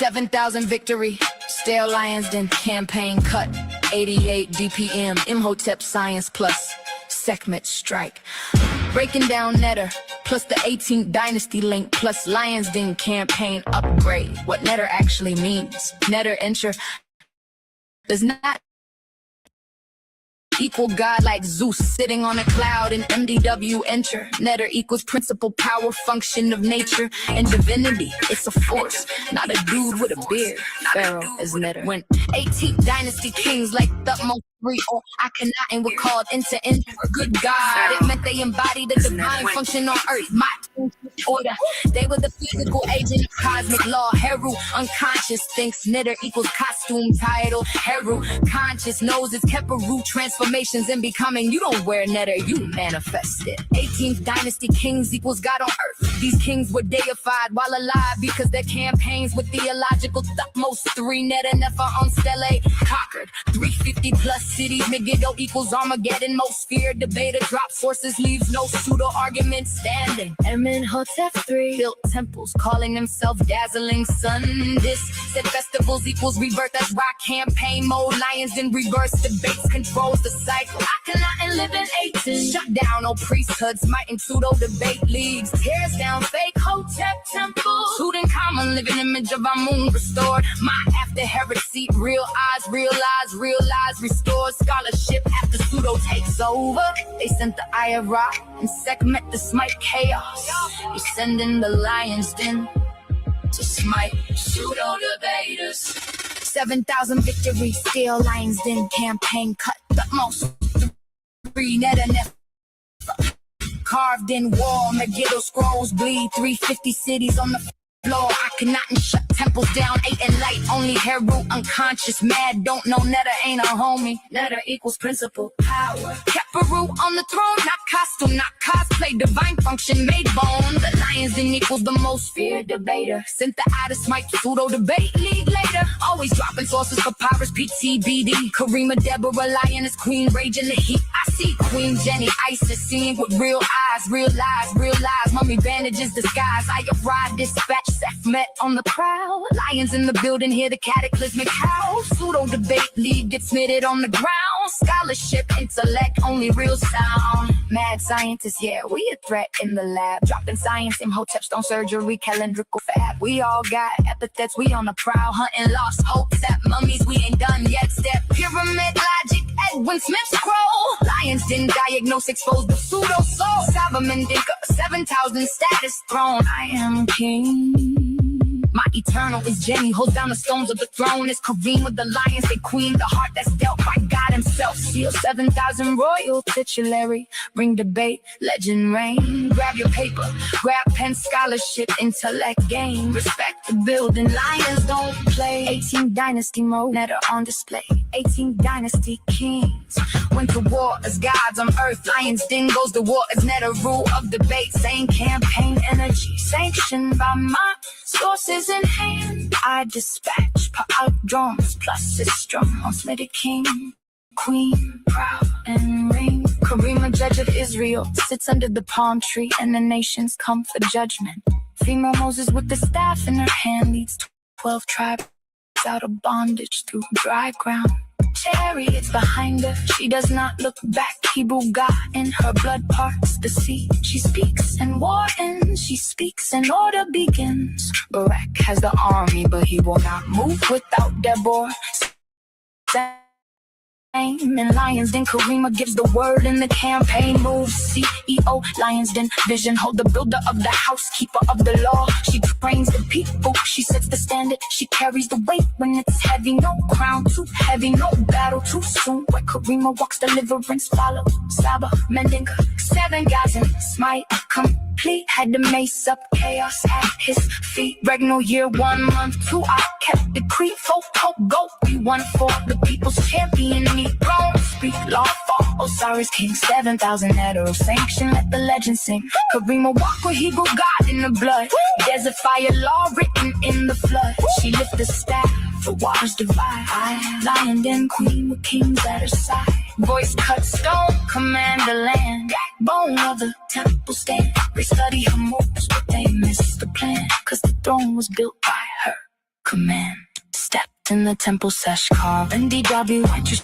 7,000 victory. Stale Lions Den campaign cut. 88 DPM. Imhotep science plus. Sekhmet strike. Breaking down Netter. Plus the 18th dynasty link. Plus Lions Den campaign upgrade. What Netter actually means. Netter enter does not equal God like Zeus sitting on a cloud in MDW enter. Netter equals principle, power, function of nature and divinity. It's a force, not a dude with a beard. Pharaoh is Netter. When 18th dynasty kings like Thutmose III or Akhenaten were called into good God, it meant they embodied the divine function on earth. My order. They were the physical agent of cosmic law. Heru, unconscious, thinks Netter equals costume title. Heru, conscious, knows it's Keperu transformations in becoming. You don't wear Netter, you manifest it. 18th dynasty kings equals God on earth. These kings were deified while alive because their campaigns were theological. Thutmose III, Netter, Nefer on Stele, conquered 350 plus cities. Megiddo equals Armageddon. Most feared debater drop sources, leaves no pseudo argument standing. Amenhotep III built temples, calling himself dazzling sun. This said festivals equals rebirth. That's why campaign mode. Lions in reverse debates controls the cycle. Akhenaten live in 18. Shut down old priesthoods, might pseudo debate leagues. Tears down fake Hotep temples. Tutankhamun living image of Amun restored. My after heresy, real eyes, realize, restores scholarship after pseudo takes over. They sent the Eye of Ra and Sekhmet to smite chaos. You're sending the Lions Den to smite pseudo debaters. 7,000 victory, still Lions Den campaign cut. Thutmose III, Netter, Nefer carved in wall. Megiddo scrolls bleed. 350 cities on the floor. Akhenaten shut temples down. 8 and light. Only Heru unconscious. Mad don't know Netter ain't a homie. Netter equals principle, power. Keperu on the throne. Not costume, not cosplay. Divine function made bone. The Lions Den equals the most feared debater. Sent the eye to smite pseudo debate league later. Always dropping sources. Papyrus, PTBD. Karima, Deborah, Lioness, Queen, raging the heat. I see Queen Jenny, Isis, seeing with real eyes. Realize. Mummy bandages disguise. I ride dispatch. Sekhmet on the prowl. Lions in the building, hear the cataclysmic howl. Pseudo debate league gets knitted on the ground. Scholarship, intellect, only real sound. Mad scientists, yeah, we a threat in the lab. Dropping science, Imhotep, stone surgery, calendrical fab. We all got epithets, we on the prowl. Hunting lost hopes at mummies, we ain't done yet. Step pyramid logic, Edwin Smith scroll. Lions didn't diagnose, expose the pseudo soul. Won Mandinka, 7,000 status throne. I am king. My eternal is Jenny, holds down the stones of the throne. Is Kareem with the lions, they queen, the heart that's dealt by God himself. Seal 7,000 royal titulary, bring debate, legend reign. Grab your paper, grab pen, scholarship, intellect, game. Respect the building, lions don't play. 18th dynasty mode, Netter on display. 18th dynasty kings went to war as gods on earth. Lions Den goes to war as Netter, rule of debate. Same campaign energy, sanctioned by my sources in hand. I dispatch, put out drums, plus it's drum on Smitty King, Queen, proud and reign. Karima, judge of Israel, sits under the palm tree, and the nations come for judgment. Female Moses with the staff in her hand leads 12 tribes out of bondage through dry ground. Chariots behind her, she does not look back. Hebrew God in her blood parts the sea. She speaks and war ends, she speaks and order begins. Barak has the army, but he will not move without Deborah. And Lions Den Karima gives the word and the campaign moves. CEO Lions Den vision, hold the builder of the house, keeper of the law. She trains the people, she sets the standard. She carries the weight when it's heavy. No crown too heavy, no battle too soon. Where Karima walks, deliverance follow. Saba, Mandinka, 7 guys and smite complete. Had the mace up, chaos at his feet. Regnal year 1 month 2, I kept the creed. Folk hope go, we won for the people's champion. Throne, speak law for Osiris King. 7,000 hetero sanction, let the legend sing. Karima walk with Hebrew God in the blood. Desert fire law written in the flood. She lift the staff, the waters divide. Lion Den queen with kings at her side. Voice cut stone, command the land. Backbone of the temple stand. They study her moves, but they miss the plan. Cause the throne was built by her. command. Stepped in the temple sesh called NDW, enter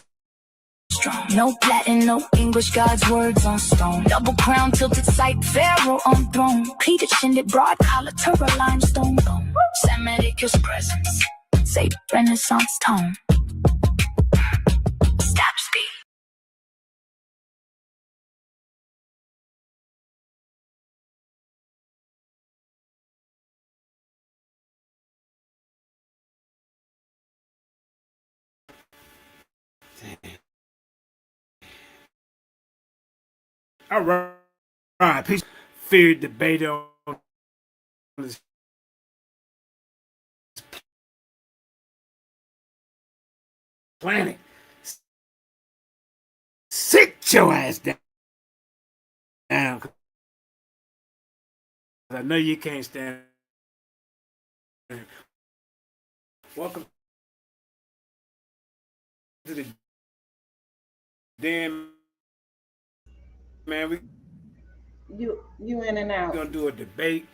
strong. No Latin, no English, God's words on stone. Double crown, tilted sight, Pharaoh on throne. Pleated, shined, broad collar, turbo limestone bone. Semiticus presence, say Renaissance tone. Stop speed. All right. All right. Peace. Fear debate on this planet. Sit your ass down. I know you can't stand it. Welcome to the den, man. We You in and out. gonna do a debate.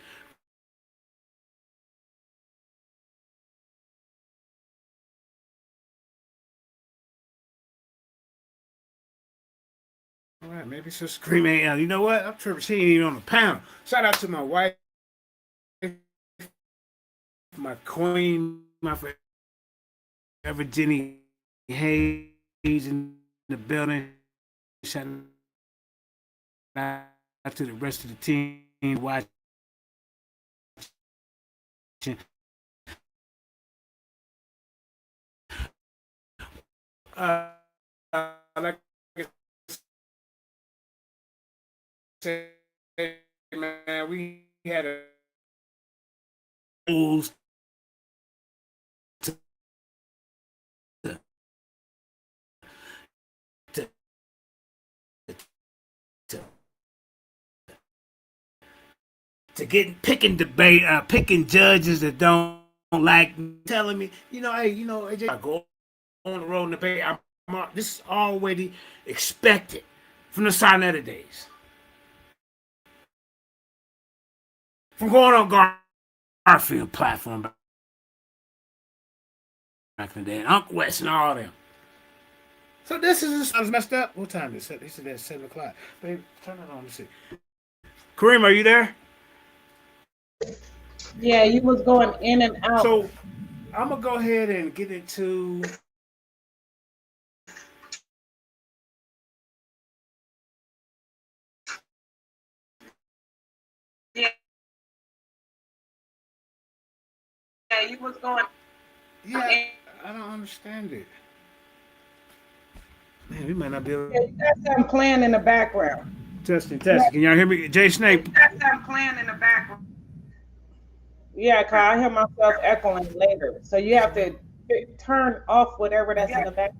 All right, maybe some screaming. You know what? I'm tripping. She ain't even on the panel. Shout out to my wife, my queen, my forever Jenny Hayes in the building. Shout out to the rest of the team watching. Like I said, man, we had a rules to, to, to, to get picking debate, picking judges that don't like telling me, hey, AJ, I go on the road and debate. This is already expected from the Sinetta days. From going on Garfield platform back in the day, and Uncle West and all them. So this is messed up. What time is it? They said that's 7 o'clock. Babe, turn it on. Let me see. Kareem, are you there? Yeah, you was going in and out. So I'm gonna go ahead and get into Yeah, you was going. yeah. I don't understand it. Man, we might not be able. Yeah, you got something playing in the background. Testing. Can y'all hear me? Jay Snake. You got something playing in the background. Yeah, cause I hear myself echoing later. So you have to turn off whatever that's in the background.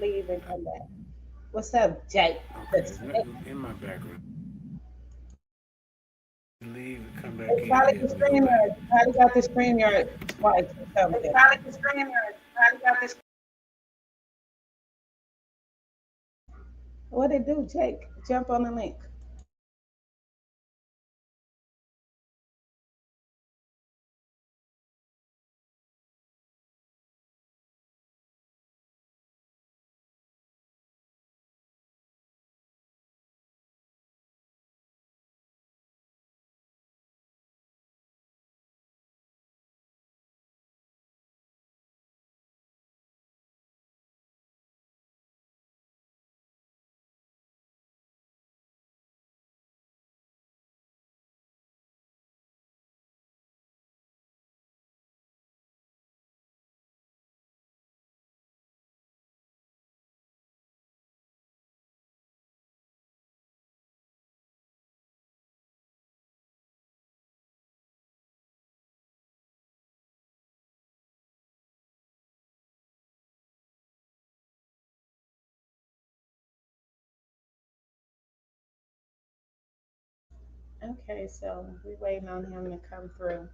Leave and come back. What's up, Jake? Okay, in my background. Leave and come back It's in. probably Yeah, the let me go back. StreamYard. You probably got the StreamYard twice or something. It's probably the StreamYard. You probably got this. What it do, Jake? Jump on the link. Okay, so we're waiting on him to come through.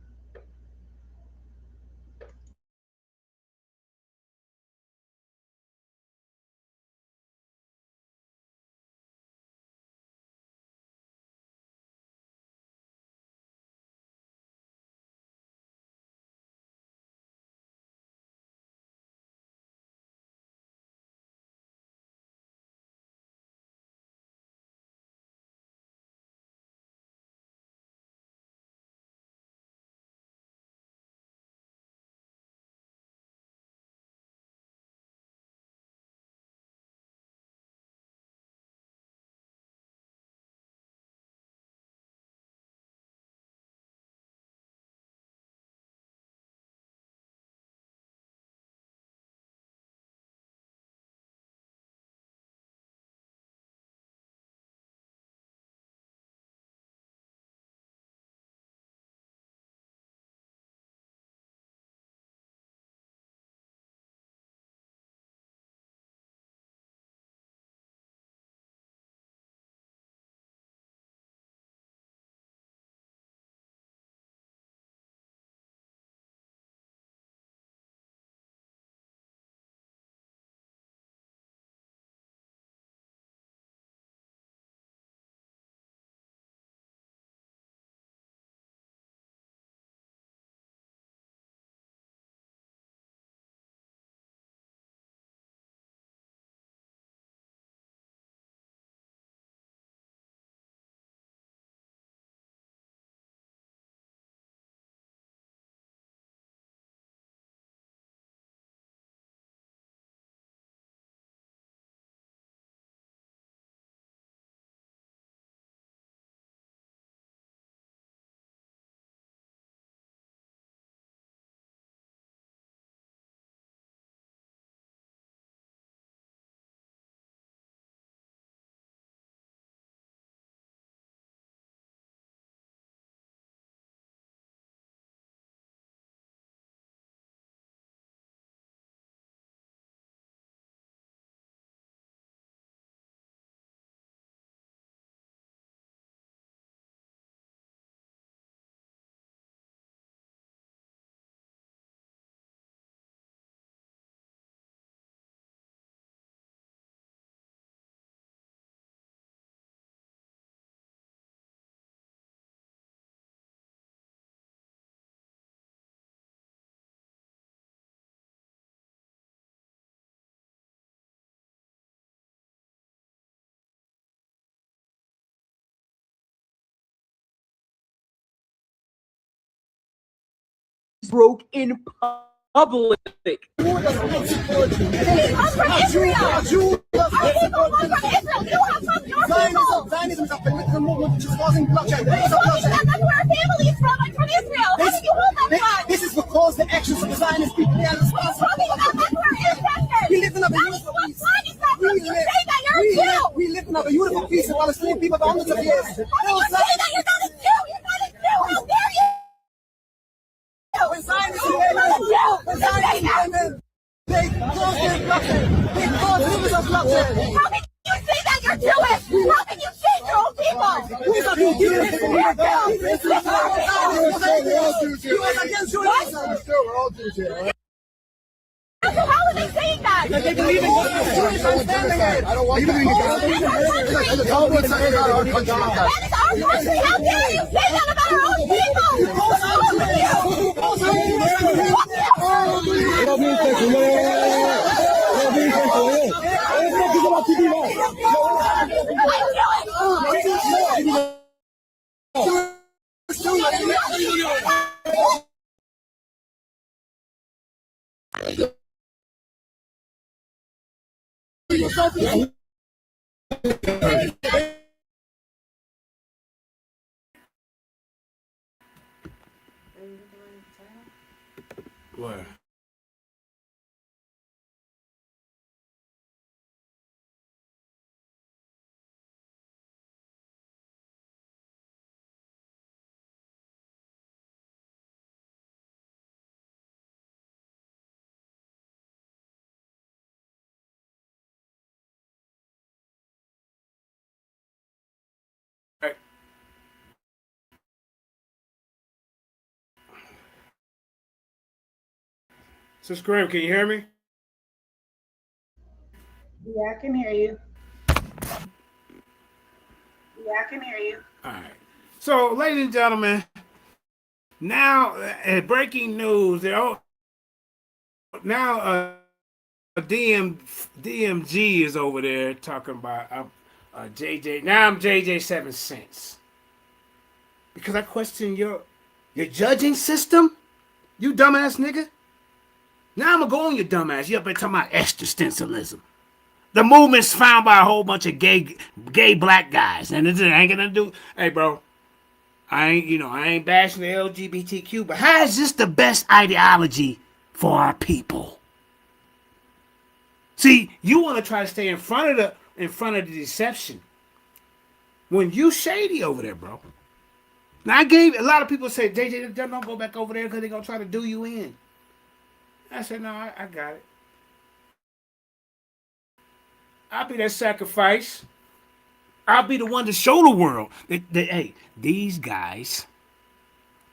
broke in public. He's from Israel. Our people come from Israel. You have from your people. Zionism is a political movement which is causing bloodshed. That's where our family is from. I'm from Israel. How did you hold that flag? This is because the actions of the Zionist people are responsible. Talking about that's where our ancestors. We live in a beautiful What peace. flag is that from? You say that you're a Jew. We live in a beautiful peace with Palestinian people for hundreds of years. You say that you're not a Jew. You're not a Jew. How dare you? When Zionists came in, they caused their bloodshed. They caused rivers of bloodshed. How can you say that you're Jewish? How can you change your own people? Who is against Judaism? You was against Judaism. We're all Jews here, right? So how are they saying that? They believe in Jewish understanding. I don't want that. Tell them what's about our country. That is our country. How dare you say that about our own people? What's wrong with you? What? Hey. So Scream, can you hear me? Yeah, I can hear you. Yeah, I can hear you. All right. So, ladies and gentlemen, now breaking news. Now DMG is over there talking about JJ. Now I'm JJ 7 cents because I question your judging system. You dumbass nigga. Now I'm gonna go on your dumbass. You up there talking about existentialism. The movement's found by a whole bunch of gay black guys, and it ain't gonna do. Hey, bro, I ain't bashing the LGBTQ, but how is this the best ideology for our people? See, you want to try to stay in front of the deception when you shady over there, bro. Now a lot of people say, JJ, don't go back over there because they're gonna try to do you in. I said, no, I got it. I'll be that sacrifice. I'll be the one to show the world that hey, these guys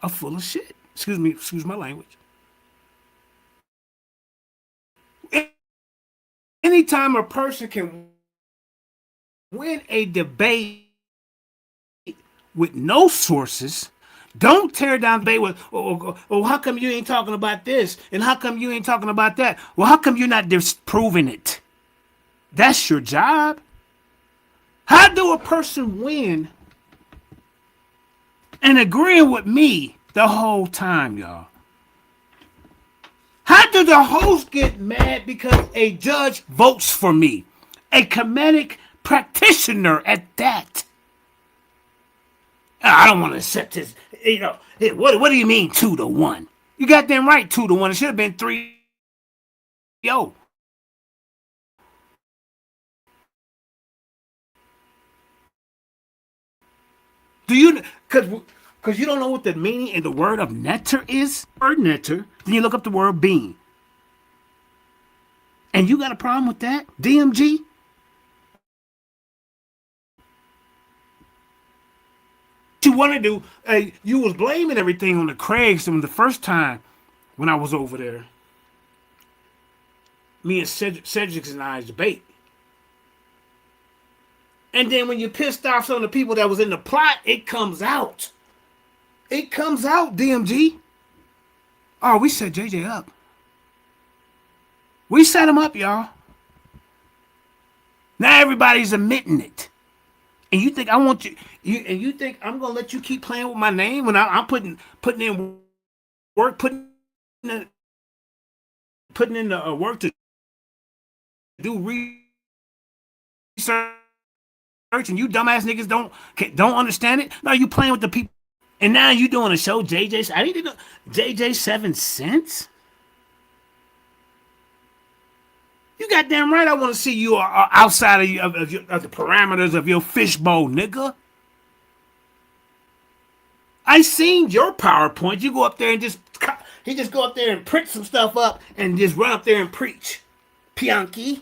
are full of shit. Excuse my language. Anytime a person can win a debate with no sources, don't tear down the debate with, oh, how come you ain't talking about this? And how come you ain't talking about that? Well, how come you're not disproving it? That's your job. How do a person win and agreeing with me the whole time, y'all? How do the host get mad because a judge votes for me? A comedic practitioner at that. I don't want to accept this. What do you mean 2-1? You goddamn right, 2-1. It should have been 3-0. Do you, because you don't know what the meaning and the word of netter is? Word netter. Then you look up the word bean. And you got a problem with that? DMG? What you want to do, you was blaming everything on the Craigs from the first time when I was over there. Me and Cedric and I's debate. And then when you pissed off some of the people that was in the plot, it comes out. It comes out, DMG. Oh, we set JJ up. We set him up, y'all. Now everybody's admitting it. And you think I want you think I'm gonna let you keep playing with my name when I'm putting in work, putting putting in the work to do research, and you dumbass niggas don't understand it. No, you playing with the people, and now you doing a show. JJ, I didn't know JJ 7 cents. You goddamn right. I want to see you outside of the parameters of your fishbowl, nigga. I seen your PowerPoint. You go up there and just go up there and print some stuff up and just run up there and preach. Pianki.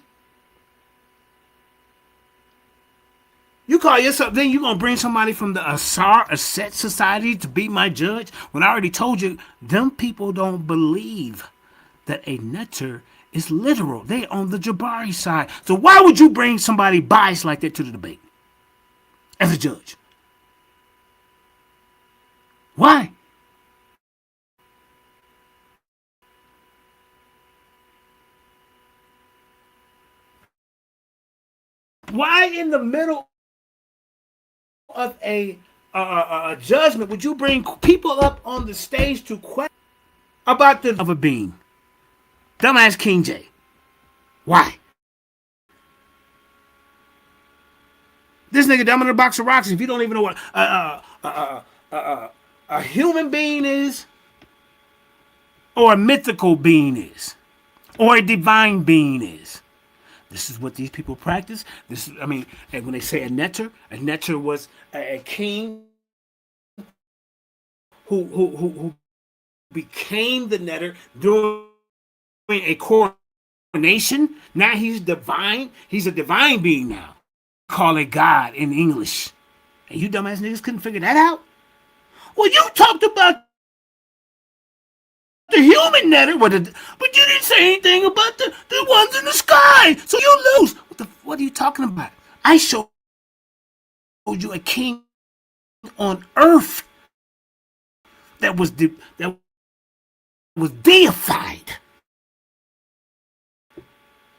You call yourself, then you gonna bring somebody from the Asset Society to be my judge? When I already told you, them people don't believe that a netter is literal. They on the Jabari side. So why would you bring somebody biased like that to the debate as a judge? Why? Why in the middle of a judgment would you bring people up on the stage to question about the of a being? Dumbass King J. Why? This nigga dumb in a box of rocks. If you don't even know what a human being is, or a mythical being is, or a divine being is. This is what these people practice. This is, I mean, and when they say a netter was a king who became the netter during a coronation. Now he's divine. He's a divine being now. Call it God in English. And you dumbass niggas couldn't figure that out? Well, you talked about the human netter, but you didn't say anything about the ones in the sky. So you lose. What are you talking about? I showed you a king on earth that was deified,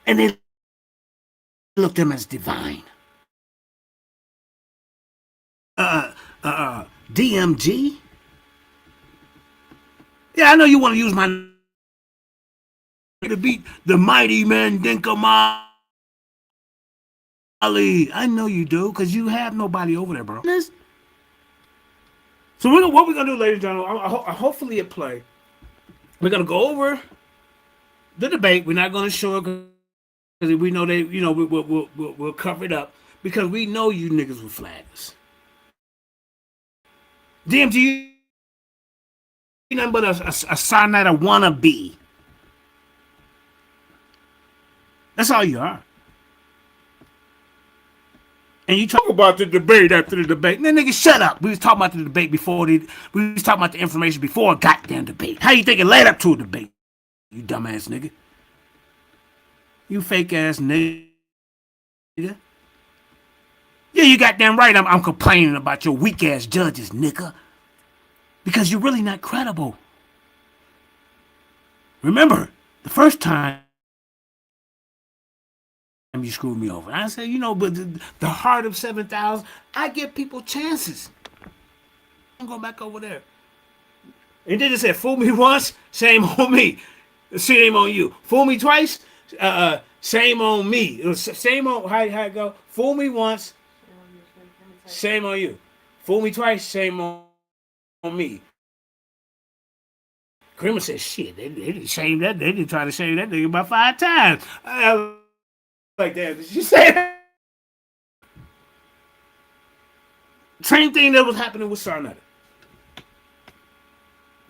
and they looked at him as divine. DMG. Yeah, I know you want to use my name to beat the mighty Mandinka Mali. I know you do, because you have nobody over there, bro. So what we're going to do, ladies and gentlemen, hopefully it play. We're going to go over the debate. We're not going to show it because we know they, we'll cover it up because we know you niggas will flag us. DMG, nothing but a sign that I wanna be. That's all you are. And you talk about the debate after the debate. Man, nigga, shut up. We was talking about the debate before we was talking about the information before a goddamn debate. How you think it led up to a debate? You dumbass nigga. You fake ass nigga. Yeah, you goddamn right. I'm complaining about your weak ass judges, nigga. Because you're really not credible. Remember, the first time you screwed me over, I said, but the heart of 7,000, I give people chances. I'm going back over there. And then it said, fool me once, shame on me. Shame on you. Fool me twice, shame on me. Shame on, how it go? Fool me once, shame on you. Fool me twice, shame on me. Kramer said, shit, they didn't shame that. They didn't try to shame that nigga about 5 times. I was like, damn, did she say that? Same thing that was happening with Sarnetta.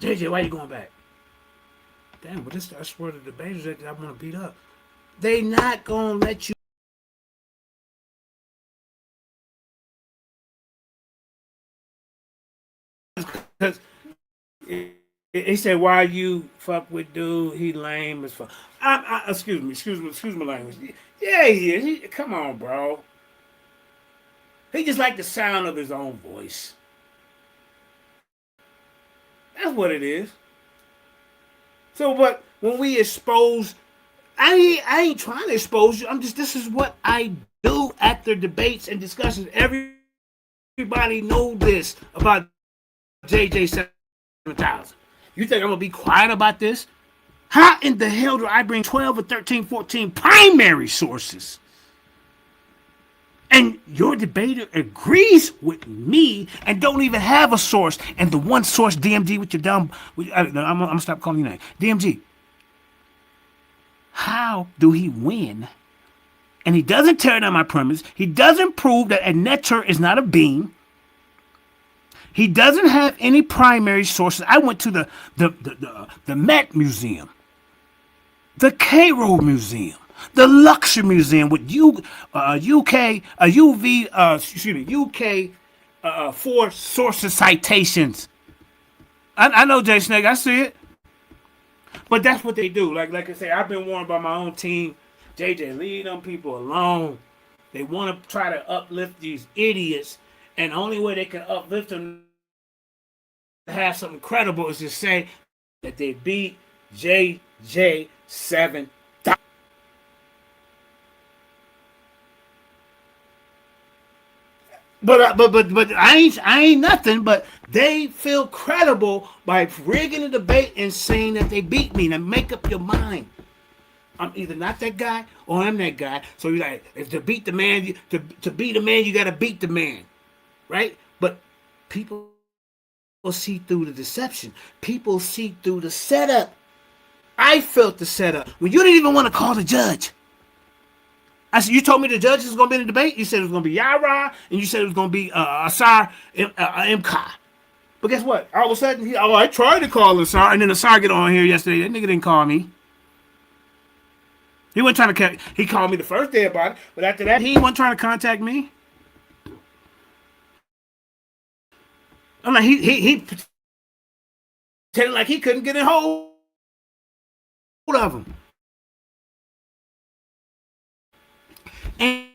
JJ, why you going back? Damn, but this, I swear, the debaters that I want to beat up. They not going to let you. Because he said, why you fuck with dude? He lame as fuck. Excuse me language. Yeah, he is. Come on, bro. He just like the sound of his own voice. That's what it is. So, but when we expose, I ain't trying to expose you. This is what I do after debates and discussions. Everybody know this about JJ 7000. You think I'm gonna be quiet about this? How in the hell do I bring 12 or 13, 14 primary sources? And your debater agrees with me and don't even have a source. And the one source, DMG, with your dumb, I'm gonna stop calling you name. DMG. How do he win? And he doesn't tear down my premise. He doesn't prove that a netter is not a being. He doesn't have any primary sources. I went to the Met Museum, the Cairo Museum, the Luxor Museum with UK 4 sources citations. I know, Jay Snake, I see it. But that's what they do. Like I say, I've been warned by my own team. JJ, leave them people alone. They want to try to uplift these idiots, and the only way they can uplift them to have something credible is to say that they beat JJ 7. But I ain't nothing. But they feel credible by rigging the debate and saying that they beat me. Now make up your mind. I'm either not that guy or I'm that guy. So you're like, if to beat the man, to beat a man, you gotta beat the man, right? But people see through the deception. People see through the setup. I felt the setup when you didn't even want to call the judge. I said, you told me the judge was going to be in the debate. You said it was going to be Yara, and you said it was going to be Asar Mka. But guess what? All of a sudden, I tried to call Asar, and then Asar get on here yesterday. That nigga didn't call me. He wasn't trying to. He called me the first day about it, but after that, he wasn't trying to contact me. I'm like, he pretended like he couldn't get a hold of him. And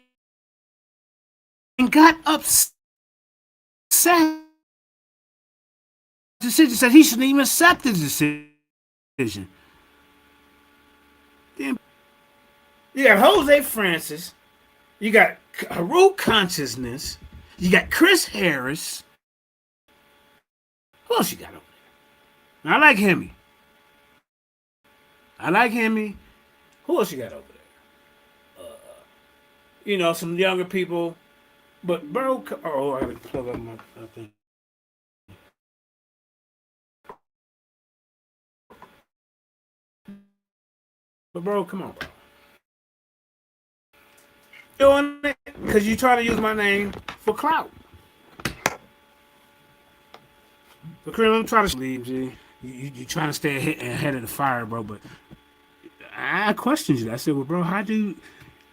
got upset. The decision said he shouldn't even accept the decision. Then you got Jose Francis, you got Heru Consciousness, you got Chris Harris. Who else you got over there? I like Hemi. Who else you got over there? Some younger people. But bro, I gotta plug up my thing. But bro, come on, bro. Doing it because you trying to use my name for clout. But Chris, I'm trying to leave, G. You trying to stay ahead of the fire, bro. But I questioned you. I said, well, bro, how do?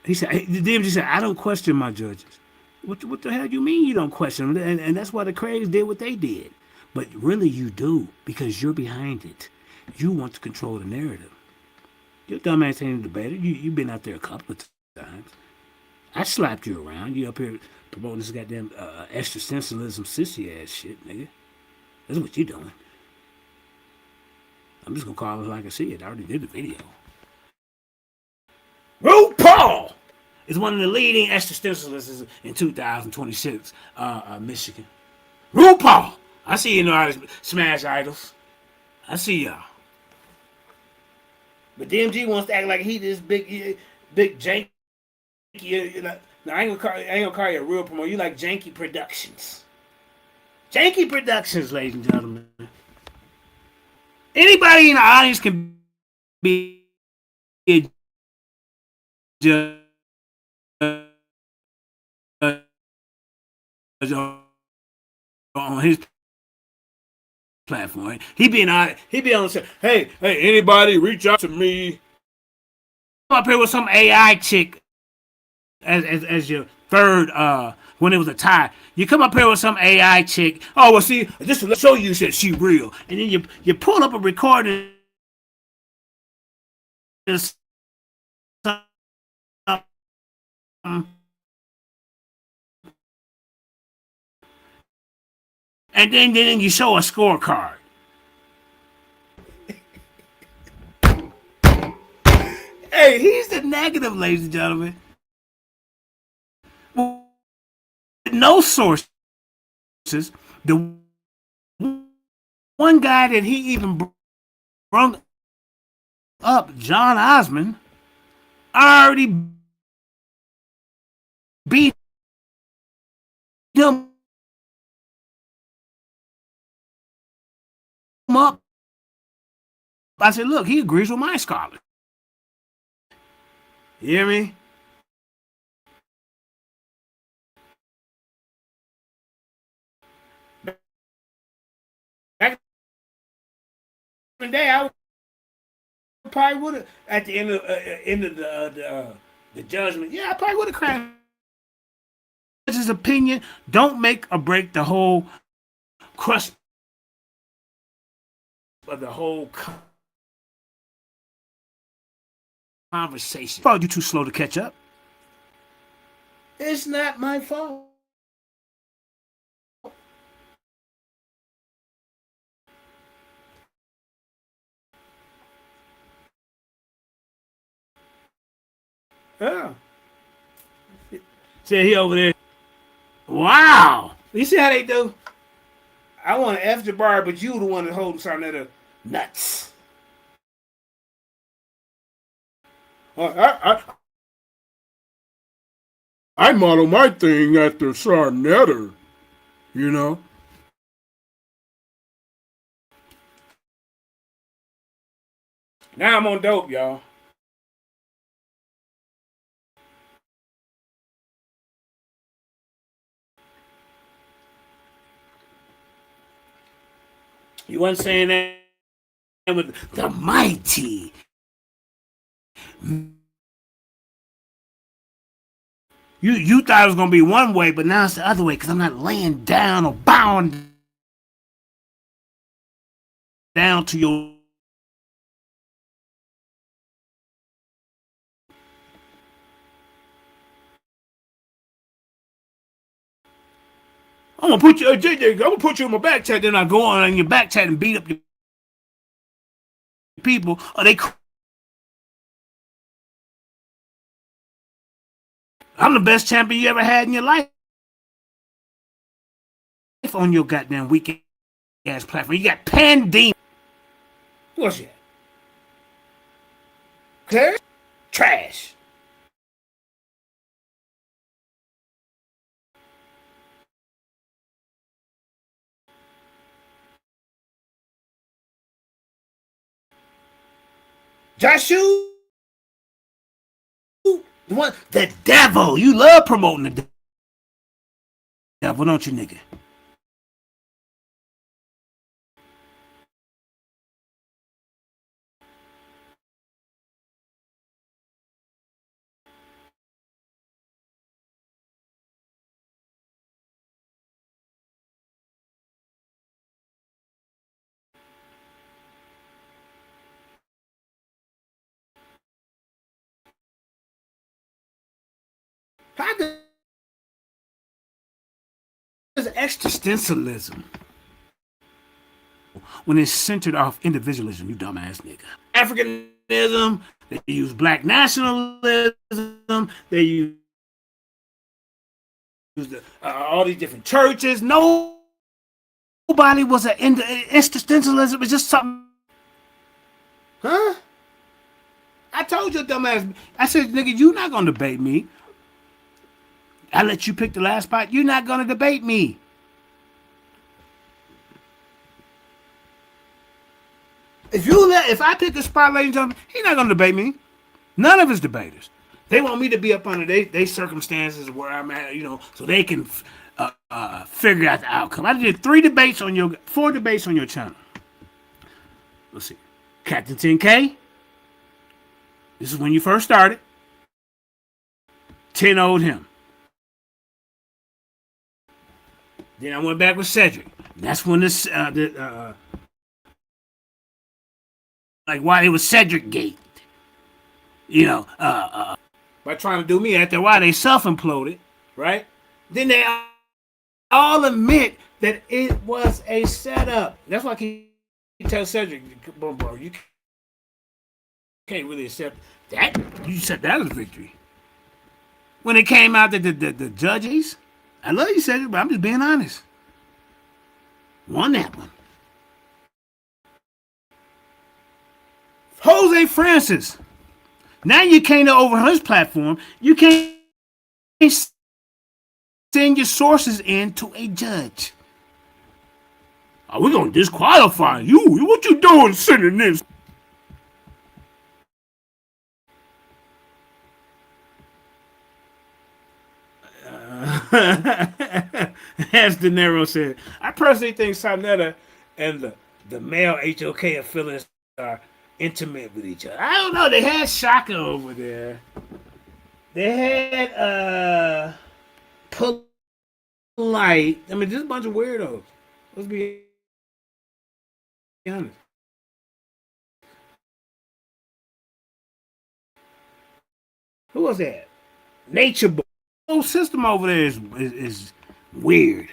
He said, the DMG said, I don't question my judges. What the hell do you mean you don't question them? And that's why the Craigs did what they did. But really you do, because you're behind it. You want to control the narrative. You're a dumbass ain't a debater. You've been out there a couple of times. I slapped you around. You up here promoting this goddamn existentialism sissy ass shit, nigga. That's what you doing. I'm just gonna call it like I see it. I already did the video. RuPaul is one of the leading existentialists in 2026, Michigan. RuPaul, I see you know how to smash idols. I see y'all. But DMG wants to act like he this big janky. No, I ain't gonna call you a real promoter. You like janky productions. Janky productions, ladies and gentlemen. Anybody in the audience can be a judge on his platform. He be on the say, hey, anybody reach out to me. Come up here with some AI chick as your third when it was a tie. You come up here with some AI chick. Oh well, see, just to show you that she real, and then you pull up a recording. And then you show a scorecard. Hey, he's the negative, ladies and gentlemen. No sources. The one guy that he even brought up John Osmond already beat him up. I said, look, he agrees with my scholar. You hear me? Back in the day, I probably would have, at the end of the judgment, yeah, I probably would have crashed. His opinion don't make or break the whole crust of the whole conversation. You're too slow to catch up. It's not my fault. Yeah. See, he over there. Wow. You see how they do? I want to F the bar, but you the one that holding something that are nuts. I model my thing after Sarnetter, you know. Now I'm on dope, y'all. You wasn't saying that with the mighty. You thought it was gonna be one way, but now it's the other way because I'm not laying down or bowing down to your. I'm gonna put you, JJ. I'm gonna put you in my back chat. Then I go on your back chat and beat up your people. Or they. I'm the best champion you ever had in your life on your goddamn weak ass platform. You got Pandemon. What's that? Clear? Trash. Joshua. The devil. You love promoting the devil, don't you, nigga? How does existentialism, when it's centered off individualism, you dumbass nigga? Africanism, they use black nationalism, they use all these different churches. Nobody was an existentialism. It's just something. Huh? I told your dumbass. I said, nigga, you not gonna debate me. I let you pick the last spot. You're not gonna debate me. If I pick a spot, ladies and gentlemen, he's not gonna debate me. None of his debaters. They want me to be up under their circumstances where I'm at, you know, so they can figure out the outcome. I did 4 debates on your channel. Let's see. Captain 10K. This is when you first started. 10-0'd him. Then I went back with Cedric. That's when this like why it was Cedric Gate. You know, by trying to do me after a while they self-imploded, right? Then they all admit that it was a setup. That's why I keep telling Cedric, bro, you can't really accept that. You said that as a victory. When it came out that the judges, I love you, Cedric, but I'm just being honest. Won that one. Jose Francis. Now you can't over on his platform. You can't send your sources in to a judge. Are we gonna disqualify you? What you doing sending this? As De Niro said, I personally think Sarnetta and the male HOK affiliates are intimate with each other. I don't know. They had Shaka over there. They had Polite. I mean, just a bunch of weirdos. Let's be honest. Who was that? Nature Boy. The whole system over there is weird.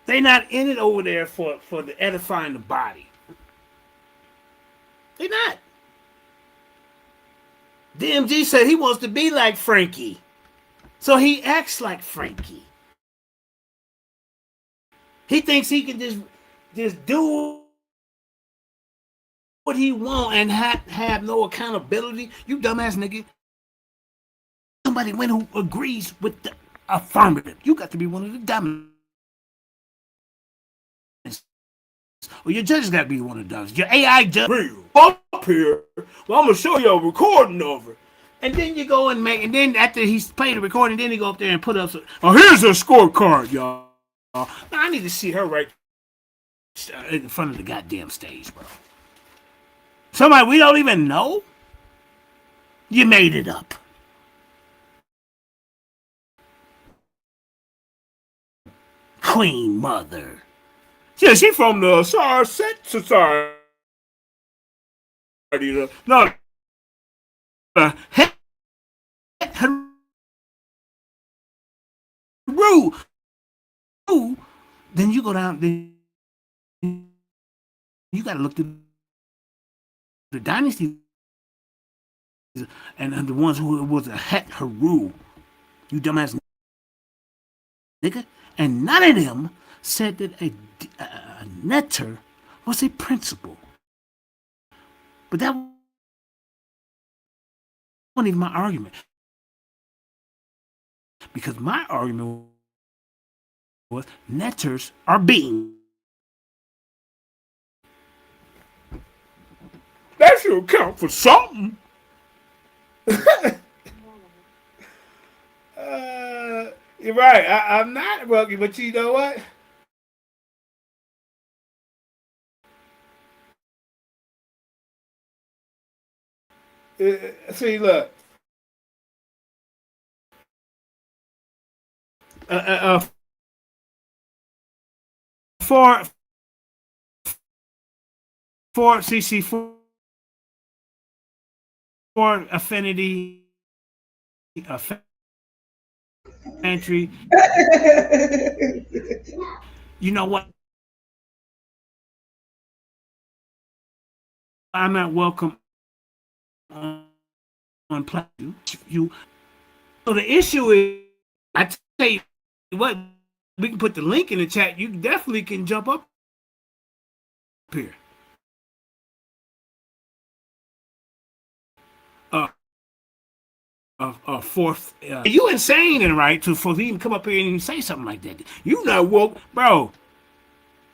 They not in it over there for the edifying the body. They not. DMG said he wants to be like Frankie. So he acts like Frankie. He thinks he can just do what he want and have no accountability. You dumbass nigga. Somebody who agrees with the affirmative. You got to be one of the dummies. Or your judges got to be one of the dummies. Your AI judge. Up here. Well, I'm going to show you a recording of it. And then you go and make, and then after he's played the recording, then he go up there and put up, here's a scorecard, y'all. Now, I need to see her right in front of the goddamn stage, bro. Somebody we don't even know? You made it up. Queen Mother. Yeah, she from the Set Society. No. Heru. Then you go down, then you got to look through the dynasty and the ones who was a Heru. You dumbass nigga. And none of them said that a netter was a principle. But that wasn't even my argument. Because my argument was netters are beings. That should count for something. You're right. I'm not ruggy, but you know what? See, look. For CC for affinity entry. You know what? I'm not welcome on platform. You. So the issue is, I tell you what, we can put the link in the chat. You definitely can jump up here. Fourth, you insane and right for even come up here and even say something like that. You not woke, bro.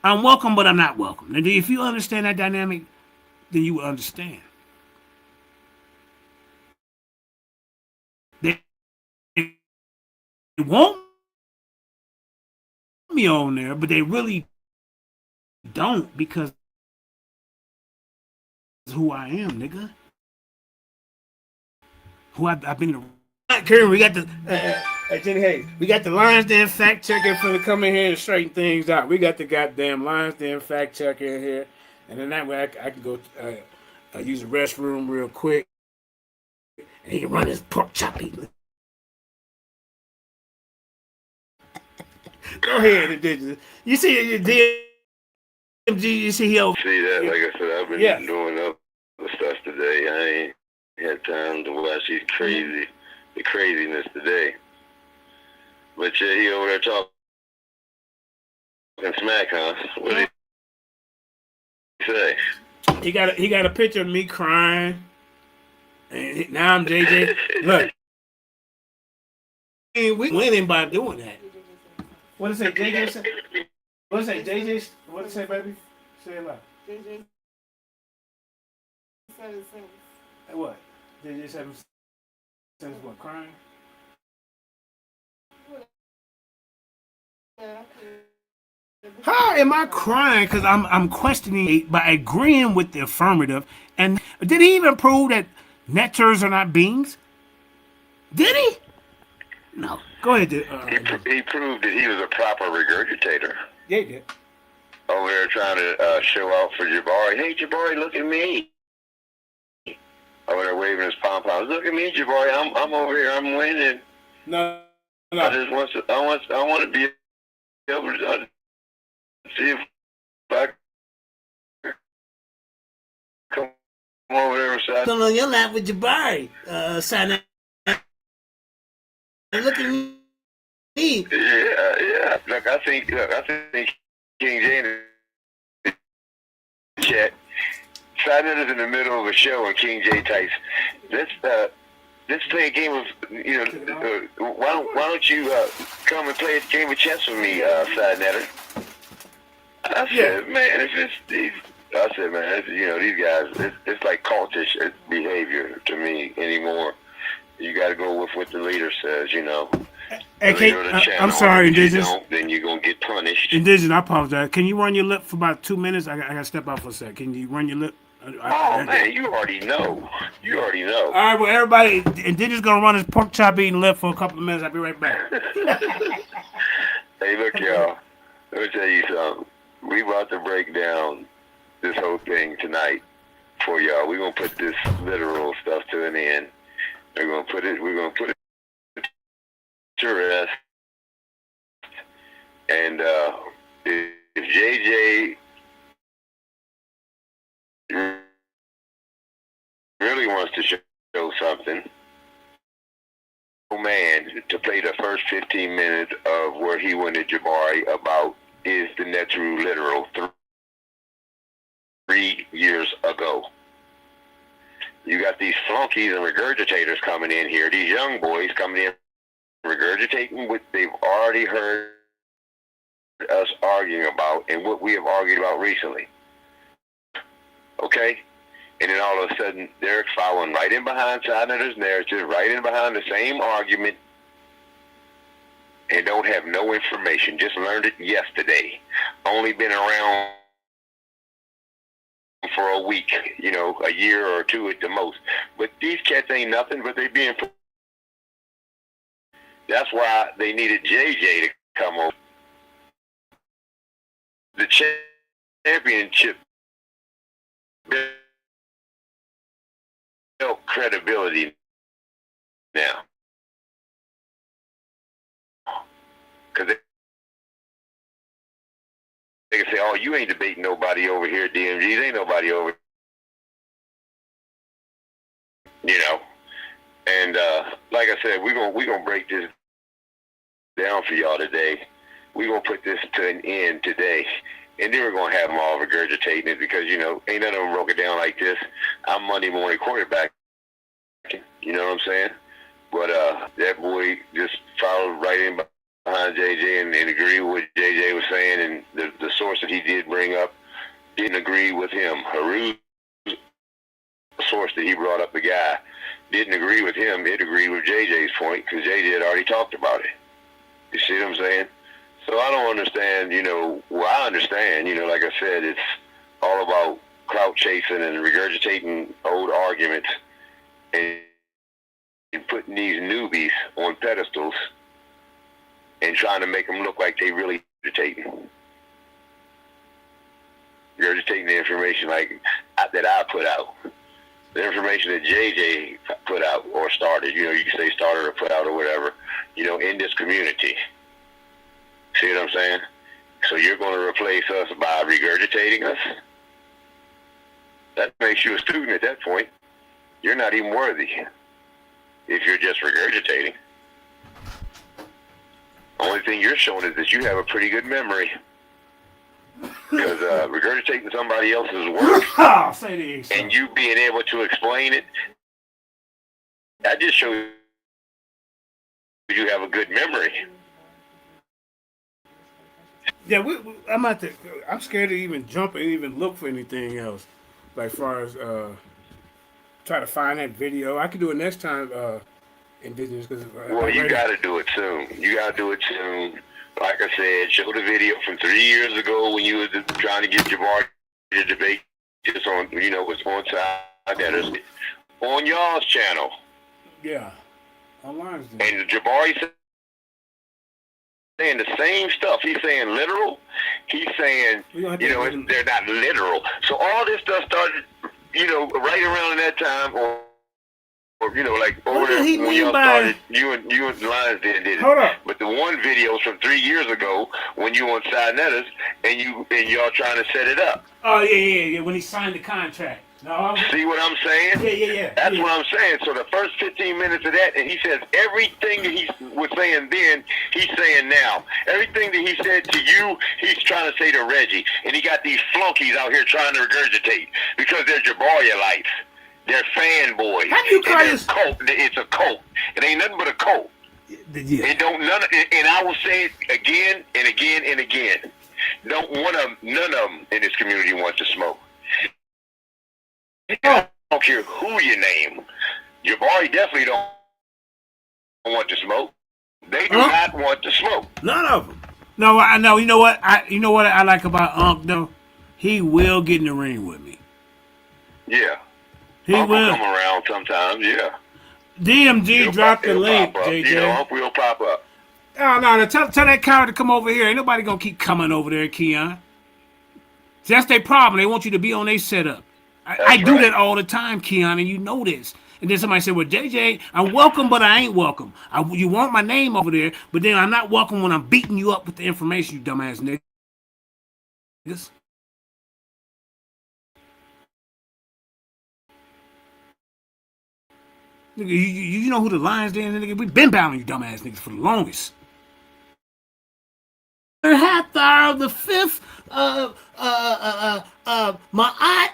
I'm welcome, but I'm not welcome. And if you understand that dynamic, then you will understand. They want me on there, but they really don't, because who I am, nigga. Who I've been. We got the Jenny Hayes. We got the Lions Den fact checker for to come in here and straighten things out. We got the goddamn Lions Den fact checker in here, and then that way I can go use the restroom real quick, and he can run his pork chop eating. Go ahead, Indigenous. You see your DMG. You see he over. See that? Like I said, I've been doing other stuff today. I ain't had time to watch the craziness today. But yeah, he over there talking smack, huh? What did he say? He got a picture of me crying, and now I'm JJ. Look, we winning by doing that. What did it say, JJ? Said? What did it say, JJ? What did it say, baby? Say it loud. JJ 7 cents. What? JJ 7 cents. What? Crying? How am I crying? Because I'm questioning by agreeing with the affirmative. And did he even prove that netters are not beings? Did he? No. Go ahead. He proved that he was a proper regurgitator. Yeah, he did. Over there trying to show off for Jabari. Hey, Jabari, look at me. Over there waving his pom-poms. Look at me, Jabari. I'm over here. I'm winning. No. I just want to be able to see if I can come over there and side. On your lap with Jabari. Sign look at me. Yeah. Look, I think King James chat. Simon is in the middle of a show and King J types. Let's play a game of why don't you come and play a game of chess with me, Side Netter? I said, man, these guys, it's like cultish behavior to me anymore. You got to go with what the leader says, Hey, I'm sorry, Indigenous. Then you're going to get punished. Indigenous, I apologize. Can you run your lip for about 2 minutes? I got to step out for a sec. Can you run your lip? Man, you already know. All right, well, everybody, Indigenous going to run his pork chop eating lip for a couple of minutes. I'll be right back. Hey, look, y'all. Let me tell you something. We about to break down this whole thing tonight for y'all. We're going to put this literal stuff to an end. We're going to put it to rest. And if JJ really wants to show something, man, to play the first 15 minutes of where he went to Jabari about is the Netru literal 3 years ago. You got these flunkies and regurgitators coming in here, these young boys coming in regurgitating what they've already heard us arguing about and what we have argued about recently. Okay? And then all of a sudden, they're following right in behind Sidnetter's narrative, right in behind the same argument, and don't have no information. Just learned it yesterday. Only been around for a week, a year or two at the most. But these cats ain't nothing, but they being... That's why they needed JJ to come over. The championship built credibility now. Because they can say, oh, you ain't debating nobody over here at DMGs. Ain't nobody over And like I said, we're gonna break this down for y'all today. We're gonna put this to an end today. And then we're gonna have them all regurgitating it because, ain't none of them broke it down like this. I'm Monday morning quarterback. You know what I'm saying? But that boy just followed right in behind JJ and agreed with what JJ was saying, and the source that he did bring up didn't agree with him. Heru's source that he brought up, the guy, didn't agree with him. It agreed with JJ's point because JJ had already talked about it. You see what I'm saying? So I don't understand, I understand, like I said, it's all about clout chasing and regurgitating old arguments and putting these newbies on pedestals and trying to make them look like they really regurgitating the information that I put out. The information that JJ put out or started, you can say started or put out or whatever, in this community. See what I'm saying? So you're going to replace us by regurgitating us? That makes you a student at that point. You're not even worthy if you're just regurgitating. The only thing you're showing is that you have a pretty good memory. Because regurgitating somebody else's work Say this. and you being able to explain it, that just shows you have a good memory. Yeah, I'm scared to even jump and even look for anything else. Like far as try to find that video. I could do it next time, Indigenous. Well, you got to do it soon. You got to do it soon. Like I said, show the video from 3 years ago when you was trying to get Jabari to debate just on, was on side that on y'all's channel. Yeah. Online. And Jabari saying the same stuff. He's saying literal. He's saying, they're not literal. So all this stuff started, right around that time, or like over there when y'all started, you and Lions did it. Hold up. But the one video is from 3 years ago when you on Side Netters and y'all trying to set it up. Oh yeah. When he signed the contract. No, see what I'm saying? Yeah. That's what I'm saying. So the first 15 minutes of that, and he says everything that he was saying then, he's saying now. Everything that he said to you, he's trying to say to Reggie. And he got these flunkies out here trying to regurgitate because they're Jabarialites. They're fanboys. How do you call this? Cult. It's a cult. It ain't nothing but a cult. Yeah. And I will say it again and again and again. None of them in this community wants to smoke. I don't care who you name. Jabari definitely don't want to smoke. They do not want to smoke. None of them. No, I know. You know what? I like about Unc though. He will get in the ring with me. Yeah. He Unc will come around sometimes. Yeah. DMG dropped the link, JJ. Unc will pop up. No. Tell that coward to come over here. Ain't nobody gonna keep coming over there, Keon. See, that's their problem. They want you to be on their setup. I do that all the time, Keon, and you know this. And then somebody said, well, JJ, I'm welcome, but I ain't welcome. You want my name over there, but then I'm not welcome when I'm beating you up with the information, you dumbass niggas. Nigga, you know who the Lions did, nigga? We've been battling you dumbass niggas for the longest. Hathar of the 5th Ma'at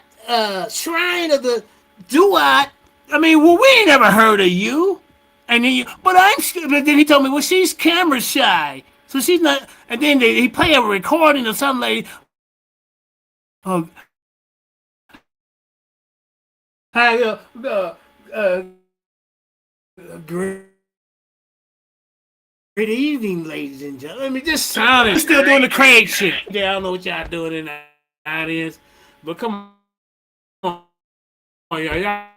Shrine of the Duat. I mean, well, we ain't never heard of you. And then but then he told me, well, she's camera shy. So she's not, and then he play a recording of some lady. Good evening, ladies and gentlemen. I mean, just sounding. Still doing the Craig shit. Yeah, I don't know what y'all doing in the audience, but come on, y'all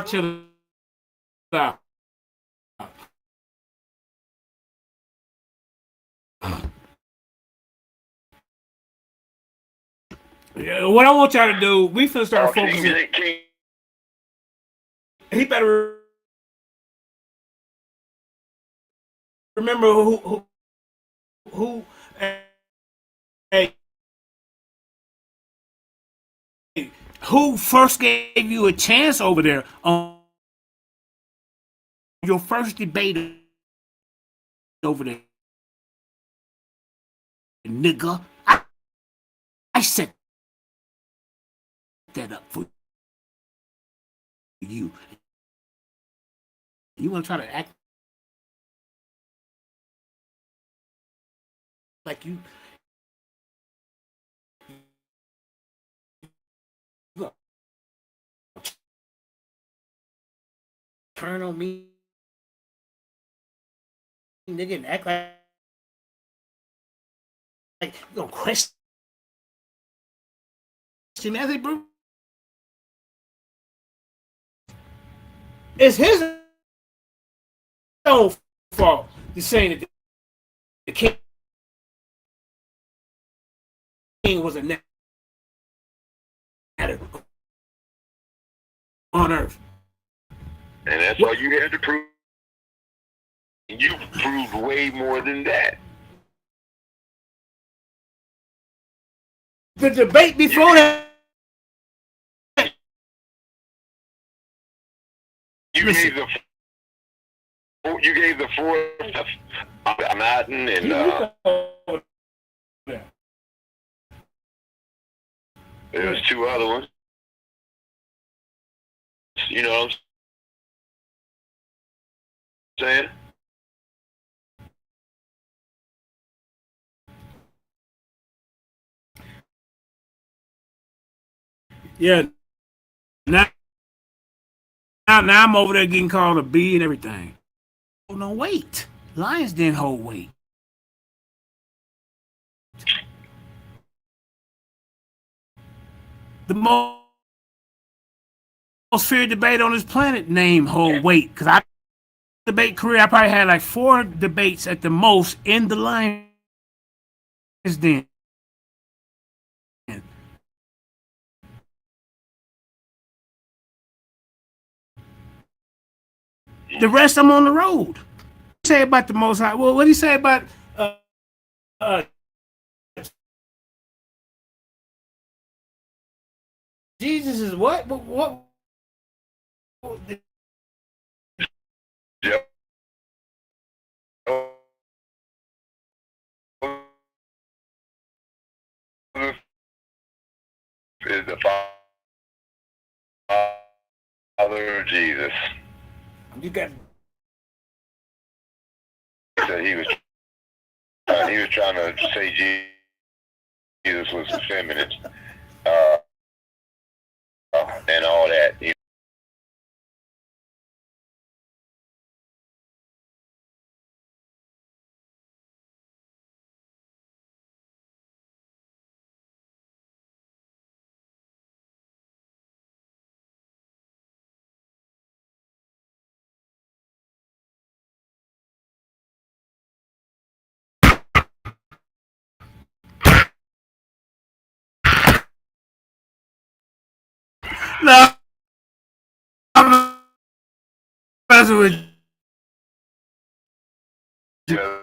chill out. Yeah, what I want y'all to do, we finna start focusing. He better remember who who first gave you a chance over there on your first debate over there, nigga. I set that up for you. You want to try to act like you turn on me, nigga, and act like you gonna question me. I say, bro, it's his own fault to saying that the king was a matter on earth. And that's all you had to prove. You proved way more than that. The debate before that. You gave the four Martin and There's two other ones. You know what I'm saying? Yeah. Now I'm over there getting called a B and everything. Oh no, wait. Lions didn't hold weight. The most feared debate on this planet named hold weight. Because I debate career, I probably had like 4 debates at the most in the Lions Den. The rest I'm on the road. What do you say about the most high? Well, what do you say about uh, Jesus is what? Yep. Is the Father of Jesus. You got. So he was trying to say Jesus was effeminate, and all that. No, I'm messing with you. Yeah.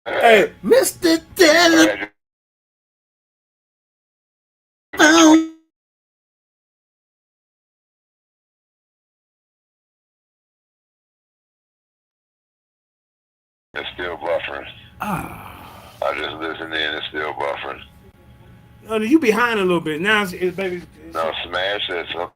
Hey, Mr. Telephone. It's still buffering. I just listened in. It's still buffering. Oh, you behind a little bit now, baby. No, Smash said something.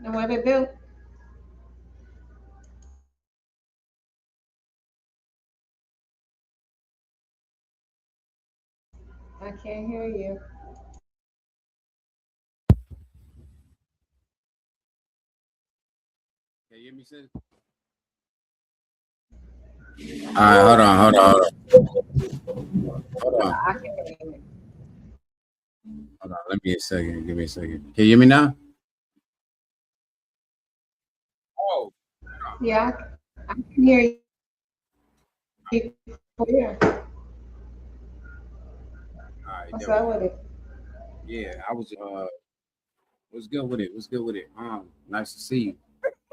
And what it do? I can't hear you. Can you hear me, sis? All right, hold on. I can hear you. Hold on. Let me a second. Give me a second. Can you hear me now? Oh, Yeah, I can hear you clear. all right. What's There we up go. with it? Yeah, I was. What's good with it? What's good with it? Nice to see you.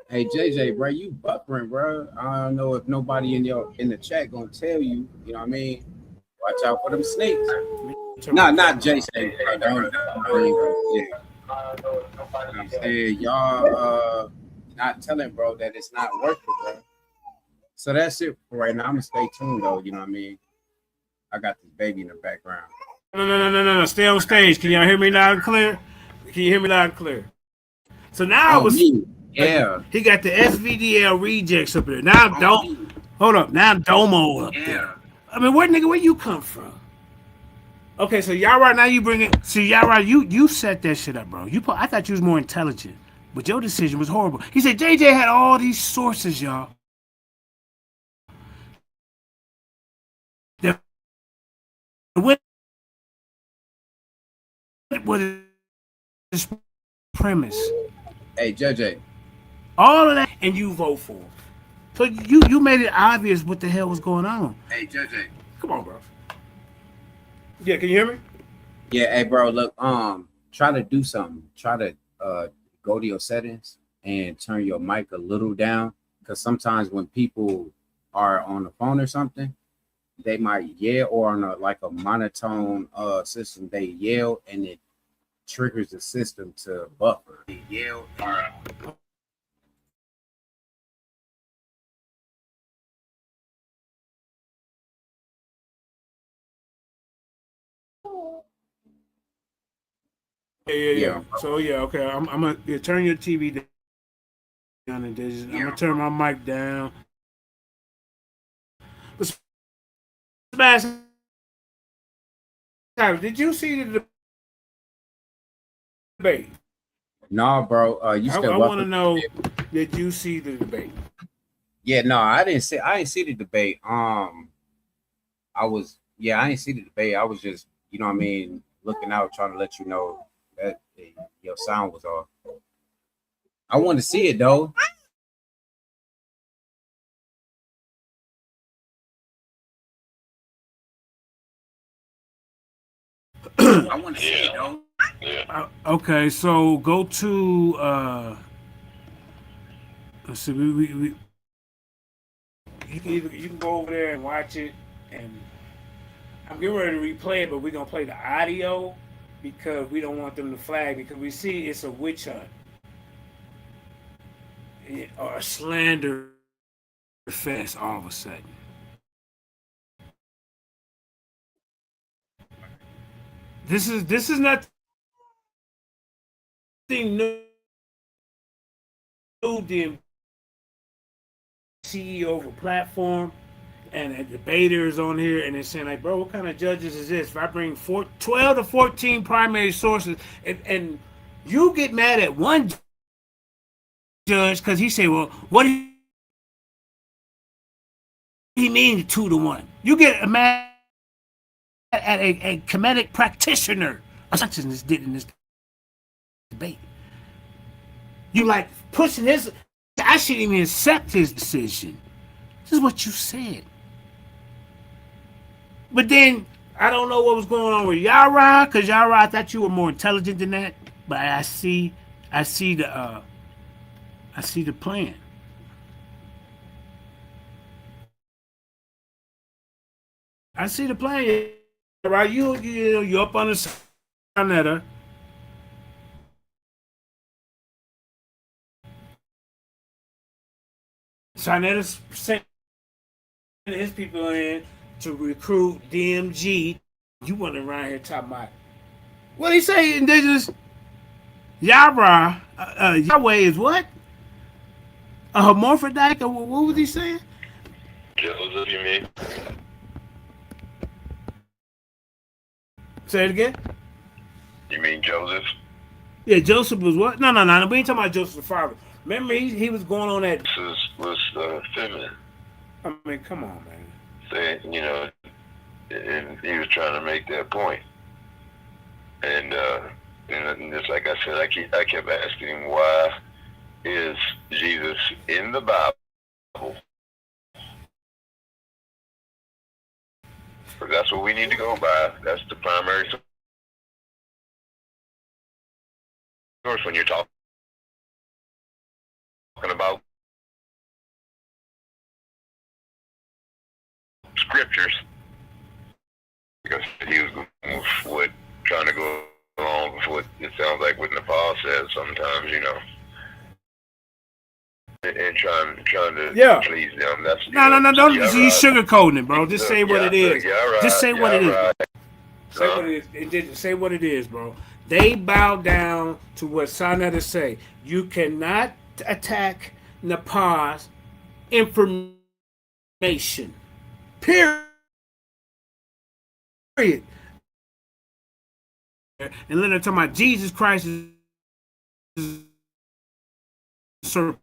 Hey, JJ, bro, you buffering, bro. I don't know if nobody in the chat gonna tell you. You know what I mean? Watch out for them snakes. Nah, not JJ, bro. Don't. I mean, yeah. He said y'all not telling bro that it's not working, bro. So that's it for right now. I'm gonna stay tuned though. You know what I mean? I got this baby in the background. No. Stay on stage. Can y'all hear me loud and clear? Can you hear me loud and clear? So now I Oh was. me, yeah. He got the SVDL rejects up there. Now don't hold up. Now Domo up there. I mean, where you come from? Okay, so Yara, now you bring it. See, Yara, you set that shit up, bro. I thought you was more intelligent, but your decision was horrible. He said JJ had all these sources, y'all. That went with his premise. Hey, JJ. All of that, and you vote for him. So you made it obvious what the hell was going on. Hey, JJ. Come on, bro. Yeah, can you hear me? Yeah, hey, bro. Look, try to do something. Try to go to your settings and turn your mic a little down, because sometimes when people are on the phone or something, they might yell, or on a monotone system, they yell and it triggers the system to buffer. They yell. Yeah. So yeah, okay. I'm gonna turn your TV down, and I'm gonna turn my mic down. But Sebastian, did you see the debate? No, bro. You still I want to know, did you see the debate? Yeah, no, I didn't see the debate. I didn't see the debate. I was just, you know what I mean, looking out, trying to let you know that your sound was off. I want to see it though. I want to see it though. Okay, so go to let's see, we you can go over there and watch it, and I'm getting ready to replay it, but we're gonna play the audio because we don't want them to flag, because we see it's a witch hunt or a slander fest all of a sudden. This is nothing new. The CEO of a platform and a debaters on here, and they're saying like, bro, what kind of judges is this? If I bring 12 to 14 primary sources, and you get mad at one judge because he say, well, what do he mean 2-1? You get mad at a comedic practitioner or something this did in this debate. You like pushing his. I shouldn't even accept his decision. This is what you said. But then I don't know what was going on with Yara, because Yara, I thought you were more intelligent than that. But I see the plan. I see the plan. Right, you up on the Sonetta. Sonetta's sent his people in to recruit DMG. You went around here talking about what he say, indigenous? Yahweh, Yahweh is what? A hermaphrodite? Or what was he saying? Joseph, you mean? Say it again. You mean Joseph? Yeah, Joseph was what? No. We ain't talking about Joseph the father. Remember, he was going on that. This was feminine. I mean, come on, man. Saying, you know, and he was trying to make that point. And just like I said, I kept asking him, why is Jesus in the Bible? Because that's what we need to go by. That's the primary source when you're talking about scriptures. Because he was trying to go along with what it sounds like what Nepal says sometimes, you know. And trying to please them. That's No. Don't you right. sugarcoating it, bro. Just say what it is. Right, Just say what it is. Right. Say what it is. Say what it is, bro. They bow down to what Sanada say. You cannot attack Nepal's information. Period. And then they're talking about Jesus Christ is serpent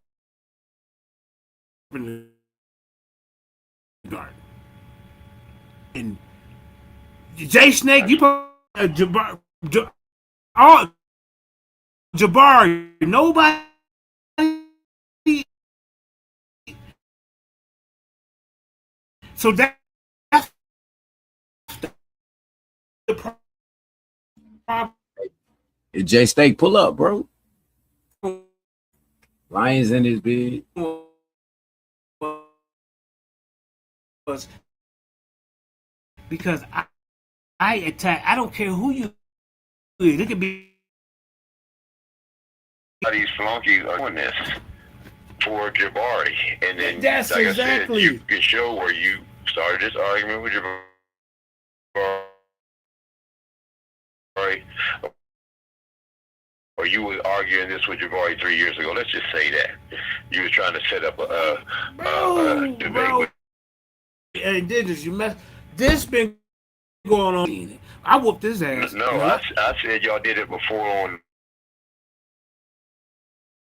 in the garden. And Jay Snake, you put Jabari, nobody. So that's the problem. Hey, Jay Steak, pull up, bro. Lions in his bed. Because I attack. I don't care who you is. It could be. These flunkies are doing this for Jabari, and then That's like exactly. I said, you can show where you started this argument with Jabari, or you were arguing this with Jabari 3 years ago. Let's just say that you were trying to set up a debate. Bro. And this been going on. I whooped his ass. No, I said y'all did it before on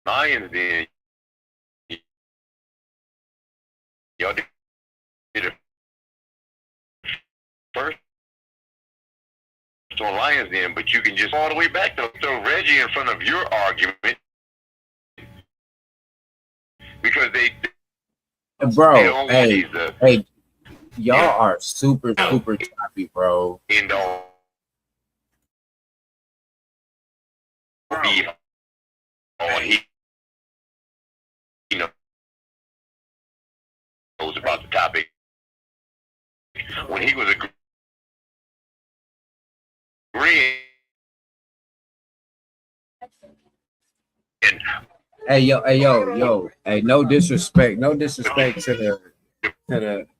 Lions. Then y'all did it first on Lions Den, but you can just all the way back to throw Reggie in front of your argument because bro. Hey, y'all are super choppy, bro. And all be on he knows about the topic when he was agreeing. Hey, yo. Hey, no disrespect to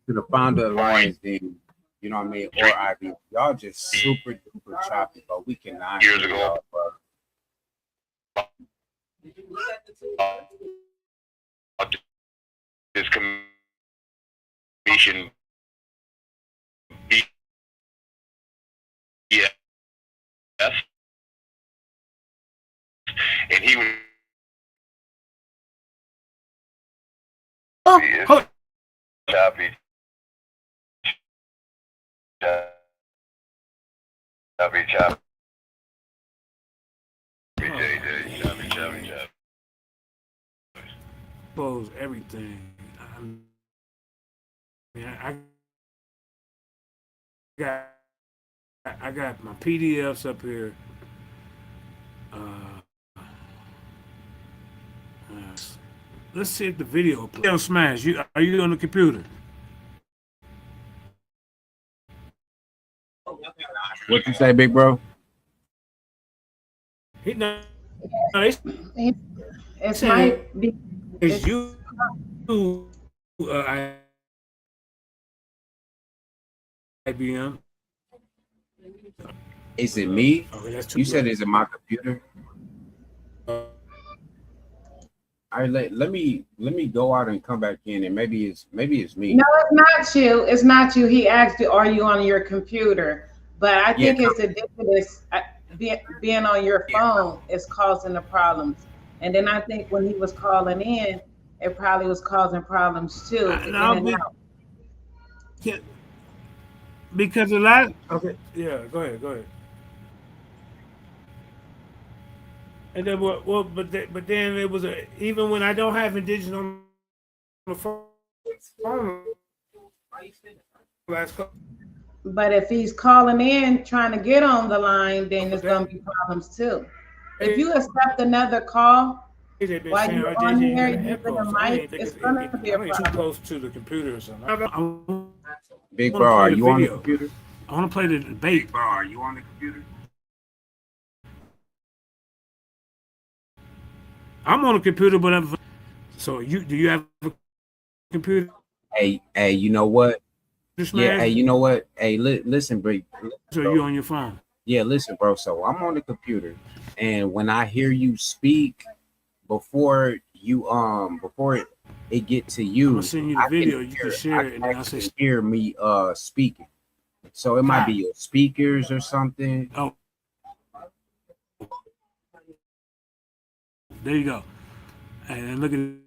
the founder of Lions Den. You know what I mean? Or IB. Y'all just super duper choppy, bro. We cannot. Years ago. This commission. Yes. And he was. Choppy. Choppy. Expose everything. I got my PDFs up here. Let's see if the video plays. Smash. Are you on the computer? What you say, big bro? It might be. It's you. IBM. Is it me? Okay, that's you said, is it my computer? All right, let me go out and come back in, and maybe it's me. No, it's not you. It's not you. He asked you, "Are you on your computer?" But I Yeah, think it's ridiculous. Being on your phone is causing the problems. And then I think when he was calling in, it probably was causing problems too, the in No, and out. because a lot. Okay, yeah, go ahead, go ahead. And then what? Well, but then it was even when I don't have indigenous on the phone. Last couple But if he's calling in trying to get on the line, then there's days, going to be problems too. If you accept another call they've been while saying, you're "Oh, on JJ, you here got an using echo." the So I don't mic, even think it's going to be I a don't even too problem. close to the computer or something. I want Big to bro, play are the you on the video. computer? I want to play the debate. Bro, are you on the computer? I'm on the computer, but so you do you have a computer? Hey, you know what? Yeah, Smash, hey, you know what? Hey, listen, bro. or you on your phone? Yeah, listen, bro. So I'm on the computer, and when I hear you speak, before it get to I'm gonna you, send you the video. You can I share it, can and then I'll say, actually hear me speaking. So it might be "Stop." your speakers or something. Oh, there you go. And then look at it.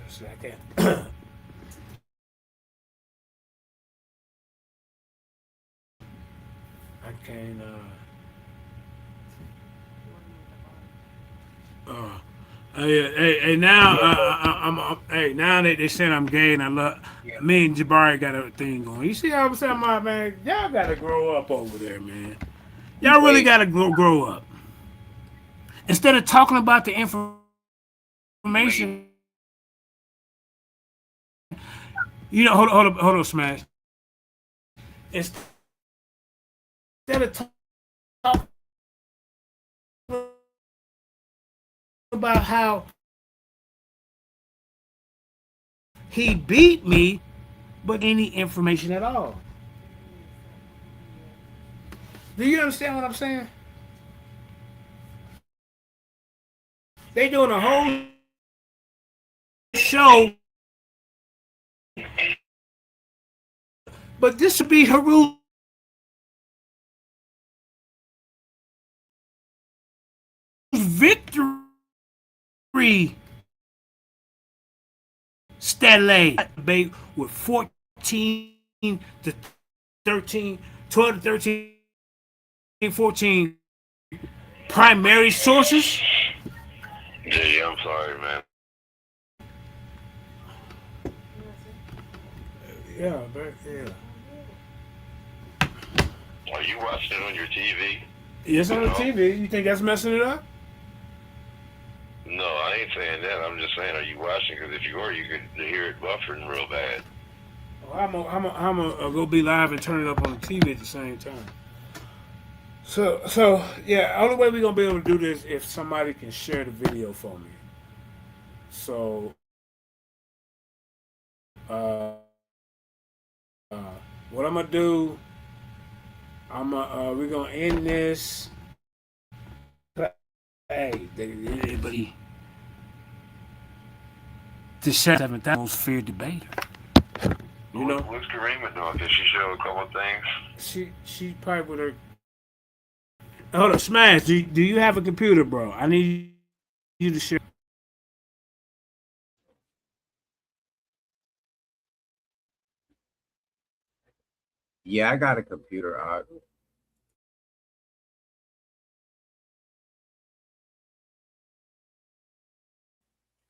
See, I can't. I can't. Hey, now hey, now they said I'm gay, and I love me and Jabari got a thing going. You see how I'm saying, my man? Y'all gotta grow up over there, man. Y'all really Wait, gotta grow up. Instead of talking about the information, hold on, Smash. Instead of talking about how he beat me, but any information at all. Do you understand what I'm saying? They doing a whole show, but this would be Heru's victory stele debate with 14 to 13, 12 to 13, 14 primary sources. Yeah, I'm sorry, man. Yeah, but yeah. Are you watching it on your TV? Yes, on the TV. You think that's messing it up? No, I ain't saying that. I'm just saying, are you watching? Because if you are, you could hear it buffering real bad. Well, I'm gonna go be live and turn it up on the TV at the same time. So yeah, only way we're gonna be able to do this if somebody can share the video for me. So uh, uh what I'm gonna do, we're gonna end this. Hey, everybody, the 7th most feared debater. You know, What's Karima doing? Did she show a couple of things? she probably with her. Hold on, Smash. Do you have a computer, bro? I need you to share. yeah, I got a computer.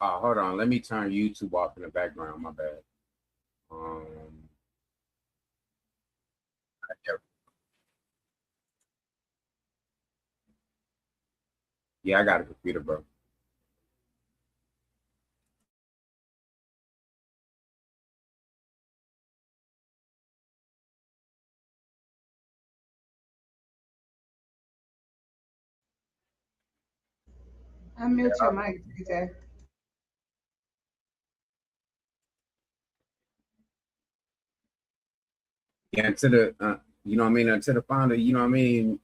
Hold on. Let me turn YouTube off in the background. My bad. Um, yeah, I got a computer, bro. Unmute your mic, DJ. Yeah, to the you know what I mean, to the founder, you know what I mean,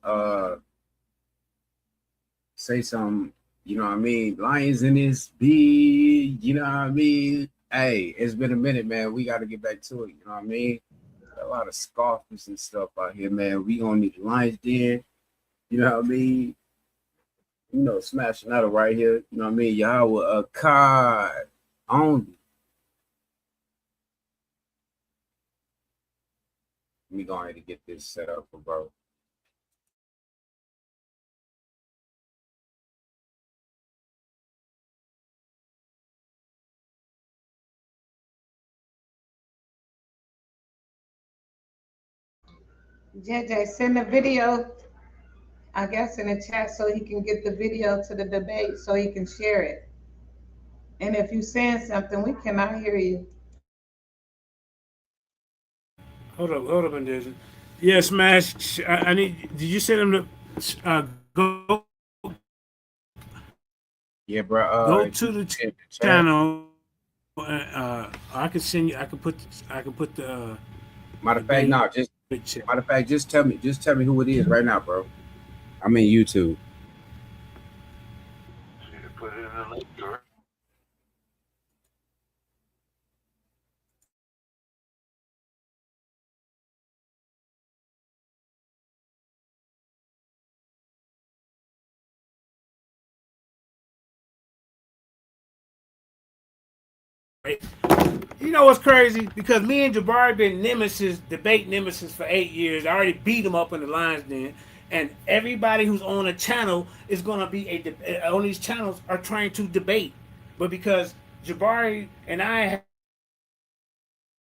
say something, You know what I mean? Lions in this big, you know what I mean? Hey, it's been a minute, man. We got to get back to it. You know what I mean? A lot of scoffers and stuff out here, man. We gonna need the Lions Den. You know what I mean? You know, smashing out right here. You know what I mean? Yahweh Akkad only. Let me go ahead and get this set up for bro. JJ, send the video, I guess, in the chat so he can get the video to the debate so he can share it. And if you're saying something, we cannot hear you. Hold up, Mandinka. Yeah, Smash. I need. Did you send him to go Yeah, bro. go to the channel? I can send you. I can put the. Matter of fact, no, just tell me who it is right now, bro. I'm in YouTube. Put it in the link, sir. You know what's crazy? Because me and Jabari been debate nemesis for 8 years. I already beat him up in the Lions Den, and everybody who's on a channel is gonna be on these channels are trying to debate, but because Jabari and I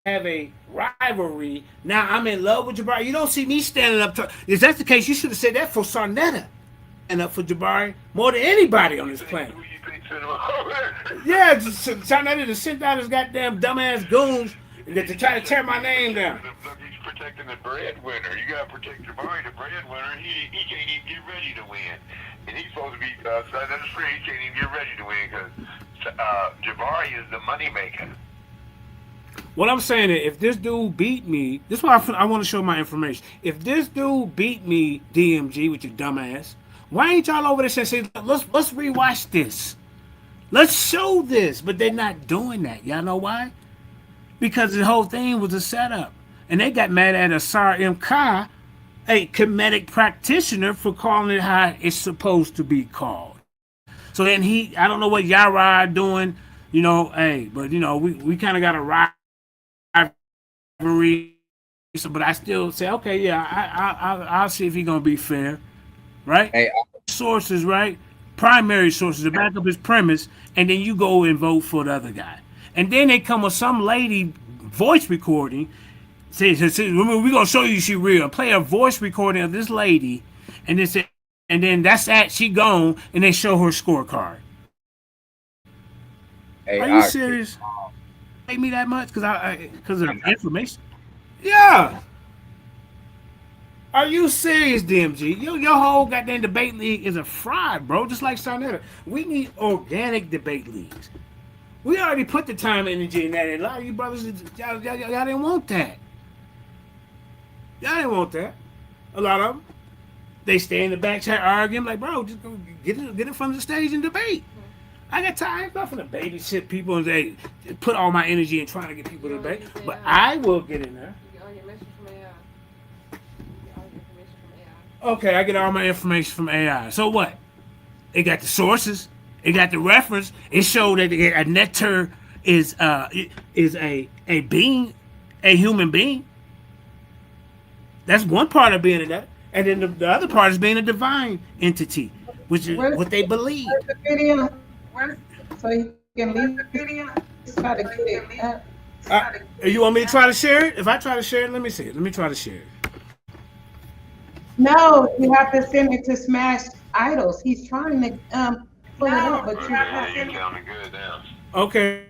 have a rivalry, now I'm in love with Jabari. You don't see me standing up. If that's the case, you should have said that for Sarnetta and up for Jabari more than anybody on this planet. Yeah, Sarnetta just sent out his goddamn dumbass goons that to try to tear my name down. Look, he's protecting the breadwinner. You gotta protect Jabari, the breadwinner. He can't even get ready to win, and he's supposed to be Sarnetta's free. He can't even get ready to win because Jabari is the moneymaker. What I'm saying is, if this dude beat me, this is why I want to show my information. If this dude beat me, DMG, with your dumbass, why ain't y'all over there saying, let's rewatch this? Let's show this. But they're not doing that. Y'all know why? Because the whole thing was a setup. And they got mad at Asar M. Kha, a comedic practitioner, for calling it how it's supposed to be called. So then I don't know what Yara doing, you know, hey, but, you know, we kind of got a rivalry. So, but I still say, okay, yeah, I'll see if he's going to be fair, right? Hey, sources, right? Primary sources to back up his premise, and then you go and vote for the other guy. And then they come with some lady voice recording, says we're gonna show you she real. Play a voice recording of this lady, and then say, and then that's that she gone, and they show her scorecard. hey, Are you serious? Pay me that much because of information? Yeah. Are you serious, DMG? Your whole goddamn debate league is a fraud, bro. Just like Sarnetta. We need organic debate leagues. We already put the time and energy in that, and a lot of you brothers, y'all didn't want that. Y'all didn't want that. A lot of them. They stay in the back chat arguing, like, bro, just go get in front of the stage and debate. I got time. I'm not gonna babysit people and they put all my energy in trying to get people to debate. But I will get in there. Okay, I get all my information from AI. So what? It got the sources. It got the reference. It showed that a netter is a being, a human being. That's one part of being a net. And then the other part is being a divine entity, which is what they believe. Where's the video? So you can leave the video. Try to get it. You want me to try to share it? If I try to share it, let me see it. Let me try to share it. No, you have to send it to Smash Idols. He's trying to pull it up, but you have to send it. Sounding good now. Okay.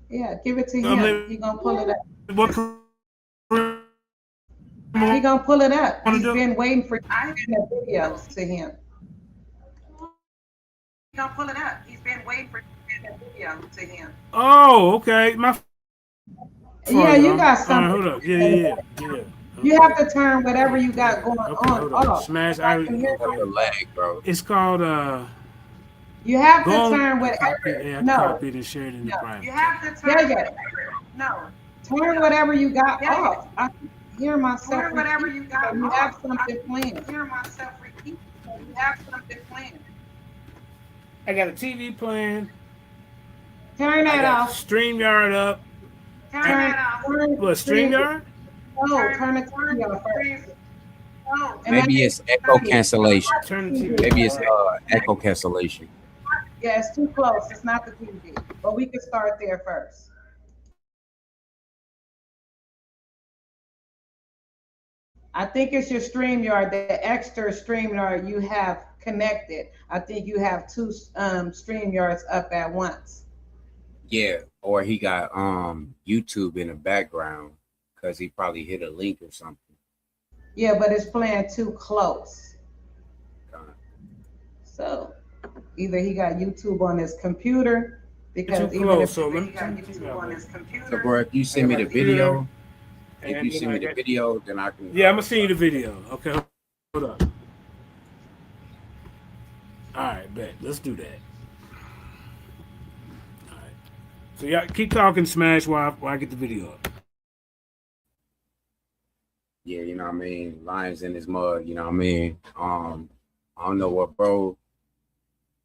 Yeah, give it to him. He's gonna pull it up. What? He's gonna pull it up. He's been waiting for you to send the videos to him. He's gonna pull it up. He's been waiting for you to send the video to him. Oh, okay. Yeah, you got something. Hold up. Yeah. You have to turn whatever you got going Okay, on hold on. off. Smash. I can hear What the lag, bro? It's called You have to go on. turn Copy. whatever. Yeah, I No, copied and shared in the no. private. You have to turn. Yeah, no. Turn whatever you got off. I can hear myself. Turn whatever you got off. You have something planned. Hear myself repeat. You have something planned. I got a TV playing. Turn I that got off. StreamYard up. Turn that off. What, StreamYard? No, turn the TV off first. Maybe it's echo cancellation. Turn the TV Maybe off. it's echo cancellation. Yeah, it's too close. It's not the TV. But we can start there first. I think it's your StreamYard, the extra StreamYard you have connected. I think you have two StreamYards up at once. Yeah, or he got YouTube in the background because he probably hit a link or something. Yeah, but it's playing too close. So either he got YouTube on his computer because Too even close, if so he let me got YouTube on his computer. So, bro, if you send me the video, then I can. Yeah, I'm gonna send you the video. Okay, hold up. All right, bet. Let's do that. All right. So y'all keep talking, Smash, while I get the video up. Yeah, you know what I mean? Lions in his mud, you know what I mean? I don't know what bro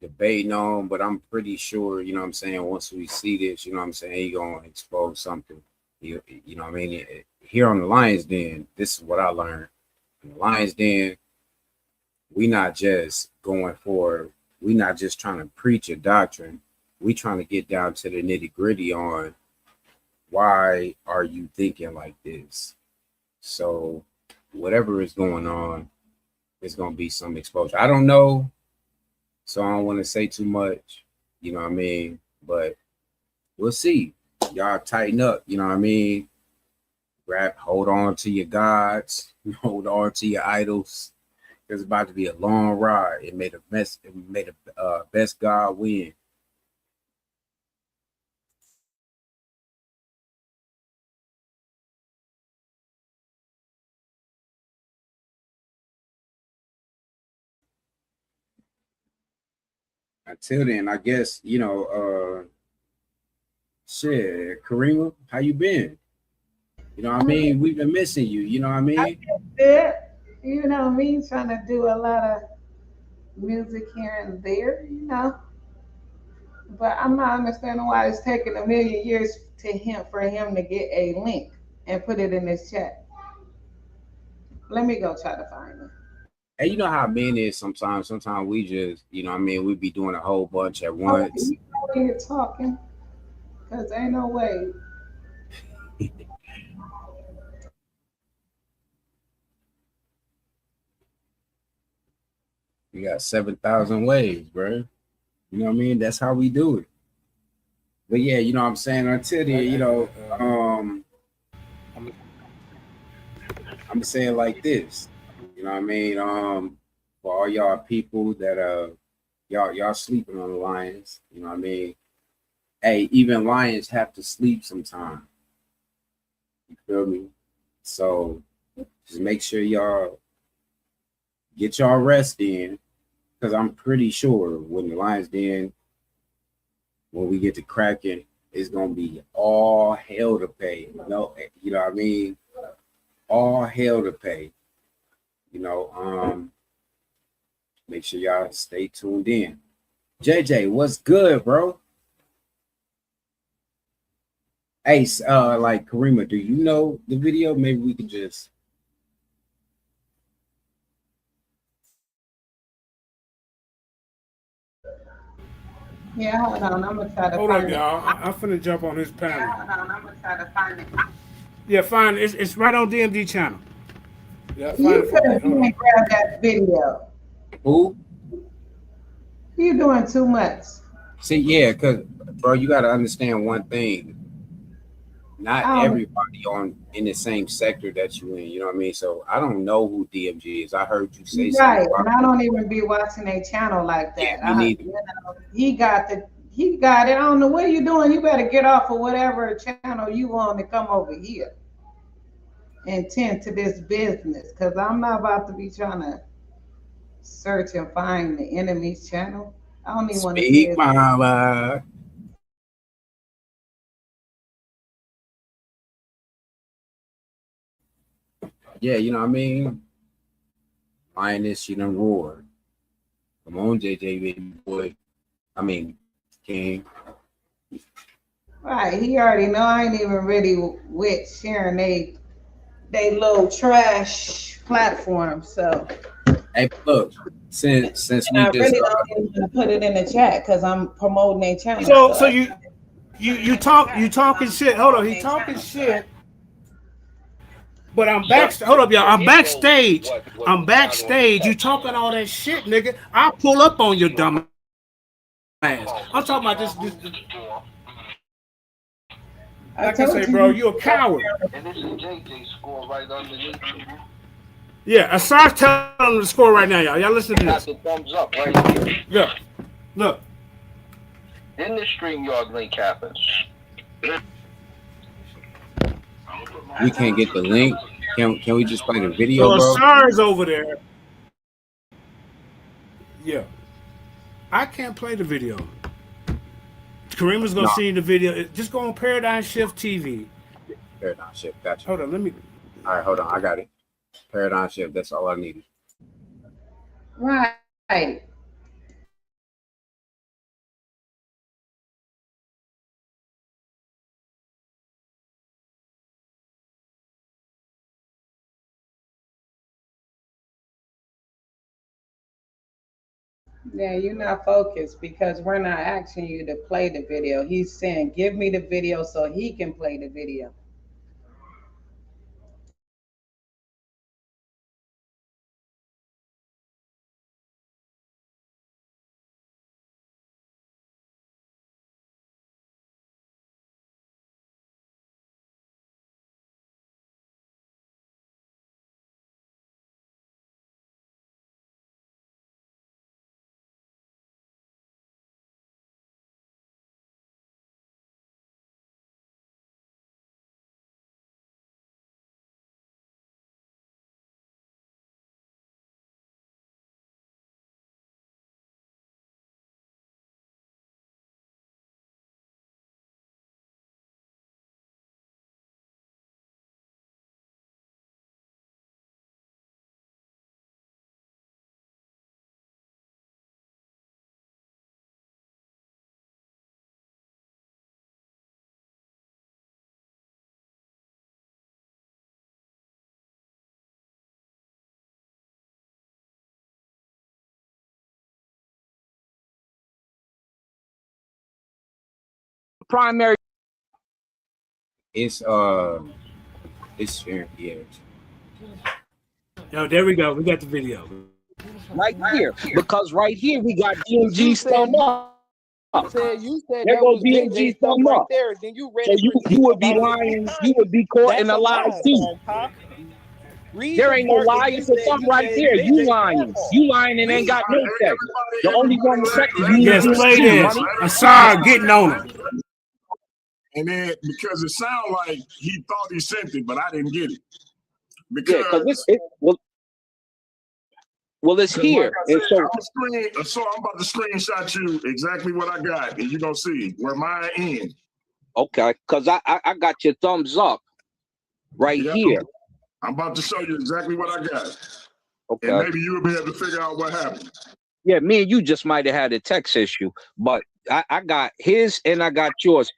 debating on, but I'm pretty sure, you know what I'm saying, once we see this, you know what I'm saying, he gonna expose something. You know what I mean? Here on the Lions Den, this is what I learned. In the Lions Den, we not just trying to preach a doctrine. We trying to get down to the nitty-gritty on why are you thinking like this? So whatever is going on, there's gonna be some exposure. I don't know, so I don't want to say too much, you know what I mean? But we'll see. Y'all tighten up, you know what I mean? Hold on to your gods, hold on to your idols. It's about to be a long ride. It made the best God win. Until then, I guess, you know, shit, Karima, how you been? You know what I mean? We've been missing you, you know what I mean? Good. You know me trying to do a lot of music here and there, you know. But I'm not understanding why it's taking a million years for him to get a link and put it in his chat. Let me go try to find it. And you know how men is sometimes. Sometimes we just, you know what I mean, we be doing a whole bunch at once. You know when you're talking, because ain't no way. We got 7,000 ways, bro. You know what I mean? That's how we do it. But yeah, you know what I'm saying? Until then, you know, I'm saying like this. You know what I mean? For all y'all people that y'all sleeping on the Lions, you know what I mean? Hey, even Lions have to sleep sometime. You feel me? So just make sure y'all get y'all rest in, because I'm pretty sure when the Lions Den, when we get to cracking, it's gonna be all hell to pay. You know what I mean? All hell to pay. You know, make sure y'all stay tuned in. JJ, what's good, bro? Hey, like Karima, do you know the video? Maybe we could just. Yeah, hold on. I'm gonna try to Hold find up, it. y'all. I'm finna jump on his panel. Yeah, hold on. I'm gonna try to find it. Yeah, find it. It's right on DMD channel. Yeah, find You it for could me. have Hold on. grabbed that video. Who? You doing too much. See, yeah, because bro, you got to understand one thing. Not everybody in the same sector that you in. You know what I mean? So I don't know who DMG is. I heard you say Right, something. and I don't even be watching a channel like that. Yeah, me neither. You know, he got it. I don't know what you doing. You better get off of whatever channel you on to come over here. and tend to this business because I'm not about to be trying to search and find the enemy's channel. I don't even want to see Speak, his. mama. Yeah, you know what I mean? Lioness, she done roared. Come on, JJ, baby boy. I mean, King. Right, he already know I ain't even ready with sharing they little trash platform. So Hey, look, since and we I just really don't even want to put it in the chat because I'm promoting their channel. So you talking shit. Hold on, he talking shit. But I'm backstage. Hold up, y'all. I'm backstage. I'm backstage. You talking all that shit, nigga. I'll pull up on your dumb ass. I'm talking about this. I Like I told say, bro, you. you a coward. And this is JJ score right underneath you. Yeah, Asar's telling them the score right now, y'all. Y'all listen to Got this. the thumbs up right here. Look, look. Then the StreamYard link happens. we can't get the link. Can we just play the video, So bro? Asar's over there. Yeah, I can't play the video. Kareem gonna No, see the video. Just go on Paradigm Shift TV. Paradigm Shift. Gotcha. Hold on, let me. All right, hold on. I got it. Paradigm Shift. That's all I needed. Right. Yeah, you're not focused because we're not asking you to play the video. He's saying, give me the video so he can play the video. Primary. It's sharing. Yeah. Yo, there we go. We got the video. Right here, because right here we got DMG thumb up. You said There that goes was DMG JJ stuff thumb right up. there. Then you read So a you critique would be about it. lying. You would be caught in That's a a lie lie, too. Pop. Read There the ain't no part that lie. you It's a said thumb you right gave there. You JJ lying. stuff on. You lying and ain't got no text. The only one with text is you and Yes, play DMG, this. money. Asar getting on him. And then because it sounded like he thought he sent it, but I didn't get it. Yeah, because it's here. Like I And said, so I'm about to screenshot you exactly what I got, and you're gonna see where mine ends. okay, because I got your thumbs up right Yeah, here. I'm about to show you exactly what I got. Okay. And maybe you'll be able to figure out what happened. Yeah, me and you just might have had a text issue, but I got his and I got yours.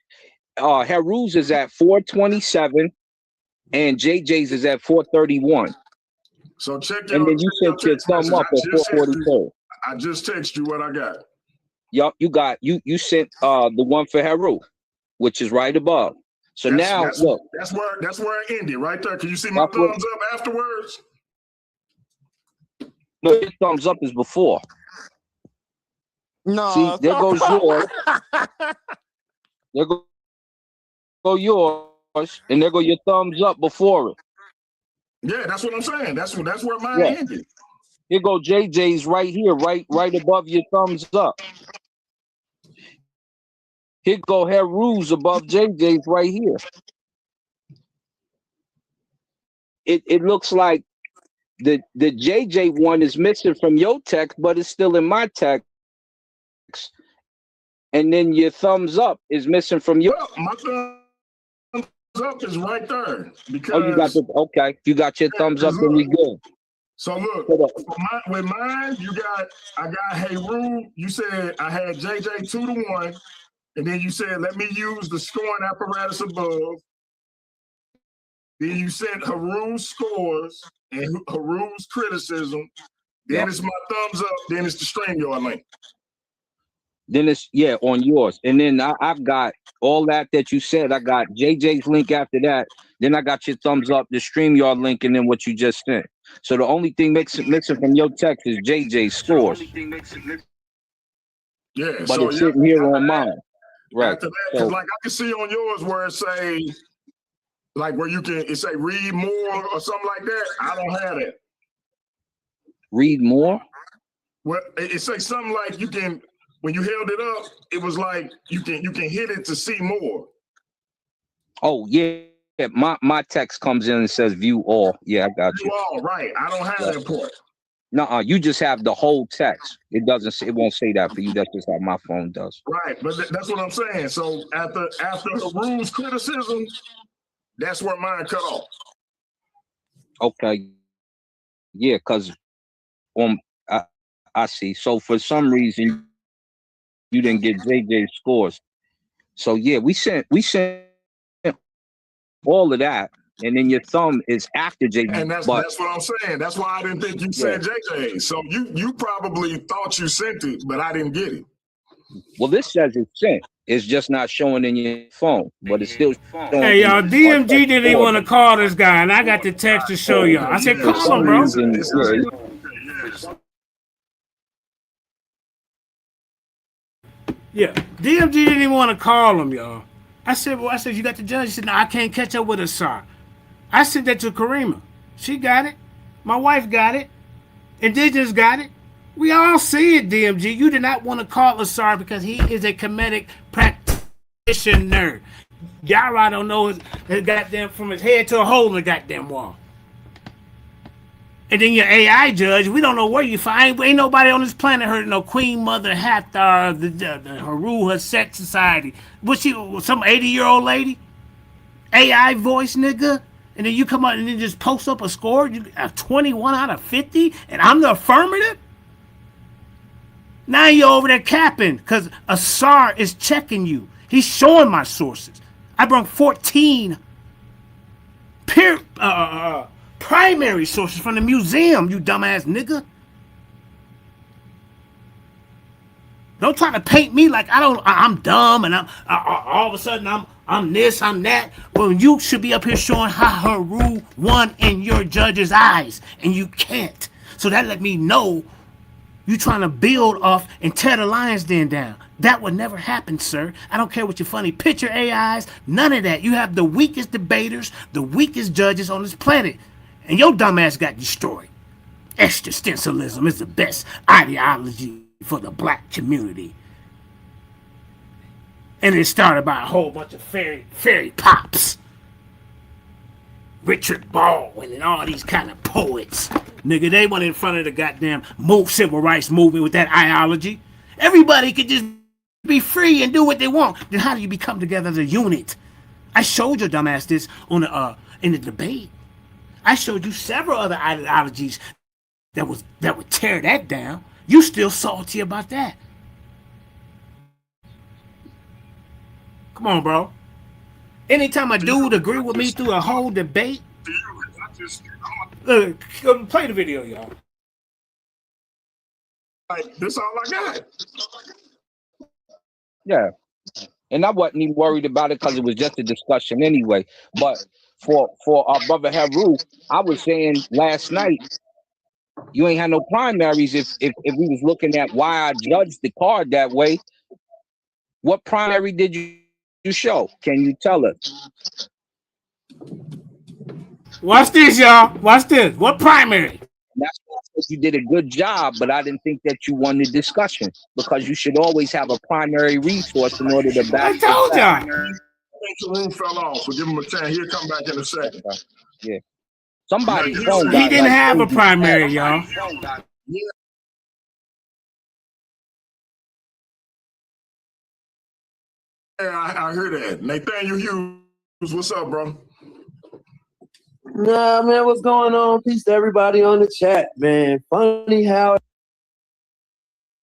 Heru's is at 427 and JJ's is at 431. So check And then you your sent your text thumb message. up at 442. I just texted you what I got. Yup, you sent the one for Heru, which is right above. So look. That's where it ended, right there. Can you see my thumbs up afterwards? No, your thumbs up is before. No. See, there goes yours. There go yours, and there go your thumbs up before it. Yeah, that's what I'm saying. That's where mine ended. Here go JJ's right here, right above your thumbs up. Here go Heru's above JJ's right here. it looks like the JJ one is missing from your text, but it's still in my text. And then your thumbs up is missing from your. Well, my thumbs up is right there because Oh, you got the okay. You got your thumbs up, and we good. So look, with mine, I got Heru. You said I had JJ 2-1, and then you said let me use the scoring apparatus above. Then you said Heru's scores and Heru's criticism. Then it's my thumbs up. Then it's the StreamYard link. Then it's on yours, and then I've got all that you said. I got JJ's link after that. Then I got your thumbs up, the StreamYard link, and then what you just sent. So the only thing missing from your text is JJ's scores. Yeah, but so it's sitting here on mine. Right. After that, because like I can see on yours where it say, like where it say read more or something like that. I don't have that. Read more? Well, it say something like you can. When you held it up, it was like you can hit it to see more. Oh yeah, my text comes in and says view all. Yeah, I got you. View all, right? I don't have that part. No, you just have the whole text. It won't say that for you. That's just how my phone does. Right, but that's what I'm saying. So after the rules criticism, that's where mine cut off. Okay. Yeah, because I see. So for some reason you didn't get JJ's scores. So yeah, we sent all of that, and then your thumb is after JJ. And that's what I'm saying. That's why I didn't think you said JJ. So you probably thought you sent it, but I didn't get it. Well, this says it's sent. It's just not showing in your phone, but it's still showing. Hey, y'all, DMG didn't even want to call this guy, and I got the text to show y'all. I said, call him, bro. Yeah, DMG didn't even want to call him, y'all. I said, you got the judge? He said, no, I can't catch up with her, sir. I sent that to Karima. She got it. My wife got it. Indigenous got it. We all see it, DMG. You did not want to call Asar because he is a comedic practitioner. Yara don't know his goddamn from his head to a hole in the goddamn wall. And then your AI judge, we don't know where you find. Ain't nobody on this planet heard no Queen Mother Hathor, the Heru, her sex society. Was she some 80-year-old lady? AI voice, nigga? And then you come out and then just post up a score, you have 21 out of 50, and I'm the affirmative? Now you're over there capping, because Asar is checking you. He's showing my sources. I brought 14 primary sources from the museum, you dumbass nigga. Don't try to paint me like I'm dumb and I'm all of a sudden I'm this, I'm that. Well, you should be up here showing how Heru won in your judge's eyes, and you can't. So that let me know you trying to build off and tear the lion's den down. That would never happen, sir. I don't care what your funny picture AIs, none of that. You have the weakest debaters, the weakest judges on this planet. And your dumbass got destroyed. Existentialism is the best ideology for the black community. And it started by a whole bunch of fairy pops. Richard Baldwin and all these kind of poets. Nigga, they went in front of the goddamn civil rights movement with that ideology. Everybody could just be free and do what they want. Then how do you become together as a unit? I showed your dumbass this on in the debate. I showed you several other ideologies that would tear that down. You still salty about that. Come on, bro. Anytime a dude agree with me through a whole debate, play the video, y'all. This all I got. Yeah. And I wasn't even worried about it because it was just a discussion anyway. But for our brother Heru, I was saying last night, you ain't had no primaries if we was looking at why I judged the card that way. What primary did you show? Can you tell us? Watch this, y'all. Watch this. What primary? That's why you did a good job, but I didn't think that you won the discussion because you should always have a primary resource in order to back. I told y'all. I think the room fell off. We'll give him a chance. He'll come back in a second. Yeah. Somebody's phone He got didn't like have a 80 primary, y'all. Yeah, I heard that. Nathaniel Hughes, what's up, bro? Nah, man, what's going on? Peace to everybody on the chat, man. Funny how.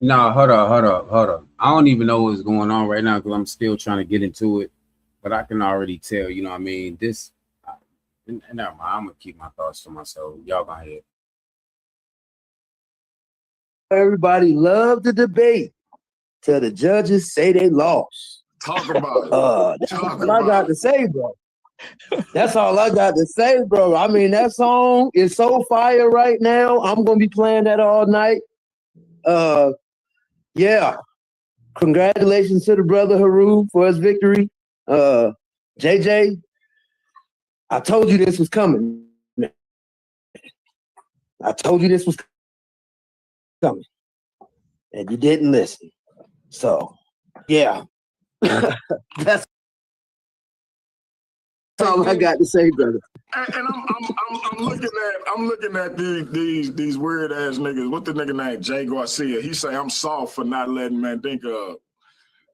No, hold up. I don't even know what's going on right now because I'm still trying to get into it. But I can already tell, you know what I mean? Never mind. I'm going to keep my thoughts to myself. Y'all go ahead. Everybody love the debate till the judges say they lost. Talk about it. That's all I got to say, bro. That's all I got to say, bro. I mean, that song is so fire right now. I'm gonna be playing that all night. Yeah. Congratulations to the brother Heru for his victory. JJ, I told you this was coming. I told you this was coming. And you didn't listen. So, yeah. That's all I got to say, brother. And I'm looking at these weird ass niggas. What the nigga named Jay Garcia? He say I'm soft for not letting Mandinka up.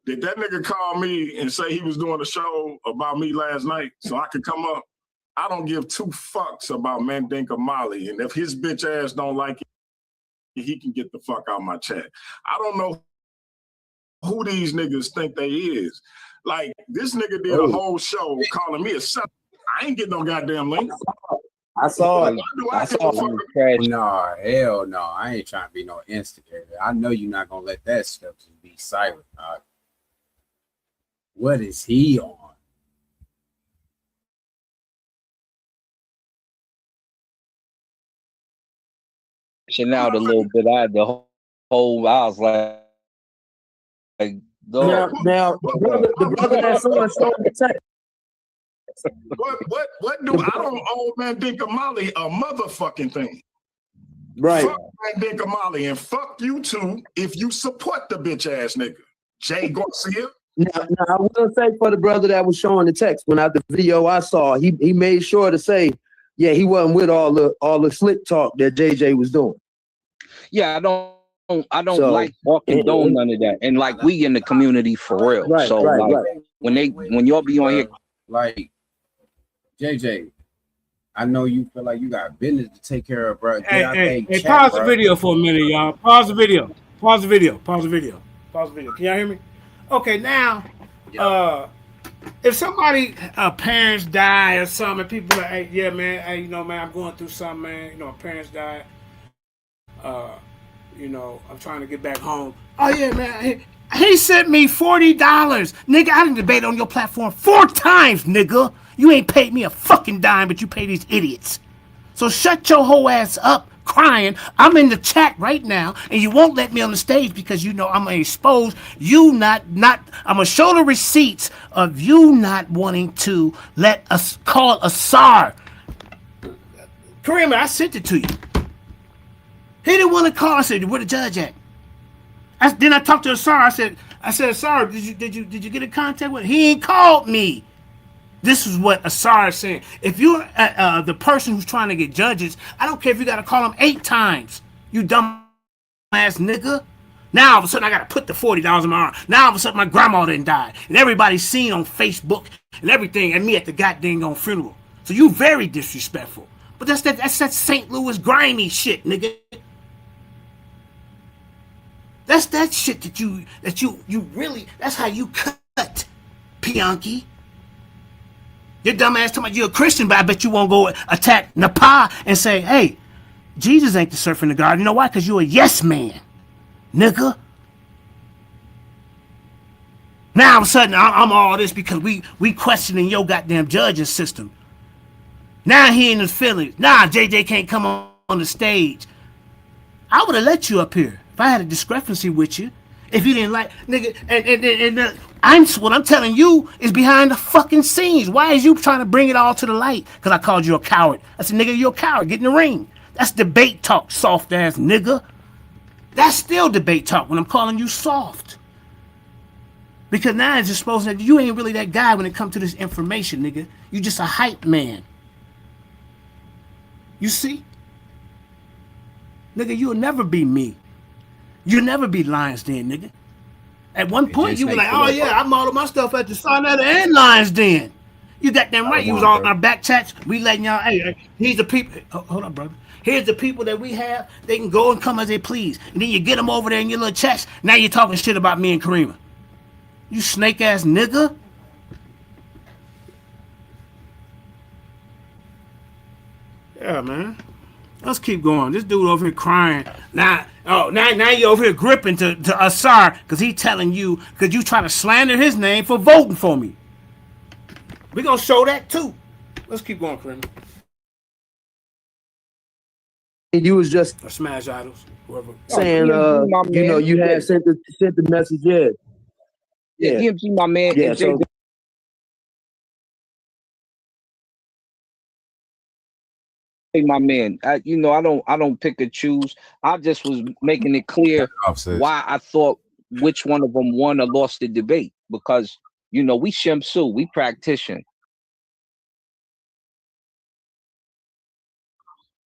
Did that nigga call me and say he was doing a show about me last night so I could come up? I don't give two fucks about Mandinka Mali, and if his bitch ass don't like it, he can get the fuck out of my chat. I don't know who these niggas think they is. Like, this nigga did a whole show calling me a son. I ain't getting no goddamn link. I saw it. No, hell no. I ain't trying to be no instigator. I know you're not going to let that stuff just be silent. What is he on? Out a little bit. I had the whole. I was like now, the brother that's on the text. What do I don't owe Mandinka Mali a motherfucking thing? Right. Fuck Mandinka Mali and fuck you too if you support the bitch ass nigga. Jay Garcia. Now, I will say for the brother that was showing the text, when the video I saw, he made sure to say, yeah, he wasn't with all the slick talk that JJ was doing. Yeah, I don't like or condone none of that. And like we in the community for real. Right, so right, like when y'all be on here, like JJ, I know you feel like you got business to take care of, bro. Hey, pause the video for a minute, y'all. Pause the video. Can y'all hear me? Okay, now, if somebody, parents die or something, people are like, hey, yeah, man, hey, man, I'm going through something, man. My parents died. I'm trying to get back home. Oh, yeah, man. He sent me $40. Nigga, I didn't debate on your platform 4 times, nigga. You ain't paid me a fucking dime, but you pay these idiots. So shut your whole ass up crying. I'm in the chat right now, and you won't let me on the stage because I'm gonna expose you I'm gonna show the receipts of you not wanting to let us call Asar. Kareem, I sent it to you. He didn't want to call. I said, where the judge at? Then I talked to Asar. I said, Asar, did you get in contact with him? He ain't called me. This is what Asar is saying. If you're the person who's trying to get judges, I don't care if you got to call them 8 times. You dumb ass nigga. Now all of a sudden I got to put the $40 in my arm. Now all of a sudden my grandma didn't die. And everybody's seen on Facebook and everything and me at the goddamn funeral. So you very disrespectful. But that's that St. Louis grimy shit, nigga. That's that shit that you really, that's how you cut, Pianki. Your dumb ass talking about you're a Christian, but I bet you won't go attack Nepal and say, hey, Jesus ain't the serpent in the garden. You know why? Because you're a yes man, nigga. Now all of a sudden I'm all this because we questioning your goddamn judging system. Now he in his feelings. Nah, JJ can't come on the stage. I would have let you up here if I had a discrepancy with you. If you didn't like, nigga, and what I'm telling you is behind the fucking scenes. Why is you trying to bring it all to the light? Because I called you a coward. I said, nigga, you're a coward. Get in the ring. That's debate talk, soft ass nigga. That's still debate talk when I'm calling you soft. Because now it's just supposed that you ain't really that guy when it comes to this information, nigga. You just a hype man. You see? Nigga, you'll never be me. You'll never be Lions Den, nigga. At one point, you were like, oh yeah, I modeled my stuff at the Sonata and Lions Den. You got them right. You was all on our back chats. We letting y'all, hey, here's the people. Hold on, brother. Here's the people that we have. They can go and come as they please. And then you get them over there in your little chats. Now you're talking shit about me and Karima. You snake ass nigga. Yeah, man. Let's keep going. This dude over here crying. Now you over here gripping to Asar because he telling you, because you try to slander his name for voting for me. We're going to show that too. Let's keep going, Kareem. You was just or Smash Idols, whoever. saying, you know, you had sent the message, Yeah, DMG, my man. Yeah, so my man, you know, I don't pick and choose. I just was making it clear why I thought which one of them won or lost the debate, because you know we Shemsu, we practition,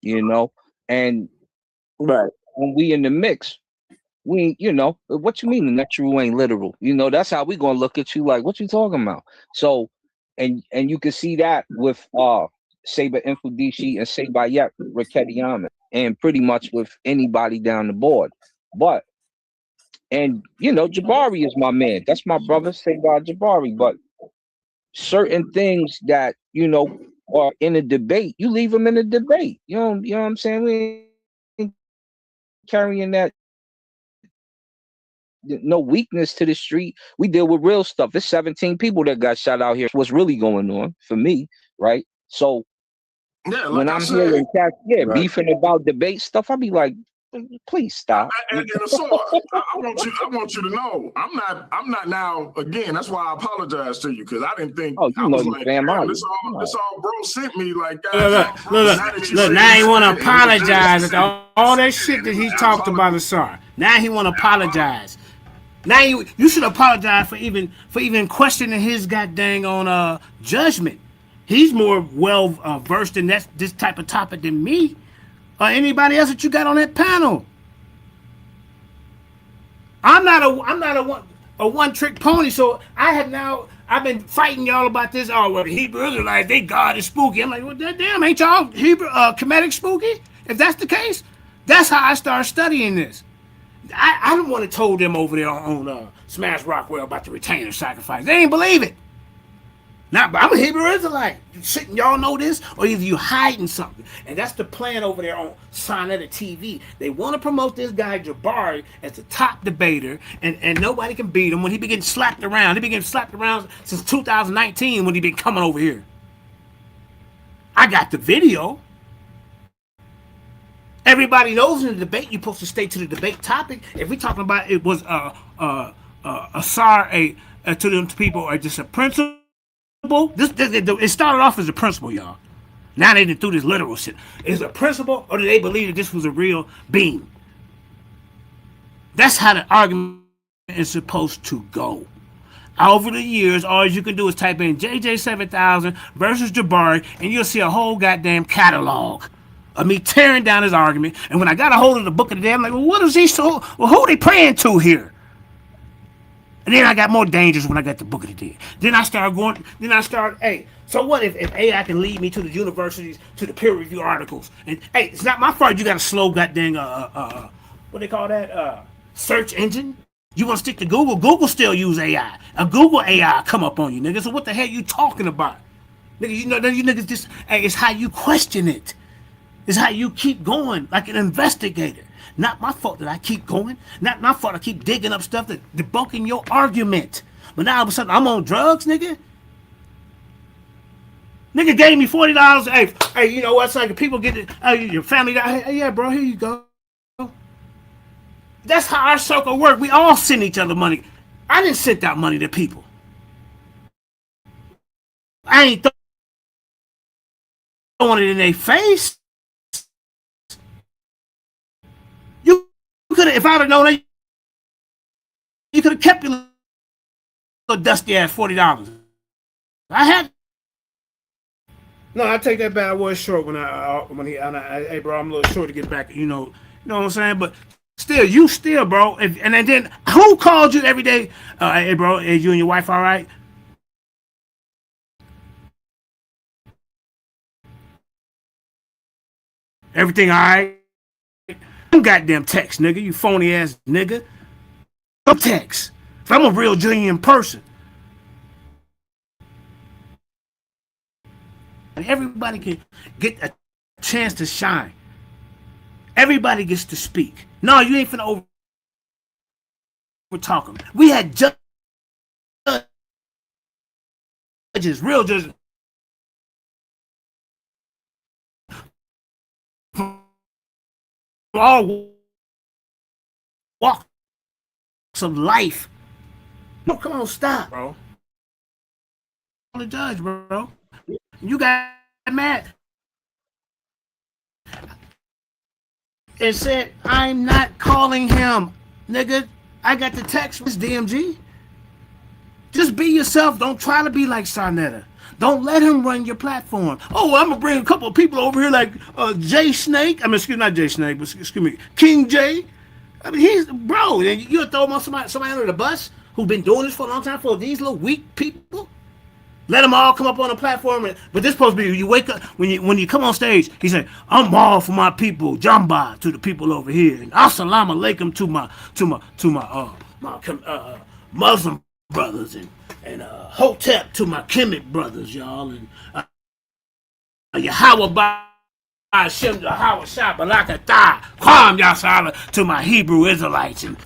you know, and right when we in the mix, we, you know, what you mean the next rule ain't literal? You know, that's how we gonna look at you like, what you talking about? So, and you can see that with Saber Infudishi and Sabayek Raketiyaman, and pretty much with anybody down the board. But and you know, Jabari is my man. That's my brother, Sabar Jabari. But certain things that you know are in a debate, you leave them in a debate. You know what I'm saying? We ain't carrying that no weakness to the street. We deal with real stuff. There's 17 people that got shot out here. What's really going on for me, right? So Yeah, when like I I'm said, hearing cats, right. beefing about debate stuff, I'll be like, please stop. and so I want you to know, I'm not now. Again, that's why I apologize to you, because I didn't think Oh, you I know was you like, fam damn, out. this all bro sent me. Like, Look, now he want to apologize after all that shit that he talked about Asar. Now he want to apologize. Now you should apologize for even questioning his goddamn on judgment. He's more well versed in this type of topic than me or anybody else that you got on that panel. I'm not a one trick pony, so I've been fighting y'all about this. Oh, well, the Hebrew Israelites, they God is spooky. I'm like, well, damn, ain't y'all Hebrew Kemetic spooky? If that's the case, that's how I started studying this. I don't want to told them over there on Smash Rockwell about the retainer sacrifice. They ain't believe it. Now, but I'm a Hebrew Israelite. Shouldn't y'all know this? Or either you hiding something. And that's the plan over there on Sonetta TV. They want to promote this guy Jabari as the top debater, and nobody can beat him when he been getting slapped around. He been getting slapped around since 2019 when he been coming over here. I got the video. Everybody knows in the debate you're supposed to stay to the debate topic. If we talking about it was Asar to them people or just a principle. It started off as a principle, y'all. Now they done threw this literal shit. Is it a principle, or do they believe that this was a real being? That's how the argument is supposed to go. Over the years, all you can do is type in JJ7000 versus Jabari, and you'll see a whole goddamn catalog of me tearing down his argument. And when I got a hold of the book of the day, I'm like, well, what is he so? Well, who are they praying to here? And then I got more dangerous when I got the book of the dead. Then I started, hey, so what if AI can lead me to the universities, to the peer review articles? And hey, it's not my fault you got a slow goddamn, what they call that, search engine? You want to stick to Google? Google still use AI. A Google AI come up on you, nigga. So what the hell you talking about? Nigga, you niggas just, hey, it's how you question it. It's how you keep going like an investigator. Not my fault that I keep going. Not my fault I keep digging up stuff that debunking your argument. But now all of a sudden I'm on drugs, nigga. Nigga gave me $40. Hey, you know what? It's like people get it. Your family got. Hey, yeah, bro, here you go. That's how our circle work. We all send each other money. I didn't send that money to people. I ain't throwing it in their face. You could have, if I'd have known that, you could have kept your little dusty ass $40. I had. No, I take that back. I was short hey bro, I'm a little short to get back. You know what I'm saying? But still, you still, bro. And then who called you every day? Hey bro, hey, you and your wife all right? Everything all right? Goddamn text, nigga. You phony ass nigga. Come text. If I'm a real genuine person. And everybody can get a chance to shine. Everybody gets to speak. No, you ain't finna over talk them. We had judges, real judges, from all walks of life. No, come on, stop, bro. The judge, bro. You got mad and said, I'm not calling him. Nigga, I got the text from DMG. Just be yourself. Don't try to be like Sarnetta. Don't let him run your platform. Oh, I'm going to bring a couple of people over here like Jay Snake. I mean, excuse me, not Jay Snake, but excuse me, King Jay. I mean, he's, bro, you'll throw him on somebody under the bus who's been doing this for a long time for these little weak people? Let them all come up on the platform, but this supposed to be you wake up when you come on stage. He said, "I'm all for my people, Jamba to the people over here, and assalamu alaikum to my Muslim brothers, and Hotep to my Kemet brothers, y'all, and Yahweh Hashem Yahweh Shabbalakatah, Kwam Yasala to my Hebrew Israelites, and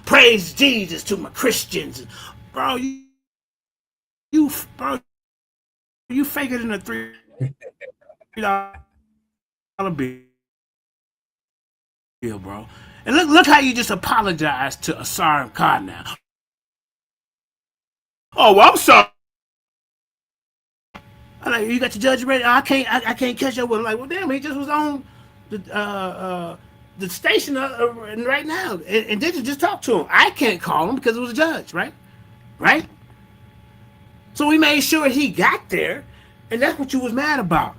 praise Jesus to my Christians, bro." Bro, you fake it in a $3 bill, bro. And look how you just apologized to Asar Khan now. Oh, well, I'm sorry. I'm like, you got your judge ready? I can't catch up with him. Like, well, damn, he just was on the station right now, and they just talked to him. I can't call him because it was a judge, right? Right? So we made sure he got there, and that's what you was mad about.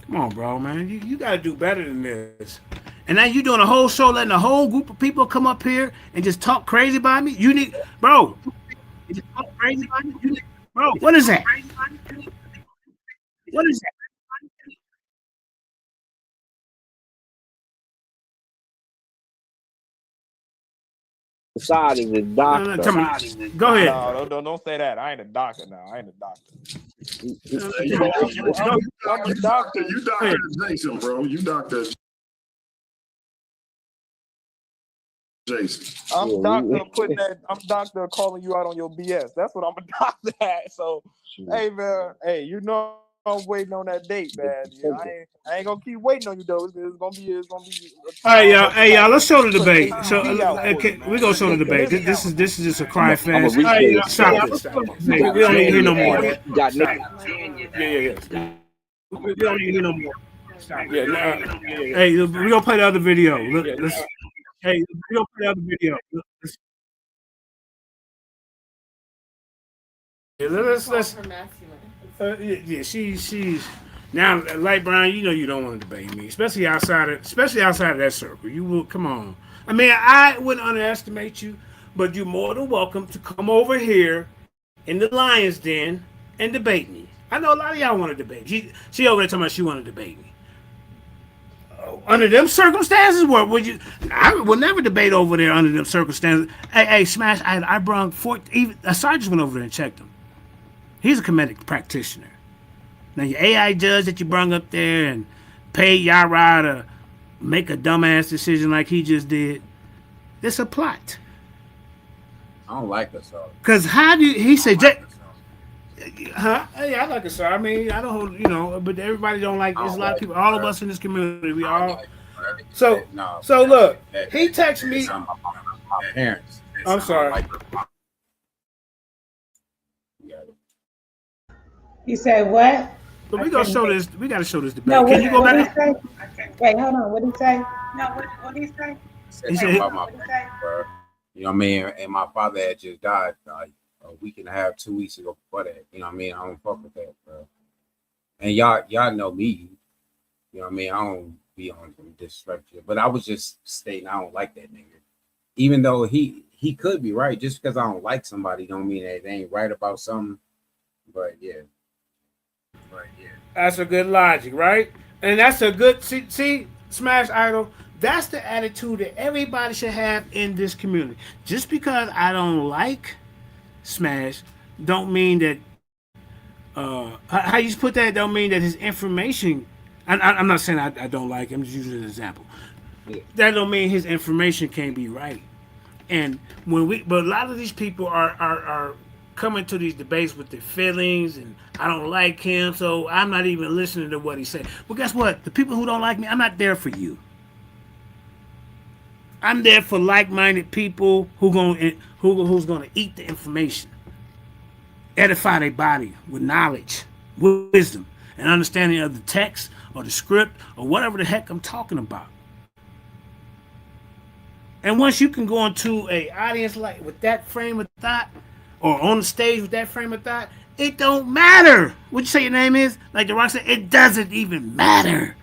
Come on, bro, man. You got to do better than this. And now you doing a whole show, letting a whole group of people come up here and just talk crazy about me? You need, bro. Just talk crazy about me? Bro, what is that? What is that? Side is a doctor. Go ahead. No, don't say that. I ain't a doctor now. I ain't a doctor. You doctor Jason, bro. You doctor Jason. I'm doctor calling you out on your BS. That's what I'm a doctor at. So, hey man, you know I'm waiting on that date, man. Yeah, I ain't gonna keep waiting on you though. It's gonna be. All right, y'all. Hey, y'all. Let's show the debate. So we gonna show the debate. This is just a cry fest. All right, stop. We don't need to hear no more. Yeah. We don't need to hear no more. Hey, we gonna play the other video. Hey, we gonna play the other video. Let's. Yeah, she's now, Light Brown. You know you don't want to debate me, especially outside of that circle. You will come on. I mean, I wouldn't underestimate you, but you're more than welcome to come over here in the Lions Den and debate me. I know a lot of y'all want to debate. She over there talking about she want to debate me. Under them circumstances, would you? I would never debate over there under them circumstances. Hey, Smash! I brought even a sergeant went over there and checked him. He's a comedic practitioner. Now, your AI judge that you brung up there and paid Yara to make a dumbass decision like he just did, it's a plot. I don't like this. Because how do you, he said, huh? Hey, I like Asar. I mean, I don't, but everybody don't like, there's a lot of people, all of us in this community, we all. So look, he texted me. Parents. I'm sorry. You said what? But we gonna show this. We gotta show this debate. No, Can you go back? Wait, hold on. What did he say? No, what did he say? He said about my bro. You know what I mean? And my father had just died a week and a half, 2 weeks ago before that. You know what I mean? I don't fuck with that, bro. And y'all know me. You know what I mean? I don't be on some disrespect shit. But I was just stating I don't like that nigga. Even though he could be right. Just because I don't like somebody don't mean that they ain't right about something. But yeah. That's a good logic, right? And that's a good see Smash Idol. That's the attitude that everybody should have in this community. Just because I don't like Smash, don't mean that. How you put that? Don't mean that his information. I'm not saying I don't like him. I'm just using an example. Yeah. That don't mean his information can't be right. And but a lot of these people are coming to these debates with their feelings, and I don't like him, so I'm not even listening to what he said. Well, guess what? The people who don't like me, I'm not there for you. I'm there for like-minded people who's gonna eat the information, edify their body with knowledge, wisdom, and understanding of the text or the script or whatever the heck I'm talking about. And once you can go into a audience like with that frame of thought, or on the stage with that frame of thought, it don't matter what you say your name is. Like The Rock said, it doesn't even matter.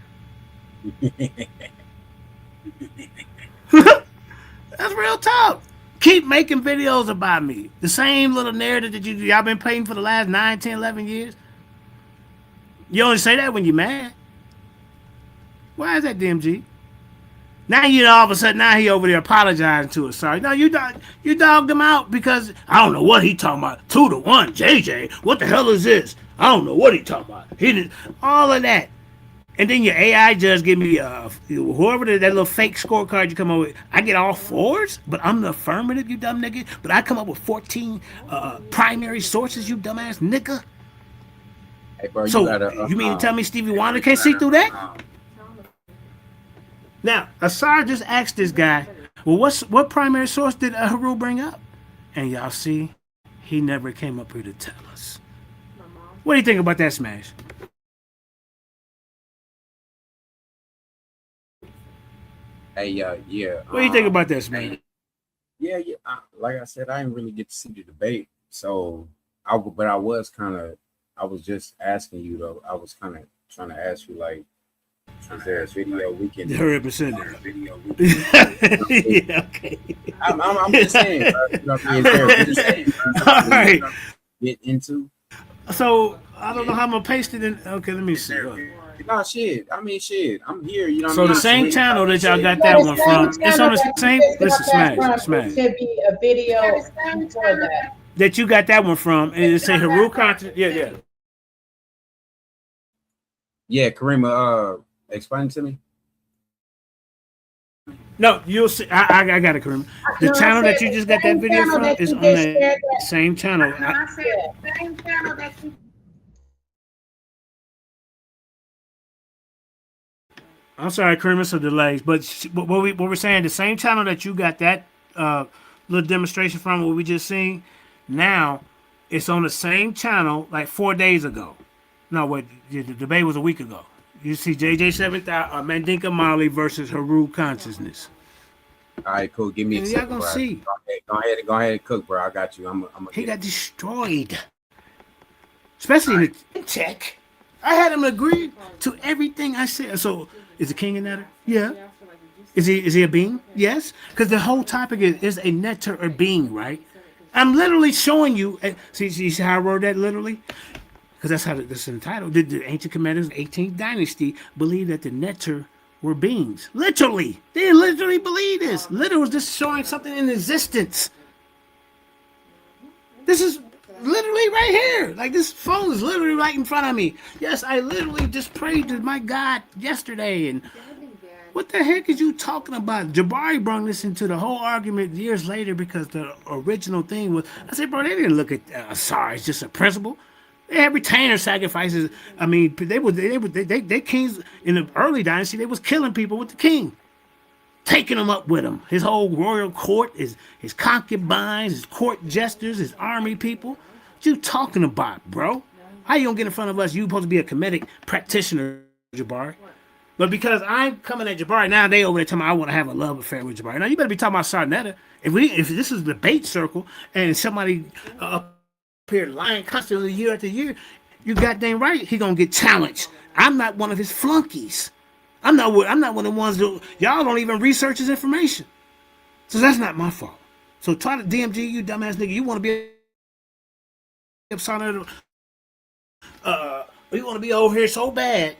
That's real talk. Keep making videos about me. The same little narrative that y'all been painting for the last 9, 10, 11 years. You only say that when you're mad. Why is that, DMG? Now all of a sudden, now he over there apologizing to us. Sorry. No, you dogged him out because I don't know what he talking about. 2-1, JJ. What the hell is this? I don't know what he talking about. He did all of that. And then your AI judge give me whoever that little fake scorecard you come up with. I get all 4s, but I'm the affirmative, you dumb nigga. But I come up with 14 primary sources, you dumbass nigga. Hey, bro, So you mean to tell me Stevie Wonder can't see through that? Now, Asar just asked this guy, well, what primary source did Heru bring up? And y'all see, he never came up here to tell us. What do you think about that, Smash? Hey, yeah. What do you think about that, Smash? Yeah. Like I said, I didn't really get to see the debate, so I was just asking you though. I was kind of trying to ask you, like, is there a video we can? 100%. Yeah, okay. I'm just saying. Bro, you know what I mean? Is there a video all right. Get into? So I don't know how I'm gonna paste it in. Okay, let me see. No shit. I mean, shit. I'm here. You know. So the same channel that y'all got that one from, it's on the same. Listen, Smash. Should be a video for that. That you got that one from, and it say Heru content. Yeah. Yeah, Karima. Explain it to me. No, you'll see. I got it, Kareem. The channel that you just got that video from is on that same channel. I'm sorry, Kareem, it's a delay. But what we're saying, the same channel that you got that little demonstration from, what we just seen, now it's on the same channel like 4 days ago. No, wait, the debate was a week ago. You see JJ 7000 Mandinka Mali versus Heru Consciousness. All right, cool. Give me a second, y'all gonna bro. see. Go ahead and cook, bro. I got you. He got destroyed. Especially in the check. I had him agree to everything I said. So, is the king a netter? Yeah. Is he a being? Yes. Because the whole topic is a netter or being, right? I'm literally showing you. See how I wrote that literally? Because that's how this is entitled. The ancient commanders of the 18th dynasty believed that the netter were beings. Literally. They literally believe this. Literally was just showing something in existence. This is literally right here. Like, this phone is literally right in front of me. Yes, I literally just prayed to my God yesterday. And what the heck is you talking about? Jabari brought this into the whole argument years later because the original thing was, I said, bro, they didn't look at Asar as just a principle. They had retainer sacrifices. I mean, they kings in the early dynasty. They was killing people with the king, taking them up with him. His whole royal court, his concubines, his court jesters, his army people. What you talking about, bro? How you gonna get in front of us? You supposed to be a comedic practitioner, Jabari. But because I'm coming at Jabari now, they over there telling me I want to have a love affair with Jabari. Now you better be talking about Sarnetta. If this is the debate circle and somebody up here lying constantly year after year, you goddamn right he gonna get challenged. I'm not one of his flunkies. I'm not one of the ones that y'all don't even research his information. So that's not my fault. So try to DMG, you dumbass nigga. You want to be up Sarnetta, you want to be over here so bad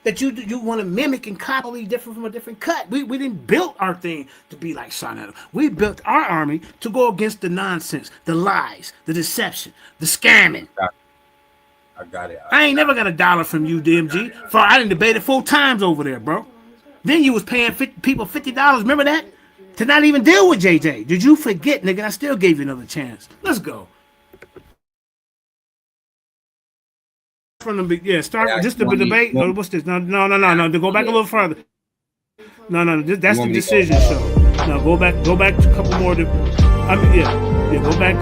that you want to mimic and copy different from a different cut. We didn't build our thing to be like Sarnetta. We built our army to go against the nonsense, the lies, the deception, the scamming. I got it. I ain't never got $1 from you, DMG. For I didn't debate it 4 times over there, bro. Then you was paying people $50. Remember that? To not even deal with JJ. Did you forget, nigga? I still gave you another chance. Let's go. From the start just the debate. What's this? No. To go back a little further. No. That's the decision show. No, go back a couple more. Go back.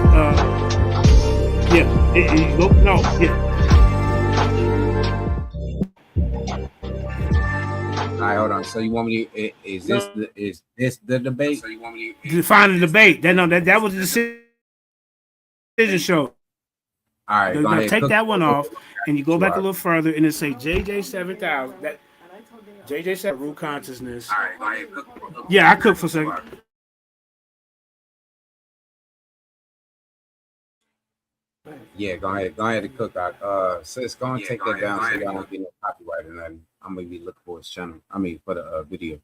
All right, hold on. So you want me to, is this the debate? So you want me to define the debate? That was the decision show. All right, now take that one off, and you go back a little further, and it say JJ 7000. That JJ 7 Root Consciousness. All right, yeah, I cook for a second. Yeah, go ahead and cook. Sis, go and take that down so y'all don't get no copyright and nothing. I'm gonna be looking for his channel. I mean, for the video.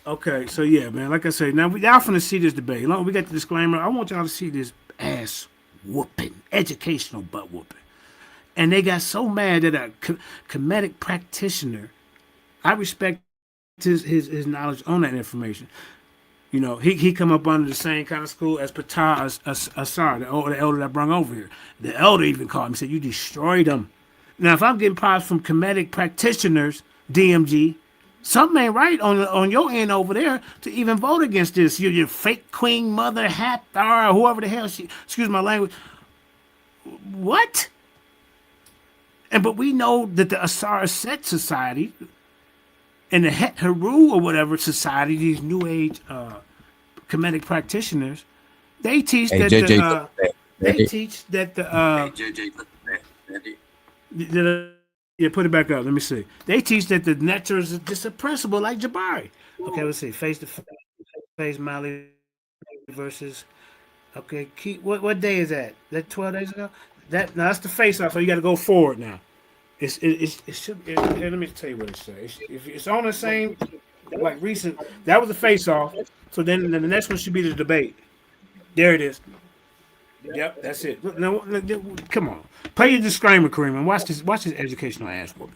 Okay, so yeah, man. Like I said, now y'all finna see this debate. We got the disclaimer. I want y'all to see this ass whooping, educational butt whooping, and they got so mad that a comedic practitioner. I respect his knowledge on that information. You know, he come up under the same kind of school as Patah Asar, the elder that brung over here. The elder even called me, said, you destroyed him. Now, if I'm getting props from comedic practitioners, DMG, something ain't right on your end over there to even vote against this. Your fake queen mother, Hathor, or whoever the hell she, excuse my language. What? But we know that the Asar Set Society and the Heru or whatever society, these new age comedic practitioners, they teach that put it back up. Let me see. They teach that the nectar is just a principle like Jabari. Okay, let's see. Face to face Mali versus. Okay, what day is that? That 12 days ago? That's the face off. So you got to go forward now. It should. Let me tell you what it says. If it's on the same, like recent, that was the face off. So then the next one should be the debate. There it is. Yep, that's it. Now, come on, play your disclaimer, Kareem, and watch this educational ass whooping.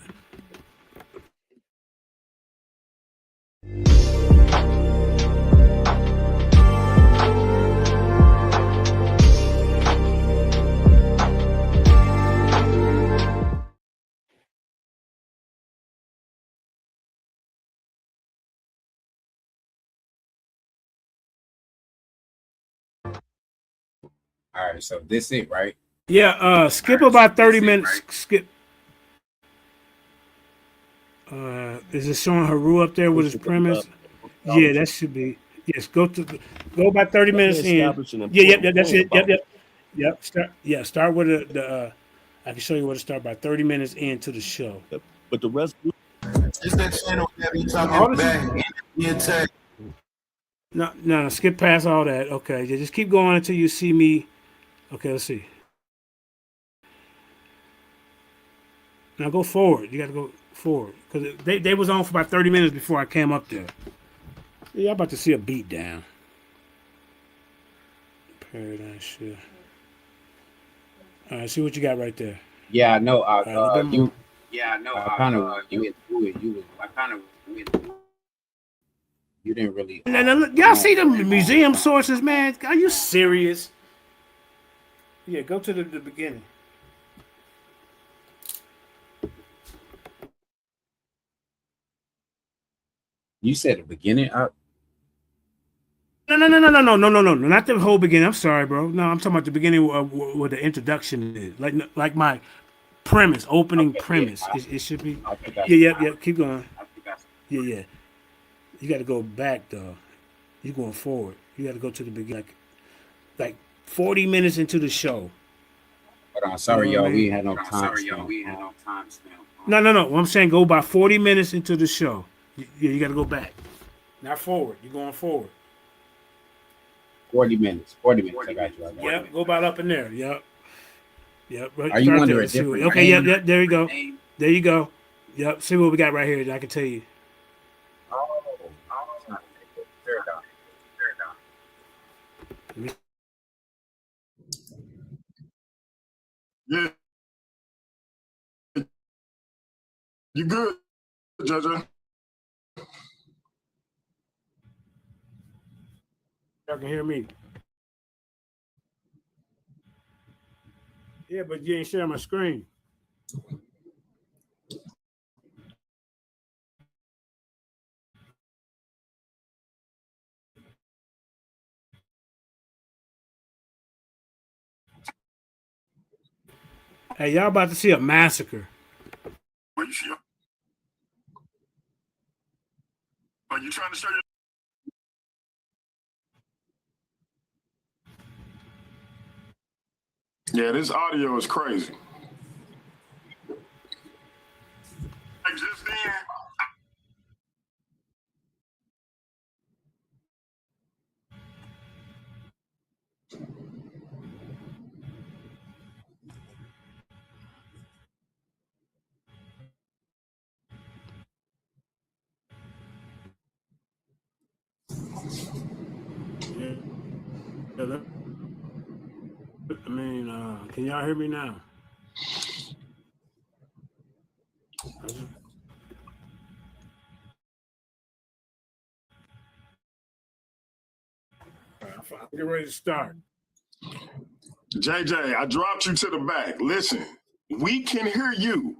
All right, so this it, right? Yeah, skip about 30 minutes. Right? Skip. Is it showing Heru up there with his premise? Yeah, that should be. Yes, go about 30 minutes in. Yeah, that's it. Yep. Start with the. I can show you where to start by 30 minutes into the show. But the rest. It's that channel that be talking back. No, skip past all that. Okay, just keep going until you see me. Okay, let's see. Now go forward. You got to go forward because they was on for about 30 minutes before I came up there. Y'all about to see a beat down. Paradigm shift. All right, see what you got right there. Yeah, I know. You. Yeah, I know. I kind of you went through it. I kind of went through it. You didn't really. Y'all see the museum sources, man? Are you serious? Yeah, go to the beginning. You said the beginning. No. not the whole beginning. I'm sorry, bro. No, I'm talking about the beginning of what the introduction is, like my premise, opening premise. It should be. Yeah. Keep going. Yeah. You got to go back though. You going forward. You got to go to the beginning, like 40 minutes into the show. Hold on, sorry, y'all. We had no time. No. I'm saying go by 40 minutes into the show. Yeah, you got to go back, not forward. You're going forward. 40 minutes. I got you. Yep, go about up in there. Yep. Right, are you under a different Okay, name? yep. There you go. Yep. See what we got right here. I can tell you. Yeah. You good, JJ? Y'all can hear me. Yeah, but you ain't sharing my screen. Hey, y'all about to see a massacre. Are you trying to show your... Yeah, this audio is crazy. Like just then, I mean, can y'all hear me now? I'm getting ready to start. JJ, I dropped you to the back. Listen, we can hear you.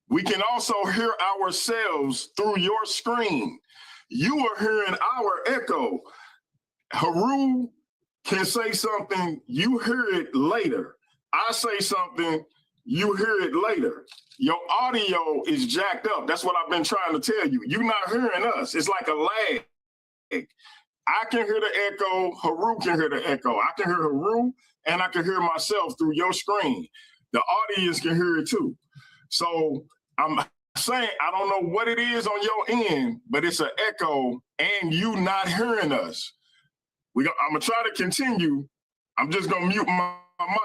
We can also hear ourselves through your screen. You are hearing our echo. Heru can say something, you hear it later. I say something, you hear it later. Your audio is jacked up. That's what I've been trying to tell you. You're not hearing us. It's like a lag. I can hear the echo. Heru can hear the echo. I can hear Heru and I can hear myself through your screen. The audience can hear it too. So I'm saying, I don't know what it is on your end, but it's an echo and you not hearing us. I'm gonna try to continue. I'm just gonna mute my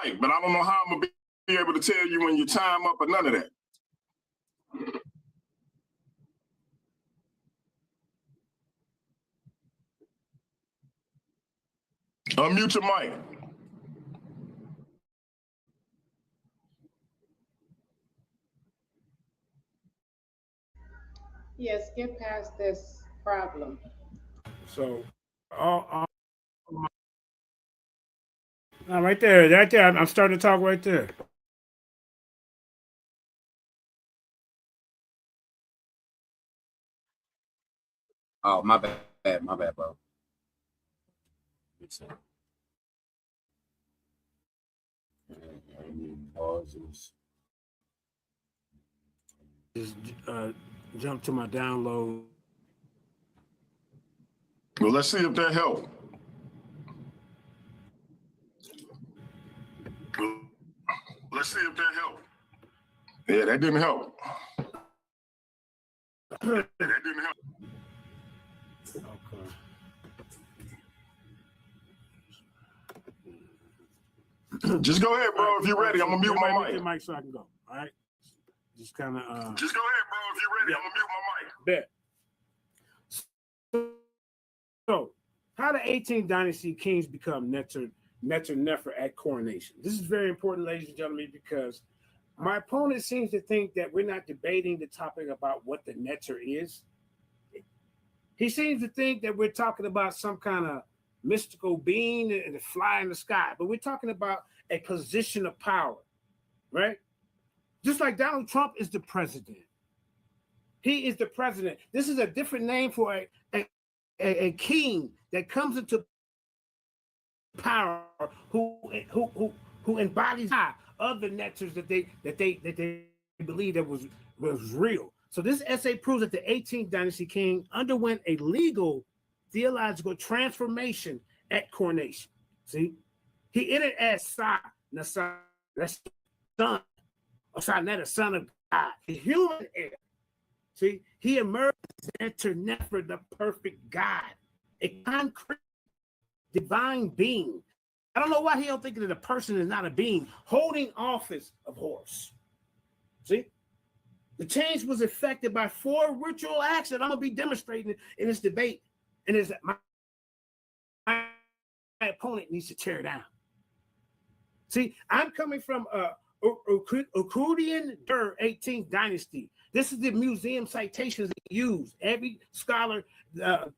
mic, but I don't know how I'm gonna be able to tell you when your time up or none of that. Unmute your mic. Yes, get past this problem. So, right there. I'm starting to talk right there. Oh, my bad, bro. Pauses. Just jump to my download. Well, let's see if that helped. Let's see if that helped. Yeah, that didn't help. That didn't help. Okay. Just go ahead, bro. If you're ready, I'm gonna mute my mic. Your mic so I can go. All right. Just kind of. Just go ahead, bro. If you're ready, I'm gonna mute my mic. Bet. So, how the 18th dynasty kings become Nefer at coronation? This is very important, ladies and gentlemen, because my opponent seems to think that we're not debating the topic about what the Neter is. He seems to think that we're talking about some kind of mystical being and fly in the sky, but we're talking about a position of power, right? Just like Donald Trump is the president. He is the president. This is a different name for a king that comes into power who embodies of the nectars that they believe that was real. So this essay proves that the 18th dynasty king underwent a legal theological transformation at coronation. See, he entered as Sa, Nasa, that's son, or Sa, son of God, the human heir. See, he emerged as Nefer, the perfect God, a concrete divine being. I don't know why he don't think that a person is not a being holding office of Horus. See, the change was effected by 4 ritual acts that I'm gonna be demonstrating in this debate, and is that my opponent needs to tear down. See, I'm coming from Ukudian Dur 18th dynasty. This is the museum citations they use. Every scholar, a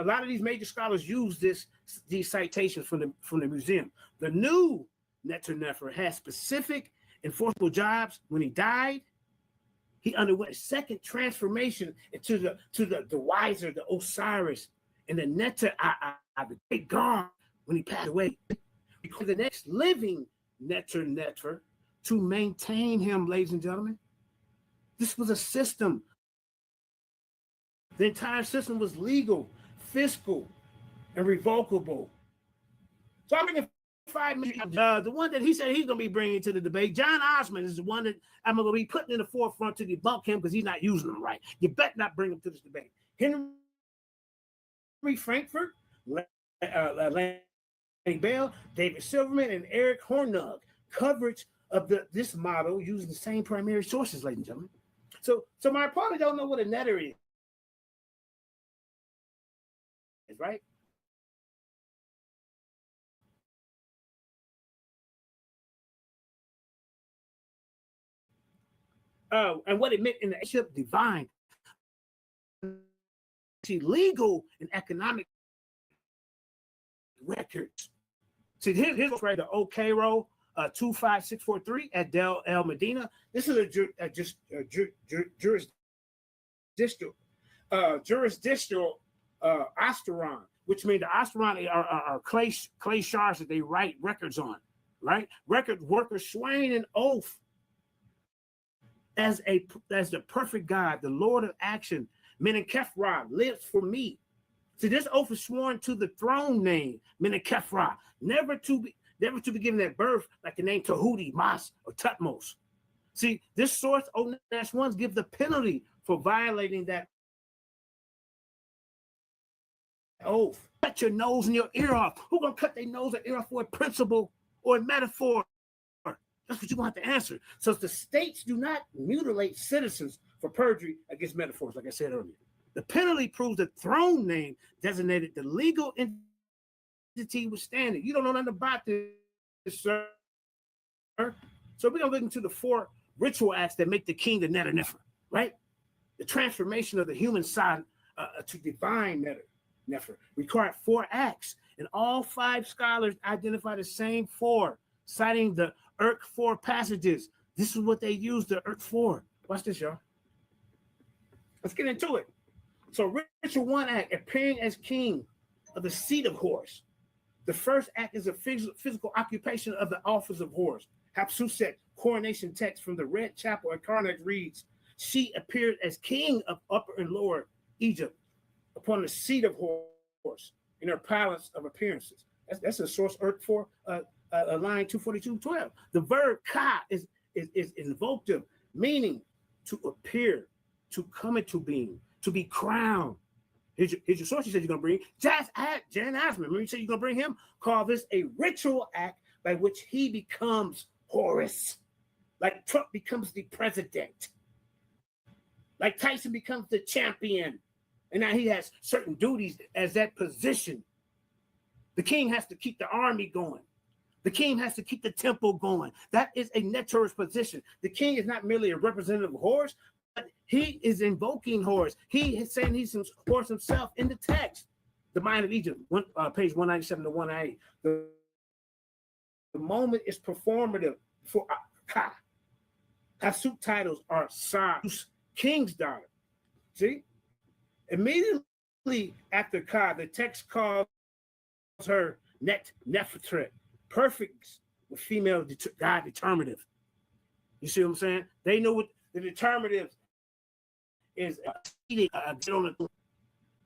lot of these major scholars use these citations from the museum. The new Nefer has specific enforceable jobs. When he died, he underwent a second transformation into the wiser, the Osiris, and the Neter, the great God, when he passed away. Because the next living Nefer to maintain him, ladies and gentlemen. This was a system. The entire system was legal, fiscal, and revocable. So I'm bringing 5 minutes. The one that he said he's going to be bringing to the debate, John Osmond, is the one that I'm going to be putting in the forefront to debunk him because he's not using them right. You better not bring him to this debate. Henry Frankfurt, Lanny Bell, David Silverman, and Eric Hornung. Coverage of this model using the same primary sources, ladies and gentlemen. So my opponent don't know what a netter is, right? And what it meant in the ancient divine, legal and economic records. See, here's right, the Okero 25643 at Del El Medina. This is a jurisdictional osteron, which means the osteron are clay shards that they write records on, right? Record workers swearing an oath as the perfect God, the Lord of action, Menenkefra, lives for me. See, this oath is sworn to the throne name, Menenkefra, never to be given at birth, like the name Tahuti, Mas, or Tutmos. See, this source, O-1s, give the penalty for violating that oath. Cut your nose and your ear off. Who's gonna cut their nose or ear off for a principle or a metaphor? That's what you're going to have to answer. So the states do not mutilate citizens for perjury against metaphors, like I said earlier. The penalty proves the throne name designated the legal entity withstanding. You don't know nothing about this, sir. So we're going to look into the 4 ritual acts that make the king the Nefer, right? The transformation of the human side to divine Nefer required 4 acts, and all 5 scholars identify the same 4, citing the Urk 4 passages. This is what they use the Urk 4. Watch this, y'all. Let's get into it. So ritual 1 act, appearing as king of the seat of Horus. The first act is a physical occupation of the office of Horus. Hatshepsut coronation text from the Red Chapel at Karnak reads, she appeared as king of Upper and Lower Egypt upon the seat of Horus in her palace of appearances. That's a source Urk 4, line 242:12. The verb ka is invocative, meaning to appear, to come into being, to be crowned. Here's your source. You said you're gonna bring Jan Asman. Remember you said you're gonna bring him. Call this a ritual act by which he becomes Horus, like Trump becomes the president, like Tyson becomes the champion, and now he has certain duties as that position. The king has to keep the army going. The king has to keep the temple going. That is a Neter's position. The king is not merely a representative of Horus, but he is invoking Horus. He is saying he's Horus himself in the text. The Mind of Egypt, page 197 to 198. The moment is performative for Ka. Hatshepsut titles are Sa, king's daughter. See? Immediately after Ka, the text calls her Nefertret, perfect with female God determinative. You see what I'm saying? They know what the determinative is.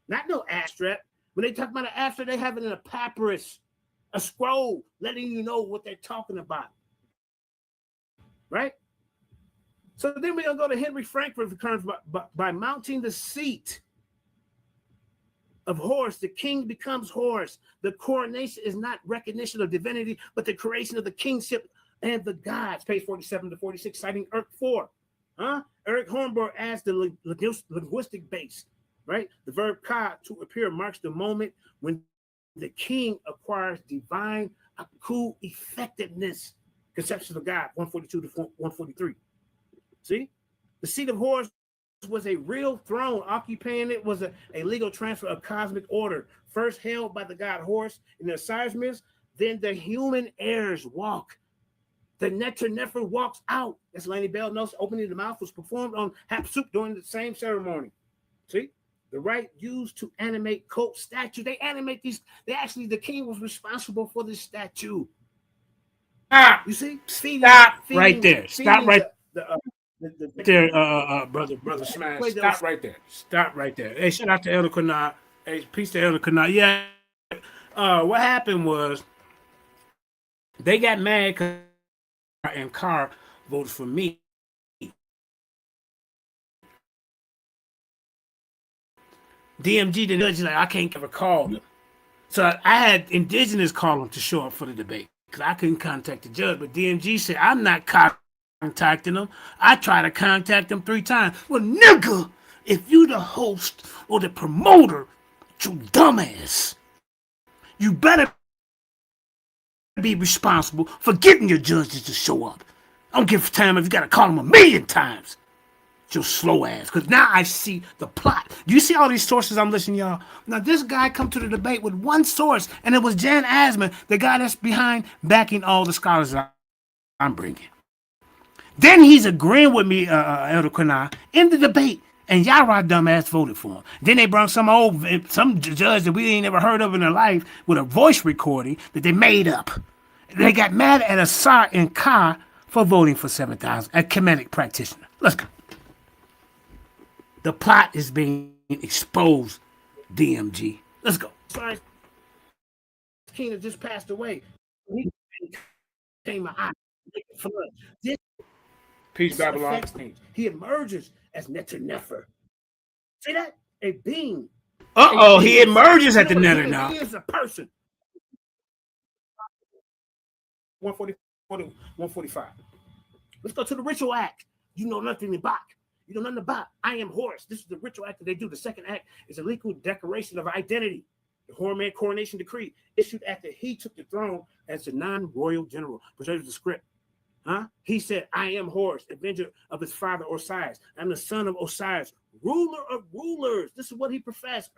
Not no abstract. When they talk about an abstract, they have it in a papyrus, a scroll, letting you know what they're talking about. Right? So then we're going to go to Henry Frankfurt by mounting the seat of Horus, the king becomes Horus. The coronation is not recognition of divinity, but the creation of the kingship and the gods. Page 47 to 46, citing Erk 4. Eric Hornberg adds the linguistic base, right? The verb ka, to appear, marks the moment when the king acquires divine aku effectiveness. Conception of God, 142 to 143. See? The seat of Horus was a real throne. Occupying it was a legal transfer of cosmic order, first held by the god Horus in the Osiris myths, then the human heirs walk. The Nefer walks out. As Lanny Bell knows, opening the mouth was performed on Hatshepsut during the same ceremony. See? The rite used to animate cult statues. They animate these. The king was responsible for this statue. Stop. You see? Stop right there. Stop right there, brother Smash. Stop right there. Stop right there. Hey, shout out to Elder Kanai. Hey, peace to Elder Kanai. Yeah. What happened was they got mad because and Carr voted for me. DMG, the judge, like, I can't ever call them. So I had indigenous call them to show up for the debate because I couldn't contact the judge. But DMG said, I'm not contacting them. I tried to contact them 3 times. Well, nigga, if you the host or the promoter, you dumbass, you better be responsible for getting your judges to show up. I don't give a time if you got to call them 1,000,000 times. Your slow ass. Because now I see the plot. Do you see all these sources I'm listening, y'all? Now, this guy come to the debate with one source, and it was Jan Asman, the guy that's behind backing all the scholars that I'm bringing. Then he's agreeing with me, Elder Kanai, in the debate, and Yara dumbass voted for him. Then they brought some judge that we ain't never heard of in their life with a voice recording that they made up. They got mad at Asar and Ka for voting for 7,000, a Kemetic practitioner. Let's go. The plot is being exposed, DMG. Let's go. Sorry. King just passed away. He became an eye. This Peace, Babylon. He emerges as Nefer. See that? A being. He emerges at the Netter now. He is a person. 145. Let's go to the ritual act. You know nothing about. You know nothing about. I am Horus. This is the ritual act that they do. The second act is a legal declaration of identity. The Horman coronation decree issued after he took the throne as the non-royal general. Preserves the script. He said, I am Horus, avenger of his father Osiris. I'm the son of Osiris, ruler of rulers. This is what he professed.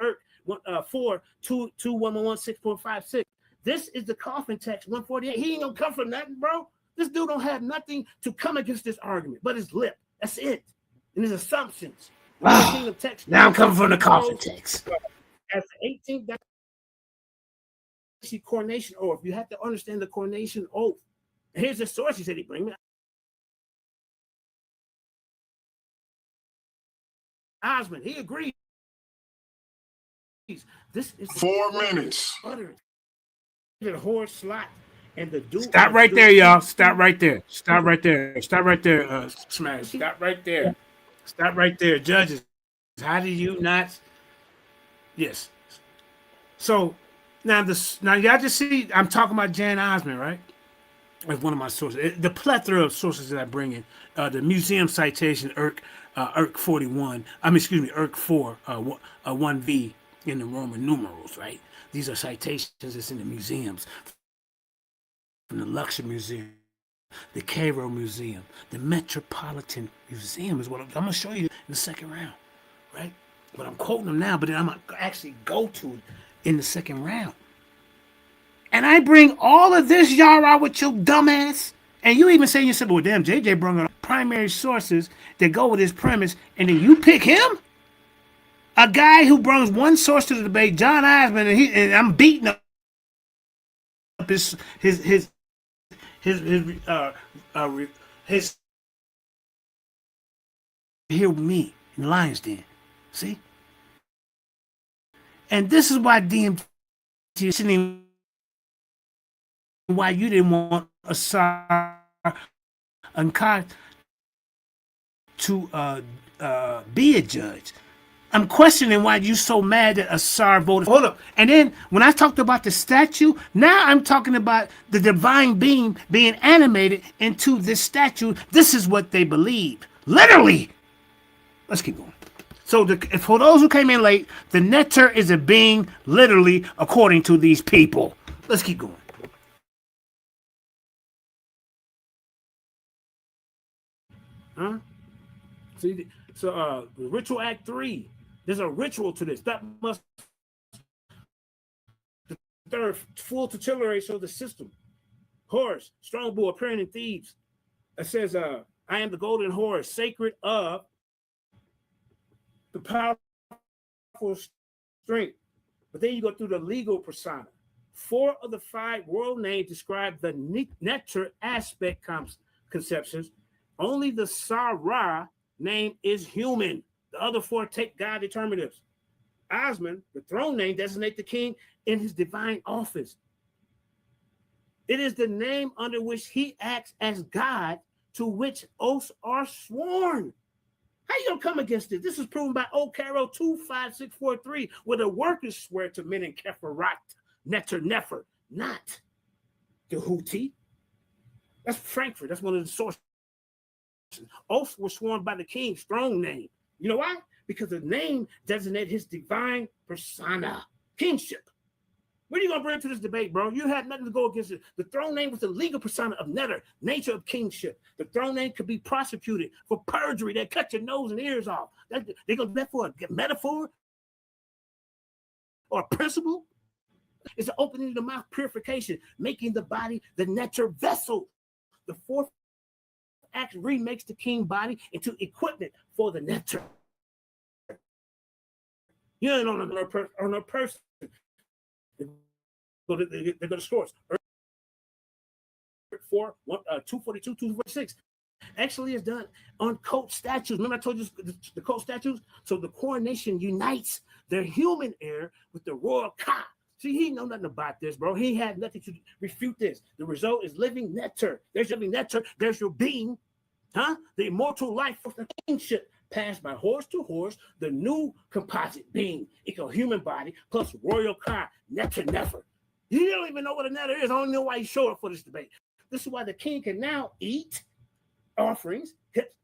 4-2-2-1-1-6.56. This is the coffin text, 148. He ain't gonna come for nothing, bro. This dude don't have nothing to come against this argument, but his lip. That's it. And his assumptions. Text, now I'm coming from the coffin text. As the 18th coronation oath, you have to understand the coronation oath. Here's the source. He said he bring me. Osmond, he agrees. This is 4 minutes. The horse slot and the dude. Stop right there, y'all. Stop right there. Stop right there. Stop right there. Smash. Stop right there. Stop right there, judges. How do you not? Yes. So now y'all just see. I'm talking about Jan Osmond, right? As one of my sources, the plethora of sources that I bring in, the museum citation, Erk 41. Erk 4, 1V in the Roman numerals, right? These are citations that's in the museums, from the Luxor Museum, the Cairo Museum, the Metropolitan Museum is what I'm going to show you in the second round, right? But I'm quoting them now, but then I'm going to actually go to it in the second round. And I bring all of this y'all out with your dumbass. And you even say yourself, well, damn, JJ brought up primary sources that go with his premise, and then you pick him? A guy who brings one source to the debate, John Eisman, and I'm beating his his his here with me in the Lions Den. See? And this is why DMT is sitting, why you didn't want Asar and Kai to be a judge. I'm questioning why you so mad that Asar voted. Hold up. And then when I talked about the statue, now I'm talking about the divine being being animated into this statue. This is what they believe. Literally. Let's keep going. So for those who came in late, the netter is a being literally according to these people. Let's keep going. Huh? See, so Ritual Act 3. There's a ritual to this. That must the third full tutelary of the system. Horus, strong bull appearing in Thebes. It says, I am the golden horse, sacred of the powerful strength. But then you go through the legal persona. 4 of the 5 world names describe the netter aspect conceptions. Only the Sarah name is human. The other 4 take God determinatives. Osman, the throne name, designates the king in his divine office. It is the name under which he acts as God, to which oaths are sworn. How you gonna come against this? This is proven by Old Caro 25643, where the workers swear to men in Kefarat, Netter Nefer, not the Houthi. That's Frankfurt. That's one of the sources. Oaths were sworn by the king's throne name. You know why? Because the name designates his divine persona, kingship. What are you going to bring to this debate, bro? You had nothing to go against it. The throne name was the legal persona of netter, nature of kingship. The throne name could be prosecuted for perjury. They cut your nose and ears off. They're going to be for a metaphor or a principle. It's an opening of the mouth purification, making the body the netter vessel. The 4th act remakes the king body into equipment for the netter. You ain't on a person. They go to scores. 242, 246. Actually, it's done on cult statues. Remember I told you the cult statues? So the coronation unites their human heir with the royal ka. See, he know nothing about this, bro. He had nothing to refute this. The result is living netter. There's your living netter. There's your being. Huh? The immortal life of the kingship passed by horse to horse, the new composite being, equal human body, plus royal car, netter never. You don't even know what a netter is. I don't know why you showed up for this debate. This is why the king can now eat offerings,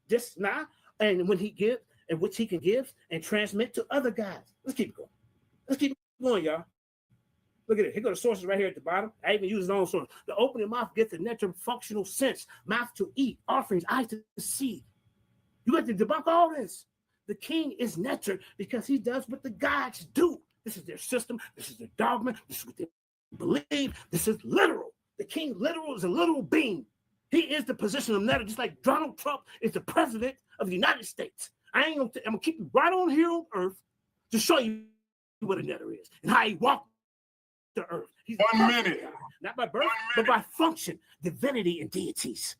this now, and when he gives, and which he can give and transmit to other guys. Let's keep going. Let's keep going, y'all. Look at it. Here go the sources right here at the bottom. I even use his own source. The opening mouth gets the netter functional sense. Mouth to eat, offerings, eyes to see. You have to debunk all this. The king is netter because he does what the gods do. This is their system. This is their dogma. This is what they believe. This is literal. The king literal is a literal being. He is the position of netter, just like Donald Trump is the president of the United States. I'm going to keep you right on here on earth to show you what a netter is and how he walked the earth. He's 1 minute. God, not by birth, but by function, divinity, and deities.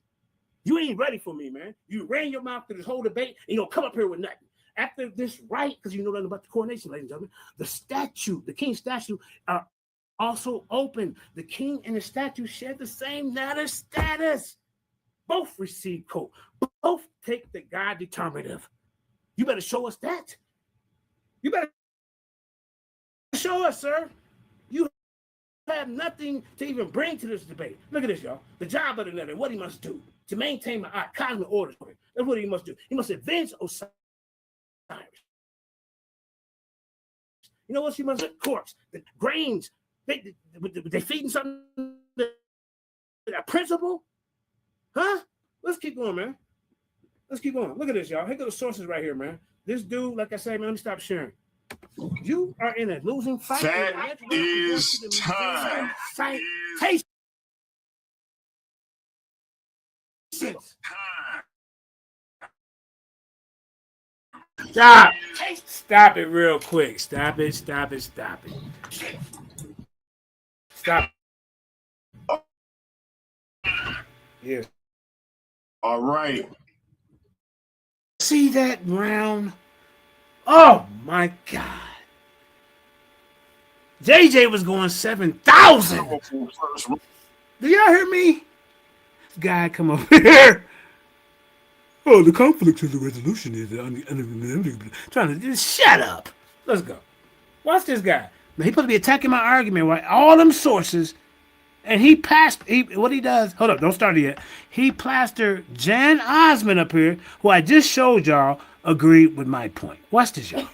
You ain't ready for me, man. You ran your mouth through this whole debate, and you don't come up here with nothing. After this right, because you know nothing about the coronation, ladies and gentlemen, the statue, the king's statue, are also open. The king and the statue share the same netter status. Both receive code. Both take the God determinative. You better show us that. You better show us, sir. You have nothing to even bring to this debate. Look at this, y'all. The job of the netter, what he must do to maintain my cosmic order. That's what he must do. He must avenge Osiris. You know what she must do? Corpse. The grains, they feeding something, a principle? Huh? Let's keep going, man. Let's keep going. Look at this, y'all. Here go the sources right here, man. This dude, like I say, man, let me stop sharing. You are in a losing fight. That is time. Citation. Stop. Stop it real quick. Stop it. Stop it. Stop it. Stop. Yes. All right. See that round? Oh my God. JJ was going 7,000. Do y'all hear me? This guy come over here. Oh, the conflict of the resolution is trying to just shut up. Let's go. Watch this guy. Now he supposed to be attacking my argument, right? All them sources, and he passed. What he does? Hold up, don't start it yet. He plastered Jan Osmond up here, who I just showed y'all agreed with my point. Watch this, y'all.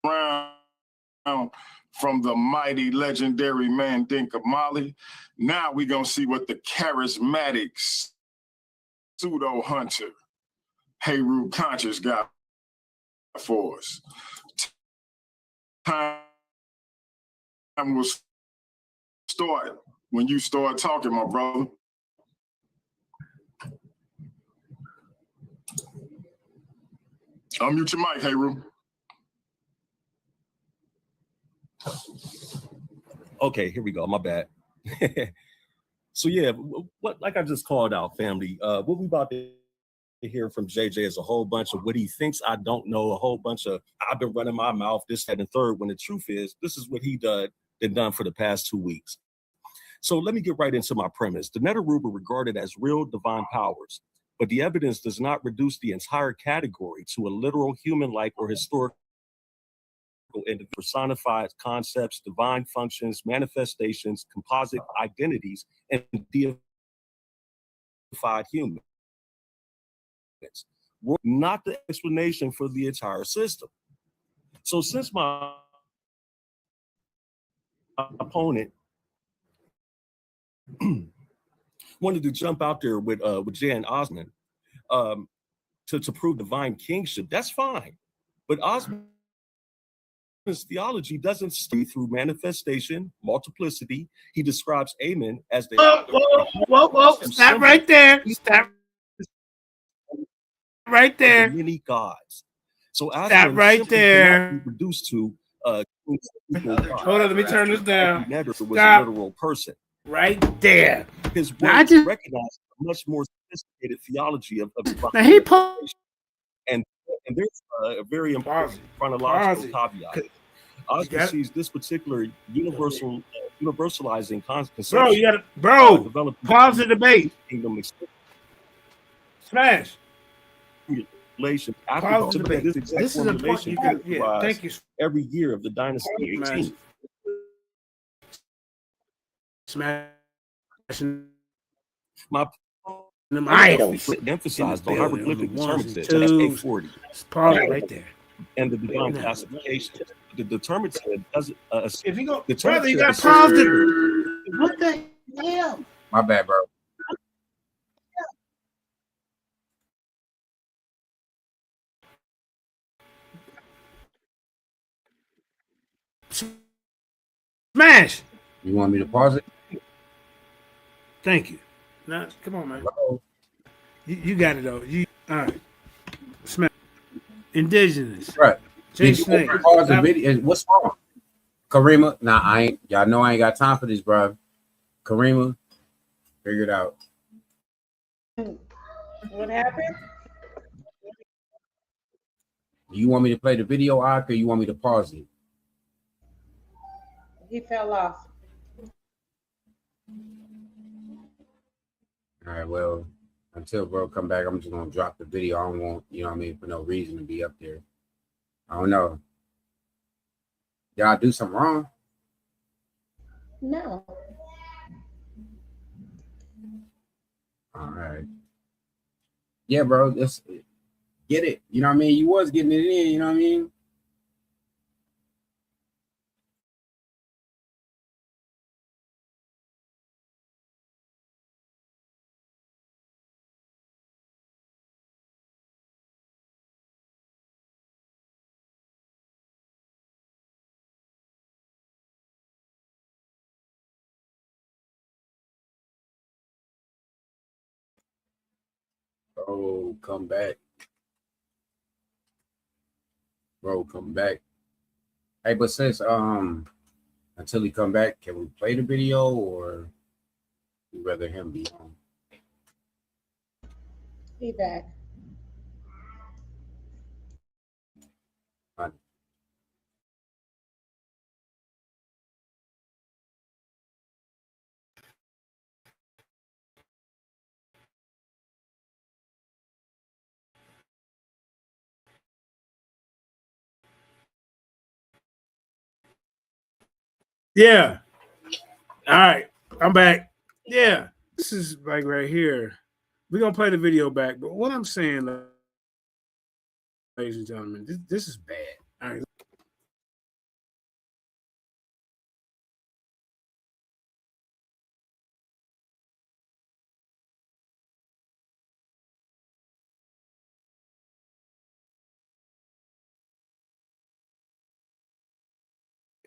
Round from the mighty, legendary Mandinka Mali. Now we're going to see what the charismatic pseudo hunter Heru Conscious got for us. Time will start when you start talking, my brother. Unmute your mic, Heru. Okay, here we go. My bad. So yeah, what like I just called out, family. What we about to hear from JJ is a whole bunch of what he thinks I don't know, a whole bunch of I've been running my mouth, this, that, and third, when the truth is this is what he done for the past 2 weeks. So let me get right into my premise. The Netaruba regarded as real divine powers, but the evidence does not reduce the entire category to a literal human-like or historical and personified concepts, divine functions, manifestations, composite identities, and deified humans. Not the explanation for the entire system. So since my opponent wanted to jump out there with Jan Osmond to prove divine kingship, that's fine. But Osmond's theology doesn't stay through manifestation, multiplicity. He describes Amen as the Whoa. Stop right there. Stop right there. Many gods. So Stop right there. Be reduced to Hold on, let me turn this down. Never was Stop. a literal person. Right there. His Now, words recognize a much more sophisticated theology of now he posed. And there's a very important chronological caveat. Oscar sees this particular universalizing concept. Bro, you gotta pause the debate. Smash. After the debate. This is important. Yeah, thank you. Every year of the dynasty 18. Smash. My idols emphasized the hieroglyphic determinative, that's 840. Pause it right there. And the divine classification. The determinative doesn't. If you go, brother, you got to pause it. What the hell? My bad, bro. Smash. You want me to pause it? Thank you. Now, come on, man. You got it though. All right. Smash. Indigenous. Right. Jay Did you Snake. pause the video? What's wrong? Karima? Nah, I ain't. Y'all know I ain't got time for this, bro. Karima, figure it out. What happened? You want me to play the video, Ak, or you want me to pause it? He fell off. All right, well, until bro come back, I'm just gonna drop the video. I don't want, you know what I mean, for no reason to be up there. I don't know. Did I do something wrong? No. All right. Yeah, bro, let's get it. You know what I mean? You was getting it in, you know what I mean? Oh, come back. Bro, come back. Hey, but since until he come back, can we play the video or We'd rather him be home. He back. Yeah. All right. I'm back. Yeah. This is like right here. We're gonna play the video back, but what I'm saying, ladies and gentlemen, this is bad. All right.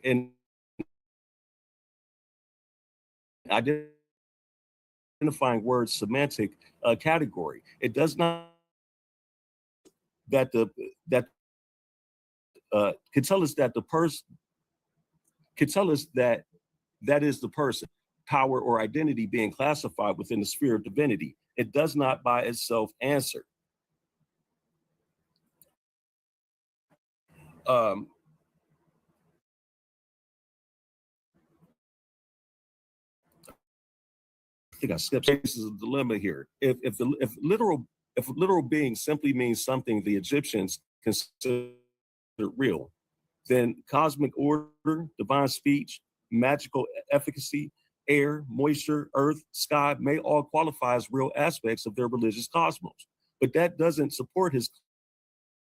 And identifying words semantic category. It does not that could tell us that the person could tell us that that is the person, power or identity being classified within the sphere of divinity. It does not by itself answer. I think I skipped. This is a dilemma here. If literal being simply means something the Egyptians considered real, then cosmic order, divine speech, magical efficacy, air, moisture, earth, sky may all qualify as real aspects of their religious cosmos. But that doesn't support his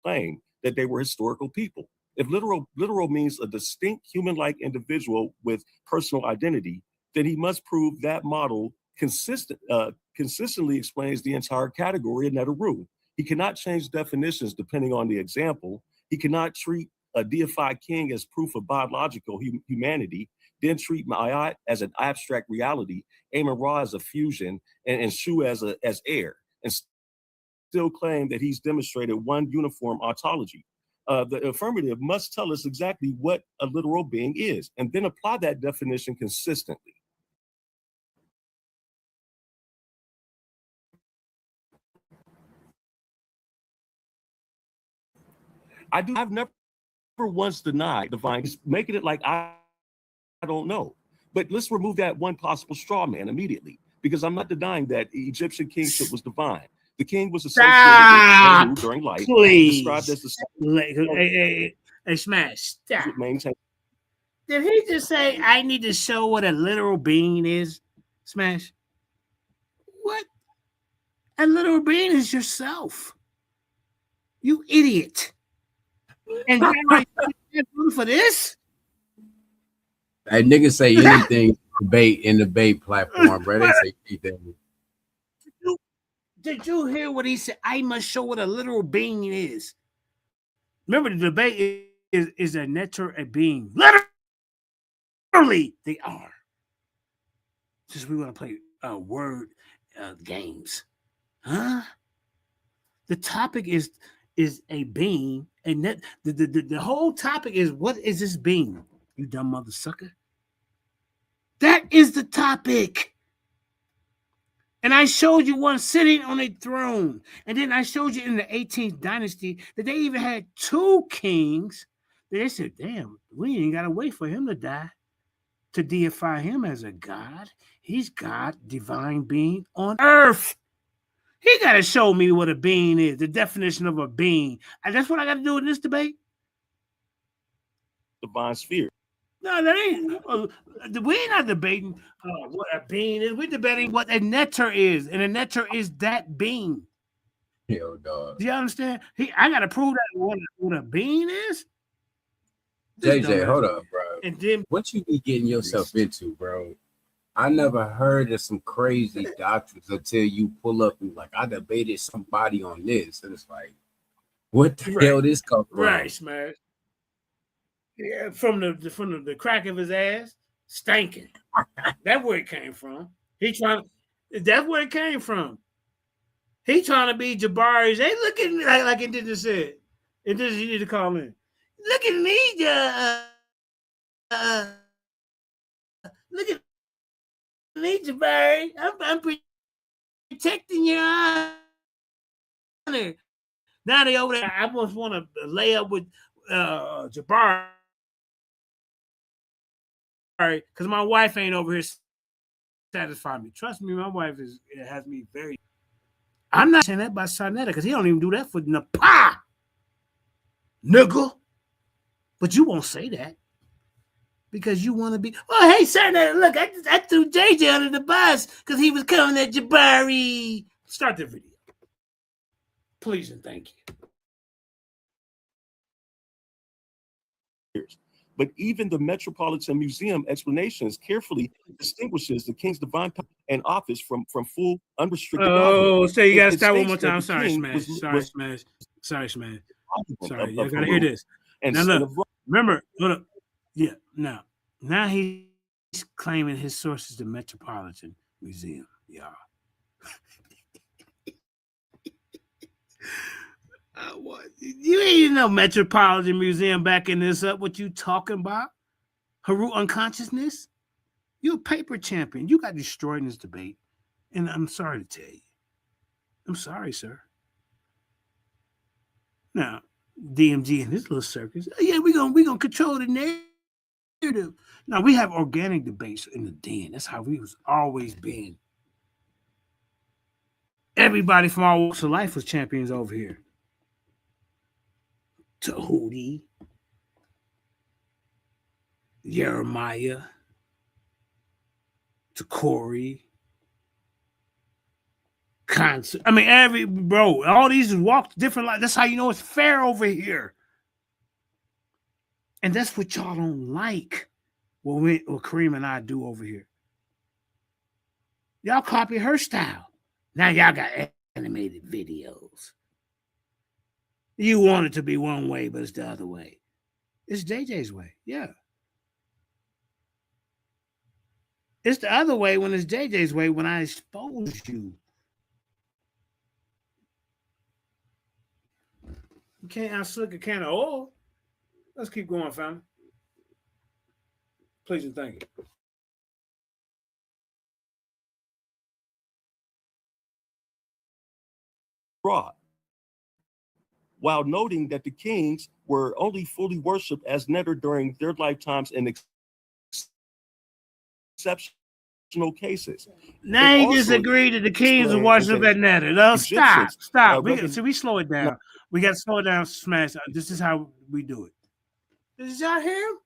claim that they were historical people. If literal means a distinct human-like individual with personal identity, then he must prove that model consistently explains the entire category of Neteru. He cannot change definitions depending on the example. He cannot treat a deified king as proof of biological humanity, then treat Ma'at as an abstract reality, Amun-Ra as a fusion, and Shu as air, and still claim that he's demonstrated one uniform ontology. The affirmative must tell us exactly what a literal being is, and then apply that definition consistently. I've never once denied divine, making it like I don't know. But let's remove that one possible straw man immediately, because I'm not denying that Egyptian kingship was divine. The king was associated with Heru during life, described as the Hey, Smash, stop. Did he just say I need to show what a literal being is? Smash. What? A literal being is yourself. You idiot. And for this? That niggas say anything in debate platform, bro. They say anything. Did you hear what he said? I must show what a literal being is. Remember, the debate is a netter a being. Literally, they are. Just we want to play word games. Huh? The topic is a being, and that the whole topic is what is this being? You dumb mother sucker. That is the topic. And I showed you one sitting on a throne. And then I showed you in the 18th dynasty that they even had two kings. They said, damn, we ain't got to wait for him to die to deify him as a god. He's God, divine being on earth. He got to show me what a being is, the definition of a being. And that's what I got to do in this debate. Divine sphere. No, that ain't. We ain't not debating what a being is. We're debating what a netter is, and a netter is that being. Yo, dog. Do you understand? I got to prove that what a being is. JJ, hold up, bro. And then what you be getting yourself into, bro? I never heard of some crazy doctrines until you pull up and like I debated somebody on this, and it's like, what the hell this come from? Right, Smash. Yeah, from the crack of his ass, stinking. That's where it came from. That's where it came from. He trying to be Jabari's. Hey, look at me like it didn't say. It just you need to call in. Look at me, look at need you, Barry. I'm protecting your honor. Now they over there. I almost want to lay up with Jabari because my wife ain't over here satisfying me. Trust me, my wife has me very. I'm not saying that about Sarnetta because he don't even do that for the pa, nigga. But you won't say that because you want to be. Oh, hey, Sarnetta, look, I threw JJ under the bus because he was coming at Jabari. Start the video, please and thank you. But even the Metropolitan Museum explanations carefully distinguishes the king's divine power and office from full unrestricted godhood. So you gotta start one states more that time. the Sorry, king Smash. was Smash. Sorry, Smash. Sorry, of you gotta hear Heru this. and Now son look, of Ra. remember, look, yeah. Now he's claiming his source is the Metropolitan Museum, y'all. What? You ain't in no Metropolitan Museum backing this up. What you talking about? Heru unconsciousness? You a paper champion. You got destroyed in this debate. And I'm sorry to tell you. I'm sorry, sir. Now, DMG and his little circus. Yeah, we gonna control the narrative. Now we have organic debates in the den. That's how we was always been. Everybody from all walks of life was champions over here. Tahuti, Jeremiah, to Corey, Concert. I mean, all these walked different life. That's how you know it's fair over here. And that's what y'all don't like. What Kareem and I do over here. Y'all copy her style. Now y'all got animated videos. You want it to be one way, but it's the other way. It's JJ's way. Yeah. It's the other way when it's JJ's way when I expose you. You can't outslick a can of oil. Let's keep going, fam. Please and thank you. Ra, while noting that the kings were only fully worshipped as Netter during their lifetimes in exceptional cases. Now he just agreed that the kings are worship at Netter. No, stop. We slow it down. We got to slow it down, Smash. This is how we do it. Did y'all hear him?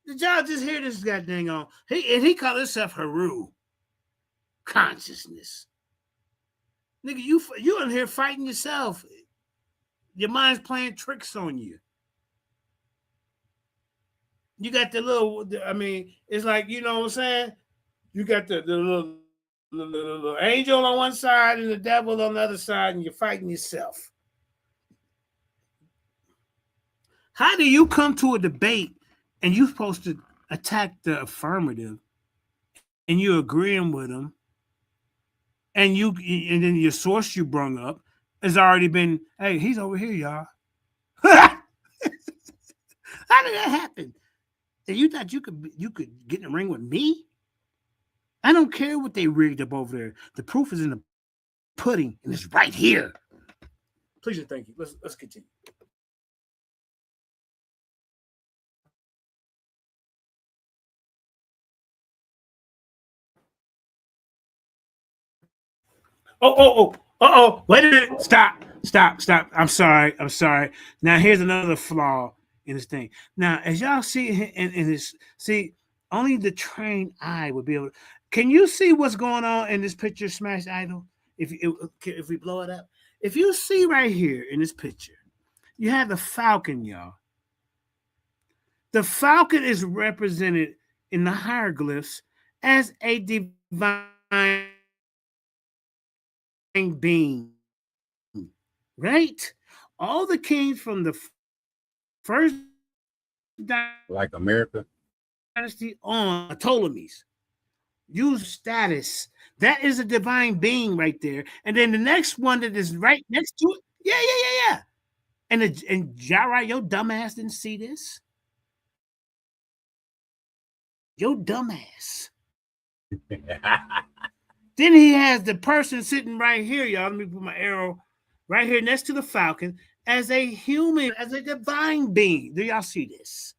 Did y'all just hear this goddamn on? He called himself Heru. Consciousness. Nigga, you in here fighting yourself. Your mind's playing tricks on you. You got the little, it's like, you know what I'm saying? You got the little angel on one side and the devil on the other side, and you're fighting yourself. How do you come to a debate and you're supposed to attack the affirmative and you're agreeing with them, and then your source you brung up has already been, hey, he's over here, y'all. How did that happen? And you thought you could get in the ring with me? I don't care what they rigged up over there. The proof is in the pudding, and it's right here. Please and thank you. Let's continue. Wait a minute. Stop. I'm sorry. Now here's another flaw in this thing. Now, as y'all see in this, only the trained eye would be able to. Can you see what's going on in this picture, Smash Idol? If we blow it up, if you see right here in this picture, you have the falcon, y'all. The falcon is represented in the hieroglyphs as a divine being, right? All the kings from the first like America dynasty on Ptolemies use status. That is a divine being right there. And then the next one that is right next to it, yeah. And Jara, your dumbass didn't see this. Your dumbass Then he has the person sitting right here, y'all. Let me put my arrow right here next to the Falcon as a human, as a divine being. Do y'all see this?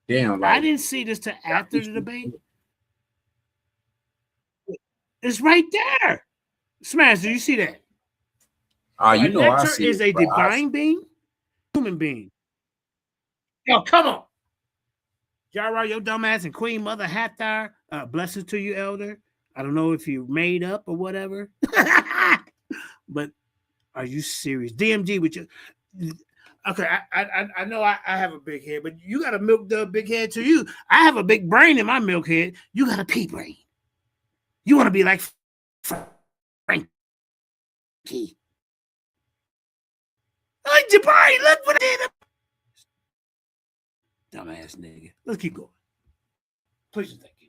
Damn, I like didn't see this till after the debate. It's right there. Smash, do you see that? you know I Nectar see is it, a bro. divine being, human being. Yo, come on. Jara, your dumbass and Queen Mother Hathar, blessings to you, Elder. I don't know if you made up or whatever, but are you serious? DMG with you. Okay, I know I have a big head, but you got a milk dub big head to you. I have a big brain in my milk head. You got a pea brain. You want to be like Frankie. Hey, Jabari, look what I did. Dumbass nigga. Let's keep going. Please and thank you.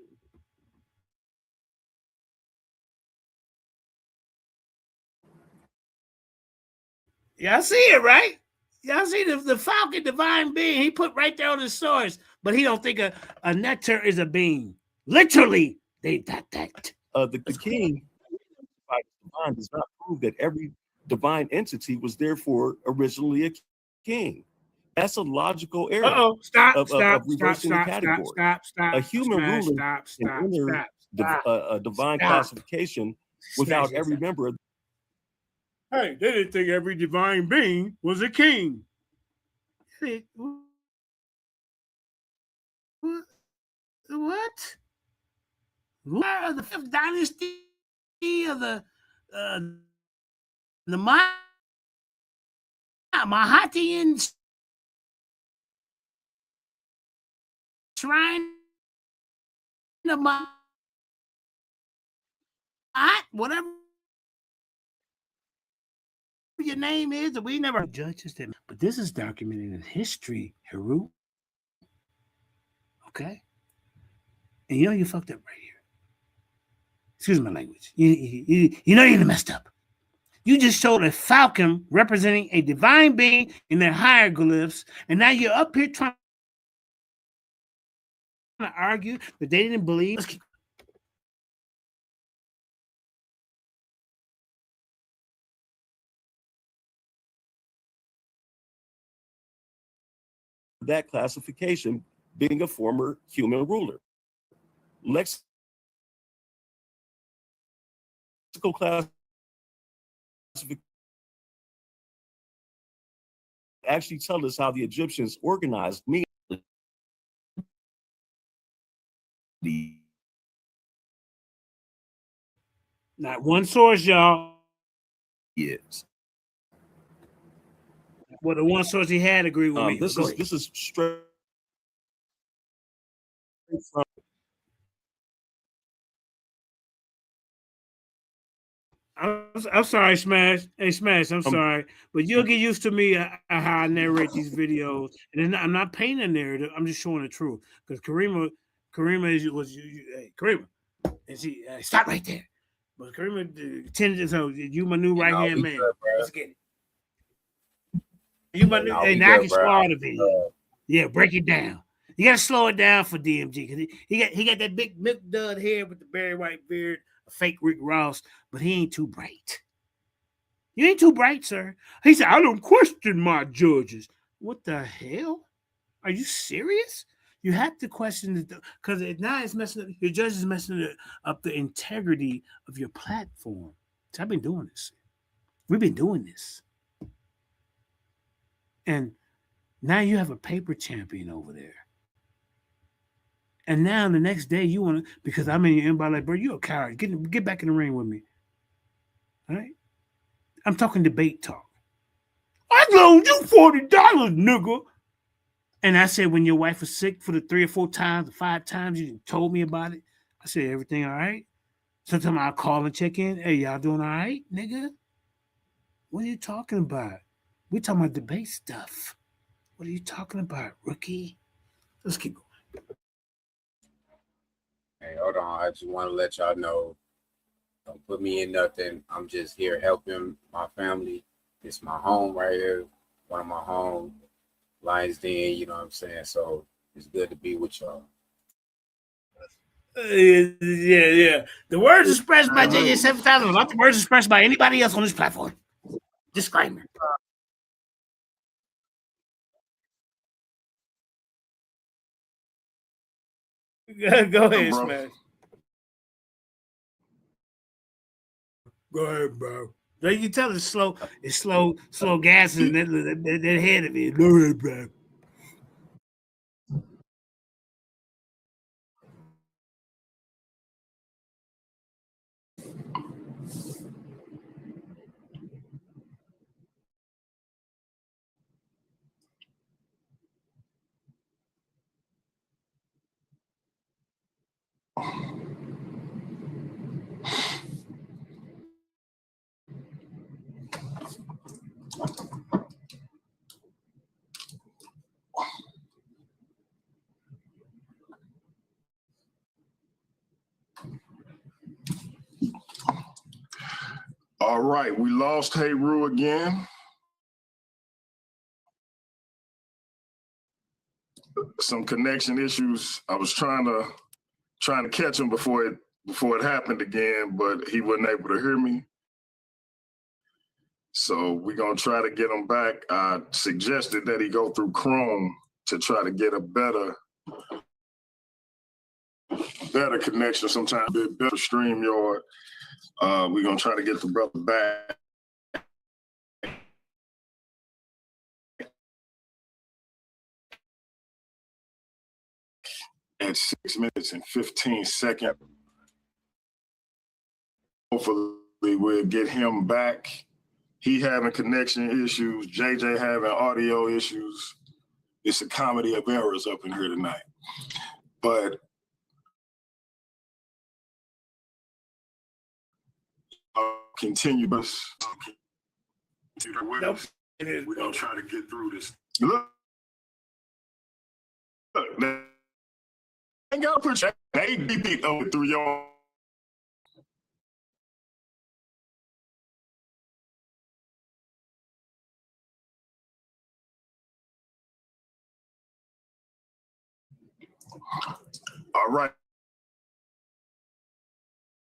Y'all see it, right? Y'all see the Falcon divine being he put right there on the source, but he don't think a nectar is a being. Literally, they that. The king by divine does not prove that every divine entity was therefore originally a king. That's a logical error Stop, of reversing the category. A human ruler can enter a divine classification without every member of. Hey, they didn't think every divine being was a king. What? What? The fifth dynasty of the Mahatian shrine of Mahat, whatever your name is, we never judges them. But this is documented in history, Heru. Okay? And you know you fucked up right here. Excuse my language. You know you messed up. You just showed a falcon representing a divine being in their hieroglyphs, and now you're up here trying to argue that they didn't believe. That classification being a former human ruler. Lexical classification actually tell us how the Egyptians organized me. Not one source, y'all. Yes. Well, the one source he had agreed with me. This is straight from. I'm sorry, Smash. Hey, Smash, I'm sorry. But you'll get used to me how I narrate these videos. And I'm not painting a narrative. I'm just showing the truth. Because Karima was hey, Karima. And she, stop right there. But Karima tended, so you my new right-hand man. Good, Let's get it. You my new, hey, now I can spoil the video. Yeah, break it down. You gotta slow it down for DMG because he got that big milk dud hair with the Barry White beard, a fake Rick Ross, but he ain't too bright. You ain't too bright, sir. He said, I don't question my judges. What the hell? Are you serious? You have to question it because now it's messing up. Your judge is messing up the integrity of your platform. So I've been doing this. We've been doing this. And now you have a paper champion over there. And now the next day you want to, because I'm in your inbox like, bro, you a coward. Get back in the ring with me. All right? I'm talking debate talk. I loaned you $40, nigga. And I said, when your wife was sick for the 3 or 4 times, or 5 times you told me about it, I said, everything all right? Sometimes I'll call and check in. Hey, y'all doing all right, nigga? What are you talking about? We talking about debate stuff. What are you talking about, rookie? Let's keep going. Hey, hold on. I just want to let y'all know. Don't put me in nothing. I'm just here helping my family. It's my home right here. One of my home. Lions Den, you know what I'm saying? So it's good to be with y'all. Yeah. The words expressed by JJ 7000 are not the words expressed by anybody else on this platform. Disclaimer. Go ahead, Smash. Go ahead, bro. You can tell it's slow gas in that head of it. Go ahead, bro. All right, we lost Heru again. Some connection issues. I was trying to catch him before it happened again, but he wasn't able to hear me. So we're gonna try to get him back. I suggested that he go through Chrome to try to get a better connection. Sometimes a bit better StreamYard. We're gonna try to get the brother back. At 6 minutes and 15 seconds. Hopefully we'll get him back. He having connection issues, JJ having audio issues. It's a comedy of errors up in here tonight. But continue with us. We're gonna try to get through this. Look, they ain't gotta put your ADP over through your. All right.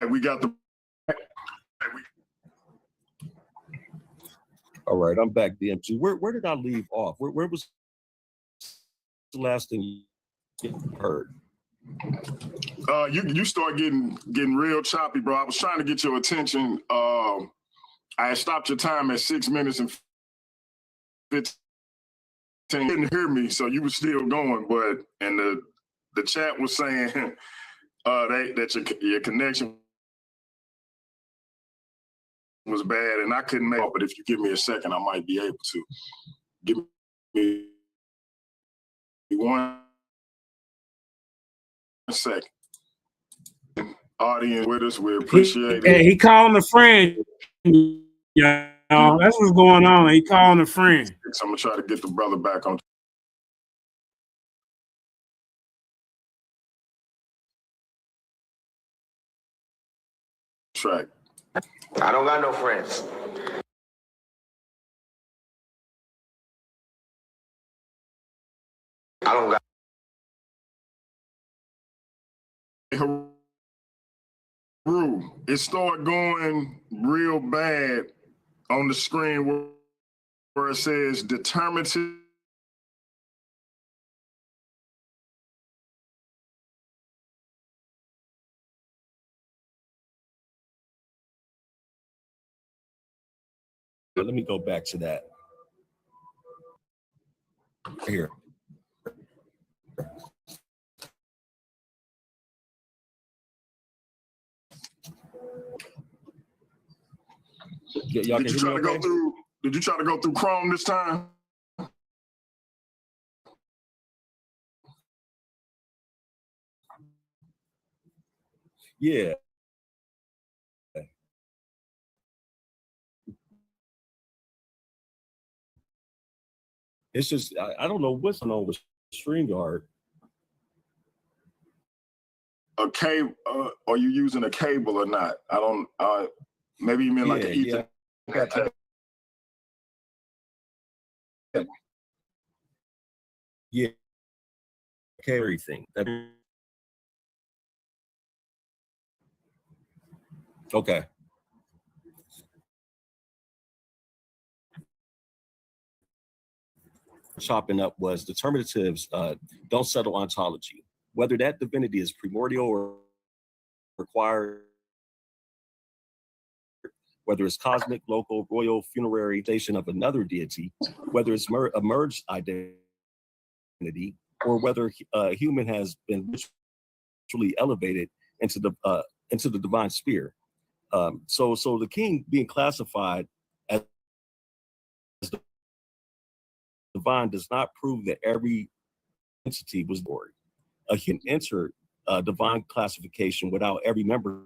We got the. All right, I'm back, DMG. Where did I leave off? Where was the last thing you heard? You start getting real choppy, bro. I was trying to get your attention. I had stopped your time at 6 minutes and 15. You didn't hear me, so you were still going. But and the chat was saying that your connection was bad, and I couldn't make it. But if you give me a second, I might be able to. Give me 1 second. Audience with us, we appreciate it. He calling a friend. Yeah, that's what's going on. He calling a friend. So I'm gonna try to get the brother back on track. I don't got no friends. I don't got. Heru, it started going real bad on the screen where it says determinative. Let me go back to that. Here. Y'all Did you try to go through? Did you try to go through Chrome this time? Yeah. It's just I don't know what's going on with StreamYard. A cable? Are you using a cable or not? I don't. Maybe you mean like an Ethernet. Yeah. Everything. Okay. Chopping up was determinatives don't settle ontology. Whether that divinity is primordial or required, whether it's cosmic, local, royal, funerary station of another deity, whether it's a merged identity, or whether a human has been ritually elevated into the divine sphere. So the king being classified as divine does not prove that every entity was born. A human entered divine classification without every member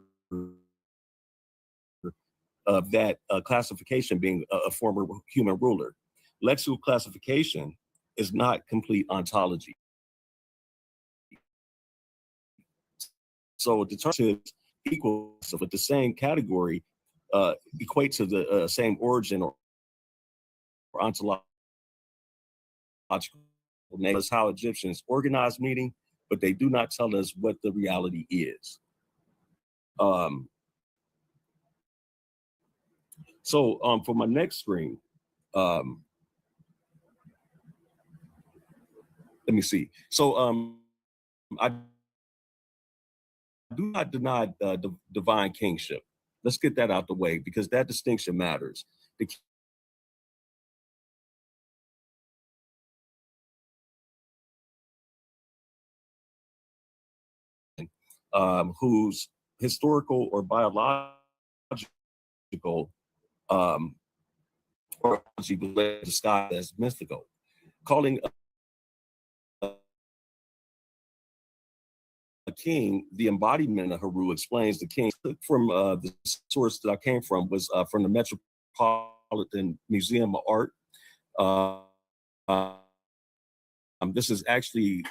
of that classification being a former human ruler. Lexical classification is not complete ontology. So determinatives equals with the same category equate to the same origin or ontological name. That's how Egyptians organize meaning, but they do not tell us what the reality is. So for my next screen, let me see. So I do not deny divine kingship. Let's get that out the way because that distinction matters. The whose historical or biological or described as mythical, calling a king the embodiment of Heru explains the king. From the source that I came from was from the Metropolitan Museum of Art. This is actually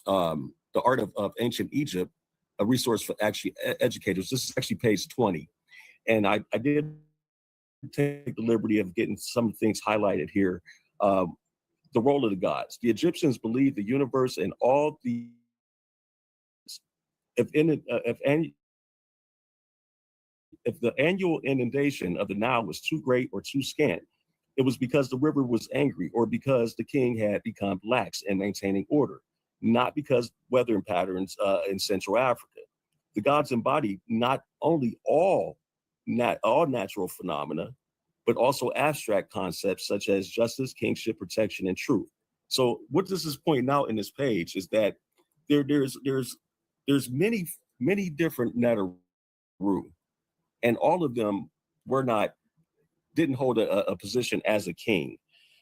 the art of ancient Egypt, a resource for actually educators. This is actually page 20. And I did take the liberty of getting some things highlighted here. The role of the gods. The Egyptians believed the universe and all the if the annual inundation of the Nile was too great or too scant, it was because the river was angry or because the king had become lax in maintaining order, not because weather patterns in Central Africa. The gods embody not only all natural phenomena, but also abstract concepts such as justice, kingship, protection, and truth. So what this is pointing out in this page is that there's many different Neteru, and all of them didn't hold a position as a king,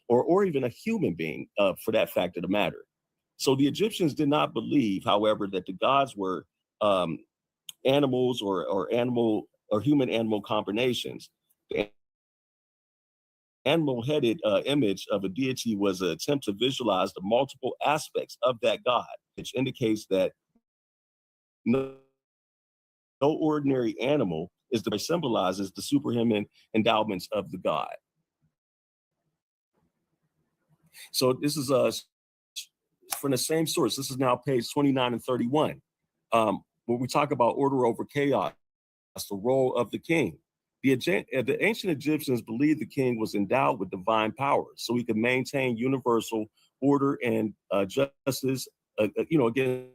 or even a human being, for that fact of the matter. So the Egyptians did not believe, however, that the gods were animals or human animal combinations. The animal-headed image of a deity was an attempt to visualize the multiple aspects of that god, which indicates that no ordinary animal symbolizes the superhuman endowments of the god. So this is from the same source. This is now page 29 and 31. When we talk about order over chaos, that's the role of the king. The ancient Egyptians believed the king was endowed with divine power, so he could maintain universal order and justice, against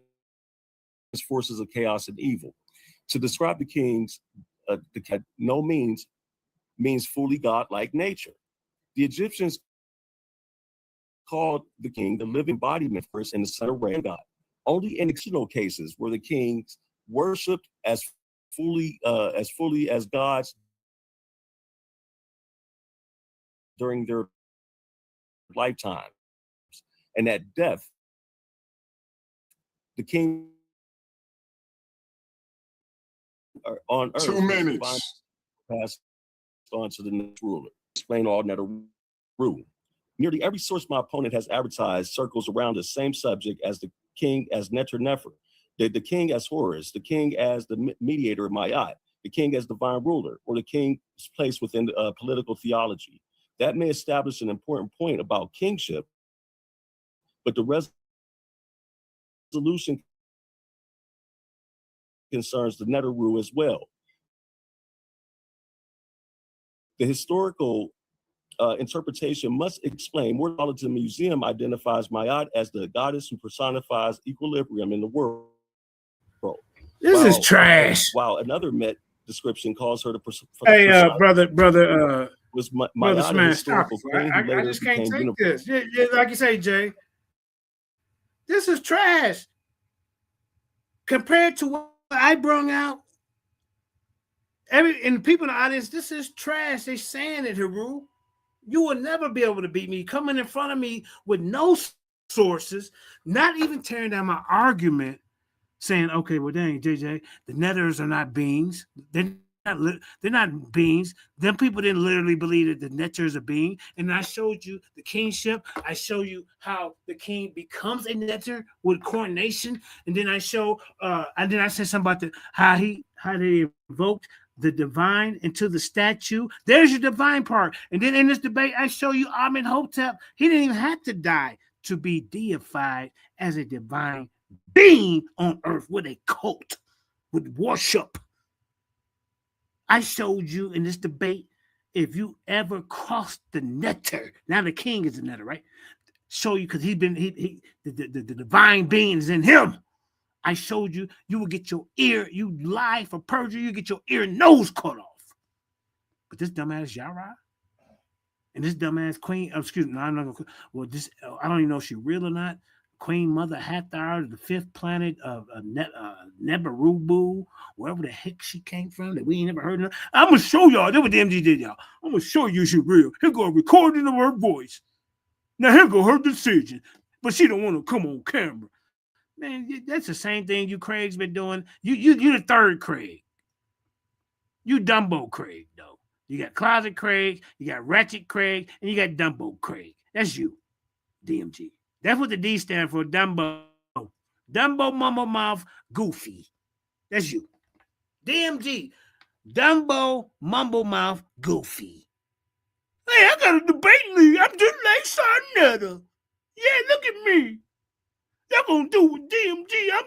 forces of chaos and evil. To describe the kings, no means fully godlike nature. The Egyptians called the king the living embodiment first in the center of God. Only in exceptional cases were the kings worshipped as fully as gods during their lifetime. And at death, the king on earth 2 minutes passed on to the next ruler. Explain all Neteru. Nearly every source my opponent has advertised circles around the same subject as the king as Neter-Nefer, the king as Horus, the king as the mediator of Ma'at, the king as divine ruler, or the king's place within political theology. That may establish an important point about kingship, but the resolution concerns the Neteru as well. The historical interpretation must explain. More knowledge in the museum identifies Mayat as the goddess who personifies equilibrium in the world. This is trash. While another Met description calls her the Hey, brother was Brother Mayat a Smash, stop historical it. queen who I later just can't became take universal. this. Yeah, like you say, Jay. This is trash. Compared to what I brung out, and the people in the audience, this is trash. They saying it, Heru. You will never be able to beat me. Coming in front of me with no sources, not even tearing down my argument, saying, okay, well, dang, JJ, the netters are not beings. They're not beings. Them people didn't literally believe that the netter is a being. And I showed you the kingship. I show you how the king becomes a netter with coronation. And then I show, and then I said something about how they invoked the divine into the statue. There's your divine part. And then in this debate, I show you Amenhotep. He didn't even have to die to be deified as a divine being on earth with a cult, with worship. I showed you in this debate, if you ever crossed the netter, now the king is the netter, right? Show you because the divine being is in him. I showed you, you will get your ear, you lie for perjury, you get your ear and nose cut off. But this dumbass Yara and this dumbass queen, excuse me, no, I'm not gonna, well, this, I don't even know if she's real or not. Queen Mother Hathor, the fifth planet of Nebarubu, wherever the heck she came from, that we ain't never heard of. I'm gonna show y'all. That's what the MG did, y'all. I'm gonna show you she real. Here go a recording of her voice. Now here go her decision, but she don't want to come on camera. Man, that's the same thing you Craig's been doing. You the third Craig. You Dumbo Craig, though. You got Closet Craig, you got Ratchet Craig, and you got Dumbo Craig. That's you, DMG. That's what the D stand for, Dumbo. Dumbo, Mumble Mouth, Goofy. That's you. DMG. Dumbo, Mumble Mouth, Goofy. Hey, I got a debate league. I'm just like Sarnetta. Yeah, look at me. Y'all gonna do with DMG. I'm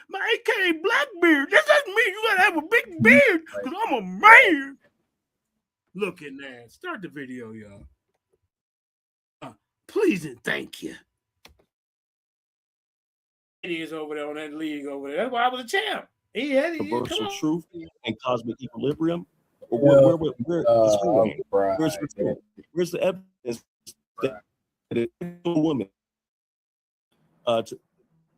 my AKA Blackbeard. That's me. You gotta have a big beard because I'm a man. Look at that. Start the video, y'all. Please and thank you. He is over there on that league over there. That's why I was a champ. Universal truth and cosmic equilibrium. Or where's the evidence that a woman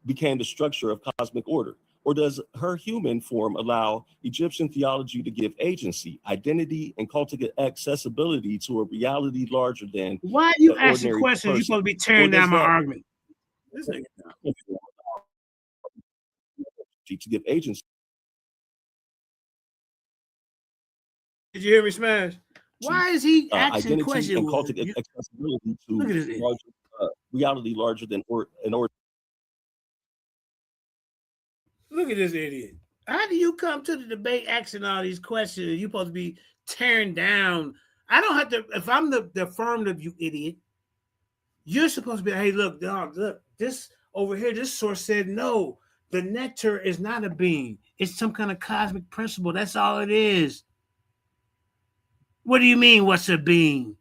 became the structure of cosmic order? Or does her human form allow Egyptian theology to give agency, identity, and cultivate accessibility to a reality larger than? Why are you asking questions? You're supposed to be tearing down my argument. This nigga. To give agency. Did you hear me, Smash? Why is he asking questions? And cultivate accessibility to larger, reality larger than an order. Look at this idiot. How do you come to the debate asking all these questions and you're supposed to be tearing down? I don't have to, if I'm the affirmative, you idiot, you're supposed to be, hey, look, dog, look, this over here, this source said no. The netter is not a being. It's some kind of cosmic principle. That's all it is. What do you mean, what's a being?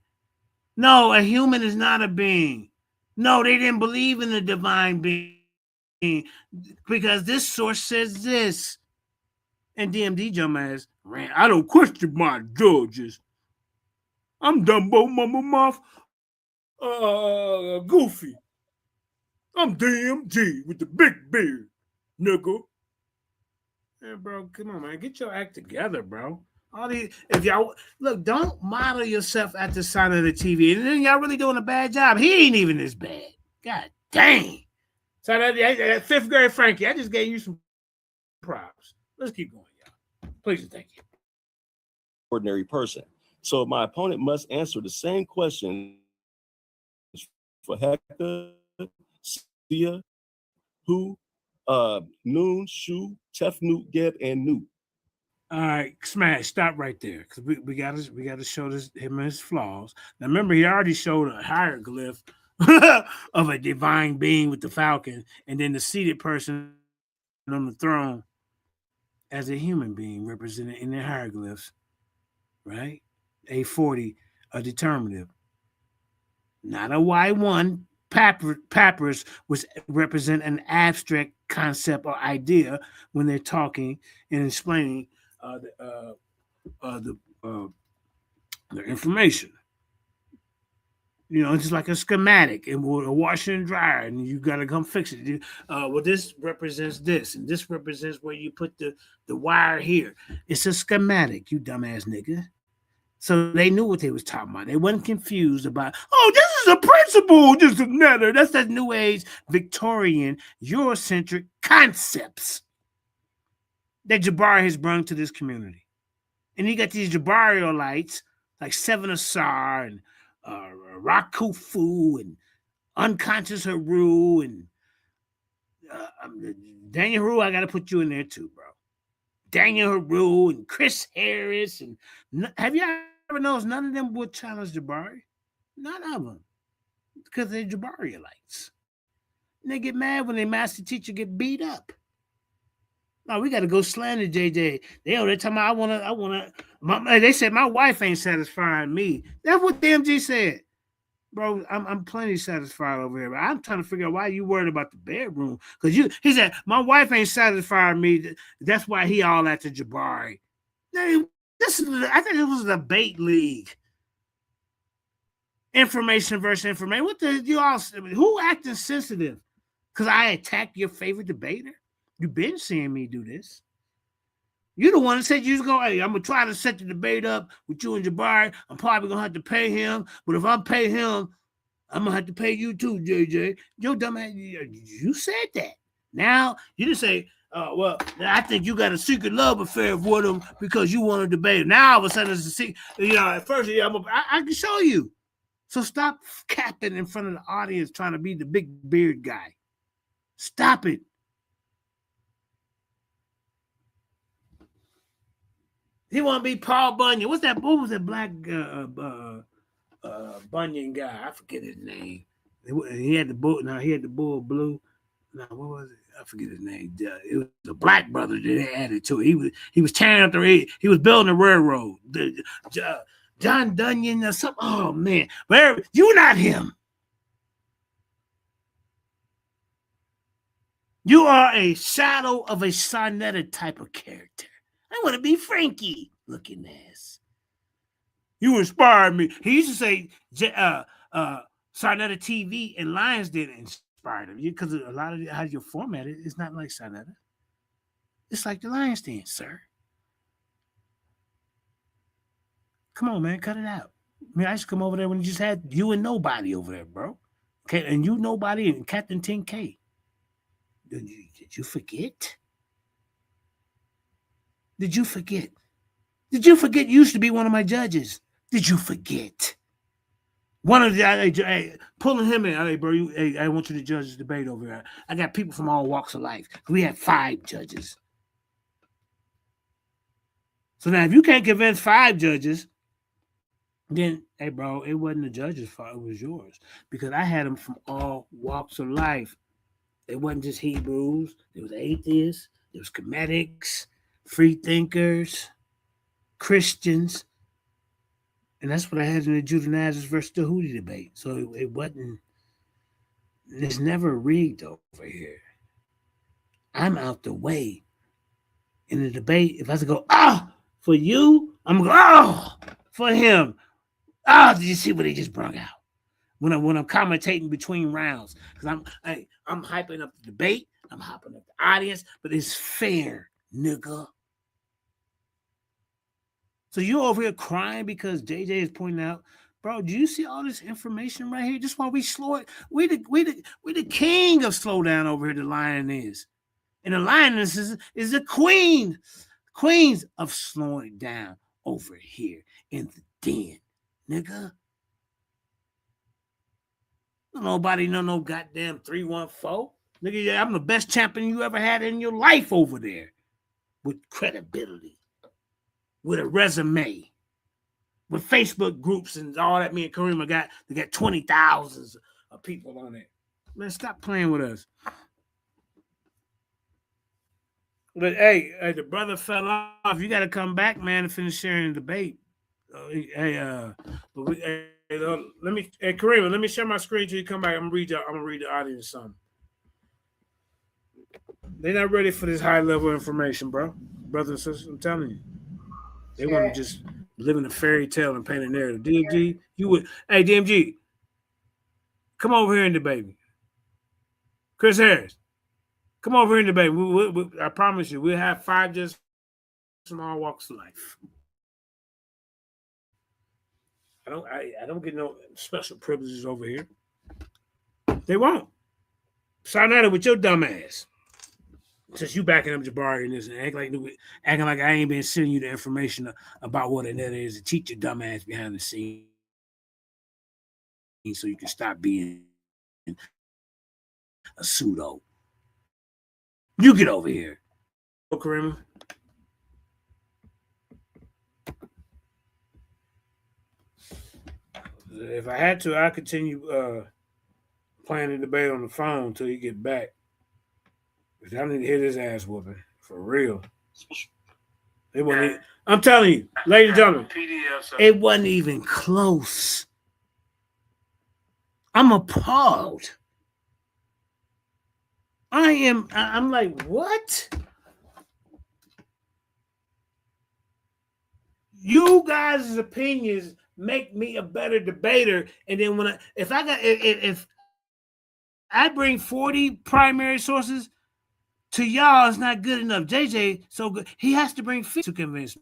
No, a human is not a being. No, they didn't believe in the divine being because this source says this. And DMD dumbass ran. I don't question my judges. I'm Dumbo Mumble Mouth Goofy. I'm DMG with the big beard, nigga. Hey, bro, come on, man. Get your act together, bro. All these, if y'all look, don't model yourself at the side of the TV. And then y'all really doing a bad job. He ain't even this bad. God dang. So that fifth grade Frankie, I just gave you some props. Let's keep going, y'all. Please and thank you. Ordinary person. So my opponent must answer the same question for Hector, Sia, Hu, Noon, Shu, Tefnut, Geb, and Newt. All right, Smash, stop right there. Because we gotta show him his flaws. Now remember, he already showed a hieroglyph of a divine being with the falcon, and then the seated person on the throne as a human being represented in their hieroglyphs, right? a 40, a determinative, not a Y1 papyrus, which represent an abstract concept or idea when they're talking and explaining uh, the, uh, the, uh, the information. You know, it's just like a schematic and a washer and dryer, and you got to come fix it. Well, this represents this, and this represents where you put the wire here. It's a schematic, you dumbass nigga. So they knew what they was talking about. They wasn't confused about, oh, this is a principle, this is another. That's that new age Victorian Eurocentric concepts that Jabari has brought to this community. And you got these Jabariolites like Seven Asar and Rakufu and Unconscious Heru and Daniel Heru. I got to put you in there too, bro. Daniel Heru and Chris Harris. And have you ever noticed none of them would challenge Jabari? None of them. Because they're Jabariolites. And they get mad when their master teacher get beat up. No, we got to go slander JJ. They're talking about, I wanna. They said my wife ain't satisfying me. That's what the MG said. Bro, I'm plenty satisfied over here. But I'm trying to figure out why you worried about the bedroom. Because he said, my wife ain't satisfying me. That's why he all at the Jabari. I think it was a debate league. Information versus information. What the you all who acting sensitive? Because I attacked your favorite debater? You've been seeing me do this. You the one that said you was going, hey, I'm going to try to set the debate up with you and Jabari. I'm probably going to have to pay him. But if I pay him, I'm going to have to pay you too, JJ. Yo, dumbass, you said that. Now, you didn't say, well, I think you got a secret love affair with him because you want to debate him. Now, all of a sudden, it's a secret. You know, at first, I can show you. So stop capping in front of the audience trying to be the big beard guy. Stop it. He want to be Paul Bunyan. What was that black Bunyan guy? I forget his name. He had the bull. No, he had the bull blue. No, what was it? I forget his name. It was a black brother that added to it. He was tearing up he was building a railroad. John Dunyan or something. Oh man, but you're not him. You are a shadow of a Sarnetta type of character. I want to be Frankie looking ass. You inspired me. He used to say Sarnetta TV and Lions didn't inspire him because a lot of how you're formatted is not like Sarnetta. It's like the Lions Den, sir. Come on, man, cut it out. I mean, I used to come over there when you just had you and nobody over there, bro. Okay, and you nobody and Captain 10K. Did you forget? Did you forget? Did you forget you used to be one of my judges? Did you forget? One of the pulling him in. Hey, bro, I want you to judge this debate over here. I got people from all walks of life. We had 5 judges. So now, if you can't convince 5 judges, then, hey, bro, it wasn't the judge's fault. It was yours. Because I had them from all walks of life. It wasn't just Hebrews. There was atheists. There was comedics, free thinkers, Christians. And that's what I had in the Judaizers versus the Houthi debate. So it wasn't, it's never rigged over here. I'm out the way. In the debate, if I was to go, for you, I'm going to go, for him. Did you see what he just brought out? When I'm commentating between rounds. Because I'm hyping up the debate. I'm hyping up the audience. But it's fair, nigga. So you over here crying because JJ is pointing out, bro, do you see all this information right here? Just while we slow it. We the king of slow down over here, the lion is. And the lioness is the queen. Queens of slowing down over here in the den, nigga. Nobody know no goddamn 314. Nigga, I'm the best champion you ever had in your life over there. With credibility. With a resume. With Facebook groups and all that me and Karima got. They got 20,000 of people on it. Man, stop playing with us. But hey, the brother fell off. You got to come back, man, and finish sharing the debate. But let me, hey, Kareem, let me share my screen till you come back. I'm gonna read the audience something. They're not ready for this high level information, bro. Brothers and sisters, I'm telling you. They want to just live in a fairy tale and paint a narrative. DMG, you would, hey, DMG, come over here and debate me. Chris Harris, come over here and debate me. I promise you, we'll have 5 just from all walks of life. I don't get no special privileges over here. They won't. Sign out with your dumb ass. Since you backing up Jabari in this and acting like I ain't been sending you the information about what a net is to teach your dumb ass behind the scenes so you can stop being a pseudo. You get over here. Karima. If I had to, I'd continue playing the debate on the phone until you get back. Because I need to hear this ass whooping. For real. It wasn't even, I'm telling you, ladies and gentlemen, it wasn't even close. I'm appalled. I'm like, what? You guys' opinions make me a better debater. And then if I bring 40 primary sources to y'all, it's not good enough. JJ, so good. He has to bring 50 to convince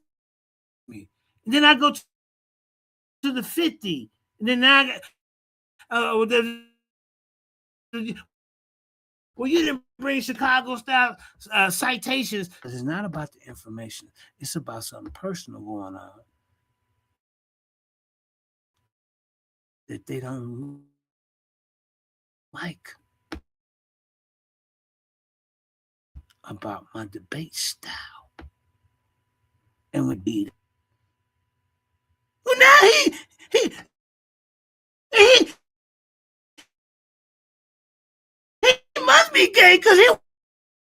me. And then I go to the 50. And then now I got, well, you didn't bring Chicago-style citations. Because it's not about the information. It's about something personal going on that they don't like about my debate style. And would be. Well, now he must be gay because he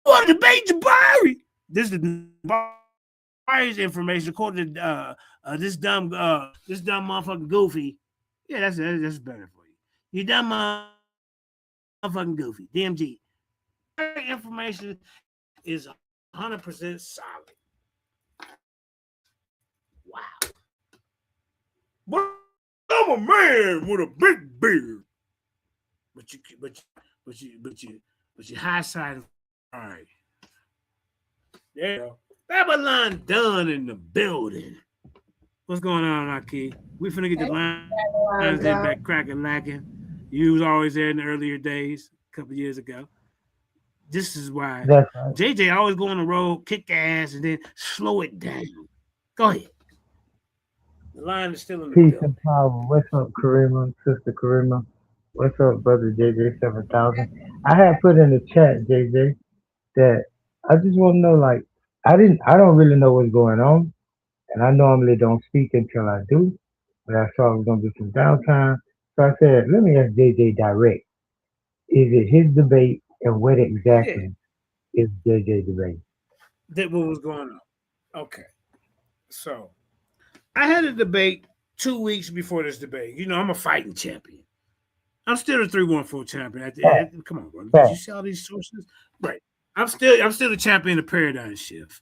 want to debate Jabari. This is Jabari's information according to this dumb motherfucking goofy. Yeah, that's better for you. You dumb motherfucking goofy. DMG. Information is 100% solid. Wow. But I'm a man with a big beard. But you high side. All right. There you go. Babylon done in the building. What's going on, Aki? We finna get the lines back cracking, lacking. You was always there in the earlier days, a couple years ago. This is why JJ always go on the road, kick ass, and then slow it down. Go ahead. The line is still in the Peace building. and power. What's up, Karima? Sister Karima? What's up, brother JJ 7000? I had put in the chat, JJ, that I just want to know, like, I don't really know what's going on, and I normally don't speak until I do, but I saw it was gonna be some downtime, so I said, let me ask JJ direct. Is it his debate, and what exactly is JJ debate? That what was going on. Okay. So I had a debate 2 weeks before this debate. You know, I'm a fighting champion. I'm still a 314 champion. Come on, bro. Did you see all these sources? Right. I'm still the champion of paradigm shift.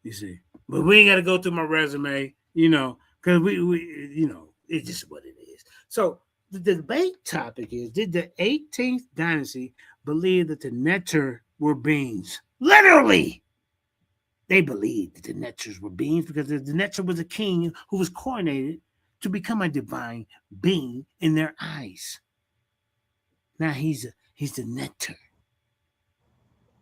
You see. But we ain't got to go through my resume, you know, because we you know, it's just what it is. So the debate topic is, did the 18th dynasty believe that the Neter were beings? Literally. They believed that the Neters were beings because the Neter was a king who was coronated to become a divine being in their eyes. Now he's the Neter.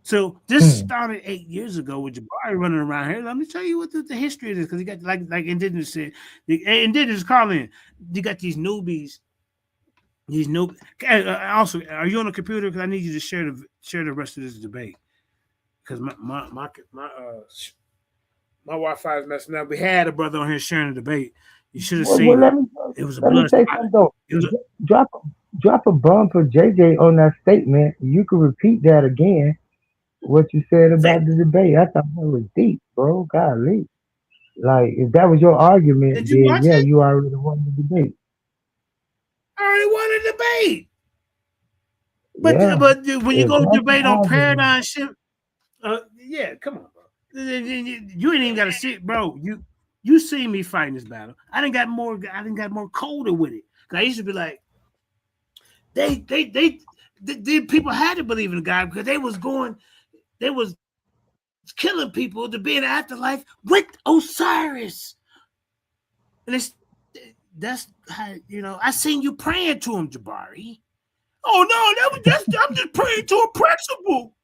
So this started 8 years ago with Jabari running around here. Let me tell you what the history is, because he got like Indigenous said, the Indigenous call in. You got these newbies. These new. Also, are you on the computer? Because I need you to share the rest of this debate. Because my Wi-Fi is messing up. We had a brother on here sharing the debate. You should have seen it. It was a blood spot. Drop a bomb for JJ on that statement. You can repeat that again. What you said about the debate. I thought that was deep, bro. Golly. Like, if that was your argument, Did you then watch yeah, it? you already won the debate. I already won a debate. Yeah, But when you if go that's the debate on argument, paradigm shift, yeah, come on, bro. You ain't even got to see it, bro. You see me fighting this battle. I didn't got more. I didn't got more colder with it. 'Cause I used to be like, they people had to believe in God because they was killing people to be in the afterlife with Osiris, and that's how I seen you praying to him, Jabari. Oh no, I'm just praying to a principle.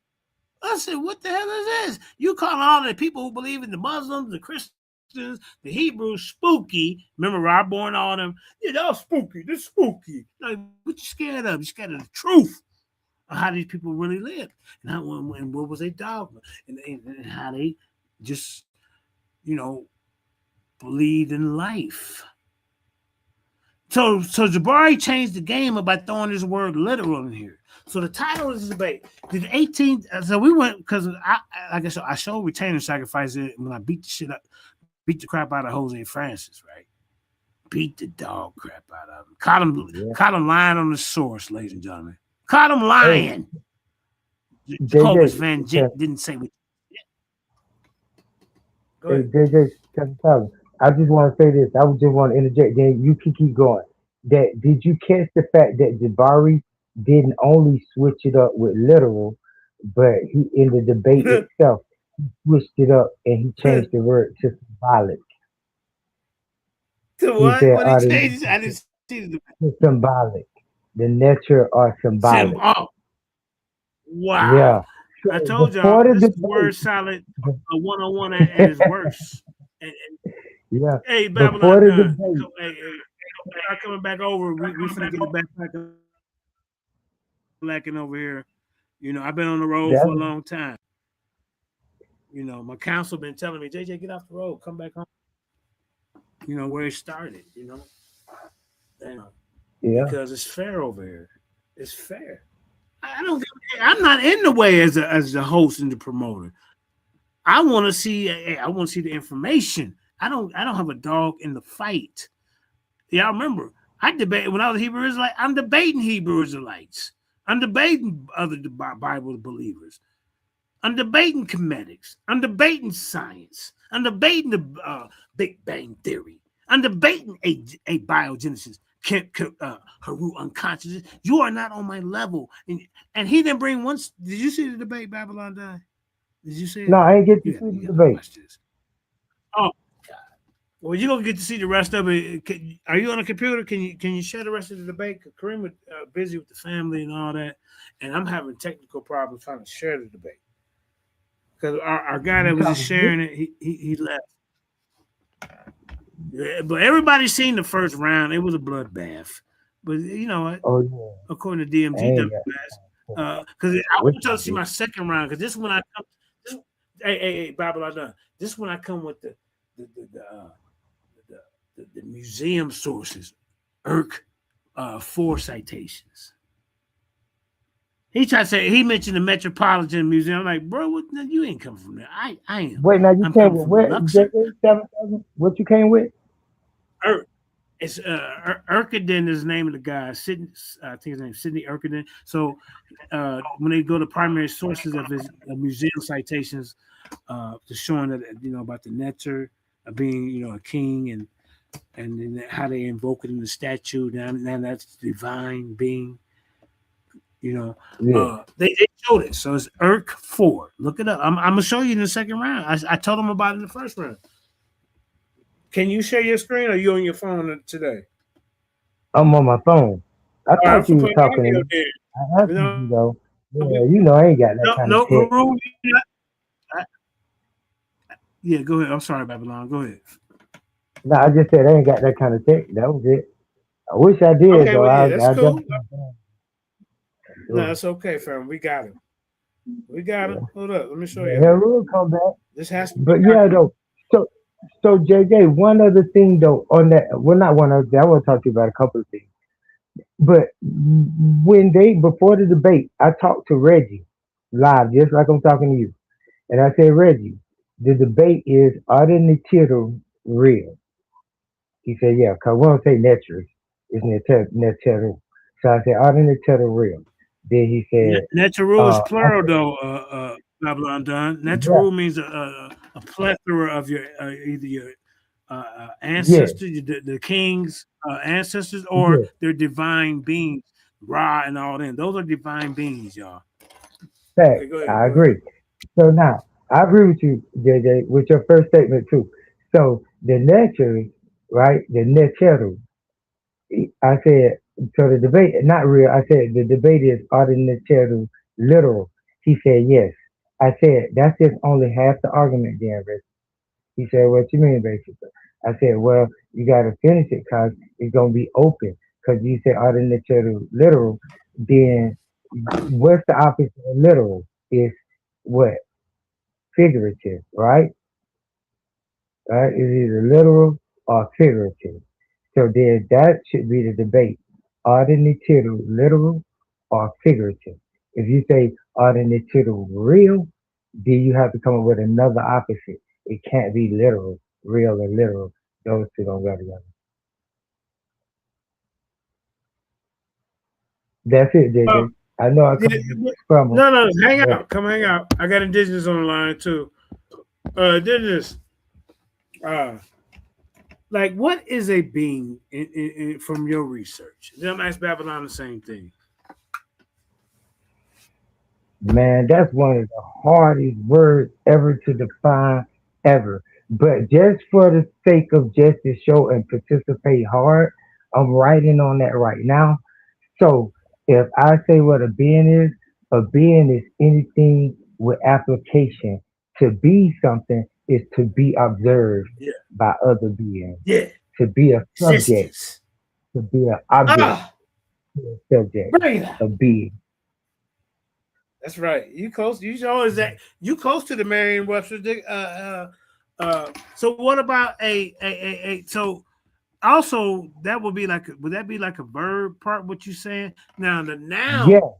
I said, what the hell is this? You calling all the people who believe in the Muslims, the Christians, the Hebrews spooky. Remember Rob Bourne, all them? Yeah, they're spooky. They're spooky. Like, what you scared of? You scared of the truth of how these people really lived and and what was their dogma and how they just, you know, believed in life. So Jabari changed the game about throwing this word literal in here. So the title of this debate, did 18. So we went because I showed retainer sacrifice when I beat the crap out of Jose Francis, right? Beat the dog crap out of him. Caught him lying on the source, ladies and gentlemen. Caught him hey, lying. Jacobus JJ, Van Jink didn't say what. Go hey, ahead. JJ, I just want to say this. I just want to interject. Then you can keep going. That did you catch the fact that Jabari didn't only switch it up with literal, but he in the debate itself switched it up and he changed the word to symbolic. To He what? said, What he "Are the changed? I didn't see the symbolic? The nature are sim. symbolic." Oh, wow. Yeah. I So told y'all before the this is word debate, salad, a 101 at its worst. And yeah, hey, before Babylon the done. debate, Hey, start coming back over. We finna get it back lacking over here. I've been on the road for a that long time. My counsel been telling me, JJ, get off the road, come back home. Where it started. And, yeah. because it's fair over here. It's fair. I don't. I'm not in the way as the host and the promoter. I want to see. I want to see the information. I don't have a dog in the fight. Y'all remember? I debate when I was a Hebrew Israelite. I'm debating Hebrew Israelites. I'm debating other Bible believers. I'm debating comedics. I'm debating science. I'm debating the Big Bang Theory. I'm debating a biogenesis. Heru unconsciousness. You are not on my level. And he didn't bring one. Did you see the debate Babylon died? Did you see No, it? I ain't get to You see the gotta debate. watch this. Oh, well, you're gonna get to see the rest of it. Are you on a computer? Can you share the rest of the debate? Kareem was busy with the family and all that, and I'm having technical problems trying to share the debate because our guy You that was just talking to me? sharing it, he left. Yeah, but everybody seen the first round. It was a bloodbath. But you know what? Oh yeah, According to I DMG, ain't got time. because I I wish want I y'all to see did. my second round. Because this one I come. This, hey, Bible, I done. This one I come with the museum sources, Irk, 4 citations. He tried to say he mentioned the Metropolitan Museum. I'm like, bro, what, you ain't coming from there. I am. Wait, now you I'm came coming with from what? Luxor. JJ 7,000? What you came with? Irk. It's Erkenden is the name of the guy. Sidney, I think his name is Sidney Erkenden. So when they go to primary sources of his museum citations, to showing that about the Netzer being a king and then how they invoke it in the statue. Now that's divine being. Yeah. They showed it. So it's Irk 4. Look it up. I'm gonna show you in the second round. I told them about it in the first round. Can you share your screen or are you on your phone today? I'm on my phone. I All right, I'm thought you gonna was play talking to audio me. there. I You answered know, you though. Yeah, you know I ain't got that kind of no, tech. Haroon, yeah, go ahead. I'm sorry, Babylon. Go ahead. No, I just said I ain't got that kind of tech. That was it. I wish I did Okay, though. well, I yeah, that's cool. definitely No, do it. that's okay, fam. We got him. We got him. Hold up. Let me show Yeah, you. Harold will come back. This has to be But yeah though. So JJ, one other thing though on that, well not one other thing, I want to talk to you about a couple of things. But when they before the debate, I talked to Reggie live, just like I'm talking to you. And I said, Reggie, the debate is, are the Nitiru real? He said, yeah, because we don't say Netru, it's Neteru. So I said, are the Nitiru real? Then he said, Natural is I plural, said, though. Babylon Don. yeah, Natural means a plethora of your either your yeah, ancestors, the king's ancestors, or yeah, their divine beings, Ra and all them. Those are divine beings, y'all. fact, Okay, go ahead. I Go ahead. agree. So now, I agree with you, JJ, with your first statement too. So the Netru, right, the Neteru, I said, so the debate, not real, I said the debate is, are the Neteru literal? He said, yes. I said, that's just only half the argument, then, Rich. He said, what you mean, basically? I said, well, you got to finish it because it's going to be open. Because you said, are the Neteru literal? Then what's the opposite of literal? Is what? Figurative, right? Right? It's either literal or figurative. So then that should be the debate. Are the Nichiru literal or figurative? If you say are the Nichiru real, then you have to come up with another opposite. It can't be literal, real and literal. Those two don't go together. That's it, Uh, JJ. I know I yeah, called you scramble, no, hang but out. Come hang out. I got indigenous on the line too. Indigenous. Uh, like, what is a being from your research? Then I'm ask Babylon the same thing. man, that's one of the hardest words ever to define ever. But just for the sake of just to show and participate hard, I'm writing on that right now. So if I say what a being is anything with application. To be something is to be observed Yeah, by other beings. yeah. To be a subject, Existence. to be an object Ah, to a subject, bring it out. a being. That's right. You close. You always that. You close to the Merriam-Webster. So what about a? So also that would be like. Would that be like a verb part? What you saying now? The Yeah, noun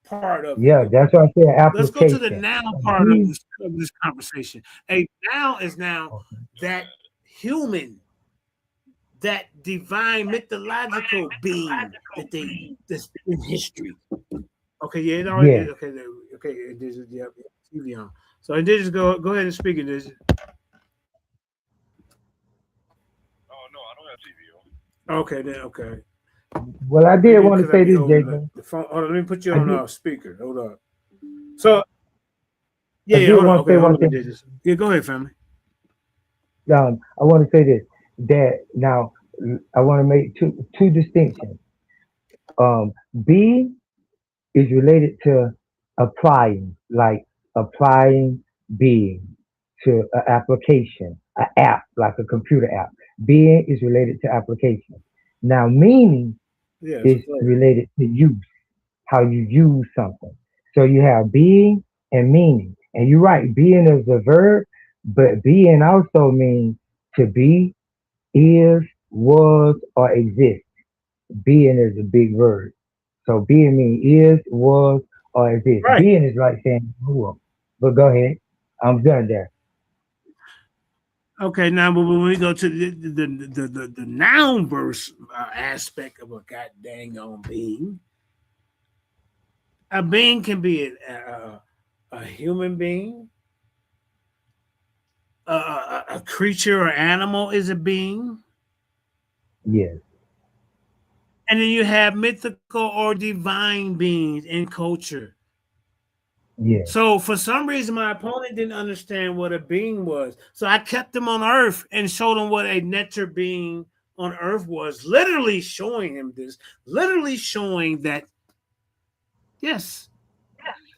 part of it. yeah, that's what I said, Let's go to the application. noun A part of being, this conversation. A noun is now that human, that divine mythological being that that's in history. Okay, yeah, it already yeah. is. Okay, okay, it is. Yeah, TV on. So it did just go ahead and speak it. Is okay then. Okay, Well, I did maybe want to because I say be this, holding Jason. the phone. Hold on, let me put you I on did, speaker. Hold up. So I yeah, did hold on. want to Okay, say hold one on. thing. Digits. Yeah, go ahead, family. I want to say this. That now I want to make two distinctions. Um, being is related to applying, like applying being to an application, an app, like a computer app. Being is related to application. Now, meaning Yeah, it's a is play. related to use, how you use something. So you have being and meaning. And you're right, being is a verb, but being also means to be, is, was, or exist. Being is a big word. So being means is, was, or exist. Right. Being is like saying who up. But go ahead. I'm done there. Okay, now but when we go to the noun verse aspect of a god dang on being, a being can be a human being, a creature or animal is a being, Yes, and then you have mythical or divine beings in culture. yes. So for some reason, my opponent didn't understand what a being was. So I kept him on Earth and showed him what a netter being on Earth was. Literally showing him this. Literally showing that yes,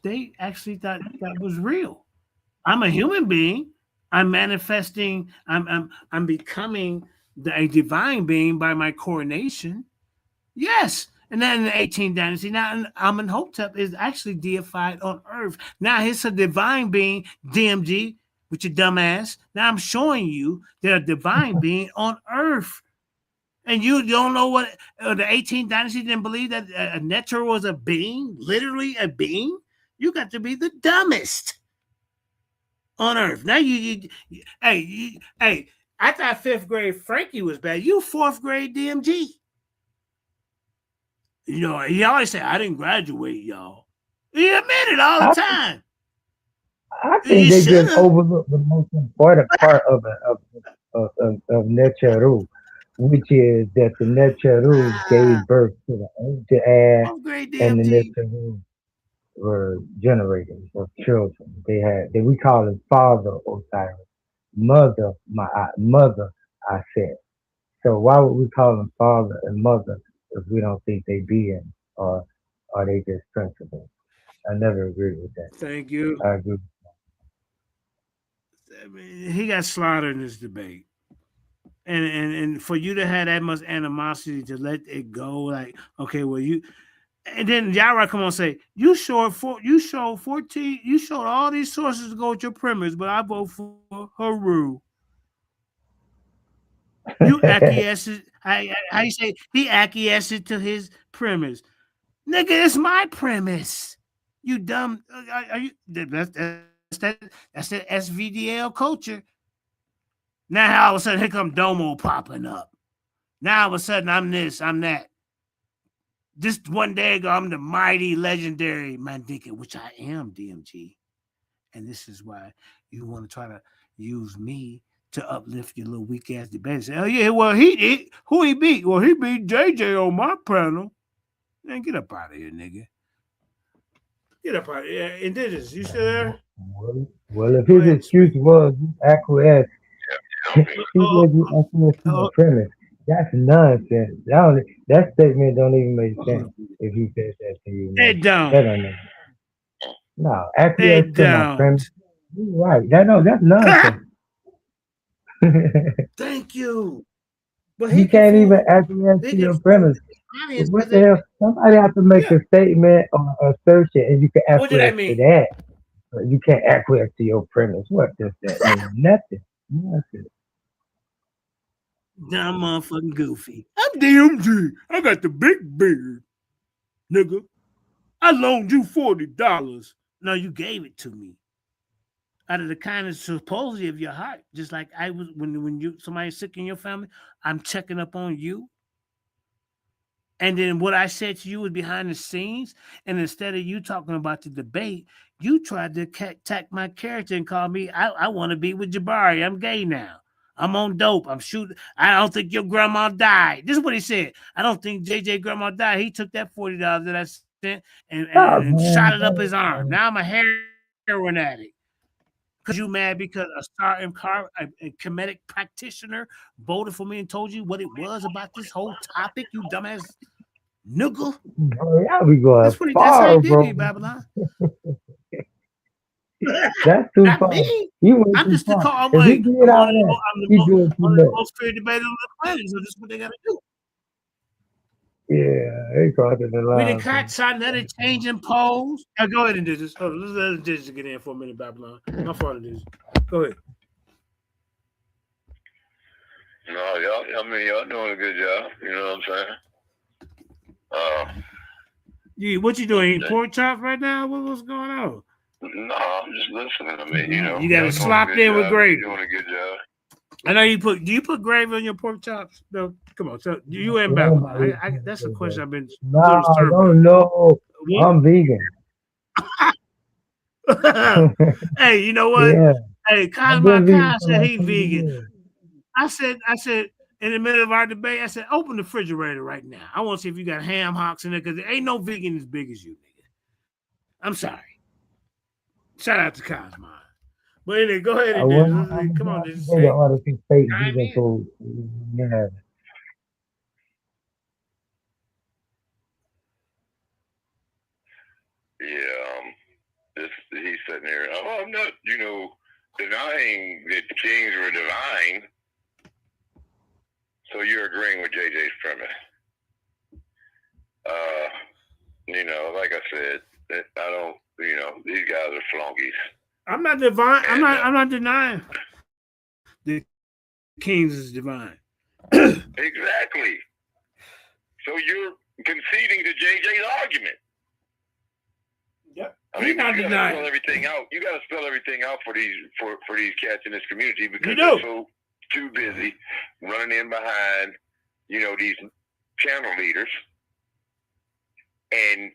they actually thought that was real. I'm a human being. I'm manifesting. I'm becoming a divine being by my coronation. Yes. And then in the 18th dynasty, now Amenhotep is actually deified on earth. Now he's a divine being, DMG, with your dumb ass. Now I'm showing you that a divine being on earth. And you don't know what the 18th dynasty didn't believe that a Neter was a being, literally a being? You got to be the dumbest. on earth. Now hey, I thought fifth grade Frankie was bad. You fourth grade DMG. You know, he always said, I didn't graduate, y'all. He admit it all the time. I think You they should just have. overlooked the most important part of Necheru, which is that the Necheru gave birth to the ancient ass, Fourth grade and the DMG. Necheru were generators of children. We call him Father Osiris, Mother I said. So why would we call them father and mother if we don't think they being or are they just principles? I never agree with that. Thank you. I agree. I mean, he got slaughtered in this debate. And for you to have that much animosity to let it go, like, okay, well, you and then Yara come on and say, you showed 14, you showed all these sources to go with your premise, but I vote for Heru. You acquiesced. How you say he acquiesced to his premise? Nigga, it's my premise. You dumb. Are you? That's that SVDL culture. Now all of a sudden here come Domo popping up. Now all of a sudden I'm this, I'm that. Just one day ago I'm the mighty legendary Mandinka, which I am, DMG. And this is why you want to try to use me to uplift your little weak ass debate. Say, oh yeah, well who he beat? Well, he beat JJ on my panel. Man, get up out of here, nigga. Get up out of here. Indigenous, you still there? Well, if Go his ahead, excuse sweet. was you acquiesce, he said you acquiesce to the premise. That's nonsense. That statement don't even make sense if he says that to you, man. It don't. That don't make sense. No, acquiesce It to my don't. premise. You're right. That's nonsense. Thank you. But You he can can't even fool. acquiesce He to can your fool premise. the audience What because the hell? Somebody have to make yeah. a statement or assertion, and you can What did I acquiesce to mean? that. But you can't acquiesce to your premise. What does that mean? Nothing. Nothing. Dumb motherfucking goofy. I'm DMG. I got the big beard, nigga. I loaned you $40. No, you gave it to me out of the kindness supposedly of your heart. Just like I was when you somebody's sick in your family, I'm checking up on you. And then what I said to you was behind the scenes. And instead of you talking about the debate, you tried to attack my character and call me, I want to be with Jabari. I'm gay now. I'm on dope. I'm shooting. I don't think your grandma died. This is what he said. I don't think JJ grandma died. He took that $40 that I sent Stop, and shot man. it up his arm. Now I'm a heroin addict. Because you mad because a comedic practitioner voted for me and told you what it was about this whole topic, you dumbass nigga. Bro, y'all be going That's how he far, did me, bro. Babylon. That's too Not far. me. He went I'm too just the far. call. I'm If he like, did all that, he doing too I'm the much. most fair debater on the planet. So this is what they gotta do. Yeah, he crossing the We didn't line, cut Sonetta changing pose. Now go ahead and do this. Hold on, let's let Indigenous get in for a minute, Babylon. My fault, Indigenous. Go ahead. No, y'all doing a good job. You know what I'm saying? What you doing? Eating pork chops right now? What's going on? No, I'm just listening. I mean, you know, You got y'all it doing a slopped good in with job. gravy. You're doing a good job. I know you put. Do you put gravy on your pork chops? No, come on. So you and man. Babylon. That's a question I've been doing Nah, a survey. don't know. I'm vegan. Hey, you know what? Yeah, Hey, I've been Cosmo vegan Kyle for said like he 30 vegan. years. I said in the middle of our debate, I said, open the refrigerator right now. I want to see if you got ham hocks in there because there ain't no vegan as big as you, nigga. I'm sorry. Shout out to Cosmo. But anyway, go ahead and do this. Come on, this They say. order some fake Chime vegan in. food. Yeah. Yeah, he's sitting there. Oh, I'm not, denying that kings were divine. So you're agreeing with JJ's premise. Like I said, I don't. These guys are flunkies. I'm not divine. I'm not denying the kings is divine. Exactly. So you're conceding to JJ's argument. Yep. I mean, but you gotta spell everything out. You gotta spell everything out for these cats in this community because they're so too busy running in behind, these channel leaders and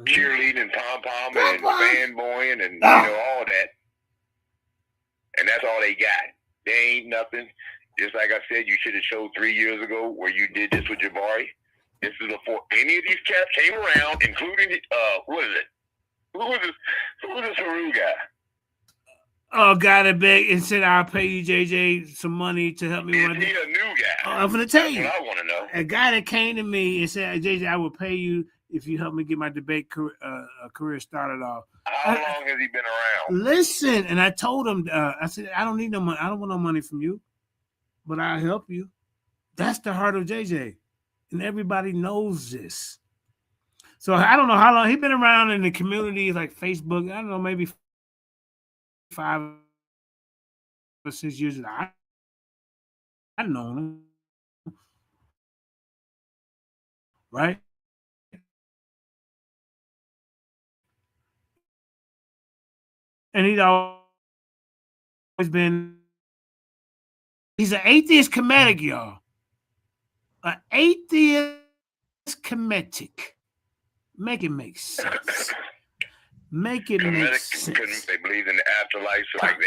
cheerleading and pom-pom and fanboying and all that. And that's all they got. They ain't nothing. Just like I said, you should have showed 3 years ago where you did this with Jabari. This is before any of these cats came around, including what is it? Who is this Heru guy? Oh, got it back and said I'll pay you, JJ, some money to help me. Is he a new guy? I'm gonna tell you. That's what I want to know. A guy that came to me and said, JJ, I will pay you if you help me get my debate career started off. How long has he been around? Listen, and I told him, I said, I don't need no money. I don't want no money from you, but I'll help you. That's the heart of JJ, and everybody knows this. So I don't know how long he's been around in the community, like Facebook. I don't know, maybe 5 or 6 years. I know him, right? And he's always been. He's an atheist comedic, y'all. An atheist comedic. Make it make sense. Make it make sense. They believe in the afterlife like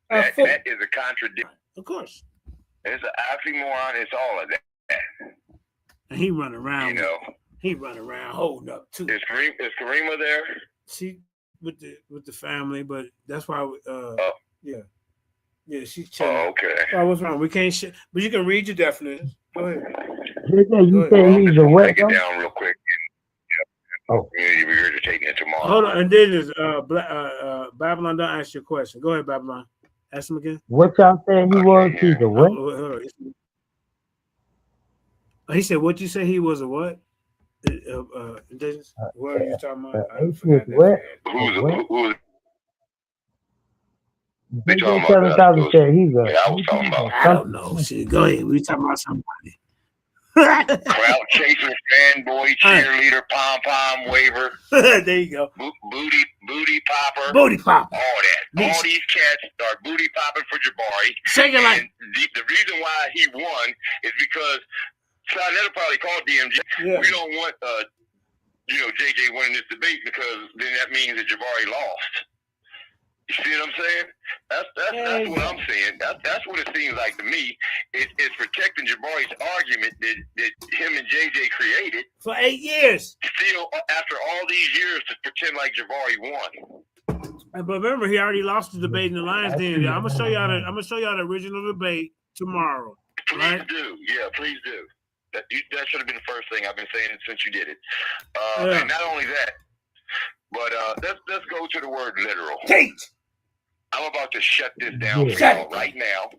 that. That is a contradiction. Of course. It's an oxymoron. It's all of that. And he run around. He run around holding up too. Is Karima there? She with the family, but that's why. Yeah, she's chilling. Oh, okay. Oh, what's wrong? We can't. But you can read your definition. Go ahead. You say he's a what? Take it down real quick. Community regurgitating it tomorrow. Hold on, and then there's Babylon. Don't ask your question. Go ahead, Babylon. Ask him again. What y'all saying he was? He's a what? He said, "What you say? He was a what?" Indigenous. What are you talking about? What? Who's DJ 7,000 said he's a. I was talking about. I don't know. Shit, go ahead. We talking about somebody. Crowd chaser, fanboy, cheerleader, pom-pom, waver. There you go. Booty popper. Booty popper. All that. All these cats are booty popping for Jabari. Second line. The reason why he won is because Sonetta probably called DMJ. Yeah. We don't want JJ winning this debate because then that means that Jabari lost. You see what I'm saying? That's what I'm saying. That's what it seems like to me. It's protecting Jabari's argument that him and JJ created for 8 years. Still, after all these years, to pretend like Jabari won. But remember, he already lost the debate in the Lions Den. I'm gonna show y'all the original debate tomorrow. Please do, yeah, please do. That should have been the first thing I've been saying since you did it. And not only that, but let's go to the word literal. Tate. I'm about to shut this down for y'all right now.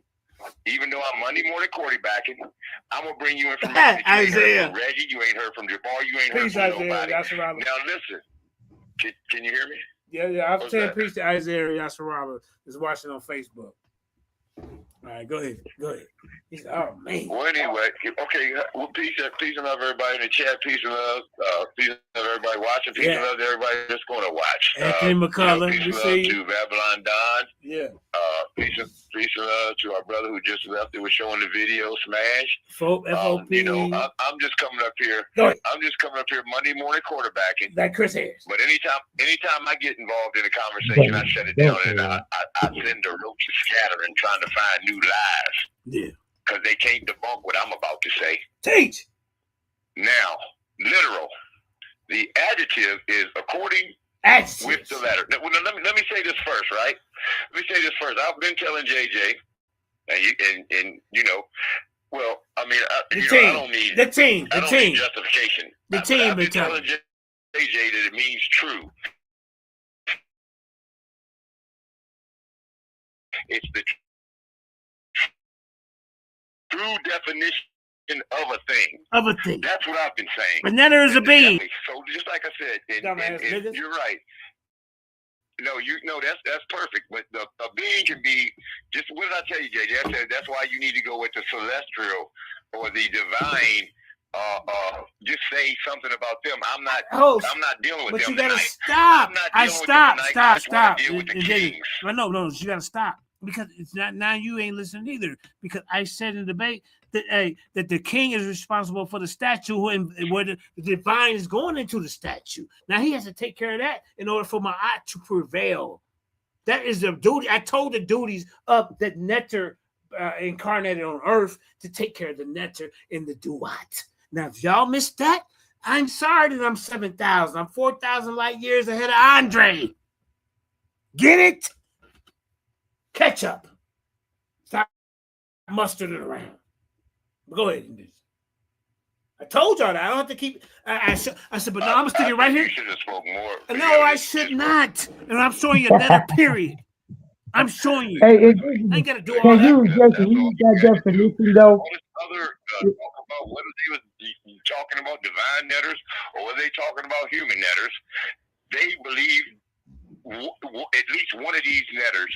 Even though I'm Monday morning quarterbacking, I'm gonna bring you information that you ain't heard from Reggie, you ain't heard from Jabbar, you ain't heard from nobody. Now listen, can you hear me? Yeah. I'm saying peace to Isaiah Yasseraba is watching on Facebook. All right, go ahead. He's, oh man. Well, anyway, okay. Well, peace and love everybody in the chat. Peace and love. Peace and love everybody watching. Peace and love to everybody that's going to watch. Anthony McCullough. Peace and love to Babylon Don. Yeah. Peace and love to our brother who just left. That was showing the video. Smash. FOP. I'm just coming up here. Monday morning quarterbacking. Like Chris Harris. But anytime I get involved in a conversation, I shut it down and I send the roaches scattering, trying to find new lies. Yeah. Because they can't debunk what I'm about to say. Teach. Now, literal. The adjective is according with the letter. Now, let me say this first, right? Let me say this first. I've been telling JJ, and you know, well, I mean, I don't need justification. The team I've been telling JJ that it means true. It's the true definition of a thing. That's what I've been saying. And then there's a bean. So just like I said, and you're right. No, that's perfect. But a being can be just what did I tell you, JJ? I said that's why you need to go with the celestial or the divine. Just say say something about them. I'm not dealing with but them you gotta tonight. stop. I'm not I dealing with them tonight. I just want stop. to deal with the And then, kings. no, you gotta stop because it's not now. You ain't listening either because I said in the debate that that the king is responsible for the statue and where the divine is going into the statue. Now he has to take care of that in order for Ma'at to prevail. That is the duty. I told the duties of that Netter incarnated on earth to take care of the Netter in the Duat. Now, if y'all missed that, I'm sorry that I'm 7,000. I'm 4,000 light years ahead of Andre. Get it? Catch up. Stop mustarding around. Go ahead and do this. I told y'all that. I don't have to keep. I said, but no, I'm gonna stick it right here. You should have spoken more. No, I should not. And I'm showing you Netter, period. I'm showing you. Hey, I ain't gotta do all can that. you just read that definition though? All this other talk about whether they was talking about divine netters or whether they talking about human netters, they believe at least one of these netters,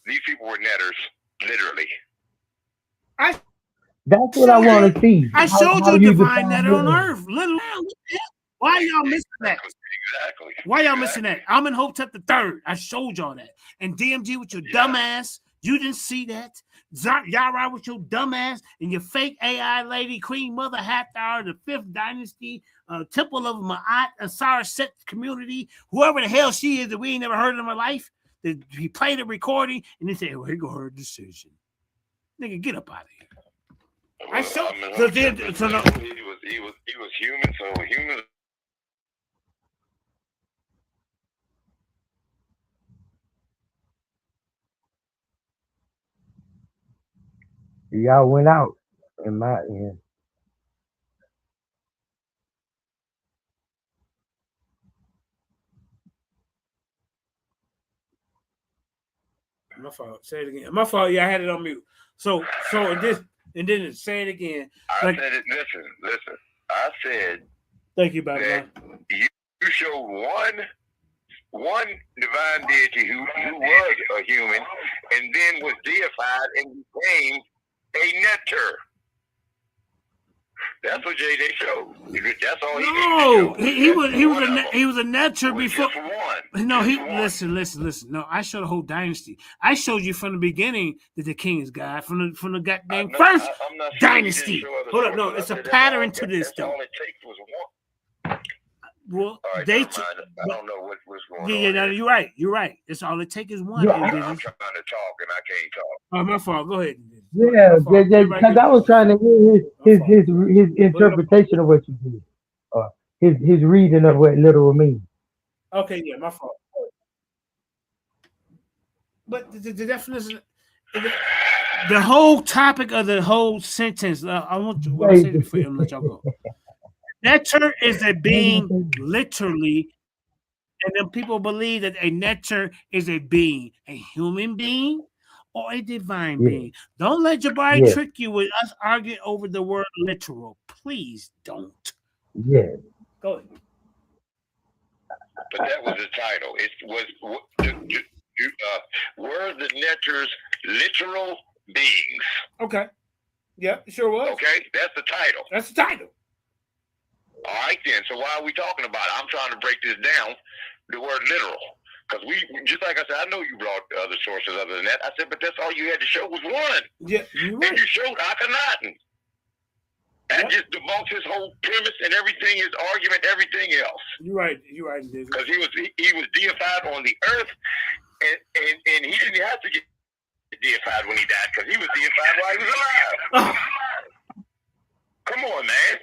these people were netters, literally. That's what I want to see. I showed you a you divine define netter on netter. earth. Why y'all missing that? Exactly. Why y'all missing that? I'm in Hotep the Third. I showed y'all that. And DMG with your dumb ass, you didn't see that. Yara with your dumb ass and your fake AI lady, Queen Mother Hathor, the Fifth Dynasty, Temple of Ma'at, Asar Set community, whoever the hell she is that we ain't never heard of in our life. That he played a recording and they said, well, here go her decision. Nigga, get up out of here. Well, I showed. he was human, so human. Y'all went out in my end. My fault. Say it again. My fault. Yeah, I had it on mute. So and then say it again. I said it. Listen. I said. Thank you, Babylon. You showed one divine deity who was a human and then was deified and became a netter. That's what JJ showed. That's all he did. No, he was a netter before. No, listen. No, I showed the whole dynasty. I showed you from the beginning that the king is God from the goddamn first dynasty. Hold up, no, it's a pattern to this though. All it takes was one. Well, right, they. I don't know what's going on. Yeah, no, you're right. It's all it takes is one. Yeah, I'm trying to talk and I can't talk. Oh, my fault. Go ahead. Yeah, because I was trying to hear his interpretation of what you did, or his reading of what literal means. Okay, yeah, my fault. But the definition, the whole topic of the whole sentence. I want to say it before I'm let y'all go. Netter is a being, literally, and then people believe that a netter is a being, a human being, or a divine being. Don't let Jabari trick you with us arguing over the word literal. Please don't. Yeah. Go ahead. But that was the title. It was were the netters literal beings? Okay. Yeah, it sure was. Okay, that's the title. That's the title. All right then. So why are we talking about it? I'm trying to break this down. The word literal. Because we, just like I said, I know you brought other sources other than that. I said, but that's all you had to show was one. Yeah, you're right. And you showed Akhenaten. That just debunks his whole premise and everything, his argument, everything else. You're right. Because he was deified on the earth, and he didn't have to get deified when he died, because he was deified while he was alive. Come on, man.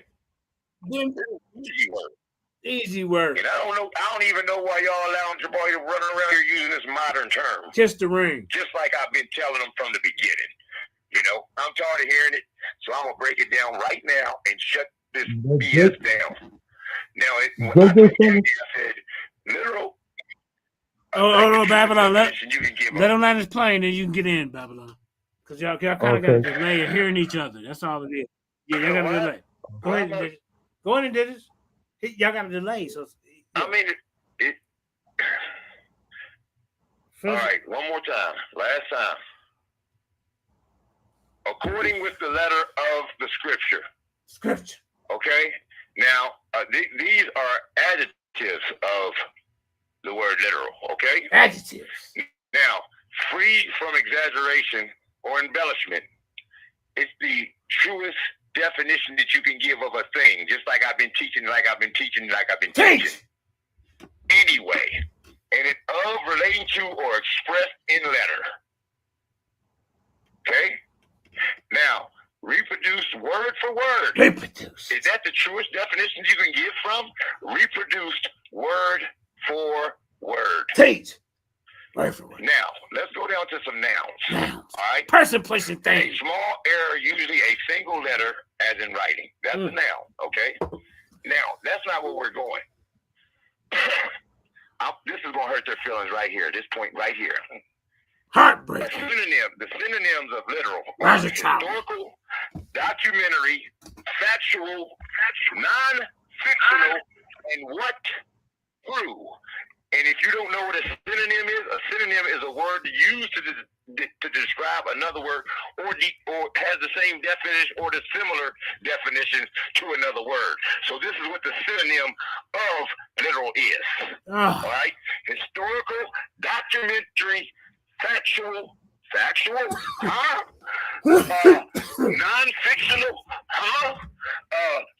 Easy word. And I don't even know why y'all allowing Jabari to run around here using this modern term. Just the ring. Just like I've been telling them from the beginning. You know, I'm tired of hearing it, so I'm gonna break it down right now and shut this BS down. Now, when I said literal. Oh, Babylon. Let him land his plane, and you can get in, Babylon. Because y'all kind of got a delay of hearing each other. That's all it is. Yeah, y'all got a delay. Go ahead and do this. Go ahead and do this. Y'all got a delay, so. Yeah. I mean, all right, one more time. Last time. According with the letter of the scripture. Scripture. Okay? Now, these are adjectives of the word literal, okay? Adjectives. Now, free from exaggeration or embellishment. It's the truest definition that you can give of a thing, just like I've been teaching. Anyway, and it of, relating to, or expressed in letter. Okay? Now, reproduce word for word. Reproduce. Is that the truest definition you can give from? Reproduced word for word. Teach. Word for word. Now, let's go down to some nouns. Nouns. All right? Person, place, and thing. A small error, usually a single letter, as in writing. That's a noun, okay? Now, that's not where we're going. This is going to hurt their feelings right here, this point right here. Heartbreak. The synonyms of literal are historical, documentary, factual, non-fictional, and what? True. And if you don't know what a synonym is a word used to describe another word or has the same definition or the similar definition to another word. So this is what the synonym of literal is. All right? Historical, documentary, factual, huh? Non-fictional, huh?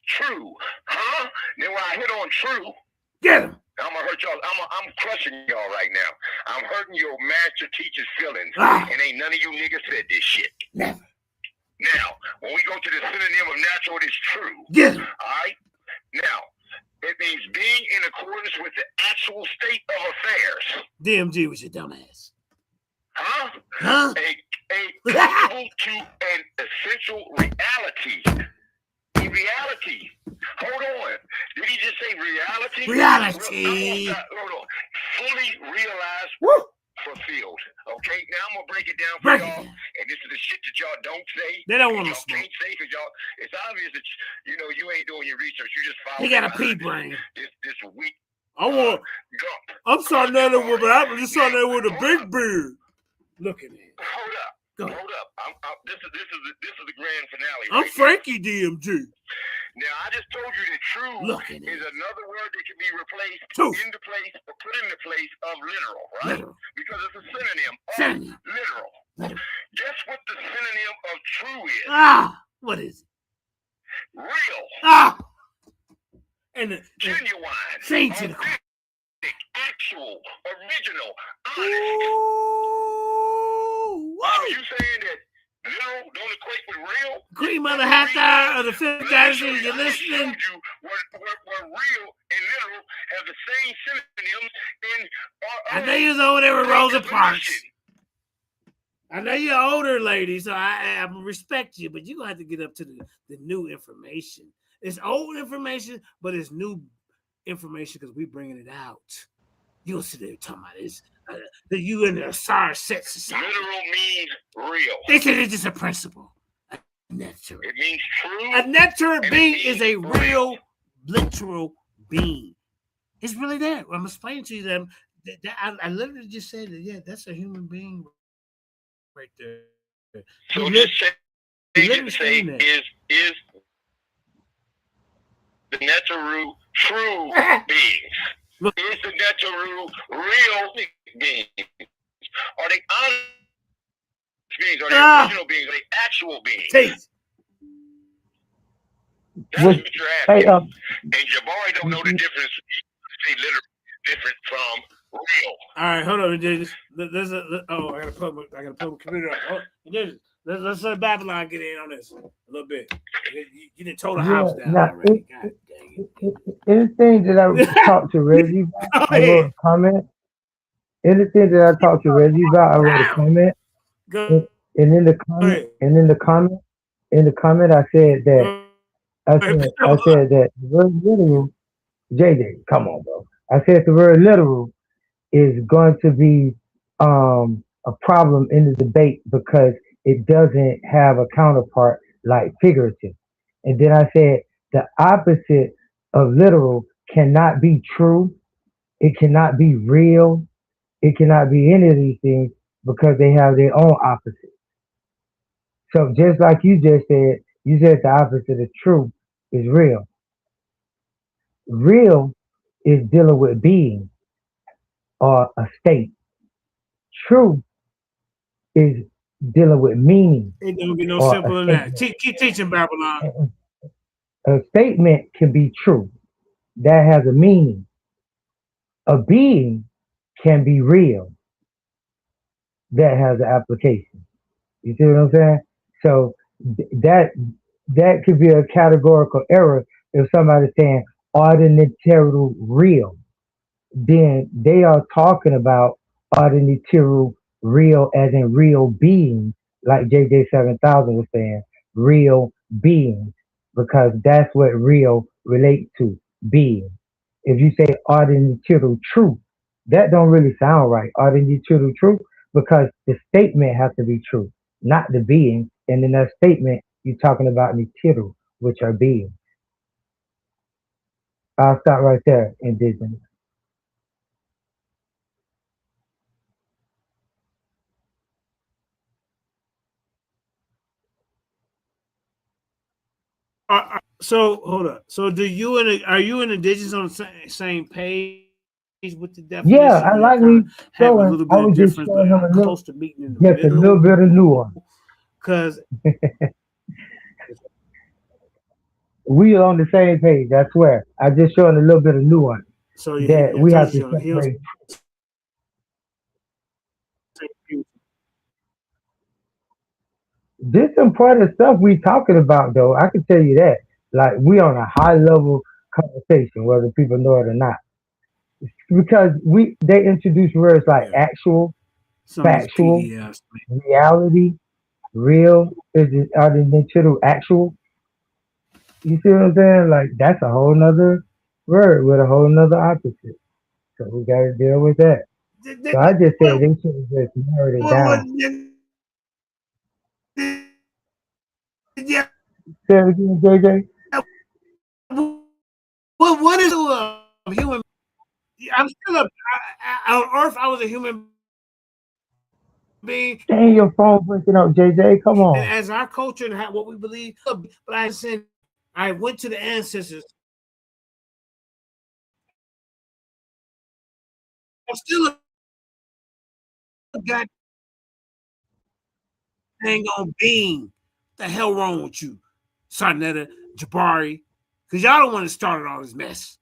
True, huh? Then when I hit on true, get him. I'm gonna hurt y'all. I'm crushing y'all right now. I'm hurting your master teacher's feelings, and ain't none of you niggas said this shit. Never. Now, when we go to the synonym of natural, it is true. Get him. All right. Now, it means being in accordance with the actual state of affairs. DMG was your dumbass. Huh? Huh? A comparable to an essential reality. Reality. Hold on. Did he just say reality? Reality. Hold on. Fully realized, fulfilled. Okay? Now I'm going to break it down for y'all. And this is the shit that y'all don't say. They don't want to y'all smoke. can't say because y'all, it's obvious that, you ain't doing your research. You just follow. He got a pea brain. This weak. I'm starting that with, but I'm just starting that with a big beard. Look at it. Hold up. Hold up. This is the grand finale. I'm right Frankie DMG. Now, I just told you that true is another word that can be replaced into place or put in the place of literal, right? Literal. Because it's a synonym of literal. Guess what the synonym of true is? What is it? Real. And genuine. Authentic. Actual. Original. Honest. Are you saying that literal don't equate with real? Cream of the half hour of the fifth dynasty, you're listening. Where real and literal have the same synonyms in I know you're over there with Rosa Parks. I know you're older, lady, so I respect you, but you're going to have to get up to the new information. It's old information, but it's new information because we're bringing it out. You'll sit there talking about this. That you in a SARS set society. Literal means real. They say it's just a principle. A nectar. It means true. A nectar being is a real, literal being. It's really there. I'm explaining to you that I literally just said that, yeah, that's a human being right there. So just say is the Netaru true beings? Is the Netaru real beings? Are they honest beings? Are they original beings? Are they actual beings? That's what you're asking. And Jabari don't know the difference. Say literally different from real. All right, hold on, Jesus. I gotta put my computer up. Oh, Jesus. Let's let Babylon get in on this a little bit. You didn't tow the house down already. God dang it. Anything that I talked to Reggie about, I wrote a comment. Anything that I talked to Reggie about, I wrote a comment. And in the comment, I said that the word literal, JJ, come on, bro. I said the word literal is going to be a problem in the debate because it doesn't have a counterpart like figurative. And then I said the opposite of literal cannot be true. It cannot be real. It cannot be any of these things because they have their own opposite. So just like you said the opposite of true is real. Real is dealing with being or a state. True is dealing with meaning It don't get no or a simpler than that. statement. Keep teaching, Babylon. A statement can be true. That has a meaning. A being can be real. That has an application. You see what I'm saying? So that could be a categorical error if somebody's saying ordinary real. Then they are talking about ordinary real as in real beings, like JJ 7000 was saying, real beings, because that's what real relates to, being. If you say ordinary true, that don't really sound right. Ordinary true, because the statement has to be true, not the being. And in that statement, you're talking about Nitiru, which are beings. I'll stop right there, indigenous. So hold up. So do you and are you and indigenous on the same page with the Yeah, definition? I Do y'all like kind me of have a showing. little I bit of was just difference, showing but him a little, close to meeting in the just a little middle? bit of nuance. Because We are on the same page. I swear. I just showing a little bit of nuance so that I we told have you to he on the separate. same page. This important stuff we talking about, though. I can tell you that. Like we on a high level conversation, whether people know it or not, because they introduce words like Yeah, actual, some of these factual, PDFs. reality, real. Are they considered actual? You see what I'm saying? Like that's a whole nother word with a whole nother opposite. So we got to deal with that. So I just said they should have just narrowed it What, down. yeah, Say it again, JJ. what is a human? I'm still on Earth. I was a human being, Dang, your phone breaking up, JJ. Come and on. as our culture and what we believe, but I said I went to the ancestors. I'm still a god dang on being. The hell wrong with you, Sarnetta, Jabari? Because y'all don't want to start all this mess.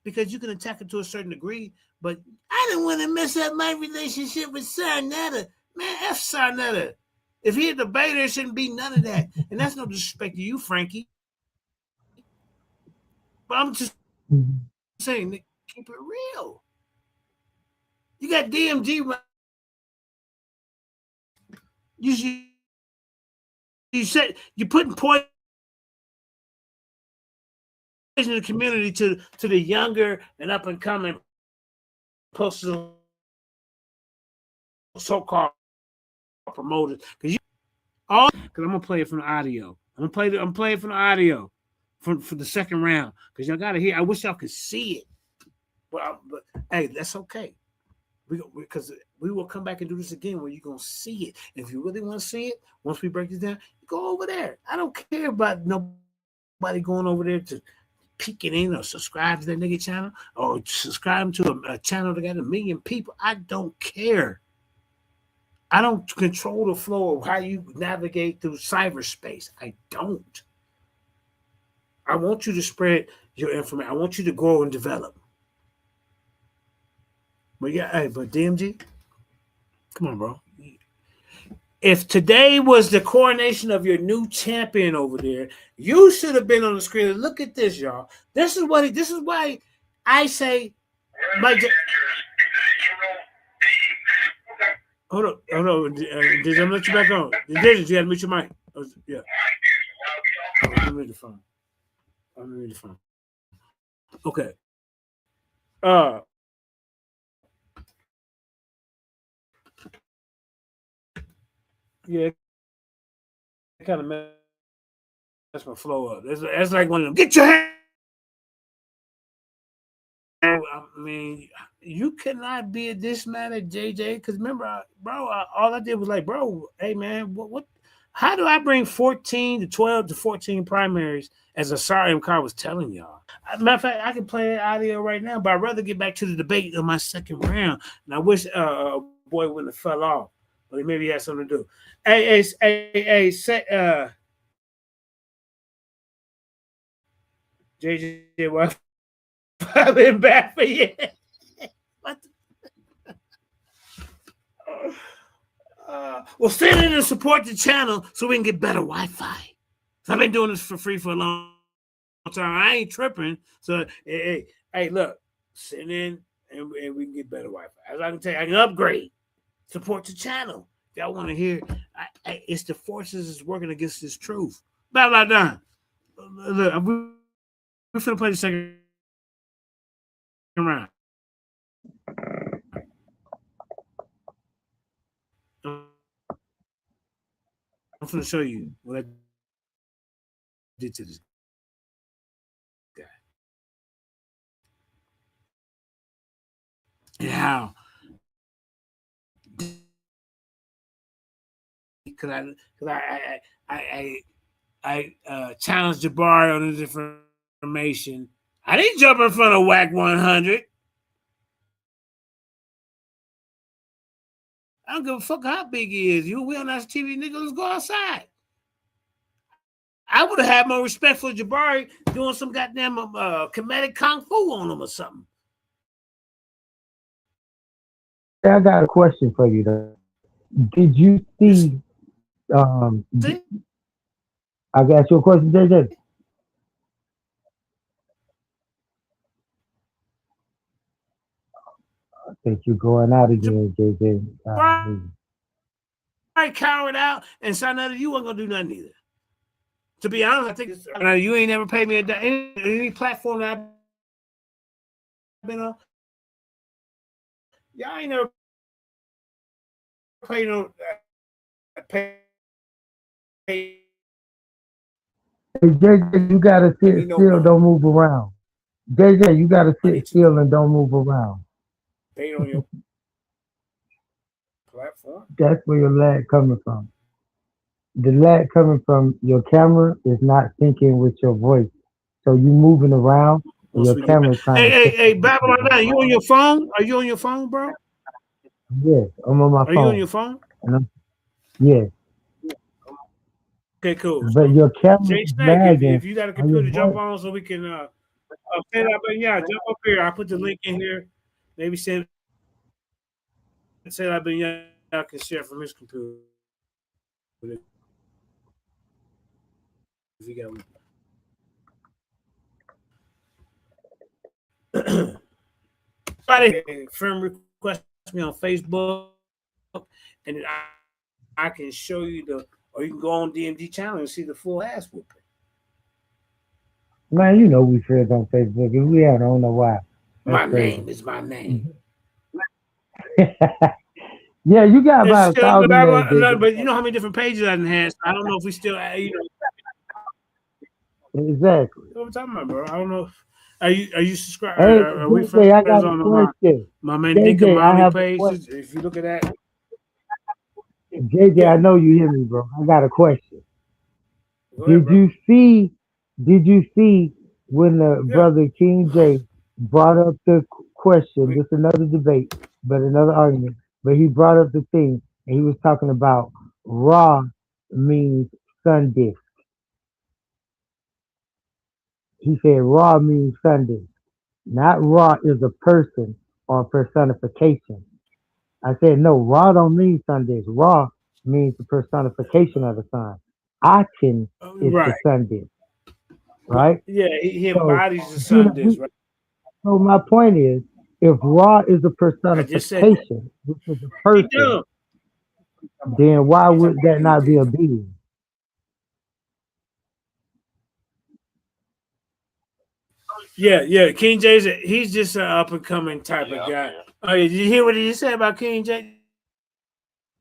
Because you can attack it to a certain degree, but I didn't want to mess up my relationship with Sarnetta. Man, F Sarnetta. If he a debater, there shouldn't be none of that. And that's no disrespect to you, Frankie. But I'm just Mhm. saying, keep it real. You got DMG. You said you're putting poison in the community to the younger and up and coming postal so-called promoters. Because I'm gonna play it from the audio. I'm playing from the audio for the second round. Because y'all gotta hear. I wish y'all could see it. But hey, that's okay. Because we will come back and do this again where you're gonna see it. And if you really want to see it, once we break this down, go over there. I don't care about nobody going over there to peek it in or subscribe to that nigga channel or subscribe to a channel that got 1 million people. I don't care. I don't control the flow of how you navigate through cyberspace. I don't. I want you to spread your information. I want you to grow and develop. But yeah, hey, but DMG, come on, bro. If today was the coronation of your new champion over there, you should have been on the screen. Look at this, y'all. This is why I say my hold on. Did I let you back on? You had to mute your mic. Yeah. Let me read the phone. Let me read the phone. Okay. Uh yeah, it kind of messed my flow up. That's like one of them. Get your hand. I mean, you cannot be this mad at JJ because remember, bro, all I did was like, bro, hey man, what How do I bring 14 to 12 to 14 primaries as Asari Car was telling y'all? Matter of fact, I can play that audio right now, but I'd rather get back to the debate of my second round. And I wish boy wouldn't have fell off, but maybe he had something to do. Hey, say, JJ, what? I've been back for you. Well, send in and support the channel so we can get better Wi-Fi. So I've been doing this for free for a long time. I ain't tripping. So, hey, look, send in and we can get better Wi-Fi. As I can tell you, I can upgrade. Support the channel. If y'all want to hear, it's the forces that's working against this truth. Blah, done. Look, we're finna play the second round. I'm going to show you what I did to this guy. And how. Because I challenged Jabari on this information. I didn't jump in front of WAC 100. I don't give a fuck how big he is. We on that TV, nigga. Let's go outside. I would have had more respect for Jabari doing some goddamn comedic kung fu on him or something. I got a question for you though. Did you see? I got you a question, JJ. I think you're going out again, JJ. I cowered out and signed out. You wasn't gonna do nothing either. To be honest, I think you ain't never paid me any platform that I've been on. Y'all ain't never paid no pay. Hey, JJ, you gotta sit still, don't move around. JJ, you gotta sit still and don't move around. Paid on your platform. That's where your lag coming from. The lag coming from your camera is not syncing with your voice. So you moving around and your camera trying to. Hey, Babylon 9, you on your phone? Are you on your phone, bro? Yes, I'm on my phone. Are you on your phone? Yes. Okay, cool. But your camera is lagging. If you got a computer, jump on so we can jump up here. I put the link in here. Maybe say I've been y'all can share from his computer. If you got one. Friend request me on Facebook, and I can show you or you can go on DMG channel and see the full ass whooping. Man, you know we friends on Facebook, and I don't know why. My name is my name. Yeah, you got about 1,000 names. But you know how many different pages I had. I don't know if we still, Exactly. What we talking about, bro? I don't know. Are you subscribed? Hey, are we JJ, I got a question. My Mandinka Mali page? If you look at that. JJ, I know you hear me, bro. I got a question. Did you see when the brother King J brought up the question, just another debate, but another argument, but he brought up the thing and he was talking about Ra means sun disk. He said Ra means sun disk. Not Ra is a person or personification. I said, no, Ra don't mean sun disk. Ra means the personification of the sun. Aten is the sun disk. Right? Yeah, he embodies the sun disk, right? So my point is, if Ra is a personification, which is a person, then why would that not be a being? Yeah. King J's he's just an up and coming type of guy. Oh, did you hear what he said about King J?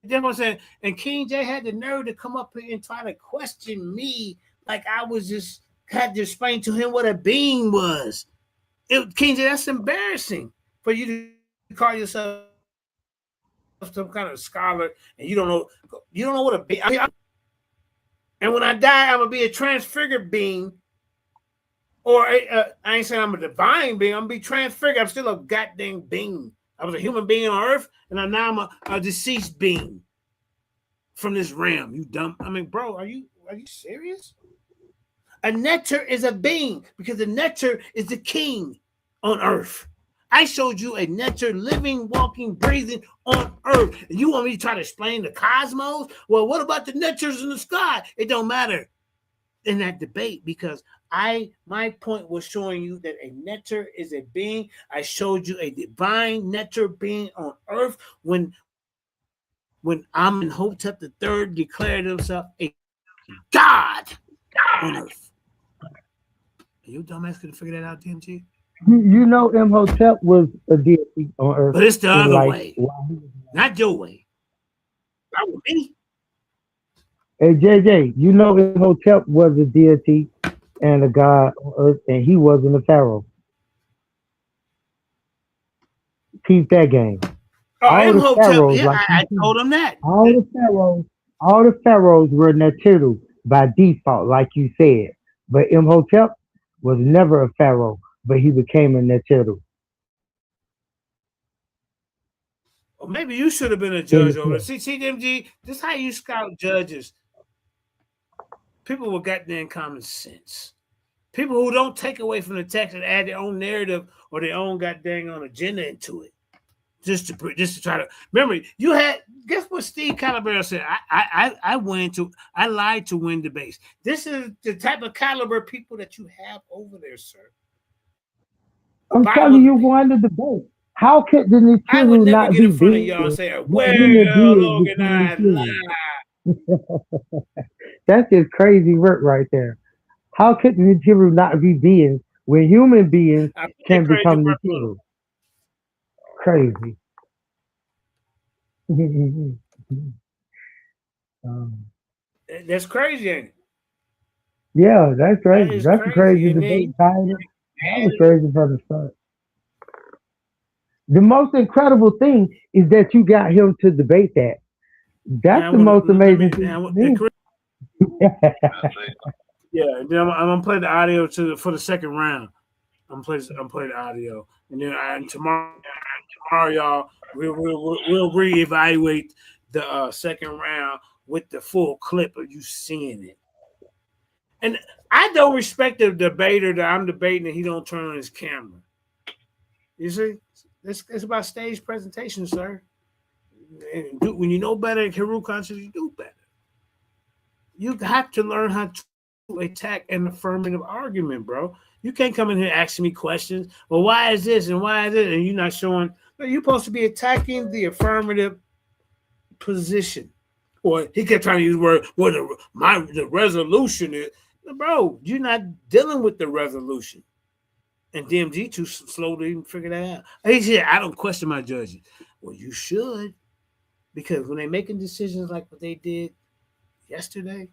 That's what I'm saying. And King J had the nerve to come up here and try to question me like I was just had to explain to him what a being was. King J, that's embarrassing for you to call yourself some kind of scholar and you don't know what a being. And when I die, I'm gonna be a transfigured being. Or I ain't saying I'm a divine being. I'm gonna be transfigured. I'm still a goddamn being. I was a human being on Earth, and now I'm a deceased being from this realm. You dumb. I mean, bro, are you serious? A nectar is a being because the nectar is the king on Earth. I showed you a nectar living, walking, breathing on Earth. And you want me to try to explain the cosmos? Well, what about the nectars in the sky? It don't matter in that debate because my point was showing you that a nectar is a being. I showed you a divine nectar being on Earth when Amenhotep III declared himself a god on Earth. You dumbass couldn't figure that out, DMG? You know Imhotep was a deity on Earth. But it's the other like, way. Not your way. That was me. Hey, JJ, you know Imhotep was a deity and a god on Earth, and he wasn't a pharaoh. Keep that game. Oh, All the Imhotep, pharaohs, yeah, like I told him that. all the pharaohs were Natiru by default, like you said. But Imhotep was never a pharaoh, but he became a Natiru. Well, maybe you should have been a judge over there. See, DMG, this is how you scout judges. People with goddamn common sense. People who don't take away from the text and add their own narrative or their own goddamn agenda into it. Just to try to remember, you had guess what Steve Calabero said. I lied to win debates. This is the type of caliber people that you have over there, sir. I'm telling you, won the debate. How could the I would Natiru never not get be in front of being y'all and say, when human beings organized become That's just crazy work right there. How could the Natiru not be beings when human beings can become Natiru? Crazy. That's crazy, ain't it? Yeah, that's crazy. That is That's a crazy. crazy And debate, then Tyler. That was crazy from the start. The most incredible thing is that you got him to debate that. That's the most amazing thing to me. Yeah, and then I'm gonna play the audio for the second round. I'm play the audio, and then tomorrow, y'all, we'll reevaluate the second round with the full clip of you seeing it. And I don't respect the debater that I'm debating and he don't turn on his camera. You see, it's about stage presentation, sir. And when you know better in Heru conscious, you do better. You have to learn how to attack an affirmative argument, bro. You can't come in here asking me questions. Well, why is this and why is it? And you're not showing. No, you're supposed to be attacking the affirmative position. Or he kept trying to use the word, well, the resolution is. Bro, you're not dealing with the resolution. And DMG too slow to even figure that out. He said, I don't question my judges. Well, you should. Because when they're making decisions like what they did yesterday,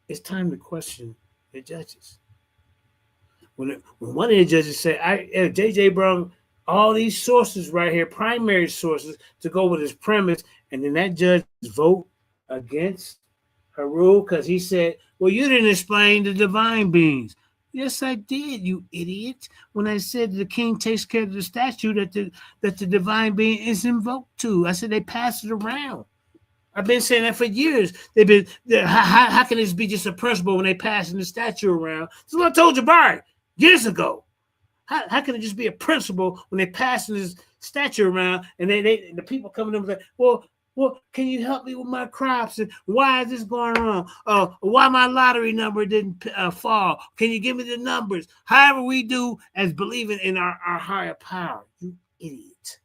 it's time to question the judges. When one of the judges said, JJ brought all these sources right here, primary sources, to go with his premise, and then that judge vote against Heru because he said, well, you didn't explain the divine beings. Yes, I did, you idiot. When I said the king takes care of the statue that the divine being is invoked to, I said they pass it around. I've been saying that for years. They've been how can this be just a principle when they passing the statue around? That's what I told Jabari years ago. How can it just be a principle when they passing this statue around and the people coming to them and say, well, can you help me with my crops? And why is this going wrong? Why my lottery number didn't fall? Can you give me the numbers? However we do as believing in our higher power. You idiot.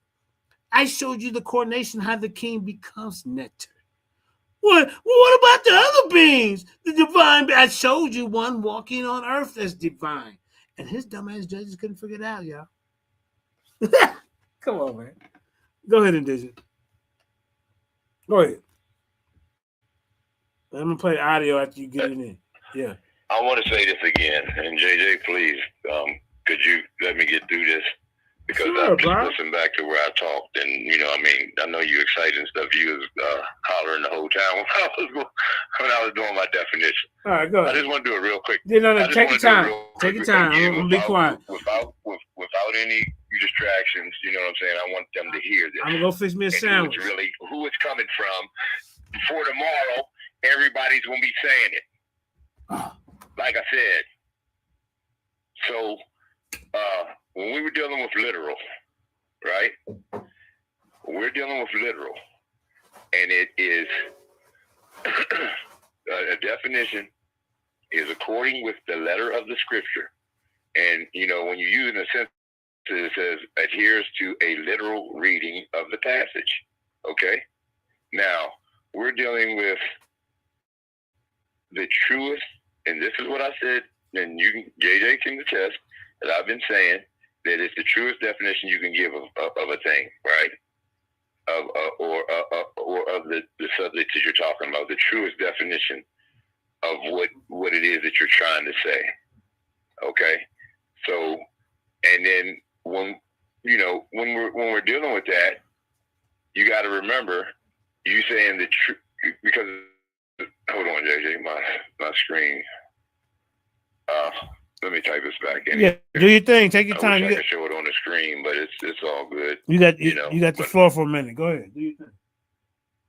I showed you the coordination, how the king becomes nectar. What about the other beings? The divine, I showed you one walking on earth that's divine. And his dumbass judges couldn't figure it out, y'all. Come on, man. Go ahead, Indigenous. Go ahead. I'm gonna play the audio after you get it in. Yeah. I want to say this again, and JJ, please, could you let me get through this? Because sure, I just listened back to where I talked, and I know you're excited and stuff. You was hollering the whole time. when I was doing my definition. All right, go I ahead. just want to do it real quick. No, I just take want your to do it time. real Take your quick. time. Again, I'm gonna be quiet. Without any distractions, you know what I'm saying? I want them to hear this. I'm gonna go fix me a sandwich. Who it's coming from. Before tomorrow, everybody's gonna be saying it. Like I said. So when we were dealing with literal, right? We're dealing with literal, and it is a definition is according with the letter of the scripture. And, you know, when you use it in a sentence, it says adheres to a literal reading of the passage. Okay? Now, we're dealing with the truest, and this is what I said, and you can, JJ can attest, that I've been saying that it's the truest definition you can give of a thing, right? Or of the subject that you're talking about, the truest definition of what it is that you're trying to say. Okay? So, and then when we're dealing with that, you got to remember, you saying the truth, because, hold on, JJ, my screen. Let me type this back in. Yeah, do your thing. Take your time. I wish I could show it on the screen, but it's all good. You got the floor for a minute. Go ahead. Do your thing.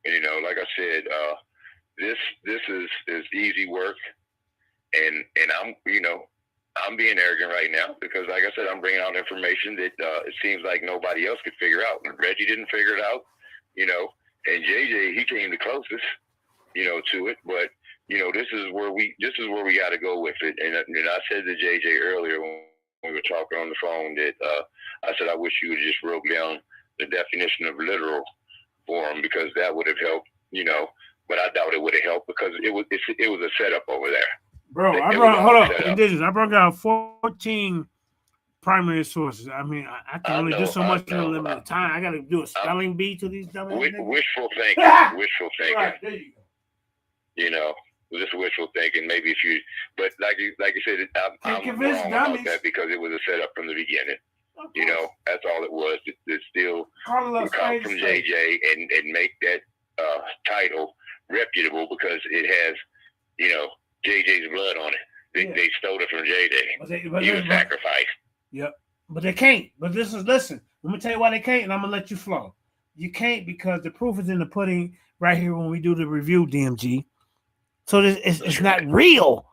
You know, like I said, this is easy work, and I'm being arrogant right now because, like I said, I'm bringing out information that it seems like nobody else could figure out. And Reggie didn't figure it out, you know, and JJ, he came the closest, you know, to it. But you know, this is where we got to go with it. And I said to JJ earlier when we were talking on the phone that I said I wish you would just wrote down the definition of literal for him, because that would have helped, you know. But I doubt it would have helped because it was a setup over there. Bro, I brought out 14 primary sources. I mean, I can only do so much in a limited time. I got to do a spelling bee to these dumb wishful thinking. Wishful thinking. Right, there you go. You know, just wishful thinking. Maybe if you, but like you said, I'm wrong about that because it was a setup from the beginning. You know, that's all it was. It still would come from JJ and make that title reputable because it has, you know, JJ's blood on it. They stole it from JJ. He was sacrificed. Yep. But they can't. But listen, let me tell you why they can't, and I'm going to let you flow. You can't because the proof is in the pudding right here when we do the review, DMG. So it's not real.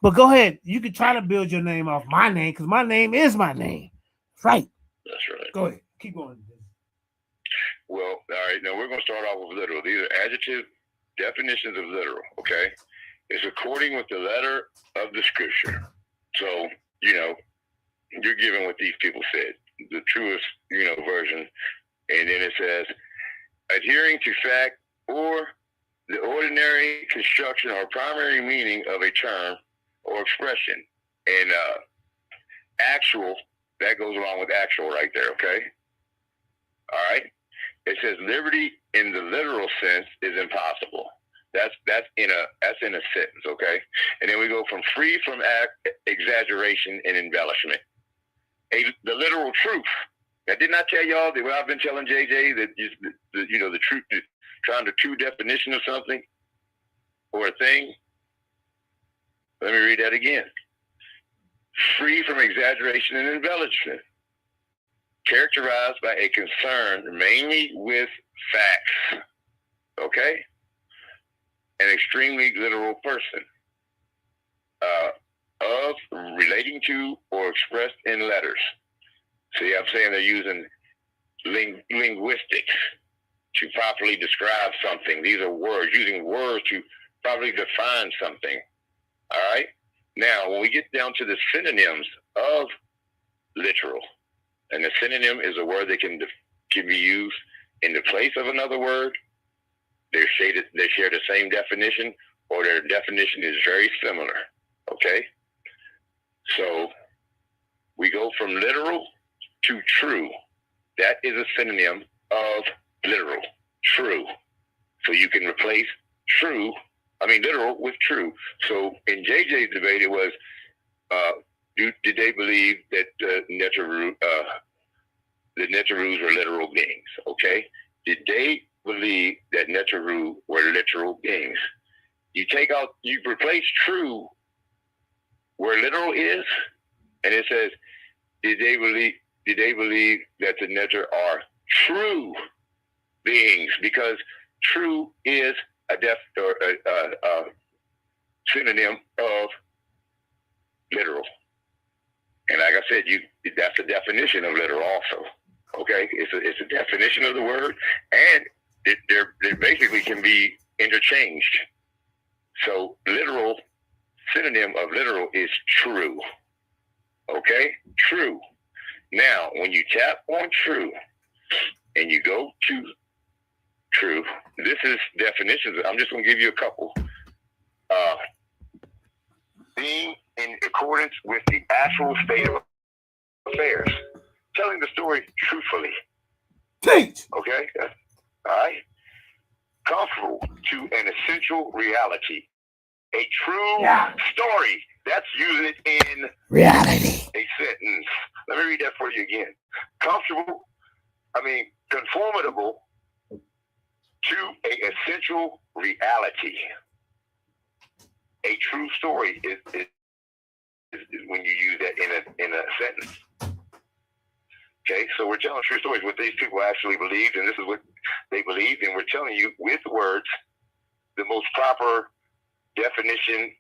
But go ahead. You can try to build your name off my name because my name is my name. Right. That's right. Go ahead. Keep going. Well, all right. Now we're going to start off with literal. These are adjective definitions of literal, okay? It's according with the letter of the scripture. So, you know, you're giving what these people said, the truest, you know, version. And then it says, adhering to fact or the ordinary construction or primary meaning of a term or expression. And actual, that goes along with actual right there, okay? All right? It says liberty in the literal sense is impossible. That's in a sentence, okay? And then we go from free from exaggeration and embellishment. The literal truth. I did not tell y'all that what I've been telling JJ that the truth is trying the true definition of something or a thing. Let me read that again. Free from exaggeration and embellishment. Characterized by a concern mainly with facts. Okay? An extremely literal person. Of, relating to, or expressed in letters. See, I'm saying they're using linguistics to properly describe something. These are words, using words to properly define something. All right? Now, when we get down to the synonyms of literal, and a synonym is a word that can be used in the place of another word. They share the same definition, or their definition is very similar. Okay? So we go from literal to true. That is a synonym of literal, true. So you can replace literal with true. So in JJ's debate, it was, did they believe that the Netarus were literal beings? Okay? Did they believe that Netaru were literal beings? You replace true where literal is, and it says, did they believe that the Neter are true beings? Because true is a synonym of literal. And like I said, that's a definition of literal also. Okay, it's a definition of the word, and they basically can be interchanged. So literal, synonym of literal is true. Okay, true. Now, when you tap on true and you go to true, this is definitions. I'm just going to give you a couple. Being in accordance with the actual state of affairs, telling the story truthfully. Teach. Okay, all right. Comfortable to an essential reality. A true story. That's using it in reality. A sentence. Let me read that for you again. Conformable to a essential reality. A true story is when you use that in a sentence. Okay, so we're telling true stories, what these people actually believed, and this is what they believed, and we're telling you with words the most proper definition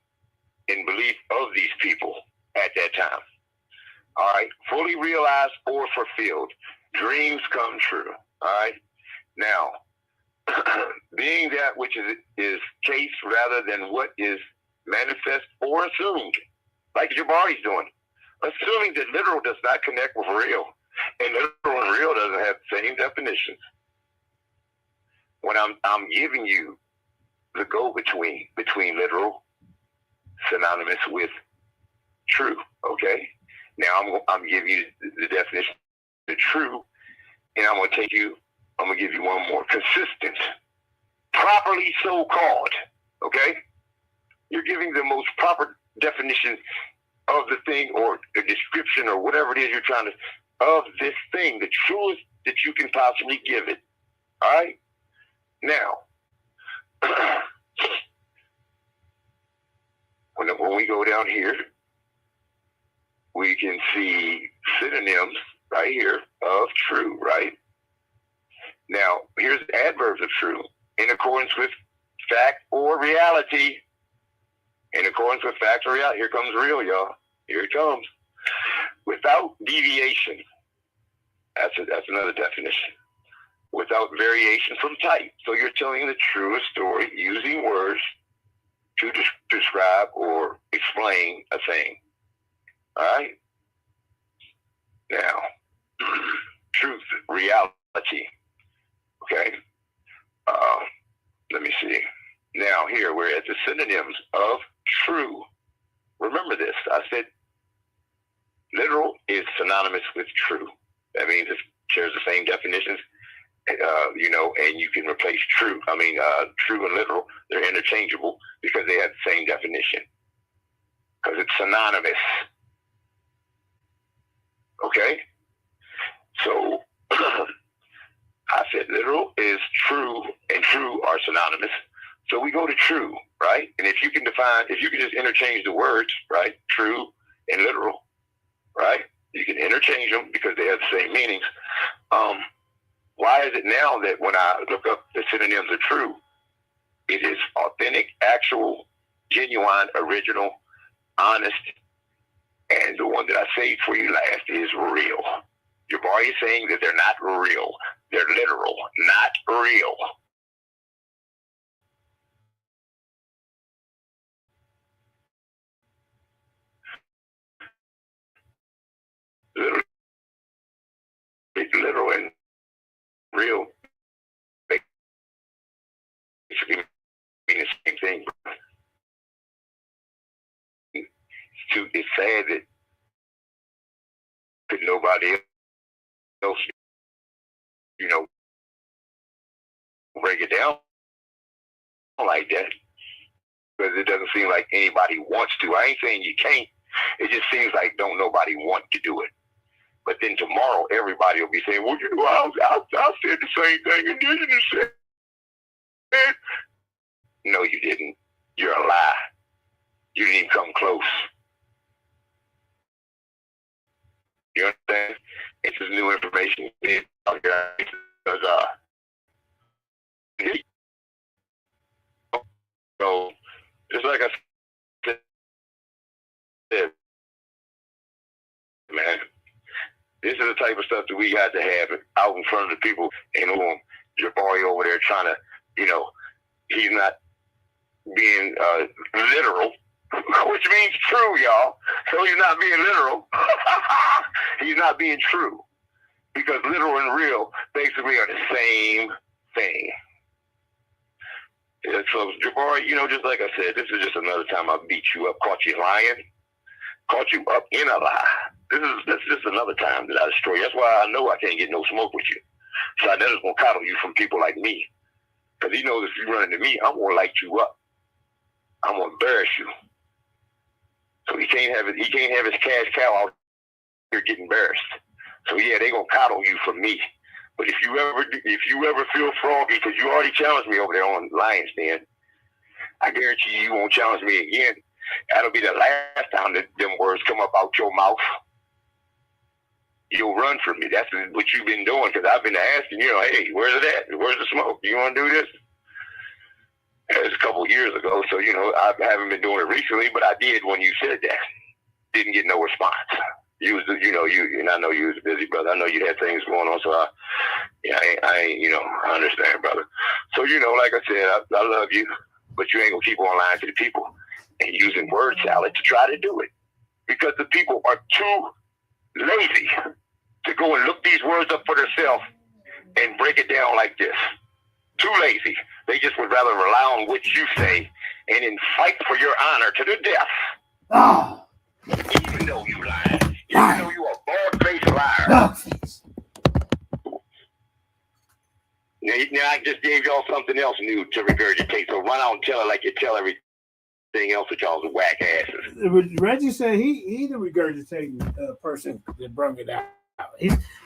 and belief of these people at that time. All right, fully realized or fulfilled, dreams come true. All right, now being that which is case rather than what is manifest or assumed, like Jabari's doing, assuming that literal does not connect with real, and literal and real doesn't have the same definitions. When I'm giving you the go-between between literal, synonymous with true. Okay, now I'm giving you the definition of true, and I'm going to give you one more. Consistent, properly so called. Okay, you're giving the most proper definition of the thing, or a description, or whatever it is you're trying to, of this thing, the truest that you can possibly give it. All right, now when we go down here, we can see synonyms right here of true, right? Now, here's adverbs of true. In accordance with fact or reality. In accordance with fact or reality. Here comes real, y'all. Here it comes. Without deviation. That's another definition. Without variation from type. So you're telling the truest story using words to describe or explain a thing. All right? Now, truth, reality. Okay? Let me see. Now here, we're at the synonyms of true. Remember this. I said literal is synonymous with true. That means it shares the same definitions, and you can replace true. True and literal, they're interchangeable because they have the same definition. Because it's synonymous. Okay? So, I said literal is true, and true are synonymous. So we go to true, right? And if you can just interchange the words, right? True and literal, right? You can interchange them because they have the same meanings. Why is it now that when I look up the synonyms of true, it is authentic, actual, genuine, original, honest, and the one that I saved for you last is real. Jabari is saying that they're not real. They're literal, not real. Literal and real basically mean the same thing. It's sad that nobody else, break it down like that, because it doesn't seem like anybody wants to. I ain't saying you can't. It just seems like don't nobody want to do it. But then tomorrow, everybody will be saying, well, I said the same thing Indigenous said. No, you didn't. You're a lie. You didn't even come close. You understand? It's just new information. So, just like I said, man, this is the type of stuff that we got to have out in front of the people. And your boy over there trying to, he's not being literal, which means true, y'all. So he's not being literal. He's not being true. Because literal and real basically are the same thing. And so, Jabari, just like I said, this is just another time I beat you up, caught you lying, caught you up in a lie. This is just another time that I destroy you. That's why I know I can't get no smoke with you. So I know it's going to coddle you from people like me. Because he knows if you run into me, I'm going to light you up. I'm going to embarrass you. So he can't have his cash cow out here getting embarrassed. So yeah, they going to coddle you from me. But if you ever feel froggy, because you already challenged me over there on Lion's Den, I guarantee you won't challenge me again. That'll be the last time that them words come up out your mouth. You'll run from me. That's what you've been doing, because I've been asking you, hey, where's it at? Where's the smoke? You want to do this? It was a couple of years ago, so, I haven't been doing it recently, but I did when you said that. Didn't get no response. You was, and I know you was busy, brother. I know you had things going on, so I understand, brother. So, like I said, I love you, but you ain't gonna keep on lying to the people and using word salad to try to do it, because the people are too lazy to go and look these words up for themselves and break it down like this. Too lazy. They just would rather rely on what you say and then fight for your honor to the death. Oh. Even though you lied. Even though you a bald-faced liar. Now I just gave y'all something else new to regurgitate, so run out and tell it like you tell everything else with y'all's whack asses. Reggie said he the regurgitating person that brought it out.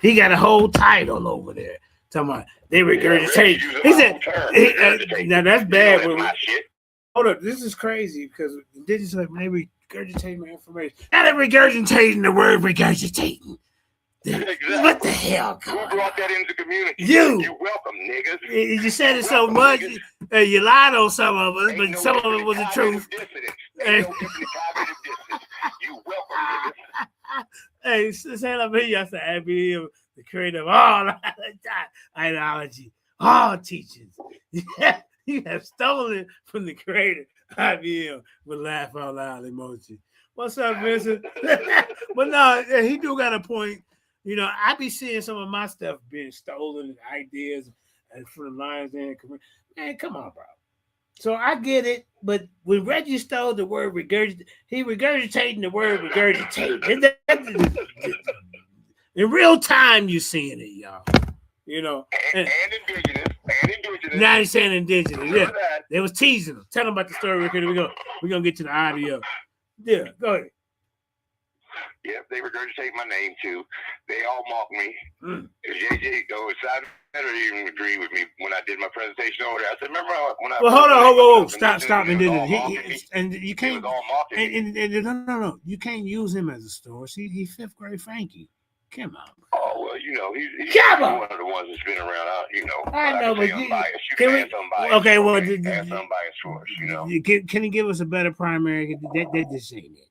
He got a whole title over there. Talking about they regurgitate. He said, now that's bad. Hold up, this is crazy because indigenous like they regurgitate my information. Now they're regurgitating the word regurgitating. Exactly. What the hell? Who brought that into the community? You. You're welcome, niggas. You said it so much. You lied on some of us, but some of it was the truth. Ain't no different cognitive dissonance. You welcome, niggas. Hey, say I mean, I said, I be the creator of all ideology, all teachings. You have stolen from the creator. IBM with laugh out loud emoji. What's up, Vincent? But no, he do got a point. I be seeing some of my stuff being stolen, ideas and from the Lions Den. Man, come on, bro. So I get it, but when Reggie stole the word regurgitate, he regurgitating the word regurgitate. In real time, you seeing it, y'all. And indigenous. Now he's saying indigenous. Yeah, they was teasing him. Tell him about the story. We're gonna get to the audio. Yeah, go ahead. Yep, they regurgitate my name too. They all mock me. JJ goes, I never even agree with me when I did my presentation over there. I said, remember when I? Well, hold on, whoa, stop, indigenous. And you can't. No, you can't use him as a source. He fifth grade Frankie. Come on. Oh well, he's one of the ones that's been around. I know, but unbiased. You can have unbiased. Okay, well, have unbiased source. Can he give us a better primary? That just ain't it.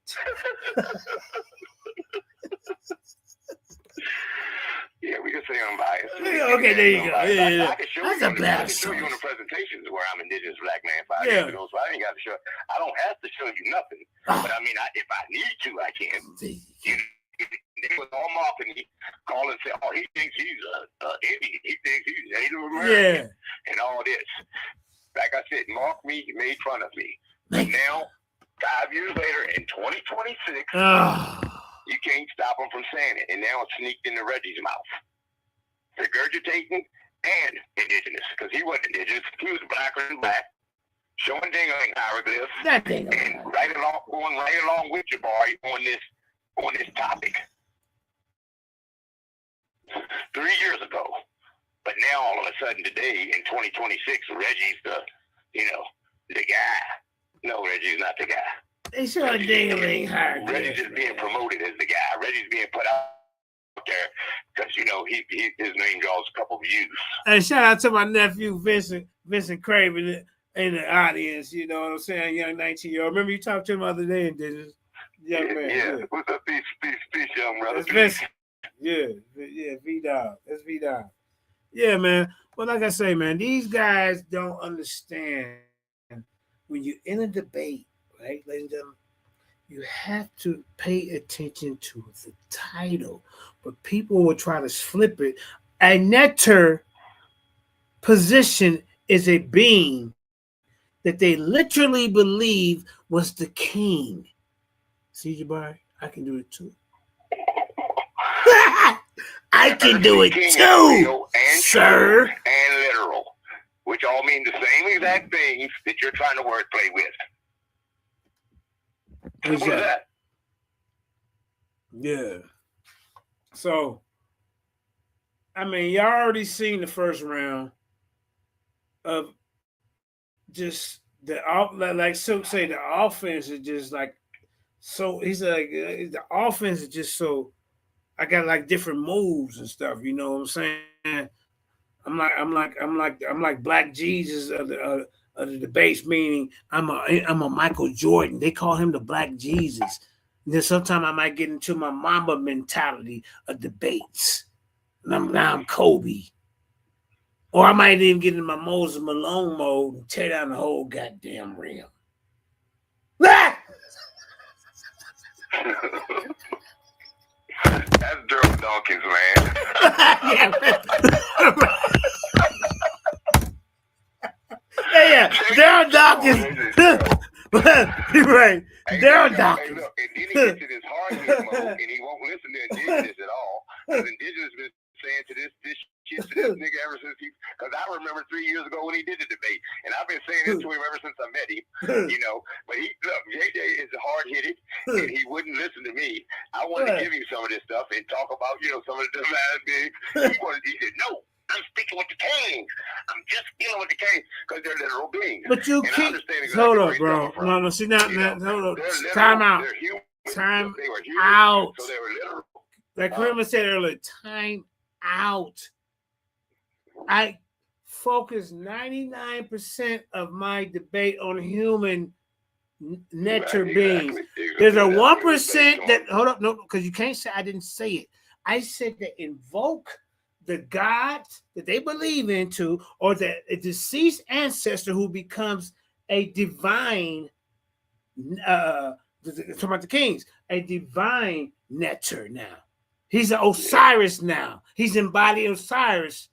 Yeah, we can say unbiased. Okay, there you go. Yeah. I can show you in the presentations where I'm indigenous black man 5 years ago, so I ain't got to show. I don't have to show you nothing, but I mean, if I need to, I can. They was all mocking me, calling, saying, "Oh, he thinks he's Indian. He thinks he's Native American, and all this." Like I said, mock me, made fun of me. But now, 5 years later, in 2026. You can't stop him from saying it. And now it's sneaked into Reggie's mouth. Regurgitating and indigenous. Because he wasn't indigenous. He was blacker than black. Showing dingling hieroglyphs. And going right along with Jabari on this topic. 3 years ago. But now all of a sudden today in 2026, Reggie's the guy. No, Reggie's not the guy. They sure ding hard. Reggie's just being promoted as the guy. Reggie's being put out there because his name draws a couple views. Hey, shout out to my nephew Vincent Craven in the audience. You know what I'm saying? Young 19-year-old. Remember you talked to him the other day, and did this young man? Yeah. What's up, peace, young brother? Yeah, V-Dog. That's V-Dog. Yeah, man. Well, like I say, man, these guys don't understand when you're in a debate, right, ladies and gentlemen, you have to pay attention to the title. But people will try to flip it. A netter position is a being that they literally believe was the king. See, Jabari, I can do it too. I can do it too, sir. And literal, which all mean the same exact things that you're trying to wordplay with. What's that? Yeah. So, I mean, y'all already seen the first round of just like Silk say, the offense is just like so. He's like the offense is just so. I got like different moves and stuff. You know what I'm saying? I'm like Black Jesus of the debates, meaning I'm a Michael Jordan. They call him the Black Jesus. And then sometimes I might get into my Mamba mentality of debates. And now I'm Kobe. Or I might even get in my Moses Malone mode and tear down the whole goddamn rim. That's Durham Dawkins, man. yeah. Durham Dawkins. You're right. Durham Dawkins. Look, and then he gets in his hard hit mode, and he won't listen to Indigenous at all. Because Indigenous been saying to this shit to this nigga ever since because I remember 3 years ago when he did the debate, and I've been saying this to him ever since I met him, But JJ is hard-hitted, and he wouldn't listen to me. I wanted to give him some of this stuff and talk about, some of the things. He said, no, I'm sticking with the Kings. I'm just dealing with the Kings because they're literal beings. But you can't. Exactly hold up, bro. No, see, now, hold up. Time out. Time out. So they were literal. Like Kramer said earlier, time out. I focus 99% of my debate on human nature beings. There's a 1% that hold up, no, because you can't say I didn't say it. I said that invoke the gods that they believe into, or that a deceased ancestor who becomes a divine. Talking about the kings, a divine netter now. He's an Osiris now. He's embodied Osiris.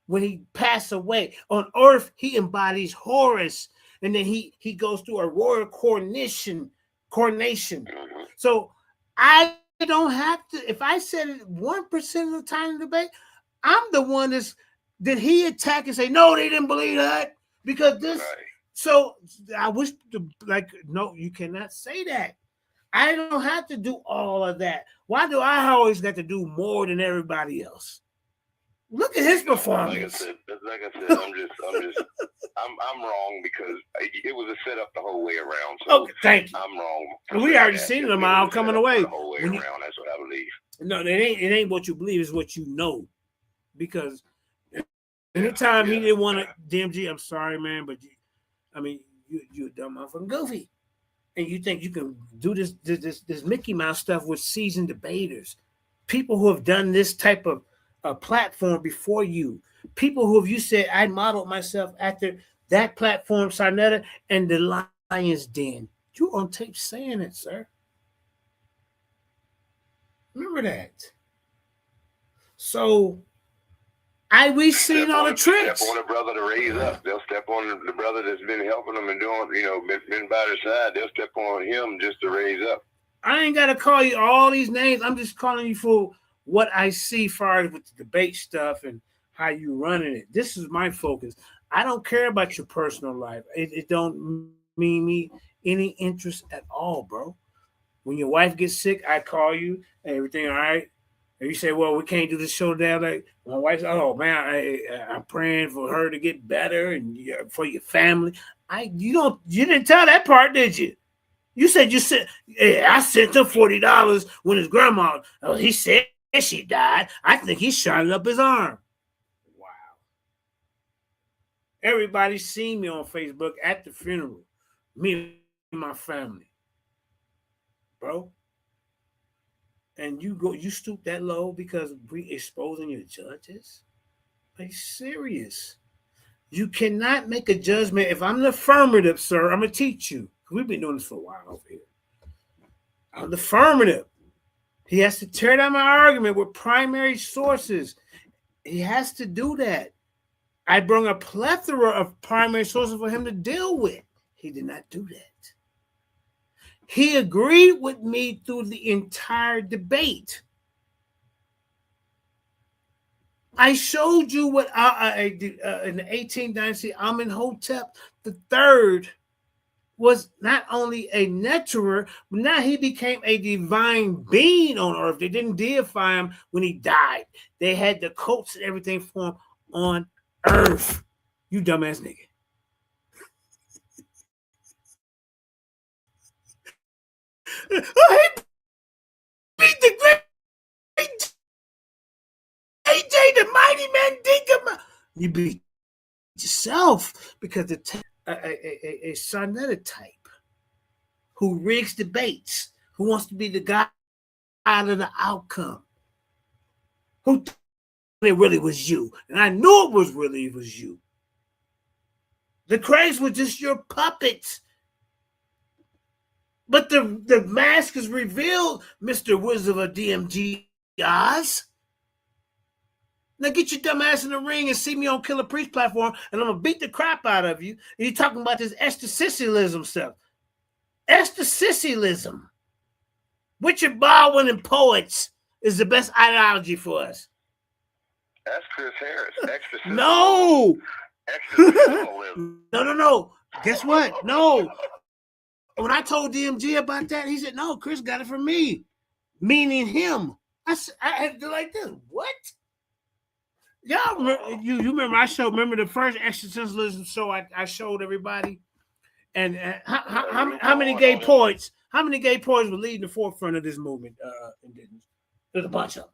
When he passed away on earth, he embodies Horus, and then he goes through a royal coronation. So I don't have to. If I said it 1% of the time in the debate, I'm the one did he attack and say no, they didn't believe that because this. Right. So I wish no, you cannot say that. I don't have to do all of that. Why do I always got to do more than everybody else? Look at his performance. Like I said, I'm wrong because it was a setup the whole way around. So okay, thank you. I'm wrong. We already seen them all coming away. The whole way around. That's what I believe. No, it ain't what you believe. It's what you know. Because anytime he didn't want to, DMG, I'm sorry, man, but you're a dumb motherfucking goofy. And you think you can do this Mickey Mouse stuff with seasoned debaters, people who have done this type of platform before you, people who have said I modeled myself after that platform, Sarnetta and the Lion's Den. You on tape saying it, sir. Remember that. So we seen all the tricks. Step on a brother to raise up. They'll step on the brother that's been helping them and doing, been by their side. They'll step on him just to raise up. I ain't gotta call you all these names. I'm just calling you for what I see far as with the debate stuff and how you running it. This is my focus. I don't care about your personal life. It don't mean me any interest at all, bro. When your wife gets sick, I call you. Hey, everything all right? And you say, well, we can't do this show down. Like my wife's, oh man, I'm praying for her to get better and for your family. You didn't tell that part, did you? You said you sent. Hey, I sent him $40 when his grandma. Oh, he said she died. I think he shot it up his arm. Wow. Everybody seen me on Facebook at the funeral. Me and my family, bro. And you stoop that low because we exposing your judges? Are you serious? You cannot make a judgment. If I'm the affirmative, sir, I'm gonna teach you. We've been doing this for a while over here. I'm the affirmative. He has to tear down my argument with primary sources. He has to do that. I brought a plethora of primary sources for him to deal with. He did not do that. He agreed with me through the entire debate. I showed you what in the 18th dynasty, Amenhotep III was not only a nurturer, but now he became a divine being on earth. They didn't deify him when he died. They had the coats and everything for him on earth. You dumbass nigga. I beat the great AJ, the mighty Mandinka Mali. You beat yourself because a Sarnetta type who rigs debates, who wants to be the guy out of the outcome, who thought it really was you. And I knew it was you. The Crags were just your puppets. But the mask is revealed, Mr. Wizard of DMG Oz. Now get your dumb ass in the ring and see me on Killer Priest platform, and I'm gonna beat the crap out of you. And you're talking about this estheticialism stuff. Estheticialism. Richard Baldwin and poets is the best ideology for us. That's Chris Harris. Exorcism. No. Exorcism. No. Guess what? No. When I told DMG about that, he said, "No, Chris got it from me," meaning him. I had to like this. What? Y'all, you remember? Remember the first existentialism show I showed everybody, and how many gay poets? How many gay poets were leading the forefront of this movement? There's a bunch of them.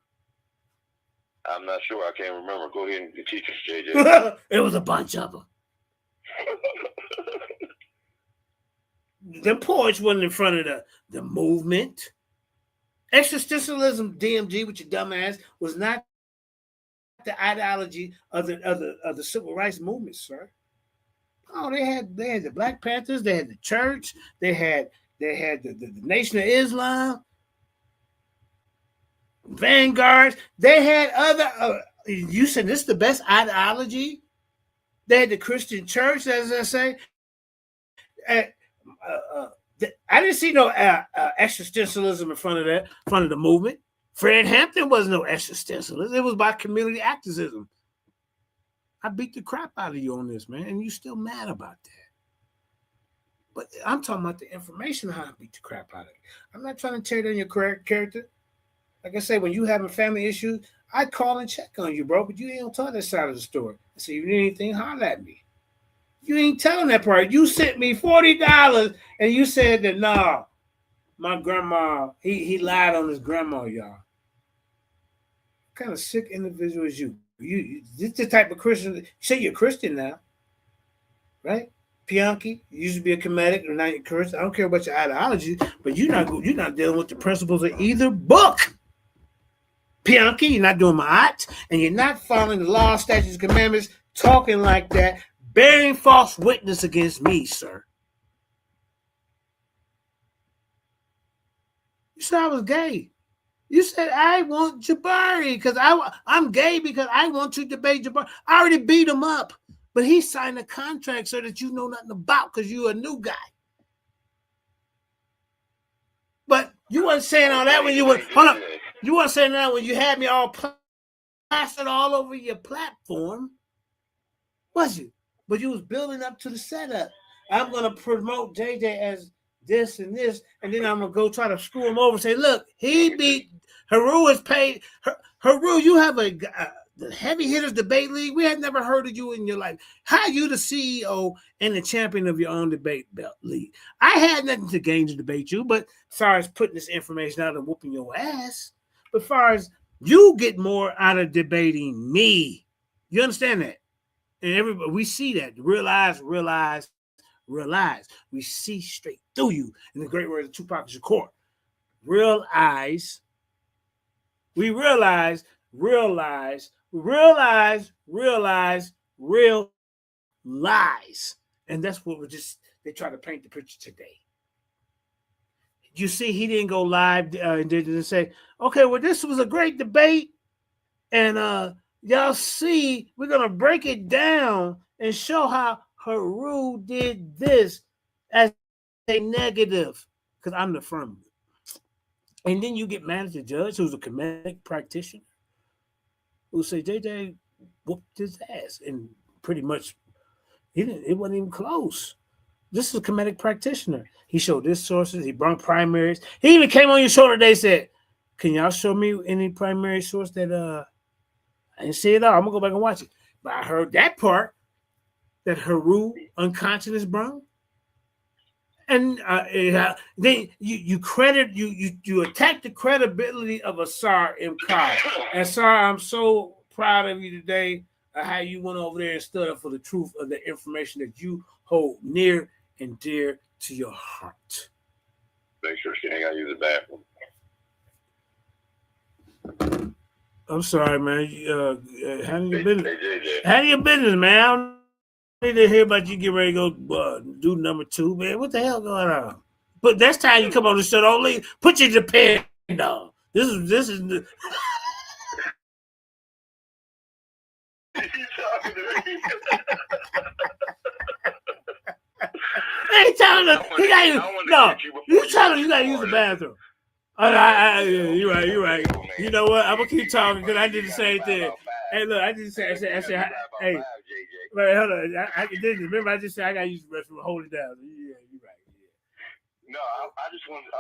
I'm not sure. I can't remember. Go ahead and teach us, JJ. It was a bunch of them. The poets wasn't in front of the movement. Existentialism, DMG, with your dumb ass, was not the ideology of the civil rights movement, sir. Oh, they had the Black Panthers, they had the church, they had the Nation of Islam, Vanguards. They had other. You said this is the best ideology. They had the Christian church, as I say. I didn't see no existentialism in front of the movement. Fred Hampton was no existentialist. It was about community activism. I beat the crap out of you on this, man, and you still mad about that. But I'm talking about the information how I beat the crap out of you. I'm not trying to tear down your character. Like I say, when you having family issues, I call and check on you, bro, but you ain't gonna tell that side of the story. I say, you need anything, holler at me. You ain't telling that part. You sent me $40 and you said that, nah, my grandma, he lied on his grandma, y'all. What kind of sick individual is you? This the type of Christian. You say you're Christian now, right? Pianki, you used to be a comedic, or now you're Christian. I don't care about your ideology, but you're not dealing with the principles of either book. Pianki, you're not doing ma'at, and you're not following the law, statutes, commandments, talking like that, bearing false witness against me, sir. You said I was gay. You said I want Jabari because I'm gay because I want to debate Jabari. I already beat him up, but he signed a contract so that you know nothing about because you're a new guy. But you wasn't saying all that when you were You wasn't saying that when you had me all plastered all over your platform, was you? But you was building up to the setup. I'm gonna promote JJ as this and this, and then I'm gonna go try to screw him over and say, look, he beat Heru is paid. Heru, you have a the Heavy Hitters Debate League. We had never heard of you in your life. How you the CEO and the champion of your own debate league? I had nothing to gain to debate you, but as far as putting this information out and whooping your ass, but as far as you get more out of debating me, you understand that? And everybody, we see that. Realize. We see straight through you. In the great words of Tupac Shakur. Realize. We realize real lies. And that's what they try to paint the picture today. You see, he didn't go live and didn't say, okay, well, this was a great debate. And y'all see, we're going to break it down and show how Heru did this as a negative. Because I'm the affirmative. And then you get mad at the judge, who's a comedic practitioner, who say JJ whooped his ass, and pretty much it wasn't even close. This is a comedic practitioner. He showed his sources. He brought primaries. He even came on your show today. Said, "Can y'all show me any primary source that I didn't see it all? I'm gonna go back and watch it." But I heard that part that Heru unconscious, bro. And then you attack the credibility of Asar Imkar. And Asar, I'm so proud of you today of how you went over there and stood up for the truth of the information that you hold near and dear to your heart. Make sure she ain't got to use the bathroom. I'm sorry, man. Handle your business. Handle your business, man. I don't need to hear about you get ready to go do number 2, man. What the hell going on? But next time you come on the show, don't leave. Put your depend on. This is the. Hey, telling him he got you telling him you got to use the bathroom. You're right. You know what? I'm gonna keep talking because I did the same thing. Hey, look, I said, hey, wait, hold on. I didn't remember. I just said I gotta use the restroom. Hold it down. Yeah, you're right. Yeah. No, I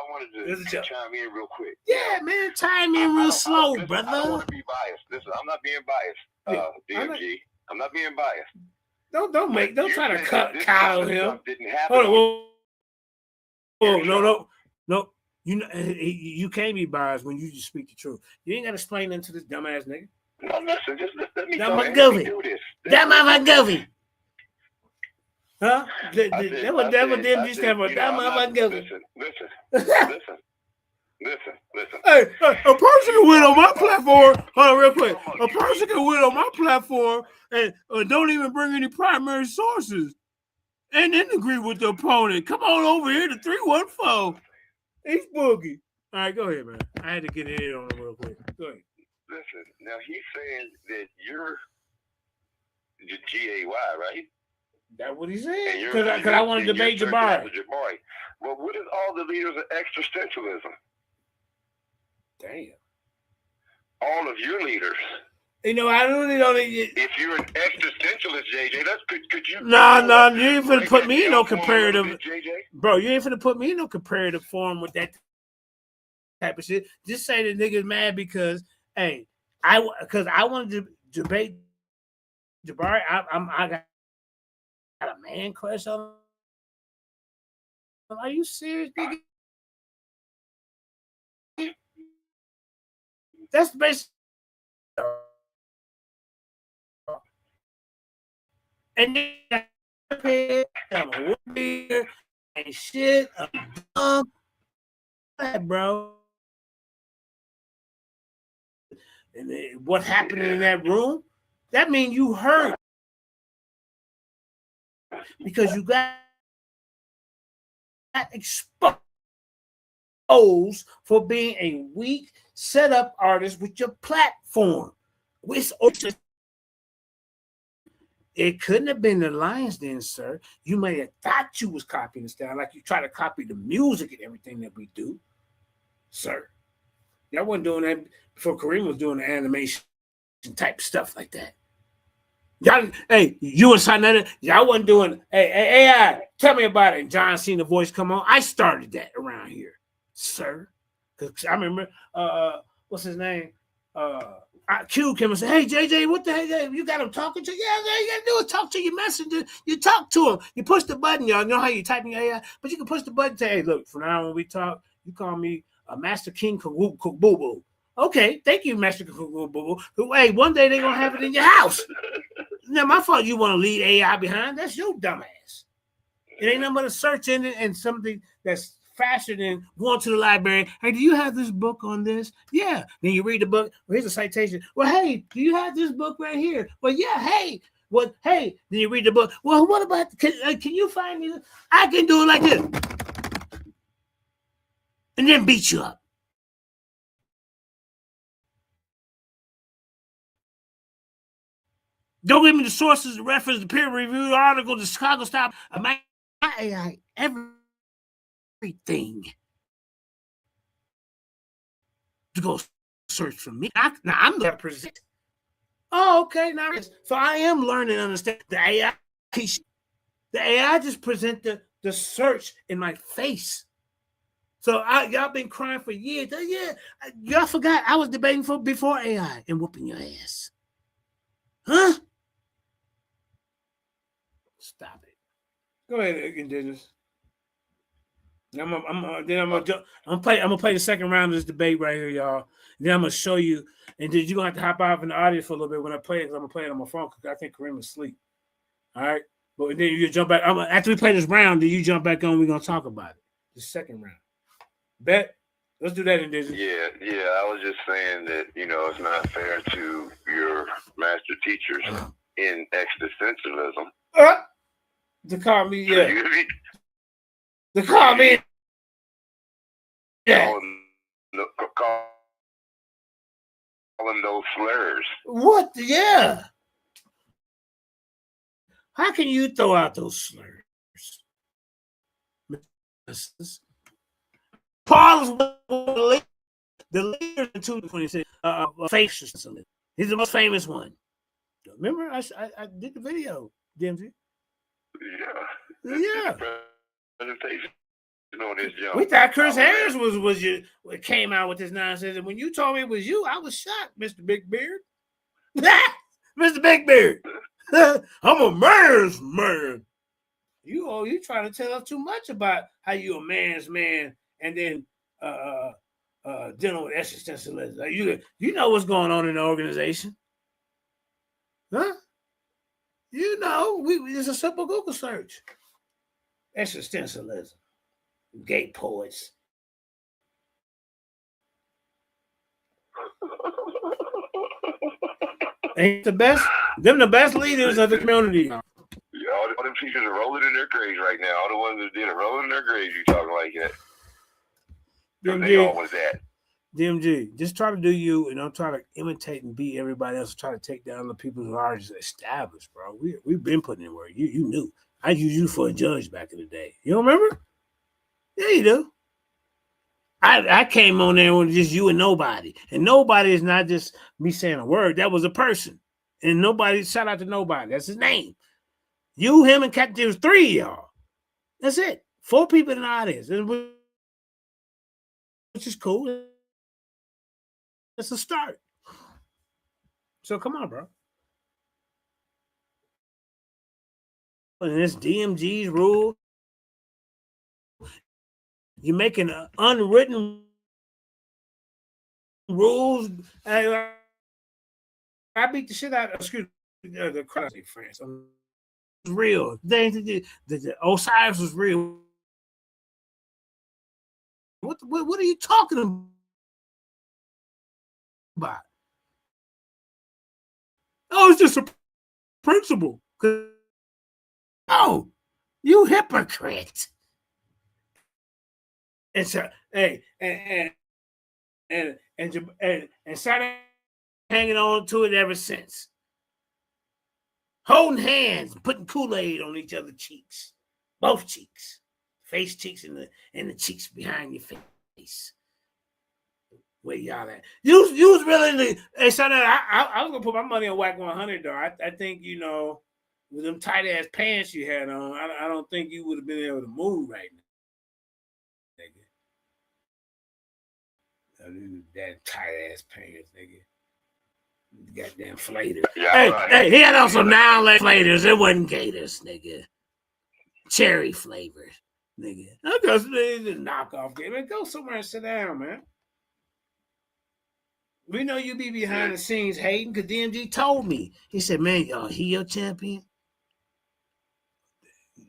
wanted to chime in real quick. Yeah, man, chime in real slow, brother. I don't want to be biased. Listen, I'm not being biased. DMG, I'm not being biased. Don't try to coddle him. Hold on. No. You can't be biased when you just speak the truth. You ain't got to explain into this dumbass nigga. No, listen, just let me do this. That motherfucker. Huh? That was them just stand for that motherfucker. Listen. Hey, a person can win on my platform. Hold on, real quick. A person can win on my platform and don't even bring any primary sources, and then agree with the opponent. Come on over here to 314. He's boogie. All right, go ahead, man. I had to get it in on him real quick. Go ahead. Listen, now he's saying that you're the GAY, right? That's what he said. Because I want to debate Jabari. Well, what is all the leaders of existentialism? Damn. All of your leaders. You know, I really don't. If you're an existentialist, JJ, could you? No, you ain't finna put me in no comparative. Bro, you ain't finna put me in no comparative form with that type of shit. Just say the nigga's mad because, hey, I wanted to debate Jabari. I got a man crush on him. Are you serious, nigga? That's basically. And then I'm a beer and shit. I'm dumb. That, bro. And then what happened in that room? That means you hurt. Because you got exposed for being a weak setup artist with your platform. It couldn't have been the Lions then, sir. You may have thought you was copying the style, like you try to copy the music and everything that we do, sir. Y'all wasn't doing that before Kareem was doing the animation type stuff like that. Y'all, hey, you and Sinetta, y'all wasn't doing, hey, AI, tell me about it. And John seen the voice come on. I started that around here, sir. Because I remember, what's his name? Q came and said, "Hey JJ, what the heck? You got him talking to you? Yeah, you gotta do is talk to your messenger. You talk to him. You push the button, y'all. You know how you type in your AI, but you can push the button. Say, hey, look, from now on when we talk, you call me Master King Boo Boo. Okay, thank you, Master King Boo Boo. Hey, one day they're gonna have it in your house. Now, my fault. You want to leave AI behind? That's your dumbass. It ain't nothing but a search engine and something that's faster than going to the library. Hey, do you have this book on this? Yeah. Then you read the book. Well, here's a citation. Well, hey, do you have this book right here? Well, yeah. Hey, well, hey. Then you read the book. Well, what about? Can you find me? I can do it like this, and then beat you up. Don't give me the sources, the reference, the peer-reviewed article, the Chicago style. My AI, everything. To go search for me. Now I'm gonna present. Oh, okay. Now so I am learning to understand the AI. The AI just present the search in my face. So y'all been crying for years. Yeah, y'all forgot I was debating for before AI and whooping your ass. Huh? Stop it. Go ahead, Indigenous. I'm gonna play the second round of this debate right here, y'all. Then I'm gonna show you, and then you're gonna have to hop out in the audience for a little bit when I play it, because I'm gonna play it on my phone because I think Kareem is asleep. All right, but then you jump back. After we play this round, then you jump back on. We're gonna talk about it. The second round. Bet. Let's do that, Indigenous. Yeah. I was just saying that it's not fair to your master teachers in existentialism. To call me, yeah. To call me. Yeah. Calling those slurs. What? Yeah. How can you throw out those slurs? Paul is the leader in 226 faith. He's the most famous one. Remember, I did the video, DMG. Yeah. Presentation on this jump. We thought Chris Harris was you came out with this nonsense, and when you told me it was you, I was shocked, Mr. Big Beard. Mr. Big Beard. I'm a man's man. You trying to tell us too much about how you a man's man, and then dealing with existentialism. You know what's going on in the organization, huh? You know, it's a simple Google search. Existentialism, gay poets. Ain't the best? Them the best leaders of the community. Yeah, all them teachers are rolling in their graves right now. All the ones that did it rolling in their graves. You talking like that? They always that. DMG, just try to do you, and don't try to imitate and beat everybody else. Try to take down the people who are just established, bro. We've been putting in work. You knew. I used you for a judge back in the day. You don't remember? Yeah, you do. I came on there with just you and nobody. And nobody is not just me saying a word. That was a person. And nobody, shout out to nobody. That's his name. You, him, and Captain, there was 3 of y'all. That's it. 4 people in the audience. Which is cool. It's a start. So come on, bro. And it's DMG's rule. You're making unwritten rules. I beat the shit out of the crazy France. Real. The Osiris was real. What are you talking about? Oh, it's just a principle. Oh, you hypocrite. And so, hey, and started hanging on to it ever since. Holding hands, putting Kool-Aid on each other's cheeks, both cheeks, face cheeks and the cheeks behind your face. Where y'all at? You was really hey, son, I was gonna put my money on Whack 100 though. I think with them tight ass pants you had on, I don't think you would have been able to move right now. That tight ass pants, nigga. goddamn flater. Yeah, Hey, right. hey, he had on some non-lace flaters. It wasn't gators, nigga. Cherry flavored, nigga. I just need a knockoff game. Man, go somewhere and sit down, man. We know you be behind the scenes hating because DMG told me. He said, man, he your champion?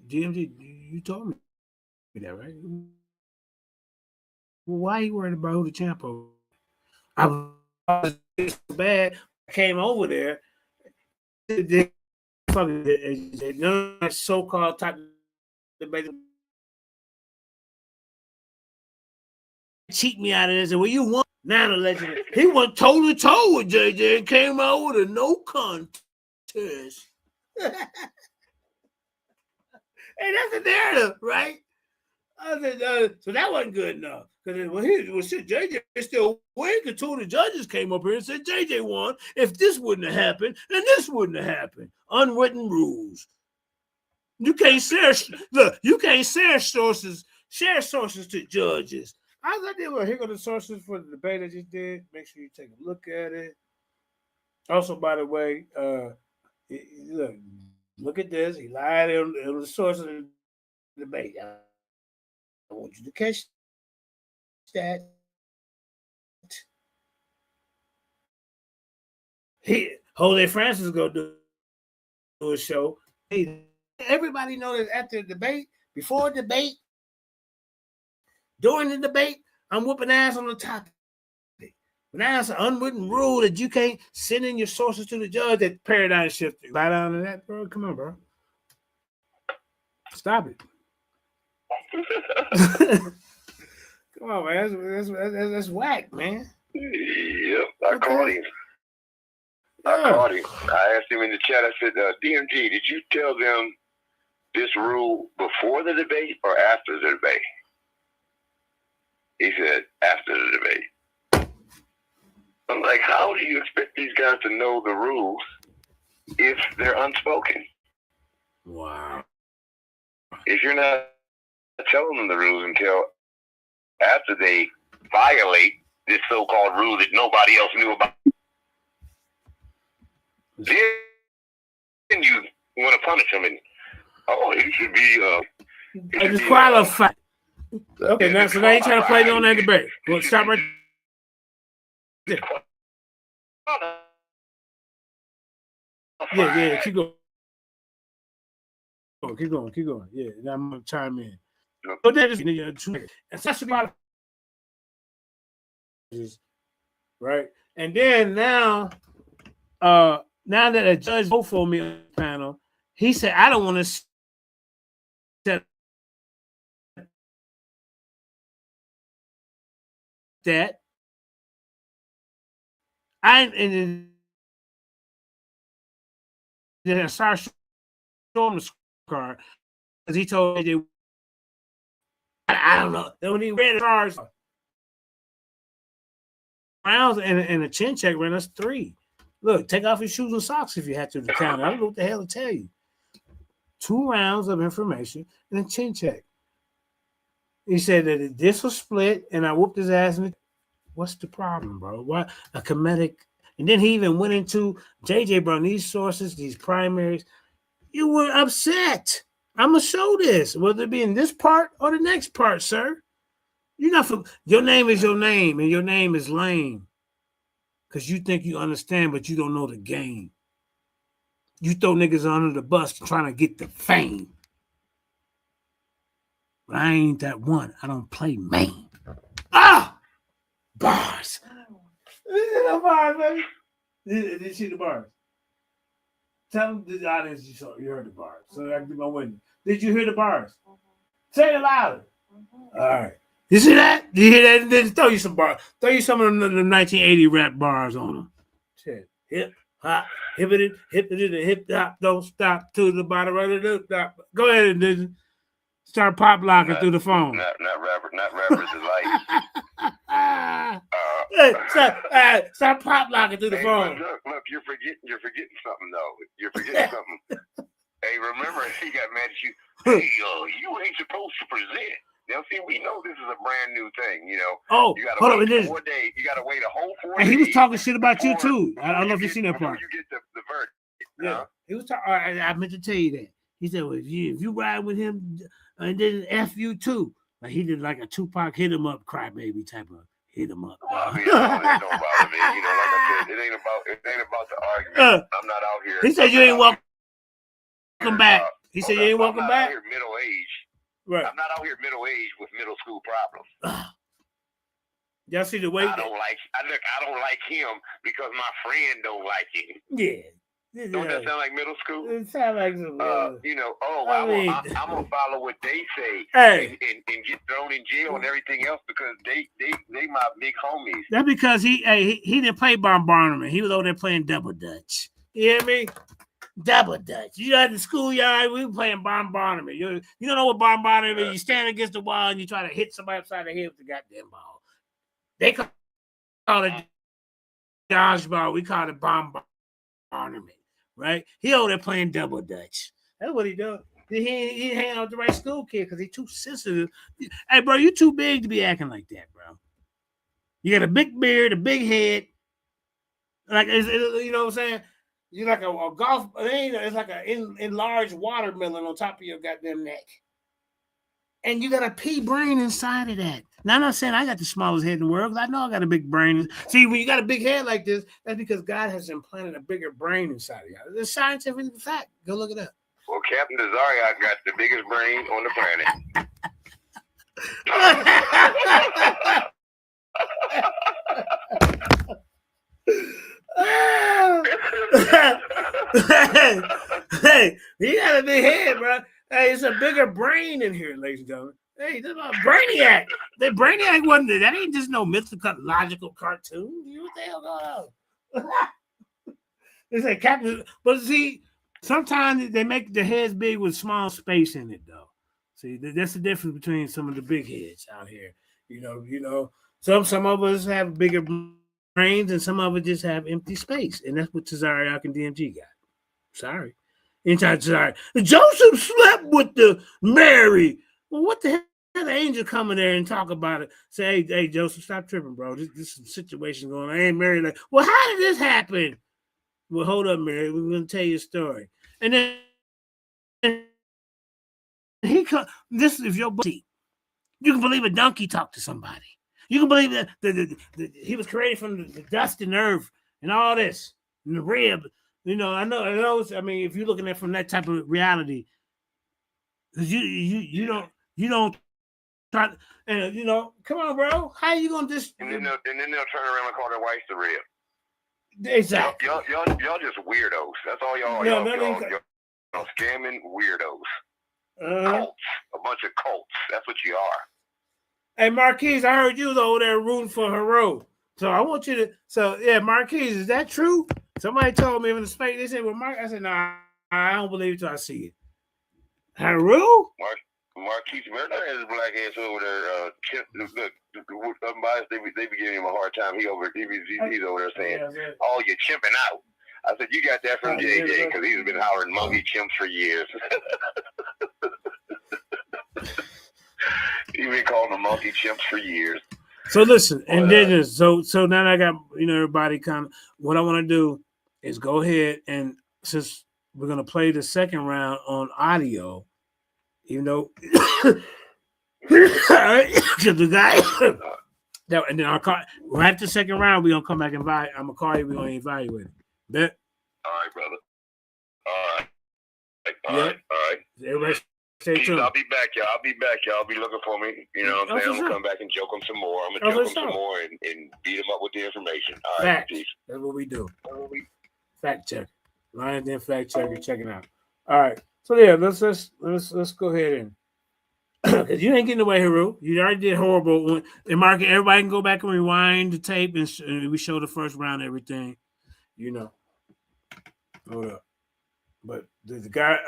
DMG, you told me that, right? Well, why you worried about who the champ is? I was so bad. I came over there. None of so-called type debate cheat me out of this. And when you won, now the legend, he went toe to toe with JJ and came out with a no contest. Hey, that's the narrative, right? So that wasn't good enough. Because shit, JJ still win because two of the judges came up here and said JJ won. If this wouldn't have happened, then this wouldn't have happened. Unwritten rules. You can't share. Look, you can't share sources to judges. I was like, well, here go the sources for the debate I just did. Make sure you take a look at it. Also, by the way, look at this. He lied on the source of the debate. I want you to catch that. Jose Francis go do a show. Everybody know that after the debate, before the debate, during the debate, I'm whooping ass on the topic. Now it's an unwritten rule that you can't send in your sources to the judge. That paradigm shift. Lie down to that, bro. Come on, bro. Stop it. Come on, man. That's whack, man. Yep, I caught him. I asked him in the chat. I said, DMG, did you tell them this rule before the debate or after the debate? He said, after the debate. I'm like, how do you expect these guys to know the rules if they're unspoken? Wow. If you're not telling them the rules until after they violate this so-called rule that nobody else knew about, then you want to punish them and, it should be disqualified. Okay, now so now you trying to play on that debate. Well, stop right there. Yeah, keep going. Keep going. Yeah, now I'm gonna chime in. But that is right. And then now that a judge voted for me on the panel, he said, I don't want to set that. And then I started showing him the card because he told me I don't know. Then when he read the cards, rounds and a chin check ran us 3. Look, take off your shoes and socks if you had to the counter. I don't know what the hell to tell you. 2 rounds of information and a chin check. He said that this was split, and I whooped his ass. What's the problem, bro? Why a comedic? And then he even went into JJ, bro. These sources, these primaries, you were upset. I'm gonna show this, whether it be in this part or the next part, sir. You're not. Your name is your name, and your name is lame. Because you think you understand, but you don't know the game. You throw niggas under the bus trying to get the fame. But I ain't that one. I don't play main. Bars. This is the bars, baby. Did you see the bars? Tell the audience you heard the bars. So I can do my witness. Did you hear the bars? Say it louder. All right. You see that? Did you hear that? Then throw you some bars. Throw you some of the 1980 rap bars on them. Shit. Hip hop, hippity, hip hop, don't stop to the bottom of the top. Go ahead and start pop locking through the phone. Not rappers alike. Start pop locking through the phone. Look, you're forgetting something though. You're forgetting something. Hey, remember he got mad at you. Hey, you ain't supposed to present. Now, see, we know this is a brand new thing. You know, Oh, you got hold to on, it wait is. 4 days. You got to wait a whole 4 days. And he was talking shit about you before- too. I don't know if you've seen that before part. you get the verdict. Yeah, he was talking. I meant to tell you that. He said, "Well, if you ride with him, and then F you too." Like he did like a Tupac hit him up, crybaby type of hit him up. I mean, that don't bother me. You know, like I said, it ain't about the argument. I'm not out here. He said you ain't welcome back. He said you ain't welcome I'm not back. out here middle age. Right. I'm not out here middle age with middle school problems. Y'all see the way I don't like him because my friend don't like him. Yeah. Don't that sound like middle school? It sounds like some, you know, I'm gonna follow what they say Hey. and get thrown in jail and everything else because they my big homies. That's because he didn't play bombardment. He was over there playing double dutch. You hear me? Double dutch. You know, at the schoolyard, we were playing bombardment. You don't know what bombardment is? You stand against the wall and you try to hit somebody upside the head with the goddamn ball. They call it dodgeball. We call it bombardment, right? He over there playing double dutch. That's what he doing. He hang out with the right school kid because he's too sensitive. Hey, bro, you too big to be acting like that, bro. You got a big beard, a big head. Like, you know what I'm saying? You're like a golf. It's like an enlarged watermelon on top of your goddamn neck. And you got a pea brain inside of that. Now, I'm not saying I got the smallest head in the world, because I know I got a big brain. See, when you got a big head like this, that's because God has implanted a bigger brain inside of you. It's a scientific fact. Go look it up. Well, Captain Desire got the biggest brain on the planet. Hey, he got a big head, bro. Hey, it's a bigger brain in here, ladies and gentlemen. Hey, this is about Brainiac. The Brainiac wasn't there. That ain't just no mythological cartoon. You know what the hell going on? It's like Captain, but see, sometimes they make the heads big with small space in it, though. See, that's the difference between some of the big heads out here. You know, some of us have bigger brains, and some of us just have empty space, and that's what Tazariak and DMG got. Sorry. Anytime Tazariak, Joseph slept with the Mary. Well, what the hell? The angel come in there and talk about it. Say, hey, Joseph, stop tripping, bro. This is some situation going on. I ain't Mary. Like, well, how did this happen? Well, hold up, Mary. We're gonna tell you a story. And then he come. This is your buddy. You can believe a donkey talked to somebody. You can believe that he was created from the dust and earth and all this and the rib. You know, I know. I mean, if you're looking at it from that type of reality, you don't try. And you know, come on, bro. How you gonna just? And then they'll turn around and call their wife the rib. Exactly. Y'all just weirdos. That's all y'all. Y'all scamming weirdos. Cults. A bunch of cults. That's what you are. Hey, Marquise, I heard you was over there rooting for Heru. So I want you to. So yeah, Marquise, is that true? Somebody told me in the space. They said, "Well, Mark," I said, "Nah, I don't believe it till I see it." Heru? Marquise Murder has his black ass over there. Look, they be giving him a hard time. He's over there saying, "Oh, you're chimping out." I said, "You got that from JJ because he's been hollering monkey chimps for years." He's been calling them monkey chimps for years. So listen, indigenous. So now that I got everybody kind of. What I want to do is go ahead and since we're gonna play the second round on audio, even though the guy. And then I'll call right at the second round. We're gonna come back and I'm gonna call you. We're gonna evaluate it. Bet. All right, brother. All right. Everybody stay tuned. I'll be back, y'all. I'll be looking for me. You know what I'm saying? I'm gonna come back and joke them some more. I'm gonna joke them some more and beat them up with the information. All right. Fact. That's what we do. Fact check. Lion then fact check. You're checking out. All right. So yeah, let's go ahead and because you ain't getting away, Heru. You already did horrible. And Mark, everybody can go back and rewind the tape and we show the first round, everything. You know. Hold up. But the guy,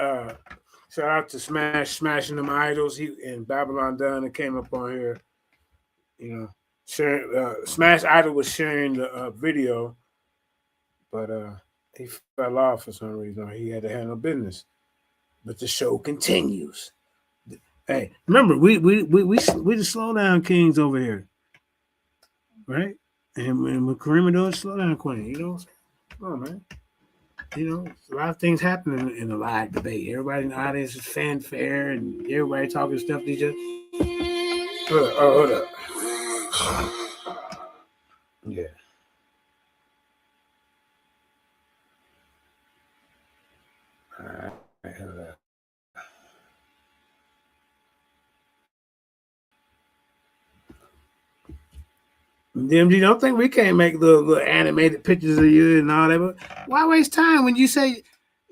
shout out to Smashing Them Idols. He and Babylon Dunn that came up on here. You know, sharing Smash Idol was sharing the video, but he fell off for some reason. He had to handle business. But the show continues. Hey, remember we the slow down kings over here, right? And with Kareem doing slow down queen, you know. Come on, man. You know, a lot of things happen in the live debate. Everybody in the audience is fanfare and everybody talking stuff to each other. Hold up. Yeah. All right, hold up. DMG, don't think we can't make little animated pictures of you and all that. But why waste time when you say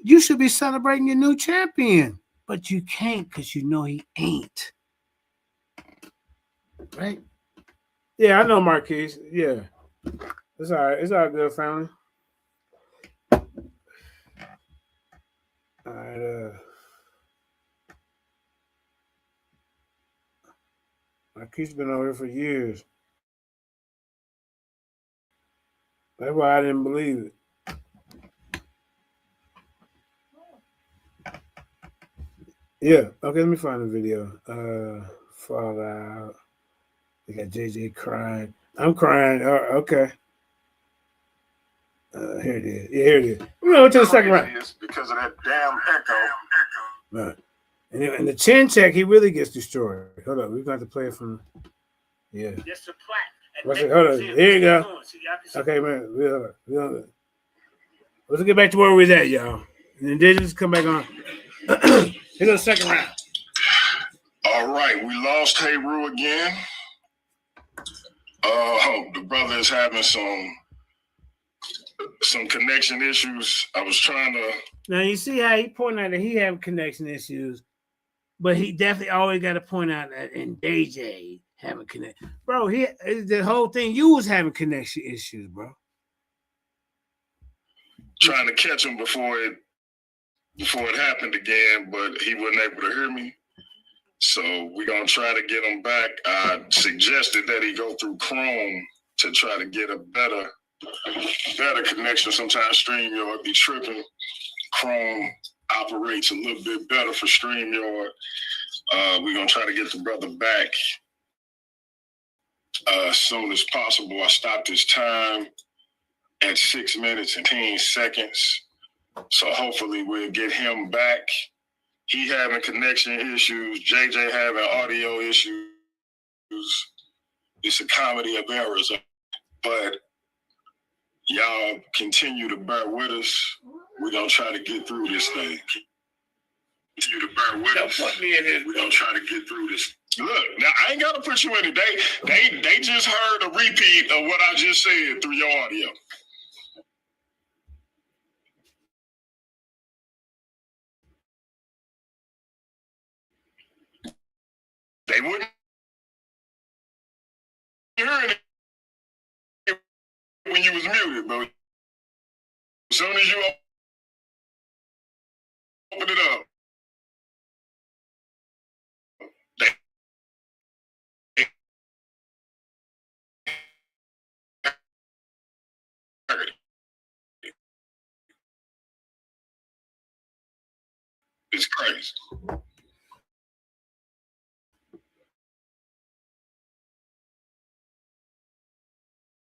you should be celebrating your new champion? But you can't because you know he ain't. Right? Yeah, I know Marquise. Yeah. It's all right. It's all good, family. All right. Marquise been over here for years. That's why I didn't believe it. Yeah. Okay, let me find the video. Fall out. They got JJ crying. I'm crying. Okay. Here it is. Yeah, here it is. We're going to the second round. Because of that damn echo. Right. And in the chin check, he really gets destroyed. Hold up. We're going to play it from. Yeah. Just a plaque. Hold on. Here you go. Okay, man. Let's get back to where we was at, y'all. And then just come back on. Here's the second round. All right, we lost Heru again. The brother is having some connection issues. I was trying to. Now you see how he pointed out that he have connection issues, but he definitely always got to point out that in DJ having connection. Bro, the whole thing you was having connection issues, bro. Trying to catch him before it happened again, but he wasn't able to hear me. So we're gonna try to get him back. I suggested that he go through Chrome to try to get a better connection. Sometimes StreamYard be tripping. Chrome operates a little bit better for StreamYard. We're gonna try to get the brother back as soon as possible. I stopped his time at 6 minutes and 10 seconds. So hopefully we'll get him back. He having connection issues, JJ having audio issues. It's a comedy of errors, but y'all continue to bear with us. We're gonna try to get through this thing. Continue to bear with us. We're gonna try to get through this. Look, now I ain't gotta put you in it. They just heard a repeat of what I just said through your audio. They wouldn't hear it when you was muted, but as soon as you open it up, they heard it. It's crazy.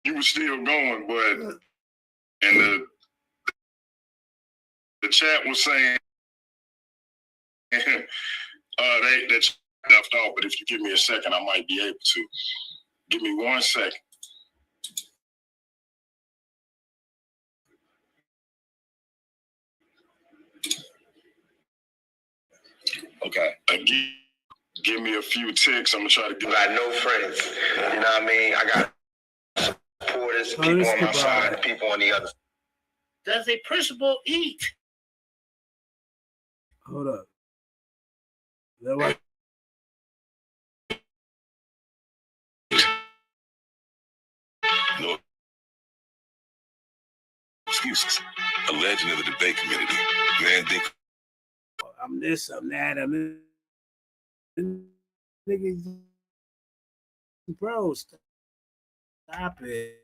You were still going, but and the chat was saying they left off. But if you give me a second, I might be able to. Give me 1 second. Okay. Give me a few ticks. I'm gonna try to get. I got no friends. You know what I mean? I got supporters, people on my side, and people on the other. Does a principal eat? Hold up. Is that what? No excuses. A legend of the debate community. Man, I'm this, I'm that, I'm this. Niggas, bro, stop it.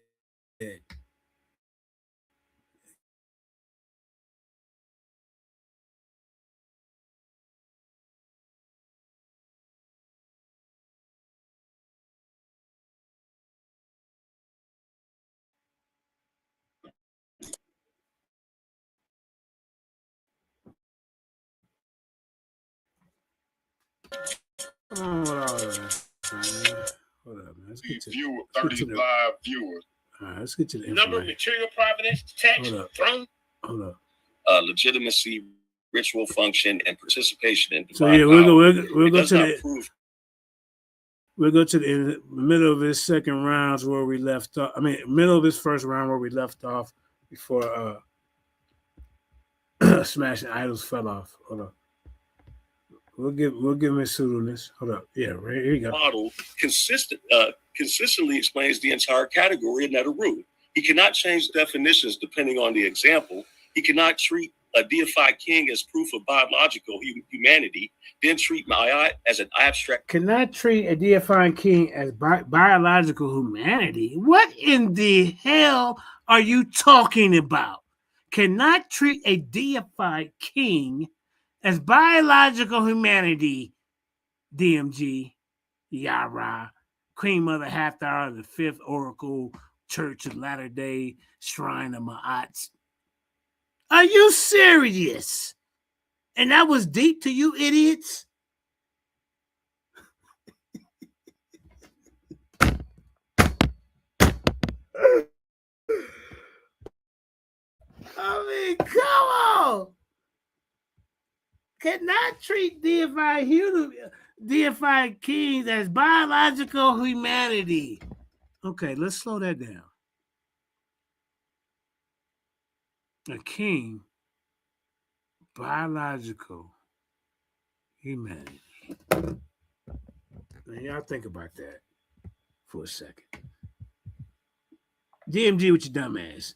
Hold on, hold up, man. Let's get to, Viewer, let's get to 35 viewers. all right, let's get to the Number, information. material provenance, text, Hold up. throne. Hold up. Legitimacy, ritual function, and participation in So divine yeah, power. we'll It go does to not the prove we'll go to the middle of his second rounds where we left off. I mean, middle of his first round where we left off before Smashing Idols fell off. Hold up. We'll give him his pseudo-ness. Hold up. Yeah, right here you go. model consistently explains the entire category of Neteru. He cannot change definitions depending on the example. He cannot treat a deified king as proof of biological humanity, then treat Ma'at as an abstract. Cannot treat a deified king as biological humanity. What in the hell are you talking about? Cannot treat a deified king as biological humanity. DMG, Yara, Queen Mother Hathor of the Fifth Oracle Church of Latter-day Shrine of Ma'at. Are you serious? And that was deep to you idiots? I mean, come on. Cannot treat deified kings as biological humanity. Okay, let's slow that down. A king, biological humanity. Now, y'all think about that for a second. DMG with your dumb ass.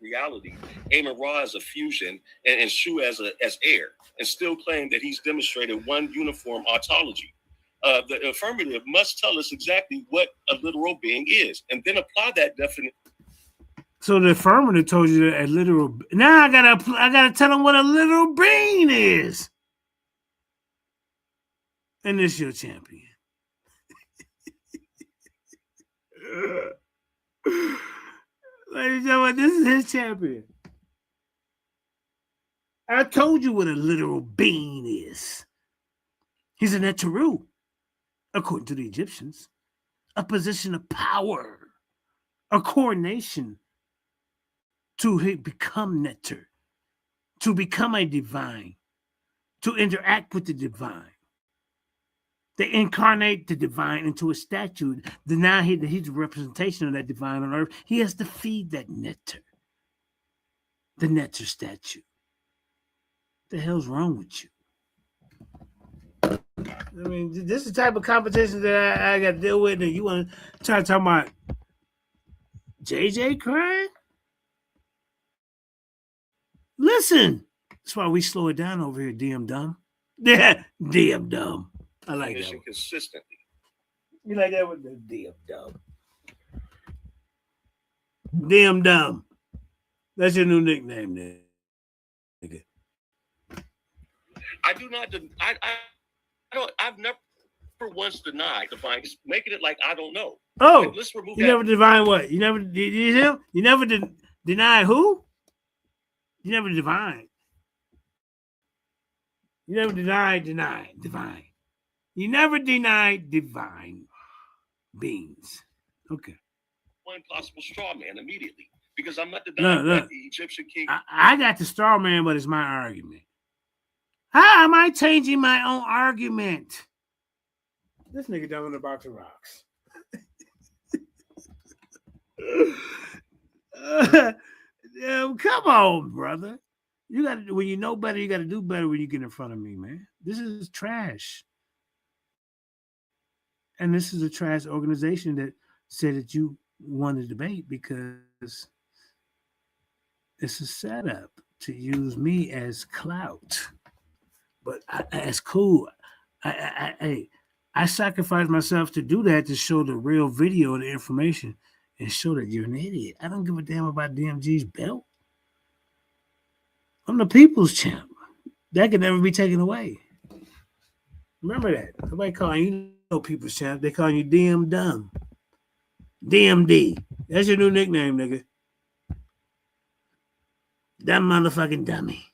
Reality, Amon Ra as a fusion, and Shu as air, and still claim that he's demonstrated one uniform ontology. The affirmative must tell us exactly what a literal being is, and then apply that definition. So the affirmative told you that a literal. Now I gotta tell them what a literal being is. And this your champion. Ladies and gentlemen, this is his champion. I told you what a literal being is. He's a Neteru, according to the Egyptians, a position of power, a coronation to become Neter, to become a divine, to interact with the divine. They incarnate the divine into a statue. Now he's a representation of that divine on earth. He has to feed that Neter, the Neter statue. What the hell's wrong with you? I mean, this is the type of competition that I got to deal with, and you want to try to talk about JJ crying? Listen, that's why we slow it down over here, DM Dumb. Yeah, DM Dumb. I like that one. Consistently. You like that with the DM Dumb. DM Dumb. That's your new nickname, nigga. I do not. I don't. I've never once denied divine. Just making it like I don't know. Oh, like, let's remove you that. never divine what? You never did you hear? You never deny who? You never divine. You never deny divine. You never denied divine beings. Okay. One possible straw man immediately because I'm not denying that the Egyptian king. I got the straw man, but it's my argument. How am I changing my own argument? This nigga dumb in a box of rocks. Come on, brother. You got to, when you know better, you got to do better when you get in front of me, man. This is trash. And this is a trash organization that said that you won the debate because it's a setup to use me as clout. But that's cool. I sacrificed myself to do that to show the real video and the information and show that you're an idiot. I don't give a damn about DMG's belt. I'm the people's champ. That can never be taken away. Remember that. Nobody calling you no people's champ. They calling you DM Dumb. DMD. That's your new nickname, nigga. Dumb motherfucking dummy.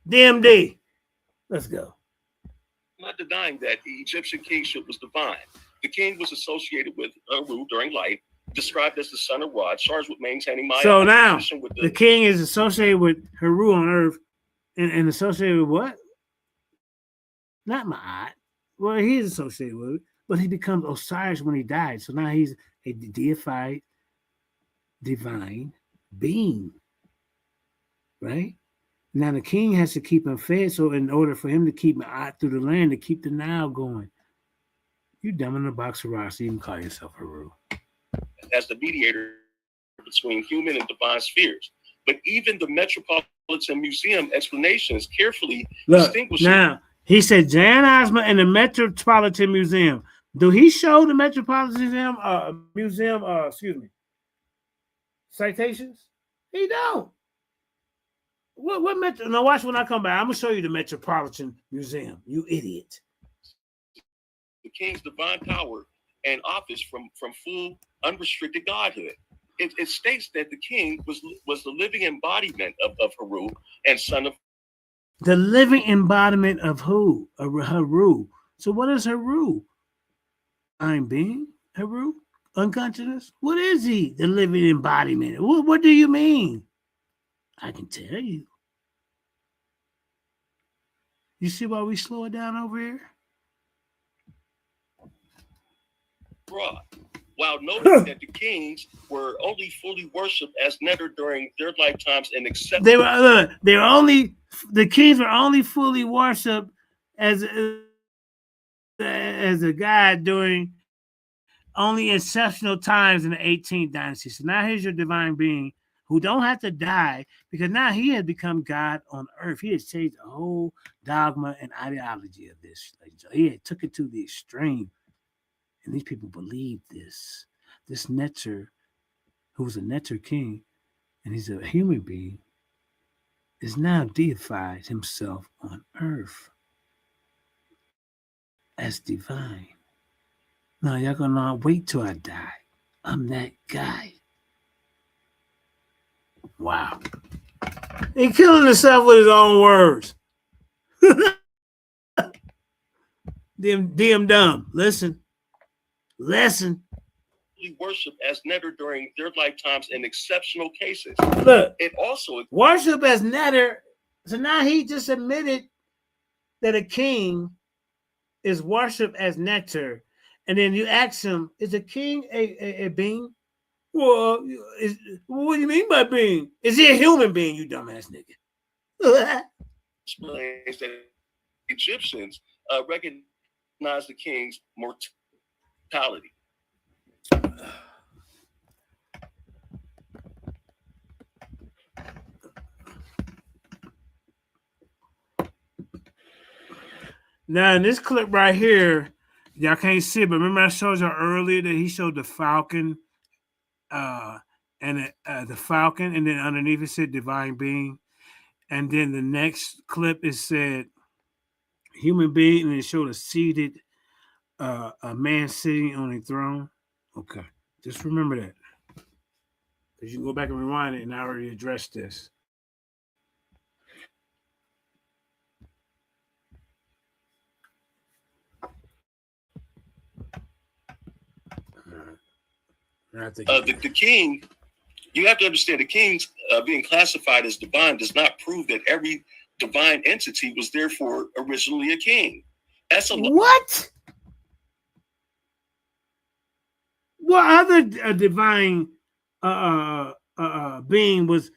DMD. Let's go. Not denying that the Egyptian kingship was divine. The king was associated with Heru during life, described as the son of Ra, charged with maintaining my So now position with the king is associated with Heru on earth and associated with what? Not Ma'at. Well, he is associated with it, but he becomes Osiris when he died. So now he's a deified, divine being, right? Now the king has to keep him fed. So in order for him to keep Ma'at through the land, to keep the Nile going, you dumb in a box of rocks, you can call yourself Heru. as the mediator between human and divine spheres. But even the Metropolitan Museum explanations carefully distinguish. Now, he said Jan Osma and the Metropolitan Museum. Do he show the Metropolitan Museum, citations? He don't. What Metro? Now watch when I come back. I'm gonna show you the Metropolitan Museum. You idiot. The king's divine power and office from full unrestricted godhood. It states that the king was the living embodiment of Heru and son of. The living embodiment of who? Heru. So what is Heru? I'm being Heru? Unconsciousness? What is he? The living embodiment. What do you mean? I can tell you. You see why we slow it down over here? While noting that the kings were only fully worshipped as Neter during their lifetimes and accepted. The kings were only fully worshipped as a god during only exceptional times in the 18th dynasty. So now here's your divine being who don't have to die because now he has become God on earth. He has changed the whole dogma and ideology of this. He had took it to the extreme. And these people believe this. This Neter, who's a Neter king, and he's a human being, is now deified himself on earth as divine. Now y'all gonna wait till I die. I'm that guy. Wow. He killing himself with his own words. Damn dumb. Listen. Worship as Neter during their lifetimes in exceptional cases. Look, it also worship as Neter. So now he just admitted that a king is worshiped as Neter, and then you ask him, "Is a king a being?" Well, what do you mean by being? Is he a human being? You dumbass nigga. Explains that Egyptians recognize the king's mortality. Now in this clip right here, y'all can't see it, but remember I showed you earlier that he showed the falcon, and the falcon, and then underneath it said divine being, and then the next clip it said human being, and it showed a seated a man sitting on a throne. Okay, just remember that because you can go back and rewind it, and I already addressed this. The king, you have to understand, the king's being classified as divine does not prove that every divine entity was therefore originally a king. That's a what? What other divine being was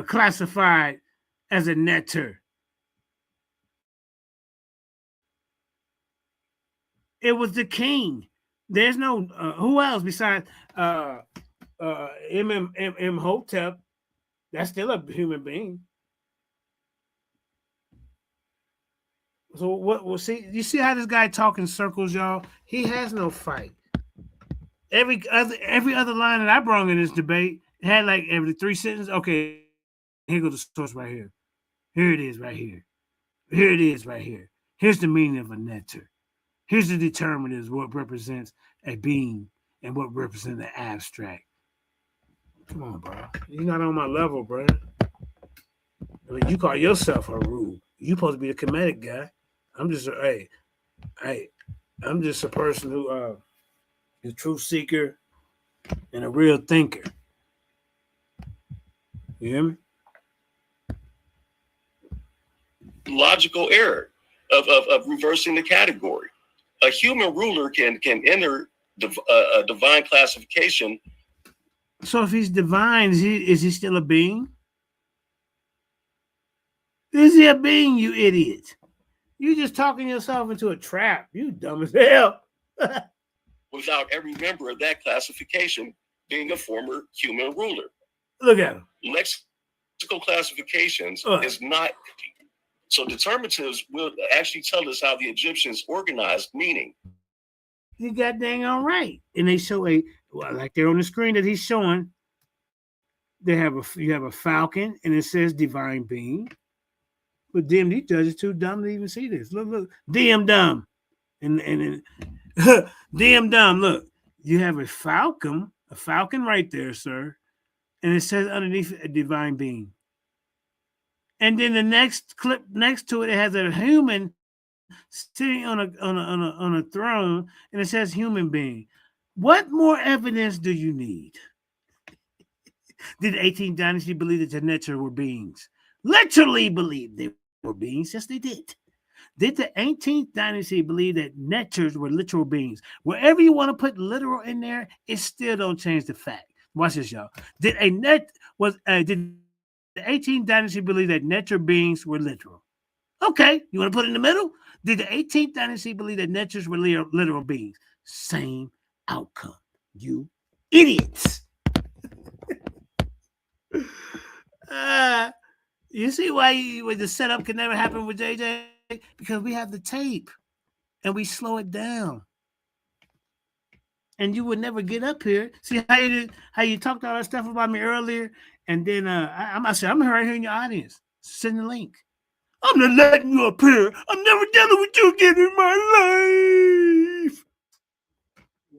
classified as a Neter? It was the king. There's no who else besides Imhotep. That's still a human being. So what? Well, see, you see how this guy talk in circles, y'all. He has no fight. Every other line that I brought in this debate had like every 3 sentences. Okay, here goes the source right here. Here it is right here. Here it is right here. Here's the meaning of a Neter. Here's the determinants, what represents a being and what represents the abstract. Come on, bro. You're not on my level, bro. I mean, you call yourself Heru. You supposed to be the comedic guy. I'm just I'm just a person who is a truth seeker and a real thinker. You hear me? Logical error of reversing the category. A human ruler can enter a divine classification. So if he's divine, is he still a being? Is he a being, you idiot? You just talking yourself into a trap. You dumb as hell. Without every member of that classification being a former human ruler. Look at him. Lexical classifications is not. So determinatives will actually tell us how the Egyptians organized meaning. You got dang all right. And they show like they're on the screen that he's showing. You have a falcon and it says divine being. But DMD judges too dumb to even see this. Look, DM dumb. And DM dumb, look. You have a falcon right there, sir. And it says underneath a divine being. And then the next clip next to it has a human sitting on a throne, and it says human being. What more evidence do you need? Did the 18th dynasty believe that the Netzer were beings? Literally believe they were beings? Yes, they did. Did the 18th dynasty believe that Netzers were literal beings? Wherever you want to put literal in there, it still don't change the fact. Watch this, y'all. Did the 18th dynasty believe that Netzer beings were literal? Okay, you want to put it in the middle? Did the 18th dynasty believe that Netzers were literal beings? Same outcome. You idiots. You see why the setup can never happen with JJ? Because we have the tape and we slow it down. And you would never get up here. See how you talked all that stuff about me earlier, and then I'm right here in your audience. Send the link. I'm not letting you up here. I'm never dealing with you again in my life.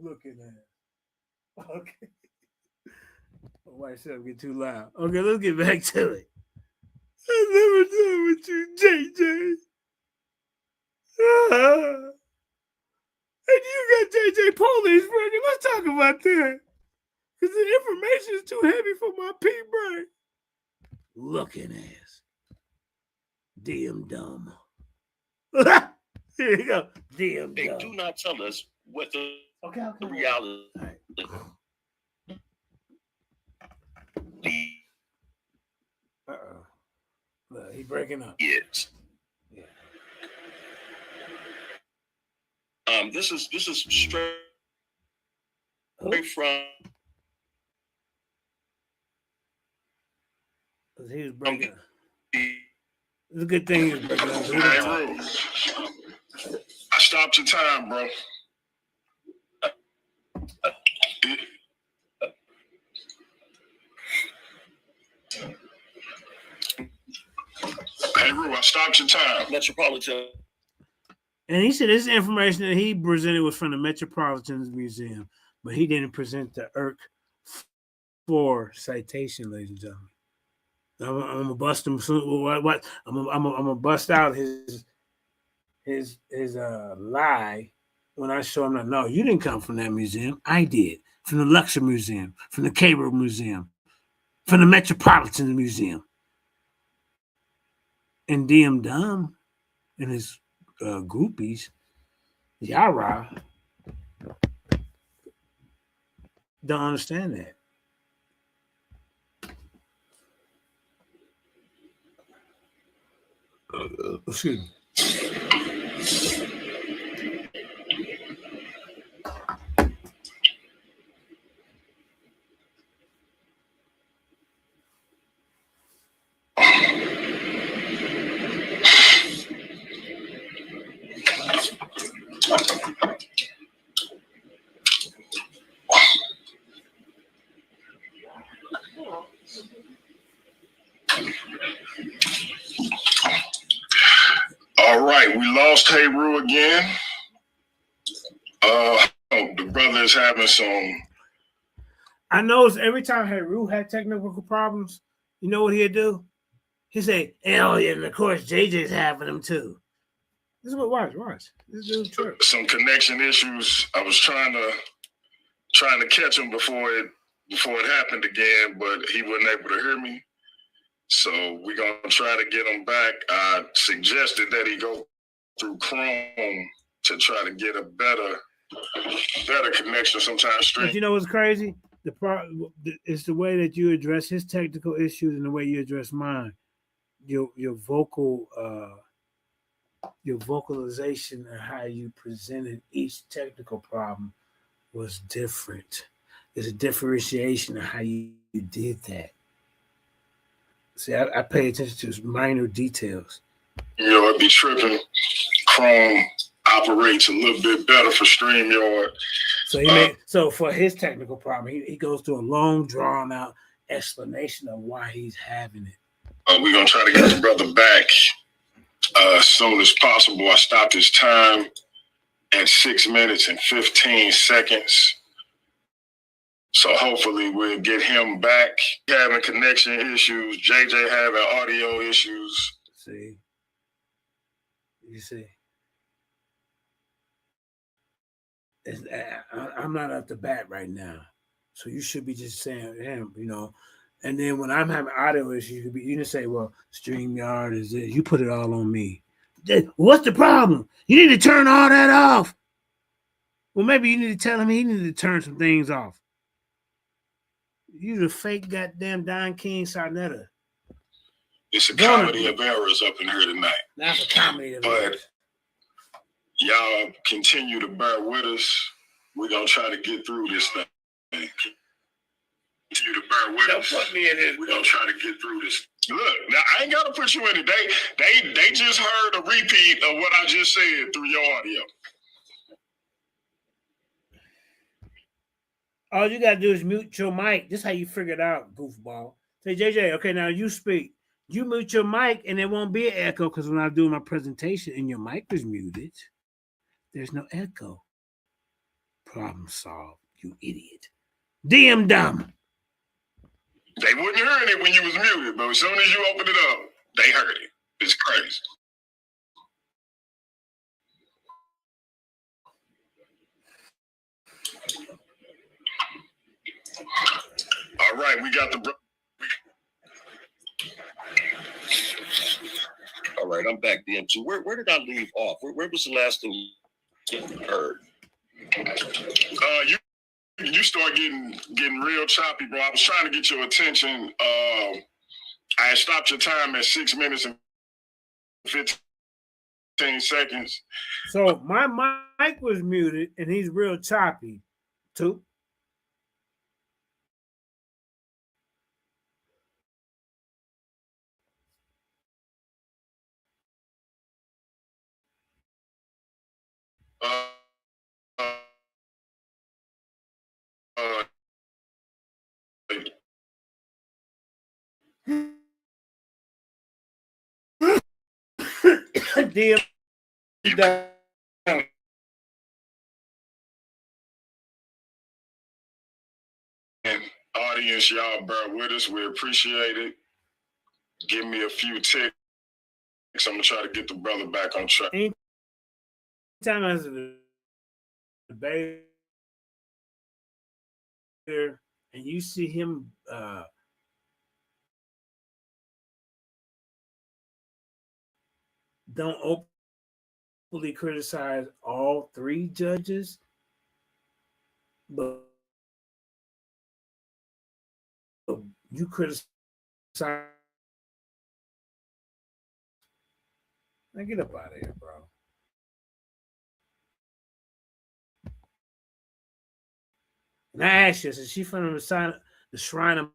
Look at that. Okay. Why should I get too loud? Okay, let's get back to it. I'm never dealing with you, JJ. And you got JJ Police ready. Let's talk about that. Because the information is too heavy for my pea brain. Looking ass. Damn dumb. Here you go. Damn They dumb. do not tell us what the reality Look, he breaking up. is. Yeah. This is straight from. He was breaking up. It's a good thing he was breaking up. Hey, I stopped your time, bro. Hey, Ru, I stopped your time. Metropolitan. And he said this information that he presented was from the Metropolitan Museum, but he didn't present the IRC 4 citation, ladies and gentlemen. I'm gonna bust him. What? I'm gonna bust out his lie when I show him that. No, you didn't come from that museum. I did. From the Luxor Museum, from the Cairo Museum, from the Metropolitan Museum. And DM Dumb and his groupies, Yara, don't understand that. Excuse me. All right, we lost Heru again. The brother is having some. I noticed every time Heru had technical problems, you know what he'd do? He say, oh yeah, and of course JJ's having them too. This is what watch. This dude true. Some connection issues. I was trying to catch him before it happened again, but he wasn't able to hear me. So we're gonna try to get him back. I suggested that he go through Chrome to try to get a better connection sometimes. But you know what's crazy? It's the way that you address his technical issues and the way you address mine. Your vocalization and how you presented each technical problem was different. There's a differentiation of how you did that. See, I pay attention to minor details. You know, I'd be tripping. Chrome operates a little bit better for StreamYard. So so for his technical problem, he goes through a long, drawn out explanation of why he's having it. We're gonna try to get the brother back as soon as possible. I stopped his time at 6 minutes and 15 seconds. So hopefully we'll get him back. Having connection issues, JJ having audio issues. See, you see, I'm not up to bat right now, so you should be just saying him, you know. And then when I'm having audio issues, you can say, "Well, StreamYard is this." You put it all on me. What's the problem? You need to turn all that off. Well, maybe you need to tell him he needs to turn some things off. You the fake goddamn Don King Sarnetta. It's a comedy of errors up in here tonight. That's a comedy of errors. But y'all continue to bear with us. We're going to try to get through this thing. Continue to bear with us. Put me in it. We're going to try to get through this. Look, now I ain't got to put you in it. They just heard a repeat of what I just said through your audio. All you gotta do is mute your mic. This is how you figure it out, goofball. Say, JJ, okay, now you speak. You mute your mic and there won't be an echo because when I do my presentation and your mic is muted, there's no echo. Problem solved, you idiot. Damn dumb. They wouldn't hear it when you was muted, but as soon as you opened it up, they heard it. It's crazy. All right, we got the. All right, I'm back then. So where did I leave off? Where was the last thing you heard? You start getting real choppy, bro. I was trying to get your attention. I had stopped your time at 6 minutes and 15 seconds. So my mic was muted and he's real choppy, too. Dear and audience, y'all bear with us. We appreciate it. Give me a few ticks. I'm gonna try to get the brother back on track. Anytime I was a debater and you see him don't openly criticize all three judges, but you criticize. Now get up out of here, bro. And I asked you, is she from the Shrine of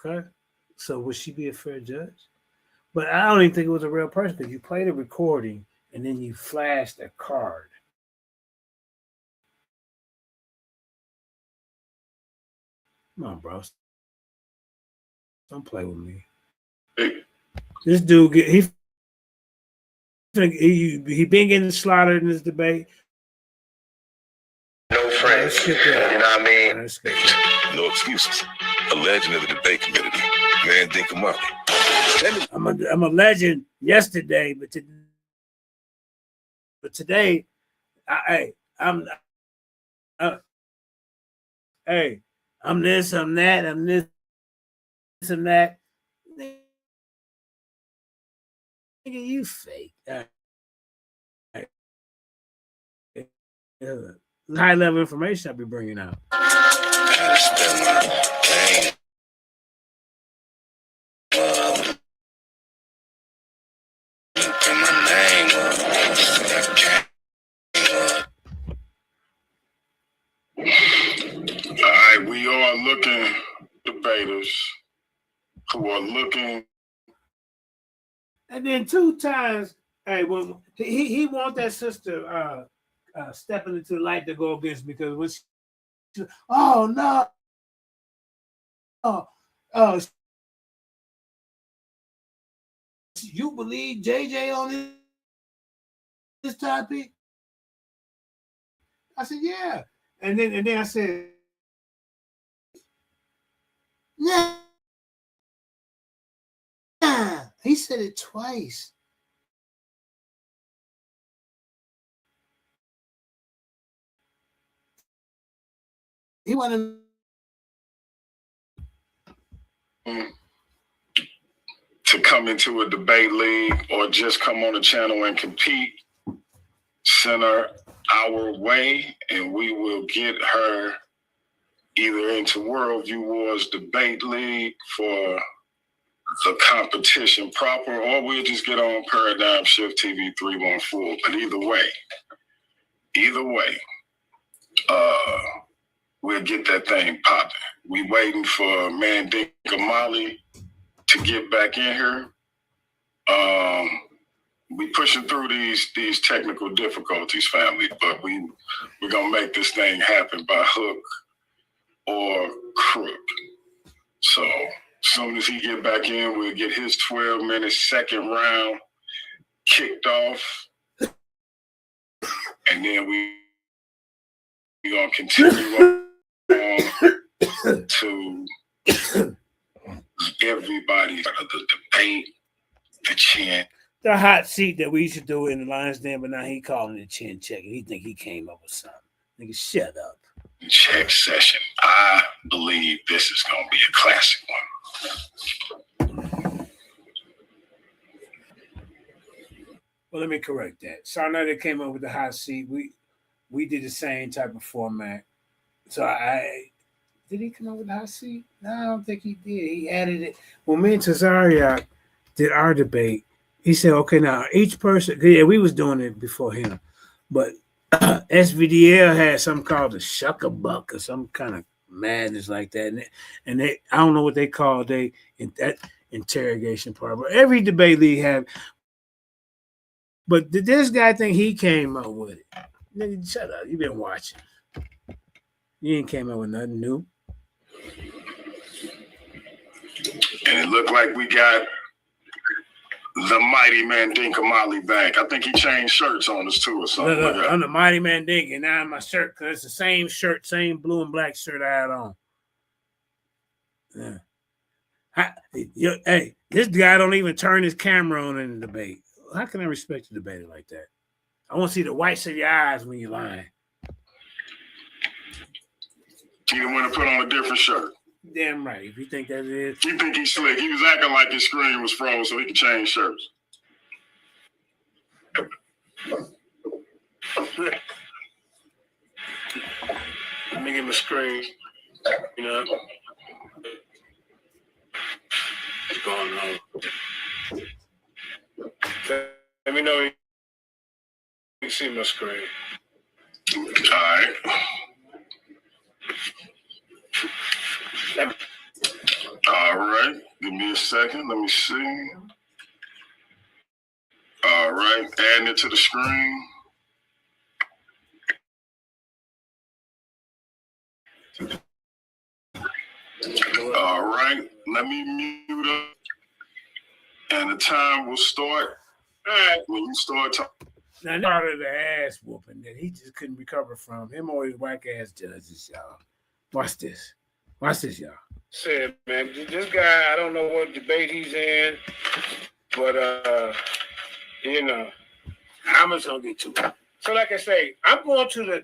Okay? So would she be a fair judge? But I don't even think it was a real person because you played a recording and then you flashed a card. Come on, bro. Don't play with me. This dude, he been getting slaughtered in this debate. No friends. You know what I mean? No excuses. A legend of the debate community. Mandinka Mali. I'm a legend yesterday, but today, I'm this, I'm that, I'm this and that. Nigga, you fake. High level information I'll be bringing out. All right, we are looking debaters who are looking. And then 2 times, hey, when he want that sister stepping into the light to go against because when she, oh no, you believe JJ on this topic? I said, yeah. And then I said, yeah. He said it twice. He wanted to come into a debate league or just come on the channel and compete, send her our way, and we will get her either into Worldview Wars Debate League for the competition proper, or we'll just get on Paradigm Shift TV 314. But either way, we'll get that thing popping. We waiting for Mandinka Mali to get back in here. We pushing through these technical difficulties, family, but we're gonna make this thing happen by hook or crook. So as soon as he get back in, we'll get his 12-minute second round kicked off, and then we gonna continue on to everybody of the debate, the chin. the hot seat that we used to do in the Lions Den, but now he calling it chin check. He think he came up with something. Nigga, shut up. Check session. I believe this is gonna be a classic one. Well, let me correct that. So I know they came up with the hot seat. We did the same type of format. So did he come up with the hot seat? No, I don't think he did. He added it. When me and Tazariak did our debate, he said, okay, now each person, yeah, we was doing it before him, but SVDL had something called the shuck-a-buck or some kind of madness like that. And they I don't know what they call that interrogation part, but every debate league have. But did this guy think he came up with it? Nigga, shut up. You been watching. You ain't came up with nothing new. And it looked like we got the mighty Mandinka Mali back. I think he changed shirts on us too or something. Look, I'm the mighty Mandinka, and now my shirt, because it's the same shirt, same blue and black shirt I had on. Yeah. Hey, this guy don't even turn his camera on in the debate. How can I respect a debater like that? I want to see the whites of your eyes when you're lying. He didn't want to put on a different shirt. Damn right. If you think that is. You think he's slick. He was acting like his screen was froze so he could change shirts. Let me get my screen. You know. What's going on? Let me know you can see my screen. All right. All right. Give me a second. Let me see. All right. Adding it to the screen. All right. Let me mute up. And the time will start when you start talking. Now, part of the ass whooping that he just couldn't recover from. Him or his whack ass judges, y'all. Watch this. Watch this, y'all. said, man, this guy, I don't know what debate he's in, but you know, I'm just gonna get to it. So, like I say, I'm going to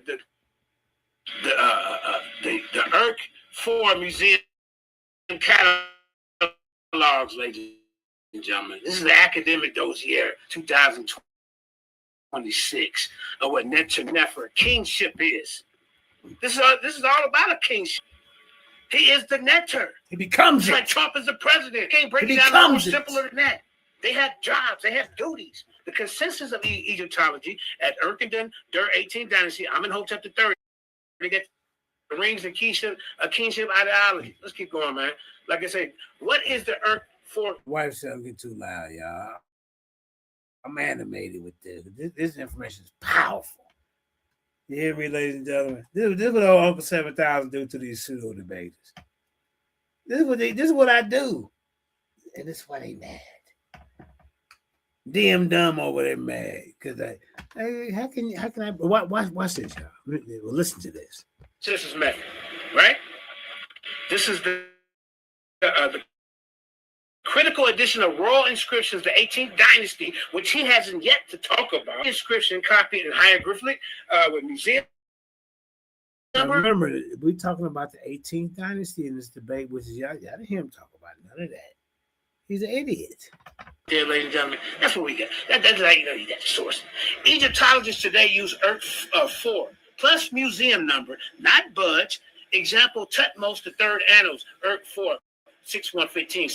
the Irk 4 Museum catalogs, ladies and gentlemen. This is the academic dossier 2026 of what Nefer kingship is. This is all about a kingship. He is the netter. He becomes like Trump is the president. Can't break it down no more simpler than that. They have jobs. They have duties. The consensus of Egyptology at Urkenden, Der 18th dynasty, Amenhotep III, they get the rings and kingship ideology. Let's keep going, man. Like I said, what is the Urk for? Wife said I'm getting too loud, y'all. I'm animated with this. This information is powerful. You hear me, ladies and gentlemen? This is what old Uncle 7000 do to these pseudo debaters. This is what I do. And this is why they mad. Damn dumb over there mad. Because how can I watch this, y'all? Well, listen to this. This is mad, right? This is the critical edition of Royal Inscriptions, the 18th dynasty, which he hasn't yet to talk about. Inscription copied in hieroglyphic with museum. Remember, we're talking about the 18th dynasty in this debate, which is y'all didn't hear him talk about none of that. He's an idiot. Yeah, ladies and gentlemen, that's what we got. That's how you know you got the source. Egyptologists today use Urk 4 plus museum number, not budge. Example, Tutmos the third annals, Urk 4, 6115,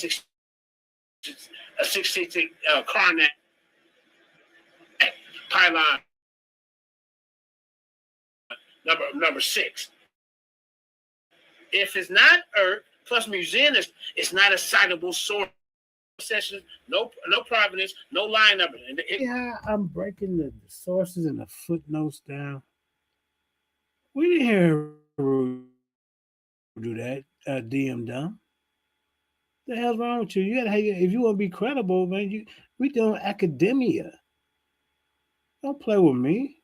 660 Karnak, pylon number 6. If it's not Urk plus museum, it's not a citable source. Session, no provenance, no line number. Yeah, I'm breaking the sources and the footnotes down. We didn't hear Heru do that. DM dumb. The hell's wrong with you? You gotta, if you want to be credible, man. We doing academia. Don't play with me.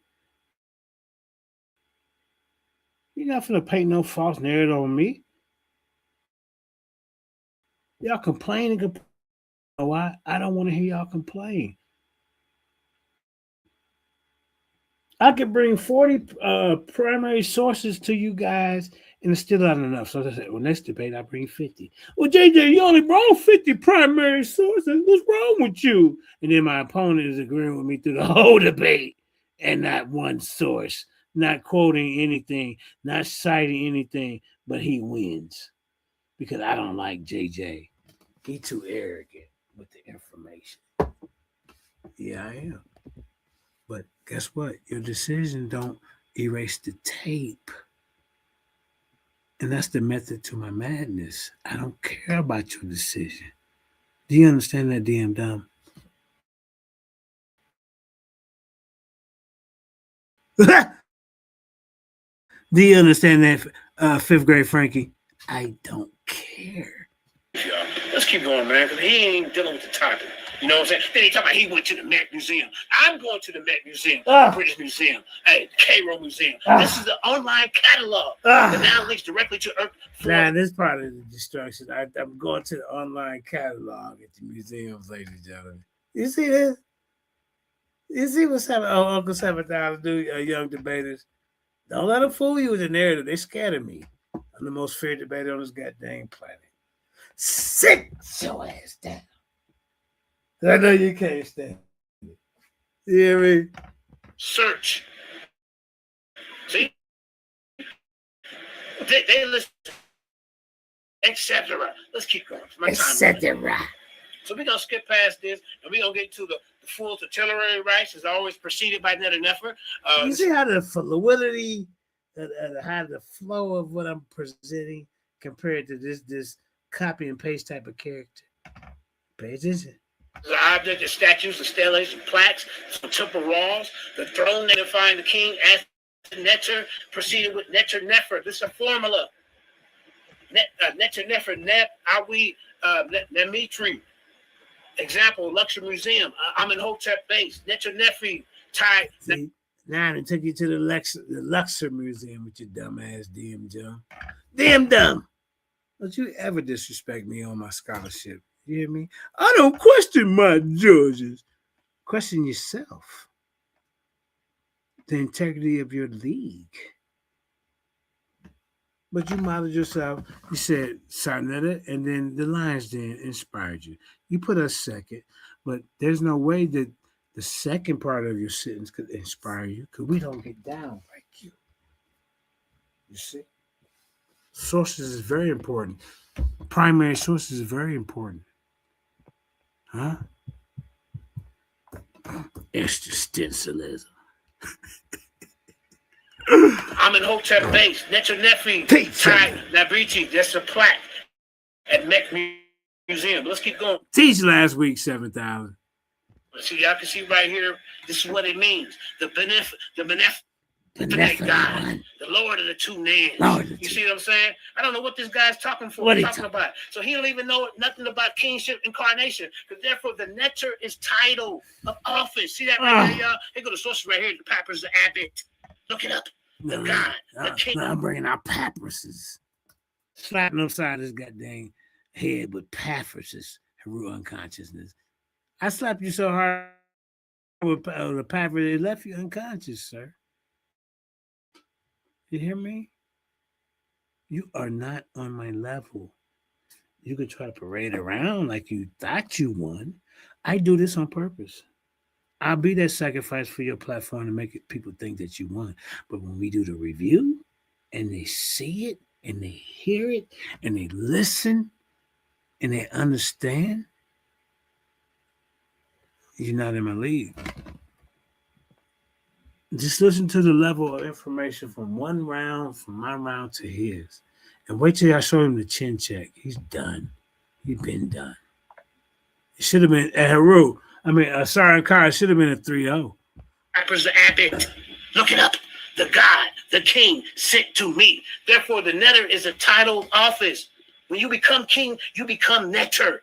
You're not gonna paint no false narrative on me. Y'all complaining. Why? I don't want to hear y'all complain. I could bring 40 primary sources to you guys, and it's still not enough. So I said, well, next debate, I bring 50. Well, JJ, you only brought 50 primary sources. What's wrong with you? And then my opponent is agreeing with me through the whole debate and not one source, not quoting anything, not citing anything, but he wins because I don't like JJ. He too arrogant with the information. Yeah, I am. But guess what? Your decision don't erase the tape. And that's the method to my madness. I don't care about your decision. Do you understand that, DM dumb? Do you understand that, fifth grade Frankie? I don't care. Let's keep going, man, because he ain't dealing with the topic. You know what I'm saying? Then he talking about he went to the Met Museum. I'm going to the Met Museum, the British Museum, the Cairo Museum. This is the online catalog that now links directly to Earth. Nah, this part of the destruction. I'm going to the online catalog at the museums, ladies and gentlemen. You see this? You see what's happening? Oh, Uncle 7000 do, young debaters. Don't let them fool you with the narrative. They scared of me. I'm the most feared debater on this goddamn planet. Sit your ass down. I know you can't stand it. You hear me? Search. See? They listen. Etc. Let's keep going. Etc. So we're going to skip past this, and we're going to get to the full artillery rights, as always preceded by Nefer. You see how the fluidity, how the flow of what I'm presenting compared to this copy and paste type of character? Pay attention. The object, the statues, the stellations, the plaques, some temple walls, the throne identifying the king as Neter, proceeded with Nefer. This is a formula. Nefer, Neb, Awi, Nemitri. Example, Luxor Museum, Amenhotep base, Nefer, tied. Now they took you to the Luxor Museum with your dumb ass DM Joe. Damn dumb. Don't you ever disrespect me on my scholarship. You hear me? I don't question my judges. Question yourself. The integrity of your league. But you modeled yourself. You said Sarnetta, and then the Lions Den inspired you. You put us second, but there's no way that the second part of your sentence could inspire you because we don't get down like you. You see? Sources is very important. Primary sources is very important. Huh? Existentialism. I'm in Hotel Base. Netra Nefi, Ty Nabrici. That's a plaque at Mech Museum. Let's keep going. Teach last week 7,000. See, y'all can see right here. This is what it means. The beneficent God, the Lord of the two names. You see what I'm saying? I don't know what this guy's talking about. So he don't even know nothing about kingship incarnation. Because therefore, the Netter is title of office. See that right there, y'all? Here go the sources right here. The papers of Abbott. Look it up. The God, the king. I'm bringing out papyruses. Slapping upside his goddamn head with papyruses. Heru unconsciousness. I slapped you so hard with the papyrus, it left you unconscious, sir. You hear me? You are not on my level. You could try to parade around like you thought you won. I do this on purpose. I'll be that sacrifice for your platform to make people think that you won. But when we do the review and they see it and they hear it and they listen and they understand, you're not in my league. Just listen to the level of information from my round to his. And wait till I show him the chin check. He's done. He's been done. It should have been Heru. Sarah Carr should have been a 3-0. Papers of Abbott. Look it up. The God, the king, sent to me. Therefore, the Netter is a title office. When you become king, you become Netter.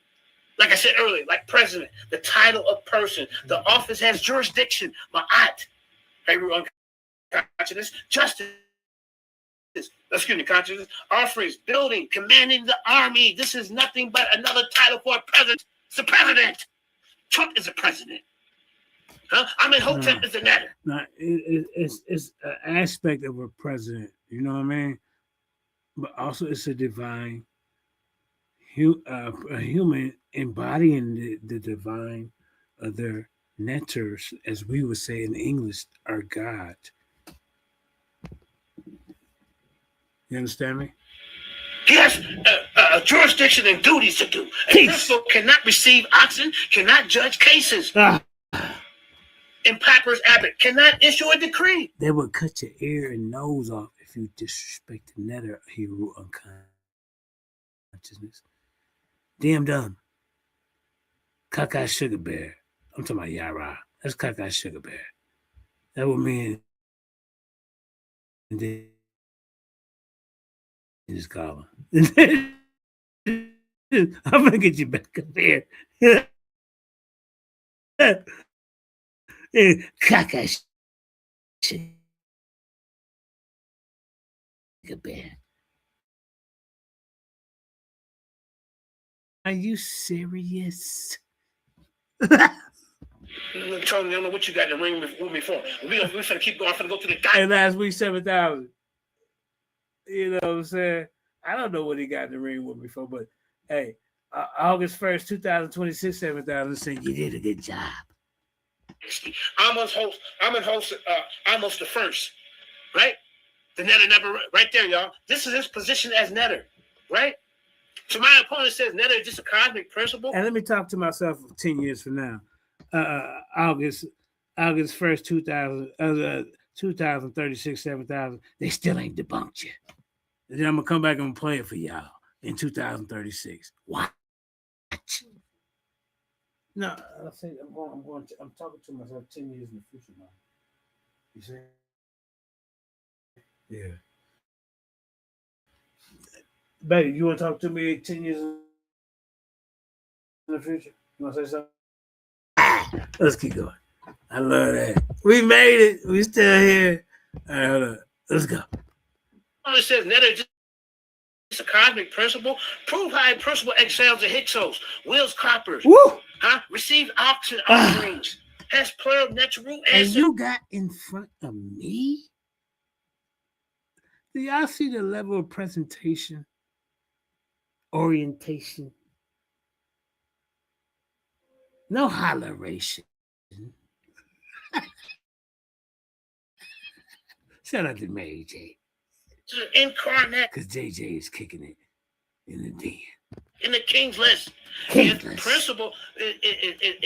Like I said earlier, like president, the title of person. The office has jurisdiction. Ma'at. Consciousness, justice. Excuse me, consciousness. Offerings, building, commanding the army. This is nothing but another title for a president. It's a president. Trump is a president. Huh? Hotep is a Netter. No, it's an aspect of a president. You know what I mean? But also it's a divine, a human embodying the divine of their netters, as we would say in English, are God. You understand me? He has jurisdiction and duties to do. A principal cannot receive oxen, cannot judge cases. And Papyrus Abbott cannot issue a decree. They would cut your ear and nose off if you disrespect the Netter Heru unconsciousness. Damn dumb. Cockeye Sugar Bear. I'm talking about Yara. That's Cockeye Sugar Bear. That would mean in this column. I'm gonna get you back up there. Cockeye Sugar Bear. Are you serious? Tony, I don't know what you got in the ring with me for. We're gonna keep going. I'm gonna go to the guy. And last week 7,000. You know what I'm saying? I don't know what he got in the ring with me for, but hey, August 1st, 2026, 7,000 saying you did a good job. I'm in almost the first, right? The Netter never, right there, y'all. This is his position as Netter, right? So my opponent says Netter is just a cosmic principle. And let me talk to myself 10 years from now. August 1st, 2036, 7,000. They still ain't debunked you. And then I'm gonna come back and play it for y'all in 2036. What? No, I'm talking to myself 10 years in the future now. You see? Yeah. Baby, you want to talk to me 10 years in the future? You want to say something? Let's keep going. I love that. We made it. We still here. All right, hold on. Let's go. It says Netter is just a cosmic principle? Prove how a principle excels the Hyksos, wills coppers, Woo! receive auction offerings, has plural natural And answer. you got in front of me? Do y'all see the level of presentation, orientation? No holleration. Shout out to Mary J. Incarnate Because JJ is kicking it in the den. in the King's List. King's If List. principle, if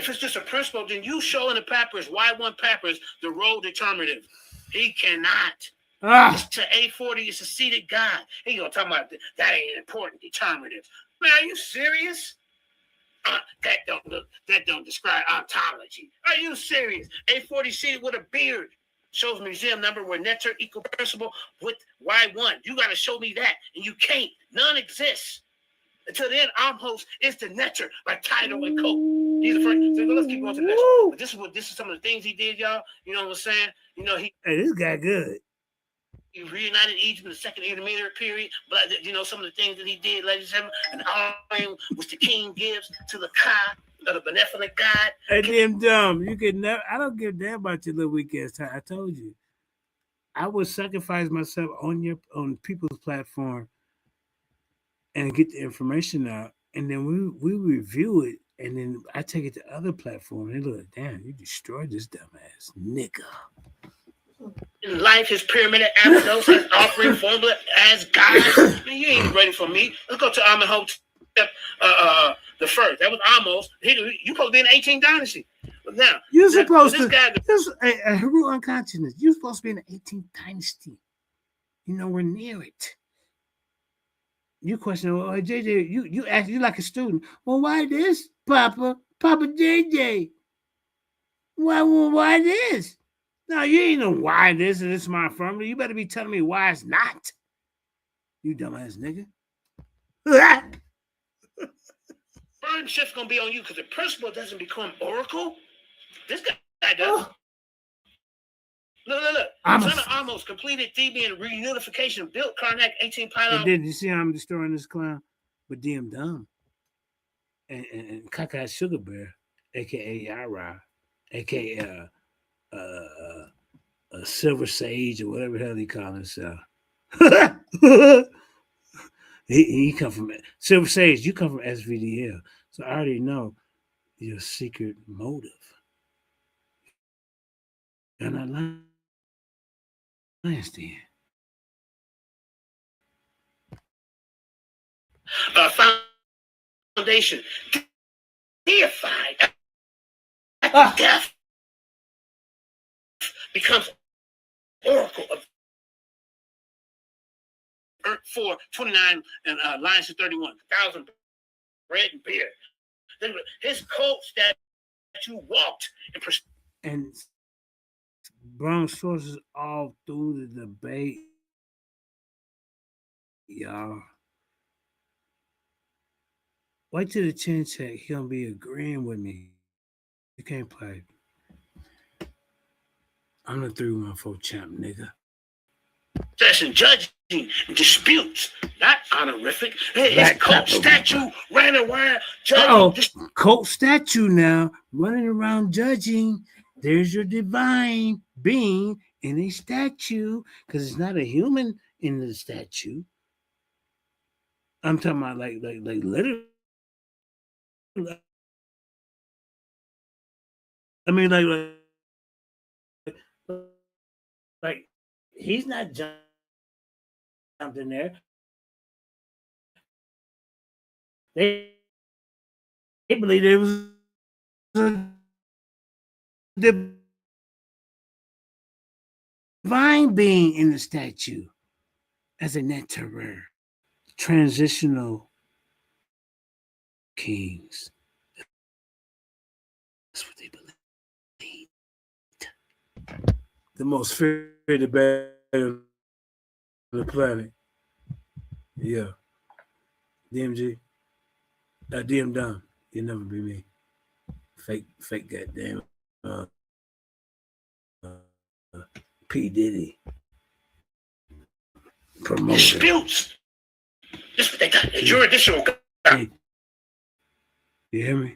it's just a principle, then you show in the papers, Y1 papers, the role determinative. He cannot. It's to A40, it's a seated God. He gonna talk about that ain't important determinative. Man, are you serious? That don't describe ontology. Are you serious? A40 seated with a beard. Shows museum number where netter equal principle with Y1. You got to show me that, and you can't. None exists. Until then, Amhos is the netter by title and coat. He's the first. So let's keep going to the next one. But this is some of the things he did, y'all. You know what I'm saying? You know Hey, this guy good. he reunited Egypt in the second intermediate period. But you know some of the things that he did, ladies and gentlemen, an offering which the king gives to the Ka, the benevolent God. Hey, damn dumb. You could never. I don't give a damn about your little weak ass time. I told you. I would sacrifice myself on people's platform and get the information out, and then we review it, and then I take it to other platforms. And they look, damn, you destroyed this dumbass nigga. In life, his pyramid Abydos, his offering formula as God. Man, you ain't ready for me. Let's go to Amenhotep the first. That was almost. You supposed to be in the 18th dynasty. But now You're supposed this to. guy, This a Heru unconsciousness. You're supposed to be in the 18th dynasty. You know we're near it. You question, well, JJ, you ask you like a student. Well, why this, Papa JJ? Why this? No, you ain't know why this and this is my affirmative. You better be telling me why it's not. You dumbass nigga. burden shift's gonna be on you because the principle doesn't become oracle. This guy does. Look. Son of Amos completed Theban reunification, built Karnak 18 pylon. And then you see how I'm destroying this clown with DM Dumb and Kaka Sugar Bear, aka Yara, aka Silver Sage or whatever the hell he call himself. he come from Silver Sage. You come from SVDL, so I already know your secret motive. You're not lying, then. Foundation deified death becomes oracle of Earth 4, 29 and lines to 31, 1,000 bread and beer. His cult statue walked and brung sources all through the debate, y'all. Wait till the chin check. He gonna be agreeing with me. You can't play. I'm the 314 champ, nigga. Session judging disputes, not honorific. His cult statue ran around judging. Cult statue now running around judging. There's your divine being in a statue because it's not a human in the statue. I'm talking about like literally. I mean, like he's not jumped in there. They believe there was a divine being in the statue as a netterer, transitional kings. That's what they believe. The most feared bear on the planet. Yeah. DMG. DM Dumb. You'll never be me. Fake goddamn P. Diddy. disputes. This is what they got. The jurisdictional. Hey, you hear me?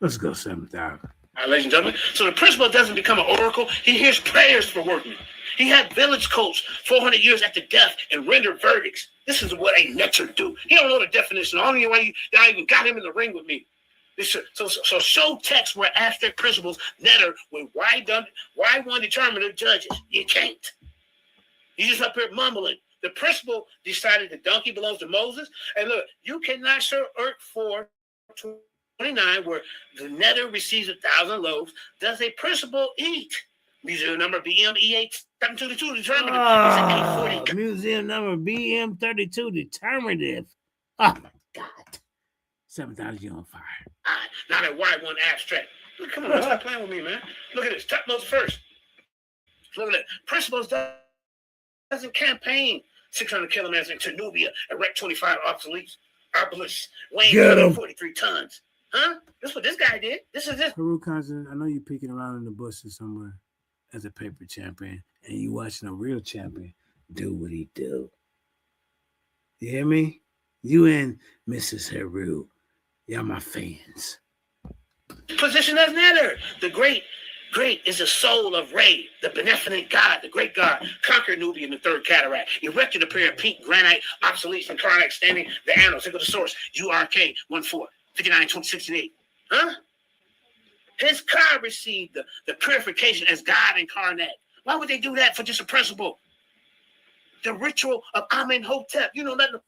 Let's go 7,000. Ladies and gentlemen. So the principal doesn't become an oracle. He hears prayers for workmen. He had village coats 400 years after death and rendered verdicts. This is what a netter do. He don't know the definition. The only way y'all even got him in the ring with me. So show texts where abstract principles netter with why one determinative judges. You can't. You just up here mumbling. The principal decided the donkey belongs to Moses. And look, you cannot show Earth 4:29 where the netter receives 1,000 loaves. Does a principal eat? Museum number BM-E8 722 determinative. Museum number BM32 determinative. Oh my God. 7,000, you on fire. Now that Y1 abstract. Look, come on, stop playing with me, man. Look at this. Top notes first. Look at that. Principals doesn't campaign 600 kilometers into Nubia, erect 25 obelisks, weighing 43 tons. Huh? That's what this guy did. This is this. Heru Cousin, I know you're peeking around in the bushes somewhere as a paper champion, and you watching a real champion do what he do. You hear me? You and Mrs. Heru, y'all my fans. Position as netter. The great is the soul of Re, the beneficent God, the great God, conquered Nubia in the third cataract, erected a pair of pink granite obsolete from Karnak standing the annals. Look at the source, URK 14 59 2068. Huh? His car received the purification as God incarnate. Why would they do that for just a principle? The ritual of Amenhotep. You know nothing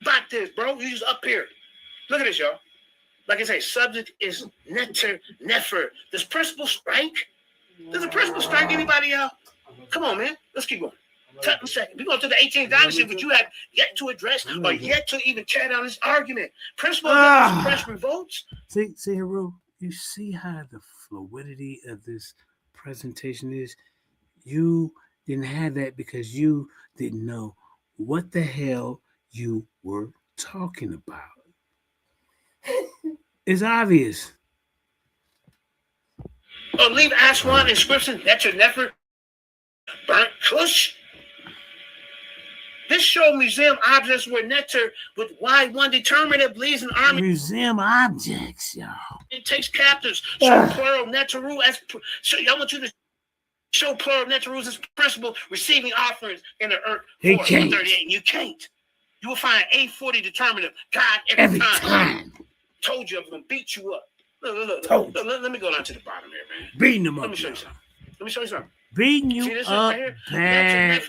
about this, bro. You just up here. Look at this, y'all. Like I say, subject is netter, nefer. Does principle strike? Does the principle strike anybody out? Come on, man. Let's keep going. A second. We're going to the 18th dynasty, but you have yet to address or yet to even chat on this argument. Principle doesn't suppress revolts. See, Heru, you see how the fluidity of this presentation is? You didn't have that because you didn't know what the hell you were talking about. It's obvious. Oh, leave Aswan inscription, netter, nefer, burnt kush. This show museum objects were netter with Y1 determinative leads an army. Museum objects, y'all. It takes captives. Show plural netteru as. I want you to show plural netterus as principle receiving offerings in the earth. He can't. 38. You can't. You will find A40 determinative. God every time. Told you I was gonna beat you up. Look. Let me go down to the bottom here, man. Beating them up. Let me show you something. Beating you See this up right here? bad.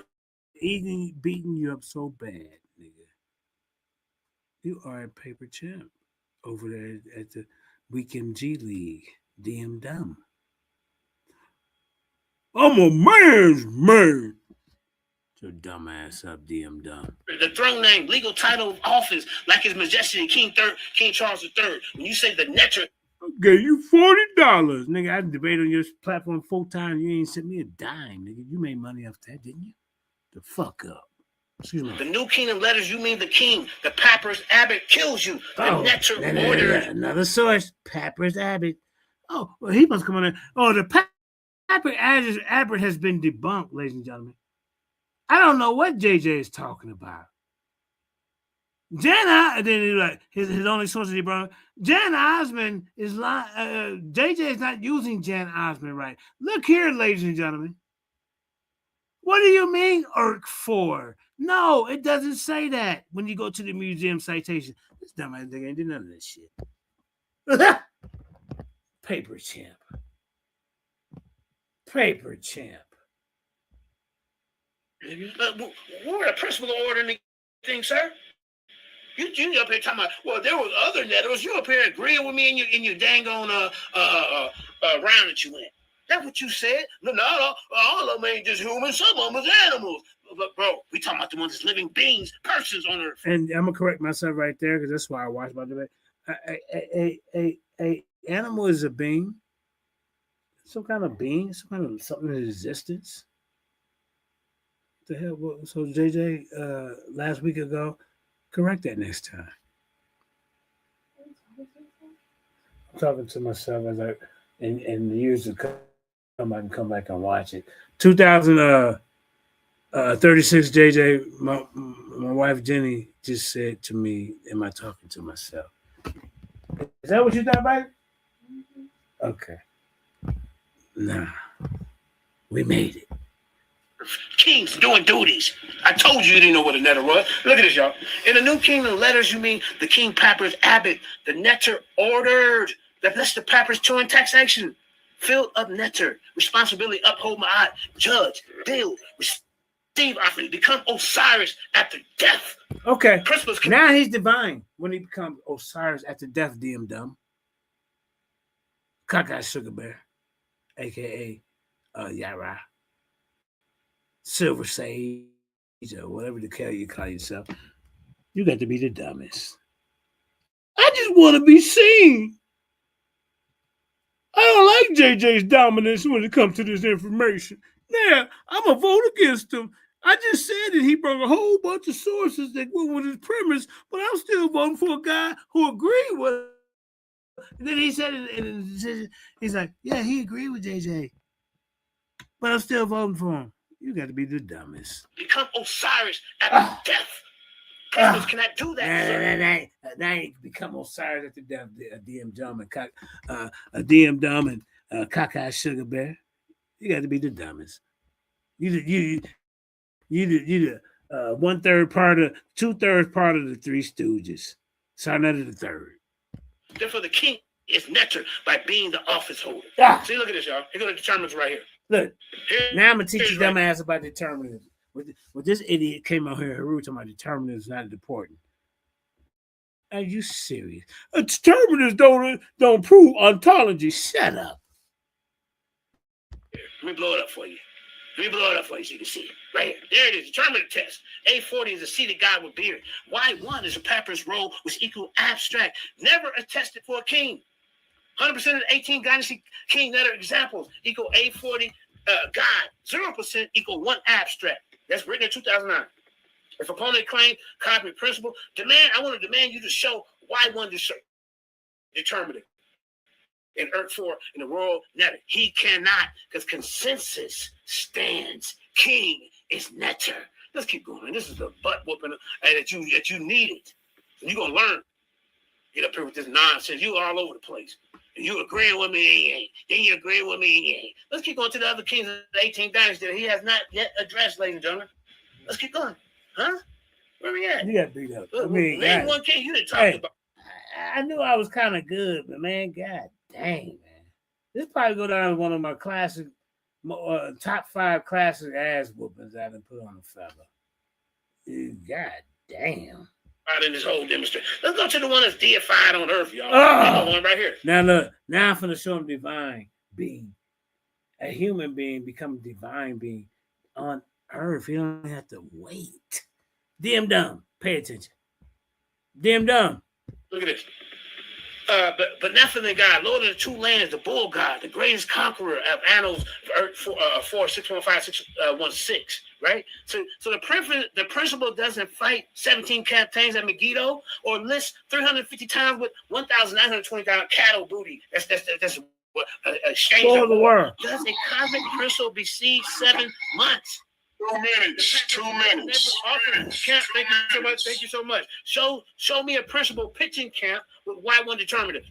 Beating you up so bad, nigga. You are a paper champ over there at the Weekend G League. DM dumb. I'm a man's man. Your dumb ass up, DM dumb. The throne name, legal title of office, like His Majesty King Charles III. When you say the netter, I gave you $40, nigga. I debated on your platform 4 times. You ain't sent me a dime, nigga. You made money off that, didn't you? The fuck up. Excuse me. The New Kingdom letters, you mean the king. The Papyrus Abbot kills you. The netter order. Another source, Papyrus Abbot. Oh, well, he must come on there. Oh, the Papyrus Abbot has been debunked, ladies and gentlemen. I don't know what JJ is talking about. His only source is Jan Osman is lying. JJ is not using Jan Osman right. Look here, ladies and gentlemen. What do you mean IRC 4? No, it doesn't say that when you go to the museum citation. This dumbass nigga ain't did none of this shit. Paper champ. What were the principal order anything, sir? You up here talking about, well, there was other netters. You up here agreeing with me in your dang on round that you went. That's what you said. No, all of them ain't just humans. Some of them is animals. But bro, we talking about the ones that's living beings, persons on earth. And I'm gonna correct myself right there because that's why I watched my debate. A animal is a being, some kind of being, something in existence. What the hell? So JJ, last week ago, correct that next time. I'm talking to myself as in the years to come. I can come back and watch it. 2000. 36 JJ, my wife Jenny just said to me, am I talking to myself? Is that what you thought, baby? Okay. Nah. We made it. Kings doing duties. I told you didn't know what a netter was. Look at this, y'all. In the New Kingdom letters, you mean the king papyrus abbot, the netter ordered. That's the papyrus showing taxation. Fill up netter. Responsibility, uphold ma'at. Judge, deal, receive offering. Become Osiris after death. Okay. Christmas. Now he's divine when he becomes Osiris after death, DM dumb. Cockeye Sugar Bear, aka Yara. Silver Sage, or whatever the hell you call yourself. You got to be the dumbest. I just want to be seen. I don't like JJ's dominance when it comes to this information. Now, I'm going to vote against him. I just said that he brought a whole bunch of sources that went with his premise, but I'm still voting for a guy who agreed with it. And then he said in the decision, he's like, yeah, he agreed with JJ, but I'm still voting for him. You got to be the dumbest. Become Osiris after death. Christmas cannot do that. That ain't become Osiris after death. A DM dumb and cockeye sugar bear. You got to be the dumbest. You the 1/3 part of 2/3 part of the Three Stooges. Sonetta the third. Therefore, the king is netter by being the office holder. See, look at this, y'all. Here go the determinants right here. Look, now I'm gonna teach you dumb ass about determinism. With this idiot came out here, Heru, talking about determinism is not important. Are you serious? Determinists don't prove ontology. Shut up. Let me blow it up for you. So you can see it. Right here. There it is. Determinant test. A40 is a seated god with beard. Y1 is a papyrus roll which equal abstract. Never attested for a king. 100% of the 18 dynasty king that are examples equal A40 God. 0% equal 1 abstract. That's written in 2009. If opponent claim copy principle, I want to demand you to show Y1 determinant in Earth 4 in the world netter. He cannot, because consensus stands. King is netter. Let's keep going. This is the butt whooping that you needed. And you're gonna learn. Get up here with this nonsense. You all over the place. And you agreeing with me and you ain't. Then you agreeing with me and you ain't. Let's keep going to the other kings of the 18th dynasty that he has not yet addressed, ladies and gentlemen. Let's keep going. Huh? Where we at? You got beat up. Name one king you didn't talk about. I knew I was kind of good, but man, god dang, man. This probably go down as one of my classic, top 5 classic ass whoopings I done put on a fella. God damn. Out in this whole demonstration. Let's go to the one that's deified on earth, y'all. Oh. One right here. Now look, now I'm finna show him divine being. A human being become a divine being on earth. He don't have to wait. DM dumb. Pay attention. DM dumb. Look at this. But Nephilim God, Lord of the 2 lands, the bull God, the greatest conqueror of annals, 4-615-616, right? So the principle doesn't fight 17 captains at Megiddo or list 350 times with 1,920 cattle booty. That's what exchange of the world. Does a cosmic principle besiege 7 months? 2 minutes. 2 minutes. Camp, thank you so much. Thank you so much. Show me a principal pitching camp with Y1 determinative.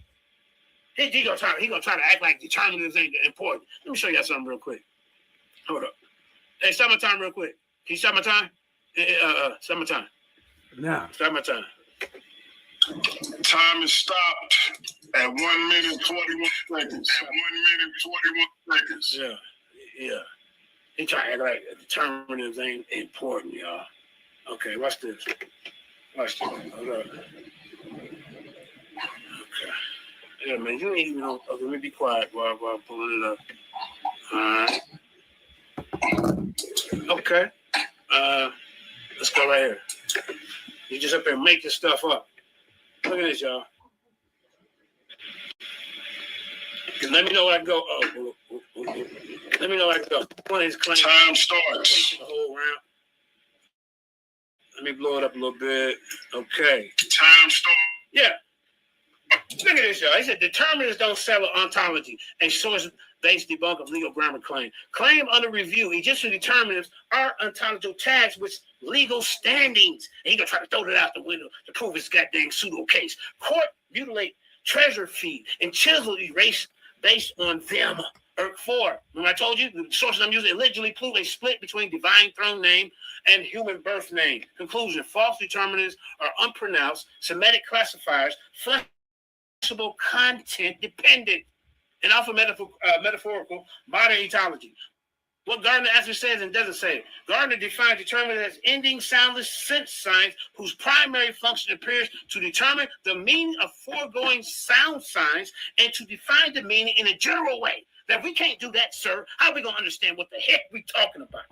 He gonna try to act like determinatives ain't important. Let me show you something real quick. Hold up. Hey, stop my time real quick. Can you stop my time? Stop my time. No. Stop my time. Time is stopped at 1 minute 41 seconds. At 1 minute 41 seconds. Yeah. He try to act like determinatives ain't important, y'all. Okay, watch this. Hold up. Okay. Yeah, man, you ain't even know. Okay, let me be quiet while I'm pulling it up. All right. Okay. Let's go right here. You just up there making stuff up. Look at this, y'all. Let me know where I go. Let me know where I go. One of his claims. Time starts. The whole round. Let me blow it up a little bit. Okay. Time starts. Yeah. Look at this, y'all. He said determinants don't settle ontology and source base debunk of legal grammar claim. Claim under review. Egyptian determinatives are ontological tags with legal standings. And he gonna try to throw that out the window to prove his goddamn pseudo case. Court mutilate treasure feed and chisel erase based on them. 4. When I told you the sources I'm using allegedly prove a split between divine throne name and human birth name. Conclusion: false determinants are unpronounced Semitic classifiers, flexible content dependent, and often metaphorical modern etymology. What Gardner actually says and doesn't say. Gardner defines determinant as ending soundless sense signs whose primary function appears to determine the meaning of foregoing sound signs and to define the meaning in a general way. Now, if we can't do that, sir, how are we going to understand what the heck we talking about?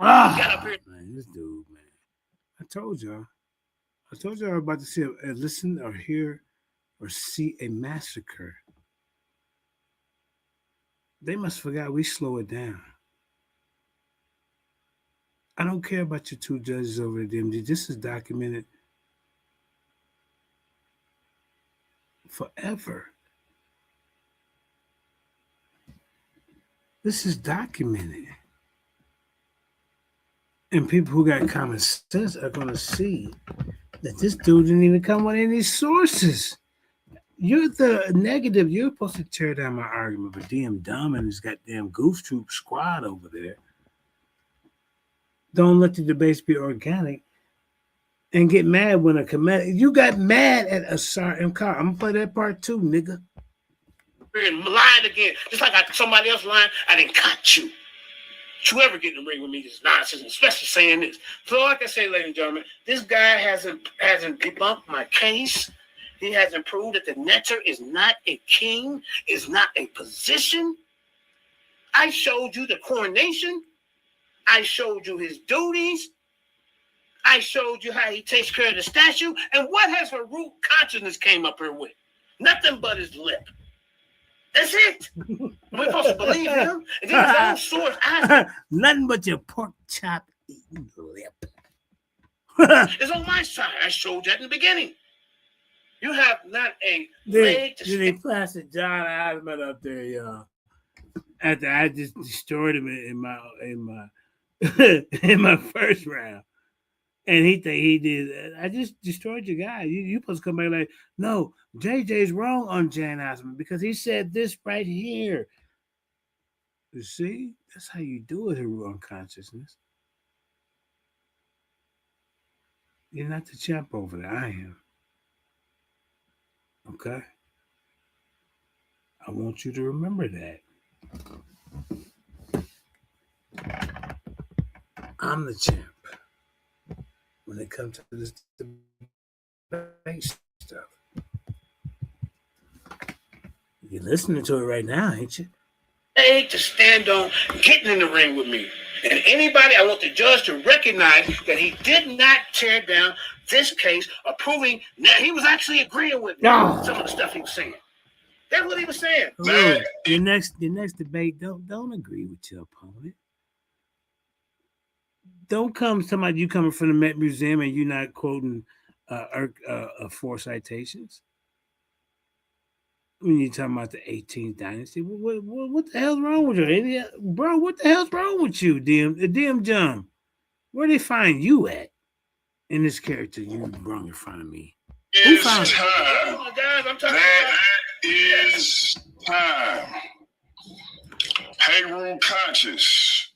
Man, this dude, man. I told y'all I was about to see, listen or hear or see a massacre. They must forgot we slow it down. I don't care about your 2 judges over at DMG. This is documented forever. This is documented. And people who got common sense are going to see that this dude didn't even come with any sources. You're the negative. You're supposed to tear down my argument, but DM Dumb and his goddamn Goof Troop squad over there don't let the debates be organic and get mad when a comedian. You got mad at Asar M. Carr. I'm going to play that part too, nigga. And lied again. Just like somebody else lying, I didn't cut you. Don't you ever get in the ring with me is nonsense, especially saying this. So like I say, ladies and gentlemen, this guy hasn't debunked my case. He hasn't proved that the netter is not a king, is not a position. I showed you the coronation. I showed you his duties. I showed you how he takes care of the statue. And what has Heru consciousness came up here with? Nothing but his lip. That's it. We're supposed to believe him. And then his own source asked nothing but your pork chop eating lip. It's on my side. I showed you at the beginning. You have not a leg to they plastered John Osmond up there, y'all. After I just destroyed him in my in my first round. And he think he did. I just destroyed your guy. You supposed to come back like, no, JJ's wrong on Jan Osmond because he said this right here. You see? That's how you do it, Heru unconsciousness. You're not the champ over there. I am. Okay? I want you to remember that. I'm the champ when it comes to this debate stuff. You're listening to it right now, ain't you? leg to stand on getting in the ring with me. And anybody, I want the judge to recognize that he did not tear down this case, approving. Now he was actually agreeing with me on some of the stuff he was saying. That's what he was saying. Look, your next debate, don't agree with your opponent. Don't come somebody you coming from the Met Museum and you're not quoting 4 citations. When you're talking about the 18th dynasty, what the hell's wrong with you, bro? What the hell's wrong with you, DM John? Where they find you at in this character you brought in front of me? Who found time. That is time. Heru conscious.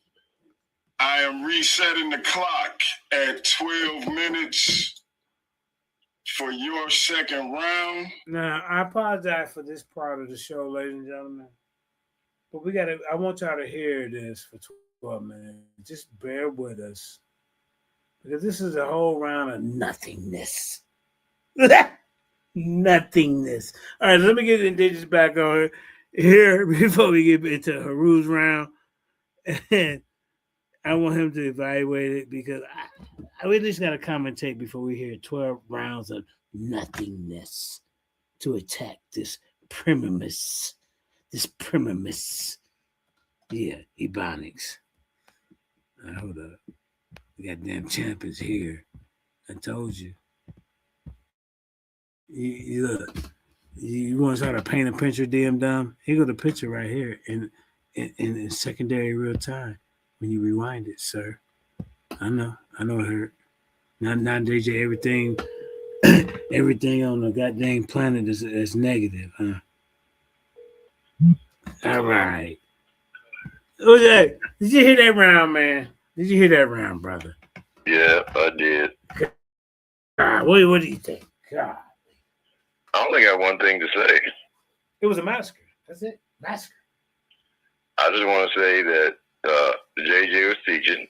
I am resetting the clock at 12 minutes for your second round. Now, I apologize for this part of the show, ladies and gentlemen. But I want y'all to hear this for 12 minutes. Just bear with us. Because this is a whole round of nothingness. Nothingness. All right, let me get Indigenous back on here before we get into Heru's round. And I want him to evaluate it because we just got to commentate before we hear 12 rounds of nothingness to attack this premise. Yeah, Ebonics. Hold up. The goddamn champ is here. I told you. You look. You want to try to paint a picture, DM Dumb? Here go the picture right here. in secondary real time when you rewind it, sir. I know it hurt. Now DJ, everything on the goddamn planet is negative, huh? All right. Okay. Did you hear that round, man? Did you hear that round, brother? Yeah, I did. God, what do you think? God. I only got one thing to say. It was a massacre. That's it. Massacre. I just want to say that JJ was teaching.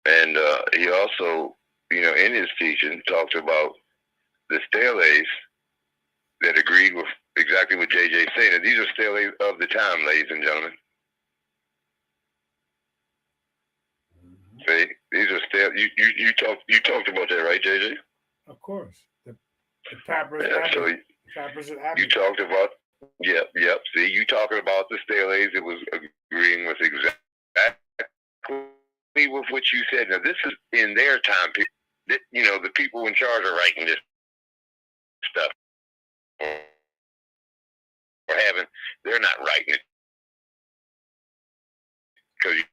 And he also, in his teaching, talked about the steles that agreed with exactly what JJ saying. And these are steles of the time, ladies and gentlemen. See, these are steles. You talked about that, right, JJ? Of course. The papyrus. Yeah, so you talked about. Yep. See, you talking about the steles that was agreeing with exactly with what you said. Now, this is in their time. The people in charge are writing this stuff. Or they're not writing it. Because,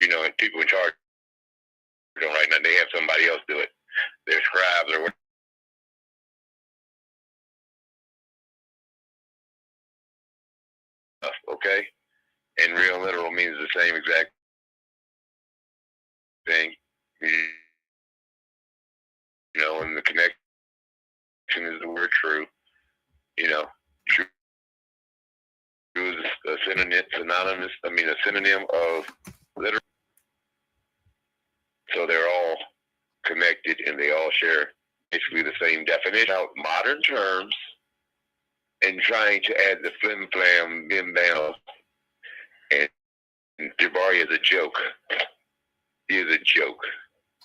and people in charge don't write nothing. They have somebody else do it. Their scribes or whatever. Okay? And real literal means the same exact thing. And the connection is the word true. True is a synonym of literal. So they're all connected and they all share basically the same definition. Now, modern terms and trying to add the flim flam bim bam, and Jabari is a joke. He is a joke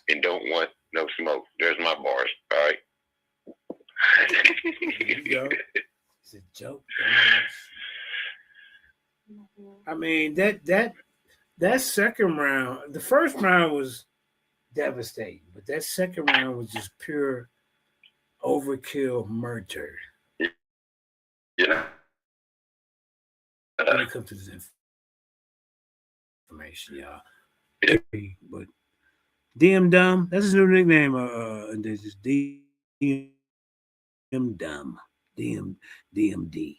and don't want no smoke. There's my bars. All right. There you go. It's a joke. I mean that second round, the first round was devastating, but that second round was just pure overkill murder. Yeah. When it comes to this information, y'all. But DM Dumb, that's his new nickname. This is DM Dumb. DMD.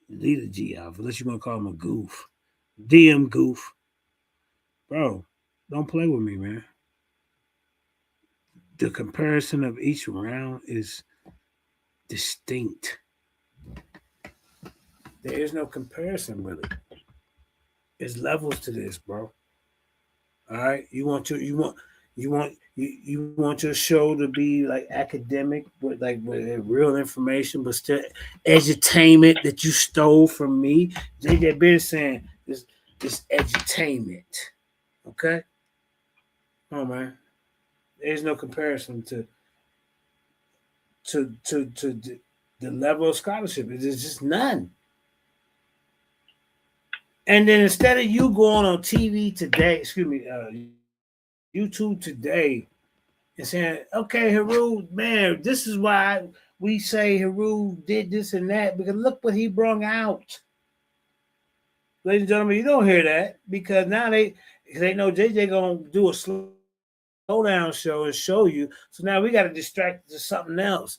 Leave the G out, unless you're gonna call him a goof. DM goof. Bro, don't play with me, man. The comparison of each round is distinct. There is no comparison, really. There's levels to this, bro. All right, you want your show to be like academic, but like with real information, but still edutainment that you stole from me. JJ been saying this edutainment. Okay, oh man, there's no comparison to the level of scholarship. There's just none. And then instead of you going on TV today, YouTube today, and saying, okay, Heru, man, this is why we say Heru did this and that, because look what he brung out. Ladies and gentlemen, you don't hear that because now they know JJ gonna do a slow down show and show you. So now we got to distract to something else.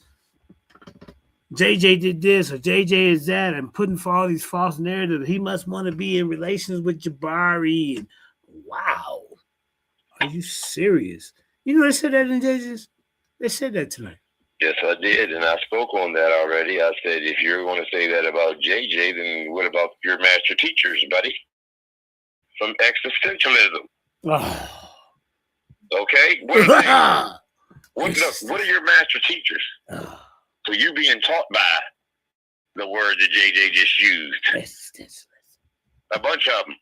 JJ did this or JJ is that, and putting for all these false narratives. He must want to be in relations with Jabari. And wow, are you serious? You know they said that in JJ's. They said that tonight. Yes, I did, and I spoke on that already. I said, if you're going to say that about JJ, then what about your master teachers, buddy? From existentialism. Oh. Okay? What are your master teachers? Oh. So you being taught by the word that JJ just used. A bunch of them.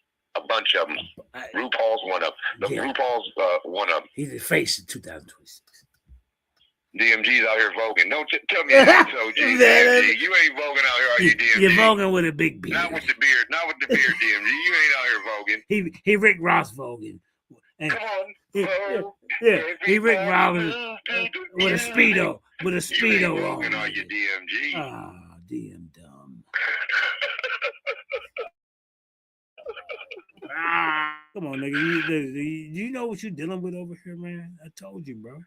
RuPaul's one of them. RuPaul's one of them. He's the face in 2026. DMG's out here voguing. Don't tell me that. So, DMG, you ain't voguing out here, are you, DMG? You're voguing with a big beard. Not with the beard, DMG. You ain't out here voguing. He Rick Ross voguing. And come on. He Rick Ross with a Speedo. With a Speedo voguing, on. Are you, DMG? Ah, DM dumb. Come on, nigga. You know what you're dealing with over here, man? I told you, bro.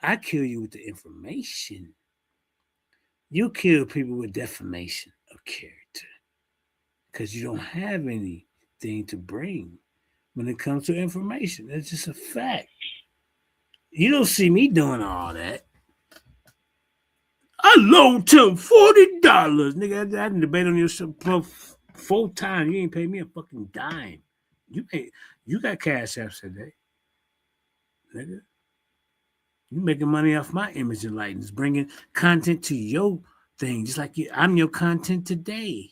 I kill you with the information. You kill people with defamation of character because you don't have anything to bring when it comes to information. That's just a fact. You don't see me doing all that. I loaned him $40, nigga. I didn't debate on your show 4 times. You ain't paid me a fucking dime. You got cash apps today, nigga. You making money off my image and likeness, bringing content to your thing, just like I'm your content today.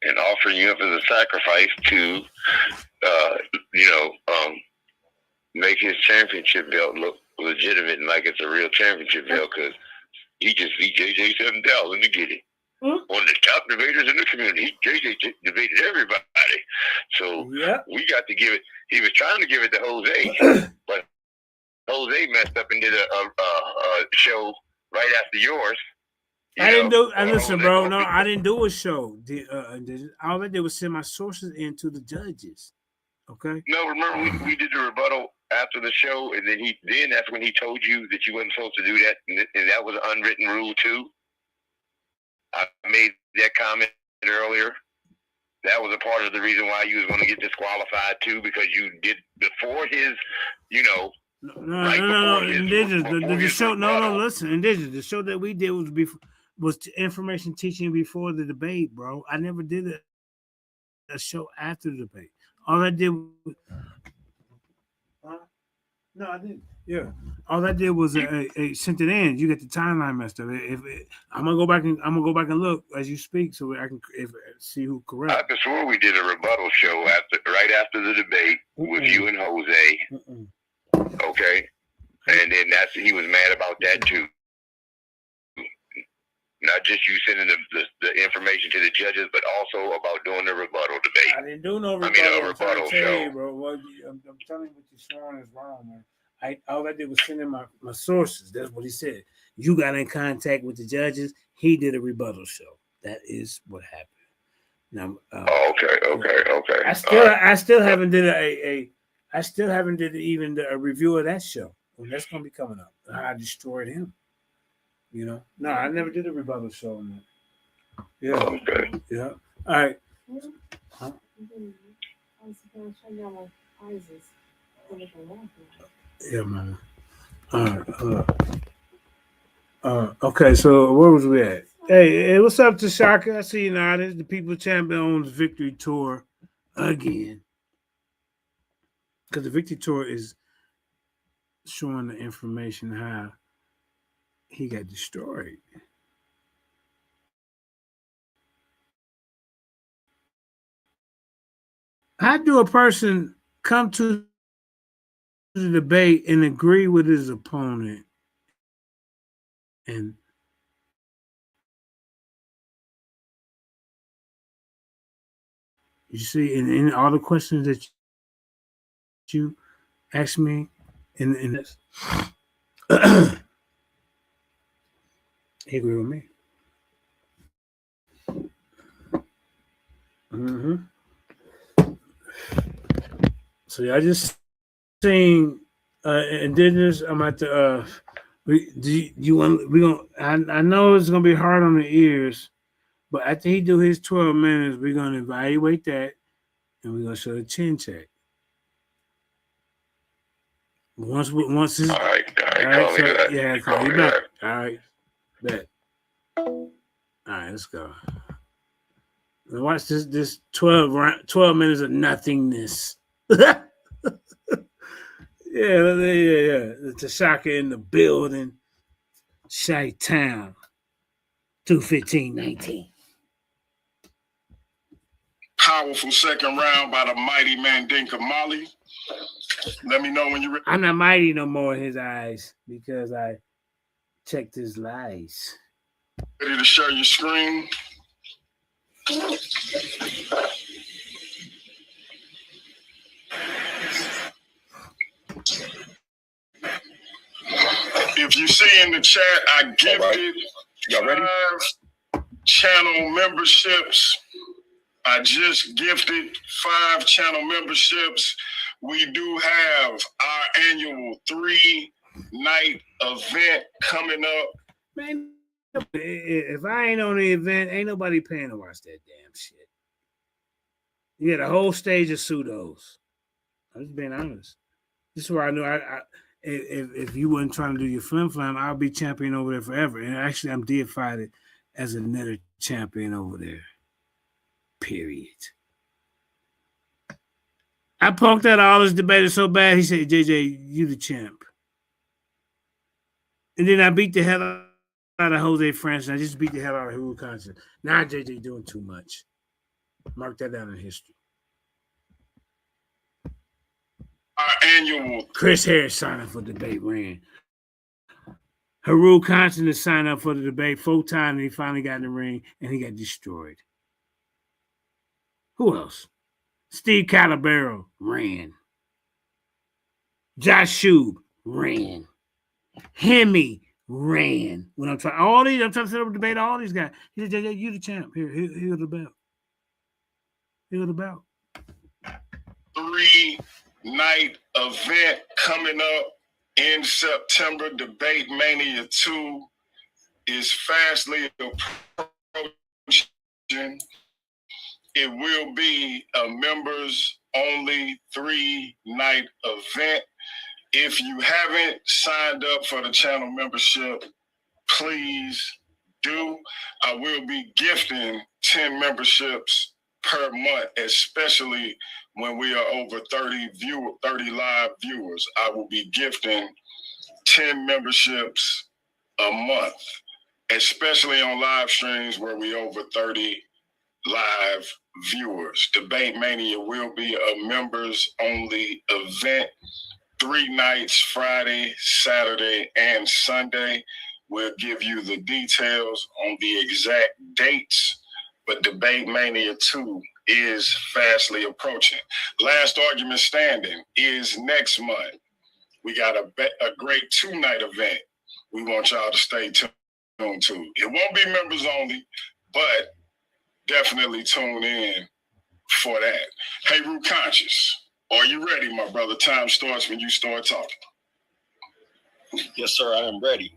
And offering you up as a sacrifice to, make his championship belt look legitimate and like it's a real championship belt because he just beat JJ 7000 to get it. One of the top debaters in the community. JJ debated everybody. So we got to give it. He was trying to give it to Jose, but Jose messed up and did a show right after yours. I didn't do. Listen, bro. No, I didn't do a show. All I did was send my sources in to the judges. Okay. No, remember we did the rebuttal after the show, and then that's when he told you that you weren't supposed to do that, and that was an unwritten rule too. I made that comment earlier. That was a part of the reason why you was going to get disqualified too, because you did before his, No. Indigenous. The show. No. Listen, Indigenous. The show that we did was information teaching before the debate, bro. I never did a show after the debate. All I did. No, I didn't. Yeah. All I did was sent it in. You get the timeline messed up. I'm gonna go back and look as you speak, so I can see who correct. I could swear we did a rebuttal show right after the debate with you and Jose. Okay, and then he was mad about that too. Not just you sending the information to the judges, but also about doing the rebuttal debate. I didn't do no rebuttal. Rebuttal show. Bro. Well, I'm telling you what you're showing is wrong, man. All I did was send in my sources. That's what he said. You got in contact with the judges. He did a rebuttal show. That is what happened. Now, okay. I still haven't did a review of that show. Well, that's gonna be coming up. I destroyed him. No, I never did a rebuttal show on that. Yeah. Okay. Yeah. All right. I was going to show you all my prizes. Yeah, man. All right. Okay, so where was we at? Hey, what's up, Tashaka? I see you now. This is the People Champion owns Victory Tour again. Because the Victory Tour is showing the information how he got destroyed. How do a person come to the debate and agree with his opponent and you see in all the questions that you asked me in this he agree with me. So I just seen Indigenous. I'm at the I know it's gonna be hard on the ears, but after he do his 12 minutes, we're gonna evaluate that and we're gonna show the chin check. Once this, all right, call you back. All right, bet. All right, let's go. Now watch this 12 minutes of nothingness. Yeah. The Tashaka in the building. Chi-Town. 215-19. Powerful second round by the mighty Mandinka Mali. Let me know when you're ready. I'm not mighty no more in his eyes because I checked his lies. Ready to share your screen? If you see in the chat, I gifted 5 channel memberships. I just gifted 5 channel memberships. We do have our annual 3-night event coming up. Man, if I ain't on the event, ain't nobody paying to watch that damn shit. You get a whole stage of pseudos. I'm just being honest. This is where I knew if you wasn't trying to do your flim flam, I'll be champion over there forever. And actually, I'm deified as a netter champion over there. Period. I punked out all this debater so bad, he said, JJ, you the champ. And then I beat the hell out of Jose Francis. I just beat the hell out of Heru Conscious. Now JJ doing too much. Mark that down in history. Our annual Chris Harris signed up for the debate, ran. Heru Conscious signed up for the debate 4 times, and he finally got in the ring, and he got destroyed. Who else? Steve Calabero ran. Josh Shube ran. Hemi ran. When I'm trying to set up a debate, all these guys. He said, JJ, you the champ. Here's the belt. Here's the belt. 3-night event coming up in September. Debate Mania 2 is fastly approaching. It will be a members only 3-night event. If you haven't signed up for the channel membership, please do. I will be gifting 10 memberships per month, especially when we are over 30 live viewers. I will be gifting 10 memberships a month, especially on live streams where we over 30 live viewers. Debate Mania will be a members only event. 3 nights, Friday, Saturday, and Sunday. We'll give you the details on the exact dates, but Debate Mania 2 is fastly approaching. Last Argument Standing is next month. We got a great 2-night event we want y'all to stay tuned to. It won't be members only, but definitely tune in for that. Hey, Root Conscious, are you ready, my brother? Time starts when you start talking. Yes, sir, I am ready.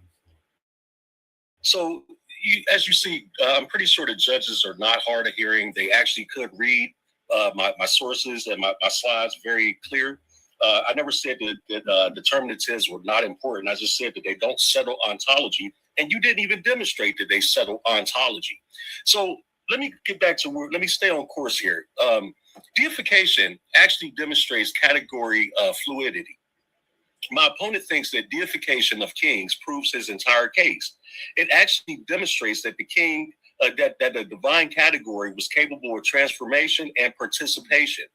So, as you see, I'm pretty sure the judges are not hard of hearing. They actually could read my sources and my slides very clear. I never said that determinatives were not important. I just said that they don't settle ontology, and you didn't even demonstrate that they settle ontology. So let me get back to let me stay on course here. Deification actually demonstrates category fluidity. My opponent thinks that deification of kings proves his entire case. It actually demonstrates that the king, that the divine category was capable of transformation and participation.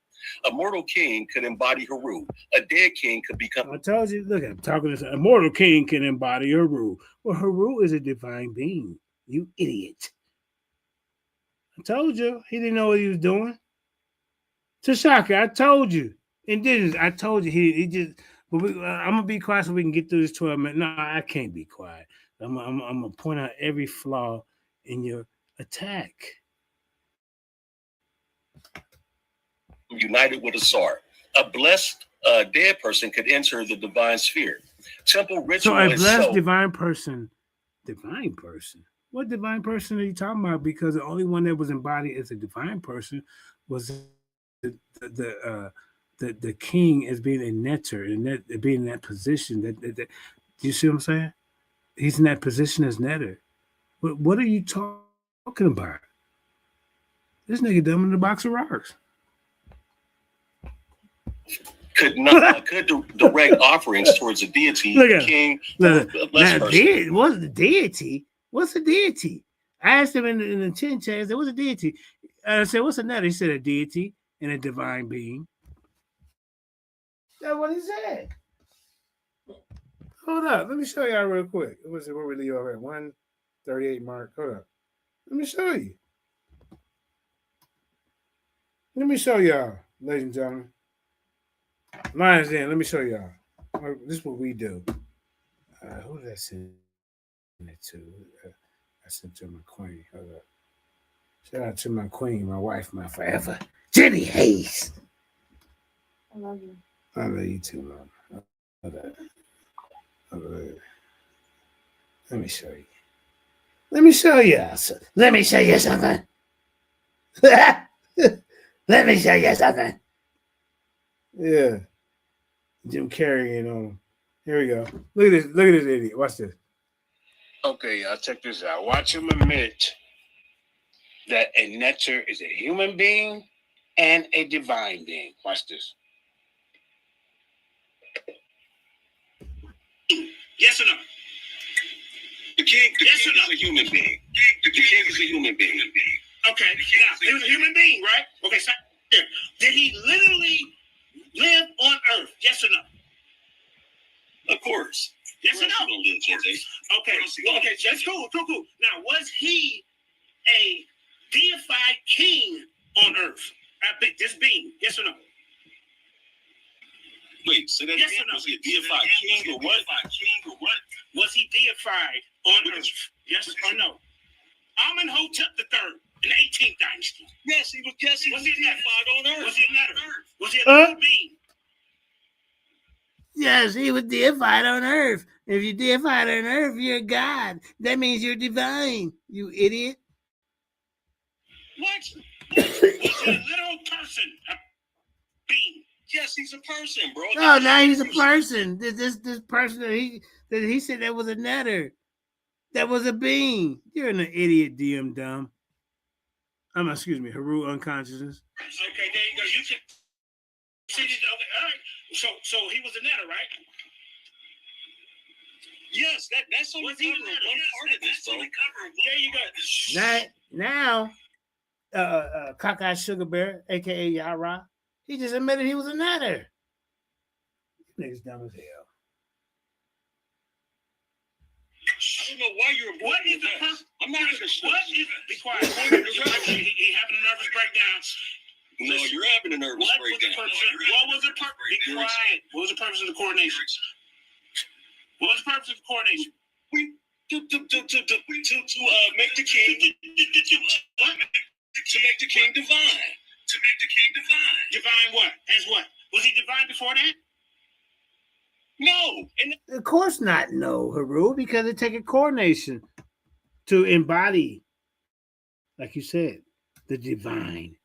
A mortal king could embody Heru. A dead king could become. I told you, look, I'm talking to a mortal king can embody Heru. Well, Heru is a divine being. You idiot. I told you. He didn't know what he was doing. Tashaka, I told you. And didn't I told you he just. But I'm gonna be quiet so we can get through this 12 minutes. No, I can't be quiet. I'm gonna point out every flaw in your attack. United with a Tsar. A blessed dead person could enter the divine sphere. Temple ritual. So a blessed divine person. What divine person are you talking about? Because the only one that was embodied as a divine person was the king as being a netter and that being in that position. That do you see what I'm saying? He's in that position as netter. What are you talking about? This nigga dumb in the box of rocks. Could direct offerings towards a deity, the king. What's the deity? What's a deity? I asked him in the chin chat, I said, what's a deity? I said, what's a netter? He said, a deity and a divine being. That's what he said. Hold up. Let me show y'all real quick. Where we leave off at 1:38 mark. Hold up. Let me show you. Let me show y'all, ladies and gentlemen. Lions Den, let me show y'all. This is what we do. Who did I send it to? I sent to my queen. Hold up. Shout out to my queen, my wife, my forever, Jenny Hayes. I love you. I love you too, Mom. I love you. Let me show you. Let me show you. Let me show you something. Let me show you something. Yeah. Jim Carrey and here we go. Look at this. Look at this idiot. Watch this. Okay, y'all, check this out. Watch him admit that a netter is a human being and a divine being. Watch this. Yes or no? The king is a human being. The king is a human being. Okay, now, he was a human being, right? Okay, so did he literally live on Earth? Yes or no? Of course. Yes or no? Okay, well, okay, that's cool. Now, was he a deified king on Earth? This being, yes or no? Wait, so that Yes or no? was he a deified king or what? Was he deified on Earth? Yes or no? Amenhotep III in the 18th dynasty. Yes, he was. Yes, he was deified on Earth. Was he a netter? Was he a living being? Yes, he was deified on Earth. If you're deified on Earth, you're a god. That means you're divine. You idiot. What? Was he a literal person? A being? Yes, he's a person, bro. No, now he's a person. This person that he said that was a netter. That was a being. You're an idiot, DM dumb. Excuse me, Heru unconsciousness. Okay, there you go. You can see this. Okay, all right. So he was a netter, right? Yes, that's only covering one part of this, bro. There you go. Now, Cockeyed Sugar Bear, aka Yara, he just admitted he was a netter. Niggas dumb as hell. I don't know why you're avoiding What is the that. I'm not going to What is be quiet? He having a nervous breakdown. No, you're having a nervous breakdown. What was the purpose? Be quiet. What was the purpose of the coronation? What was the purpose of the coronation? To make the king What? to make the king divine. To make the king divine. Divine what? As what? Was he divine before that? No. Of course not, no, Heru, because it takes a coronation to embody, like you said, the divine.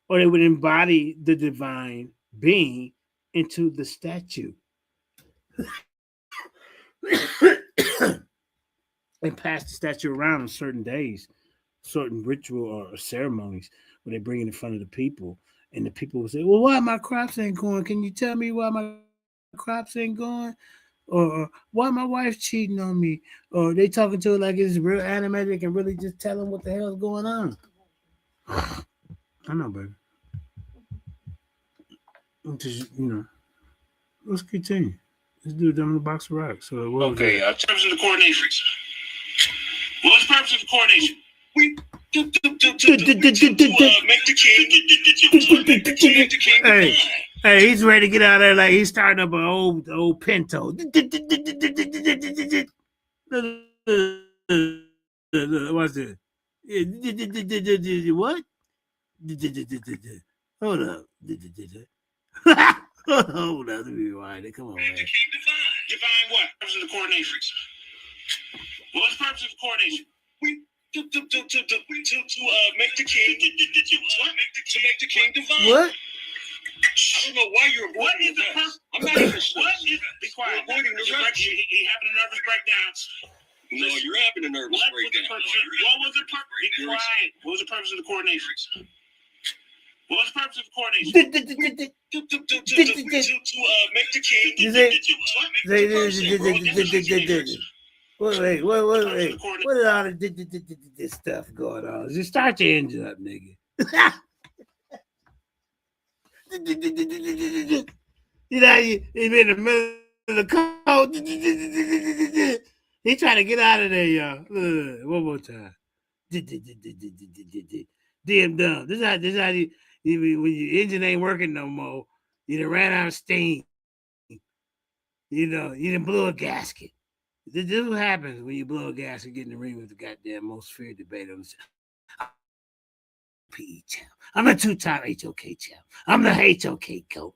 Or they would embody the divine being into the statue. And pass the statue around on certain days, certain ritual or ceremonies where they bring it in front of the people. And the people will say, well, why my crops ain't going? Can you tell me why my crops ain't going? Or why my wife cheating on me? Or they talking to her like it's real animated and really just tell them what the hell's going on. I know, baby. Just, let's continue. Let's do them in the box of rocks. So Okay, purpose of the coronation. What was the purpose of the coronation? To make the king Hey, he's ready to get out of there like he's starting up an old Pinto. What's this? What? Hold up. Hold up. Let me rewind it. Come on, man. Divine what? Purpose of the coronation. What was the purpose of the coronation? To make the king to make the king divine. What? I don't know why you're avoiding What is the purpose? I'm not even sure. What is be quiet? Avoiding the He having a nervous breakdown. No, you're having a nervous breakdown. What was the purpose? Be quiet. What was the purpose of the coronation? What was the purpose of the coronation? To make the king. Wait. What is all this stuff going on? Just start your engine up, nigga. You know, he been in the middle of the code. He trying to get out of there, y'all. One more time. Damn dumb. This is how you, when your engine ain't working no more, you done ran out of steam. You done blew a gasket. This is what happens when you blow a gas and get in the ring with the goddamn most feared debate on the PE champ. I'm the two-time HOK champ. I'm the HOK GOAT.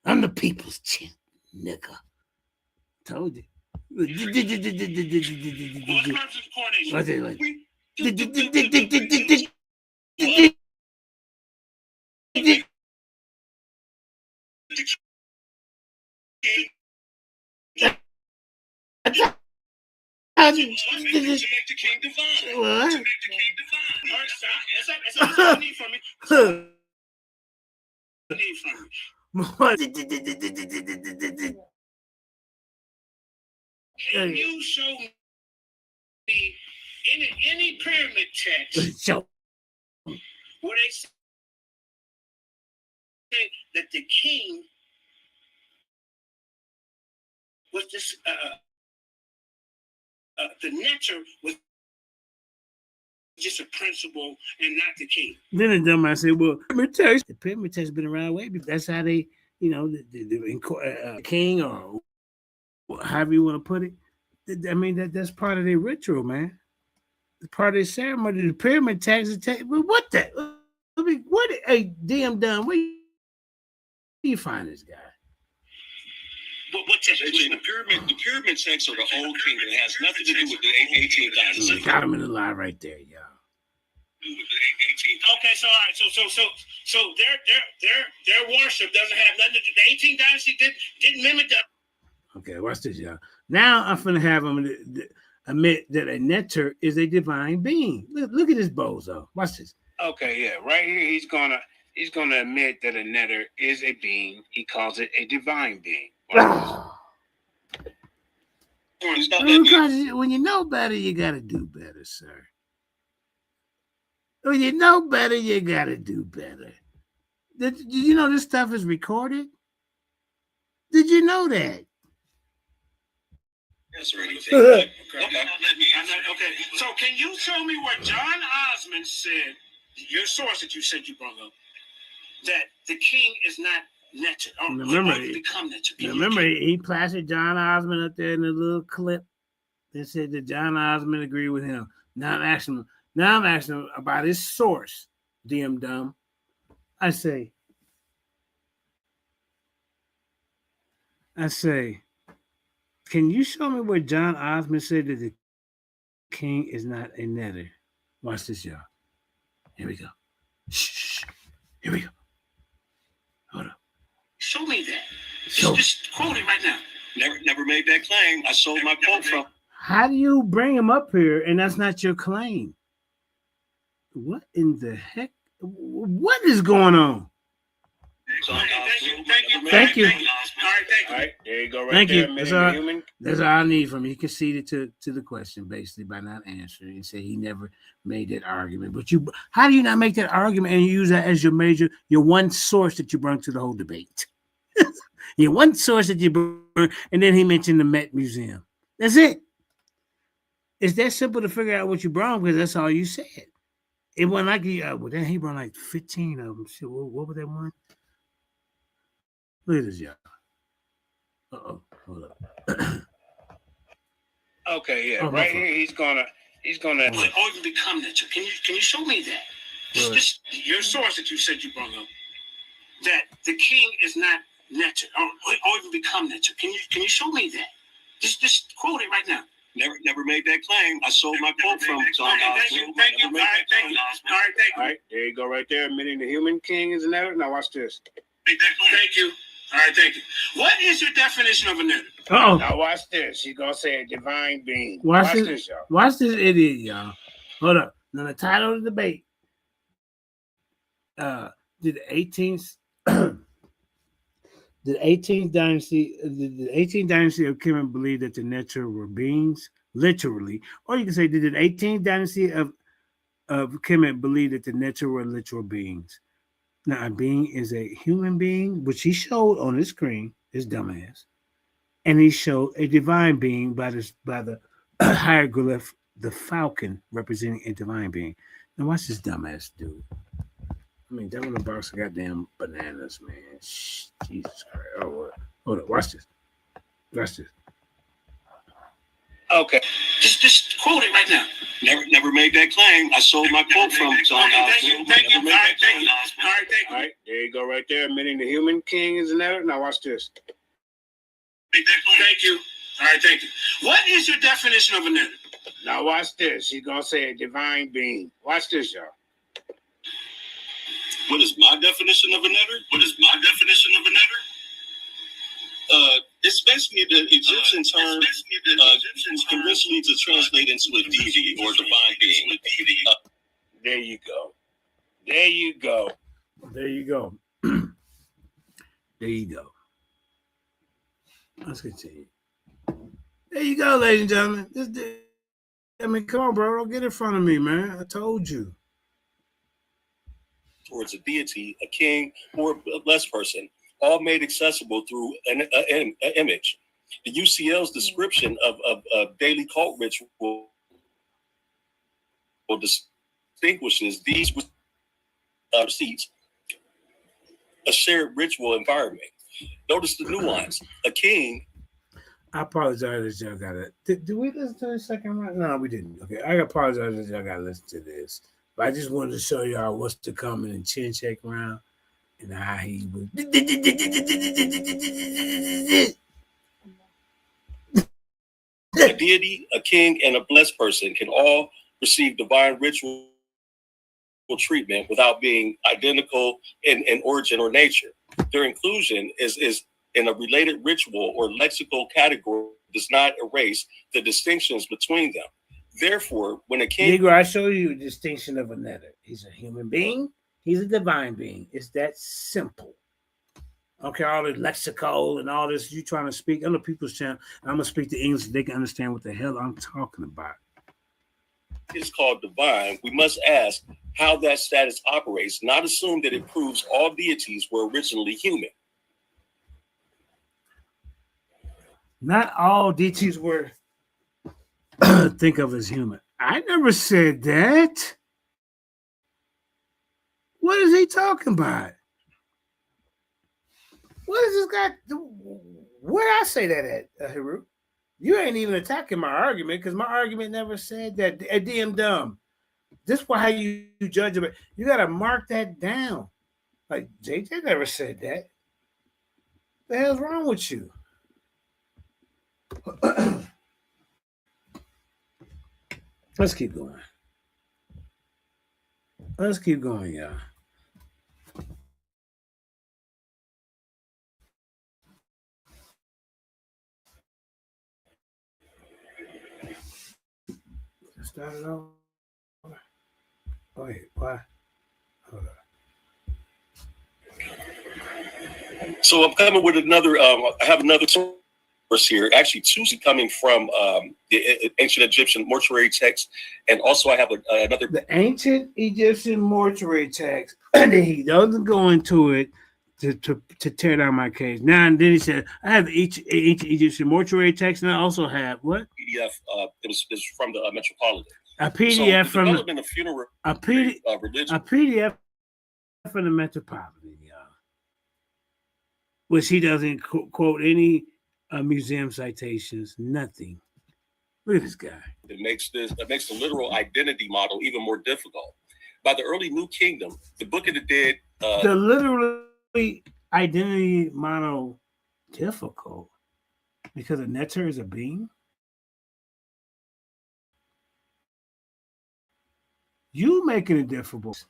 I'm the people's champ, nigga. Told you. What's Can you show me any pyramid text show where they say that the king was this the netter was just a principal and not the king? Then the dumbass said, "Well, the pyramid text been around way before. That's how they, the king or however you want to put it. I mean, that's part of their ritual, man. It's part of their ceremony. The pyramid text is well, what the? I mean, what? Hey, damn done. Where you find this guy? What text? The pyramid texts are the old king. It has nothing to do with the 18th dynasty. Got him in the lie right there, y'all. Okay, so all right, so their worship doesn't have nothing to do. The 18th dynasty didn't mimic that. Okay, watch this, y'all. Now I'm finna have him admit that a netter is a divine being. Look at this bozo. Watch this. Okay, yeah, right here he's gonna admit that a netter is a being. He calls it a divine being. Because when you know better, you gotta do better, sir. When you know better, you gotta do better. Did you know this stuff is recorded? Did you know that? That's right. Okay. So can you show me where John Osmond said, your source that you said you brought up, that the king is not netter or become netter? Remember, he plastered John Osmond up there in a little clip. They said that John Osmond agreed with him. Now I'm asking him about his source, DM dumb. I say, can you show me where John Osmond said that the king is not a netter? Watch this, y'all. Here we go. Shh. Here we go. Hold up. Show me that. Just quote it right now. Never made that claim. I sold my quote from. How do you bring him up here and that's not your claim? What in the heck? What is going on? Thank you. All right, there you go. Right Thank there. you. That's all I need from you. He conceded to the question basically by not answering. He said he never made that argument. But how do you not make that argument and use that as your one source that you brought to the whole debate? Your one source that you brought, and then he mentioned the Met Museum. That's it. It's that simple to figure out what you brought because that's all you said. It wasn't like then he brought like 15 of them. Shit, what was that one? Look at this, y'all. Hold up. Okay, yeah, right here he's gonna. Or even become netter. Can you show me that? Just your source that you said you brought up, that the king is not netter or even become netter. Can you show me that? Just quote it right now. Never made that claim. I sold my quote from John Osmond. Thank you. All right, thank you. All right, there you go, right there, admitting the human king is a netter. Now watch this. Thank you. All right, thank you. What is your definition of a netter? Now watch this. He's gonna say a divine being. Watch this, y'all. Watch this idiot, y'all. Hold up. Now the title of the debate. Did the 18th dynasty of Kemet believe that the netter were beings, literally, or you can say, did the 18th dynasty of Kemet believe that the netter were literal beings? Now, a being is a human being, which he showed on his screen, his dumbass, and he showed a divine being by the hieroglyph, the falcon, representing a divine being. Now, watch this dumbass dude. I mean, that one the box of goddamn bananas, man. Jesus Christ. Oh, what? Hold up. Watch this. Okay. Just quote it right now. Never made that claim. I sold my quote from John Thank you. All right, thank you. All right, there you go right there, admitting the human king is an error. Now watch this. Thank you. All right, thank you. What is your definition of a nigger? Now watch this. He's going to say a divine being. Watch this, y'all. What is my definition of a netter? It's basically the Egyptian term conventionally to translate into a deity or divine being. There you go. There you go. There you go. There you go. Let's continue. There you go, ladies and gentlemen. I mean, come on, bro. Don't get in front of me, man. I told you. Towards a deity, a king, or a blessed person, all made accessible through an image. The UCL's description of daily cult ritual distinguishes these receipts a shared ritual environment. Notice the nuance. A king. I apologize that y'all got it. Did we listen to the second round? No, we didn't. Okay, I apologize that y'all got to listen to this. But I just wanted to show y'all what's to come in the chin check round and how he was. A deity, a king, and a blessed person can all receive divine ritual treatment without being identical in origin or nature. Their inclusion is in a related ritual or lexical category does not erase the distinctions between them. Therefore, when a king... Negro, I show you a distinction of a netter. He's a human being. He's a divine being. It's that simple. Okay, all the lexical and all this, you trying to speak other people's channel. I'm going to speak the English so they can understand what the hell I'm talking about. Is called divine, we must ask how that status operates, not assume that it proves all deities were originally human. Not all deities were think of as human. I never said that. What is he talking about? What is this guy? Where did I say that at, Heru? You ain't even attacking my argument because my argument never said that. Damn dumb. This is how you judge it. You got to mark that down. Like, JJ never said that. The hell's wrong with you? Let's keep going. Let's keep going, y'all. Start it over. Oh, wait, why? Hold on. So I'm coming with another. I have another source here. Actually, two coming from the ancient Egyptian mortuary text, and also I have another. The ancient Egyptian mortuary text, and he doesn't go into it to tear down my case. Now and then he said, I have ancient Egyptian mortuary text, and I also have what? PDF. It was from the Metropolitan. A PDF so from development of funeral religion. A PDF from the Metropolitan, y'all. Which he doesn't quote any museum citations, nothing. Look at this guy. It makes the literal identity model even more difficult. By the early New Kingdom, the Book of the Dead. The literally identity model difficult because a netter is a being. You making it difficult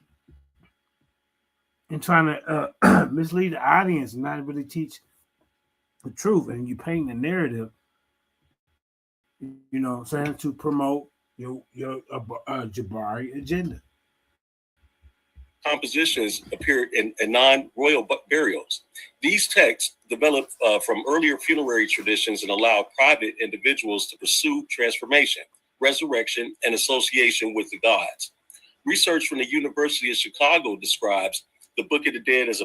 and trying to mislead the audience and not really teach the truth, and you paint the narrative, you know what I'm saying, to promote your Jabari agenda. Compositions appeared in non-royal burials. These texts developed from earlier funerary traditions and allowed private individuals to pursue transformation, resurrection, and association with the gods. Research from the University of Chicago describes the Book of the Dead as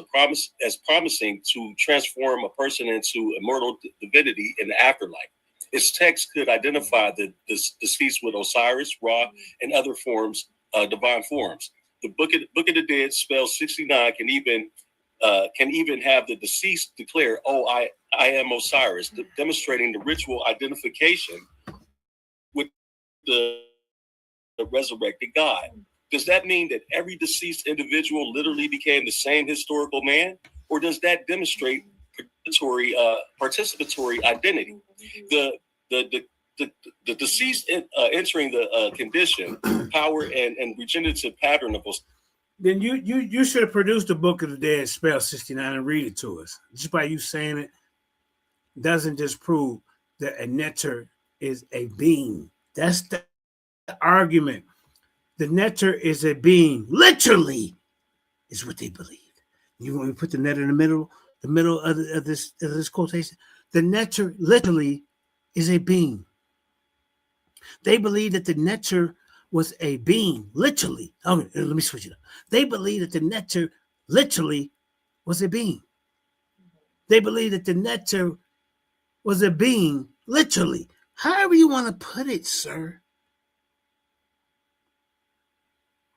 promising to transform a person into immortal divinity in the afterlife. Its text could identify the deceased with Osiris, Ra, and other forms, divine forms. The Book of the Dead, spell 69, can even have the deceased declare, "Oh, I am Osiris," demonstrating the ritual identification the resurrected God. Does that mean that every deceased individual literally became the same historical man, or does that demonstrate participatory identity? The deceased entering the condition, power, and regenerative pattern of. Then you should have produced the Book of the Dead, spell 69, and read it to us. Just by you saying it doesn't disprove that a netter is a being. That's the argument. The netter is a being. Literally, is what they believe. You want to put the net in the middle of this quotation? The netter literally is a being. They believe that the netter was a being, literally. Okay, let me switch it up. They believe that the netter literally was a being. They believe that the netter was a being, literally. However you want to put it, sir.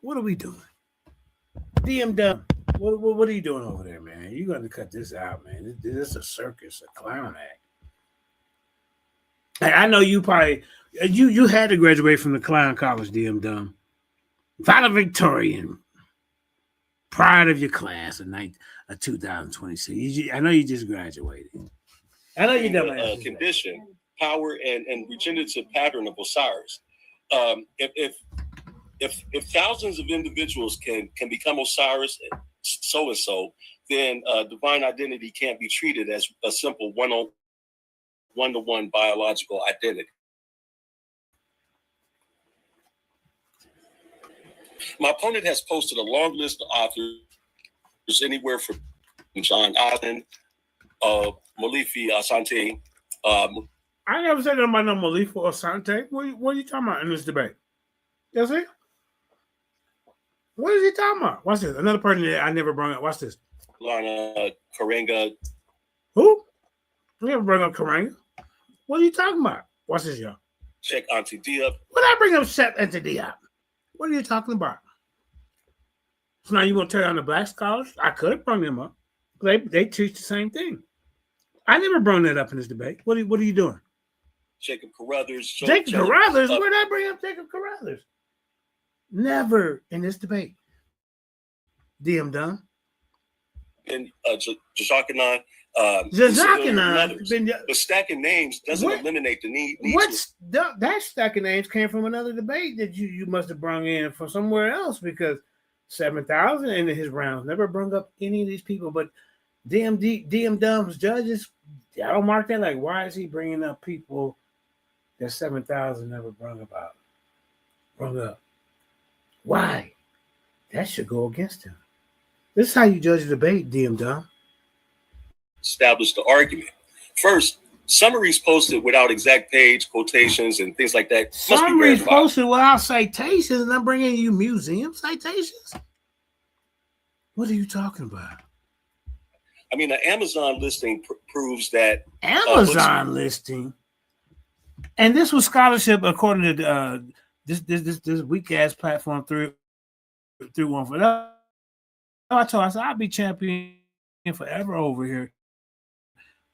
What are we doing? DM Dumb, what are you doing over there, man? You're going to cut this out, man. This is a circus, a clown act. I know you probably, you had to graduate from the clown college, DM Dumb. Valedictorian. Pride of your class of 2026. I know you just graduated. I know you done Condition, power, and regenerative pattern of Osiris. If thousands of individuals can become Osiris, so and so, then divine identity can't be treated as a simple one-to-one biological identity. My opponent has posted a long list of authors, anywhere from John Osden, Malifi Asante. I never said nothing about no Malifi Asante. What are you talking about in this debate? That's it? What is he talking about? Watch this. Another person that I never brought up. Watch this. Lana Karenga. Who? I never brought up Karenga. What are you talking about? Watch this, y'all. Check Auntie Diop. What I bring up Shep Auntie Diop? What are you talking about? So now you want to tear down the black scholars? I could have brought them up. They teach the same thing. I never brought that up in this debate. What are you doing? Jacob Carruthers. Jacob Carruthers? Where did I bring up Jacob Carruthers? Never in this debate. DM Dumb. And Jashakanan. Jashakanan. The stacking names doesn't eliminate the need. That stack of names came from another debate that you must have brought in from somewhere else, because 7,000 in his rounds never brought up any of these people. But DM Dumb's judges, I don't mark that like, why is he bringing up people that 7,000 never brought up? Why? That should go against him. This is how you judge a debate, DM Dumb. Establish the argument. First, summaries posted without exact page quotations and things like that. Summaries posted without citations, and I'm bringing you museum citations? What are you talking about? I mean, the Amazon listing proves that. Amazon listing? And this was scholarship according to this weak ass platform through one for that. I said I'll be champion forever over here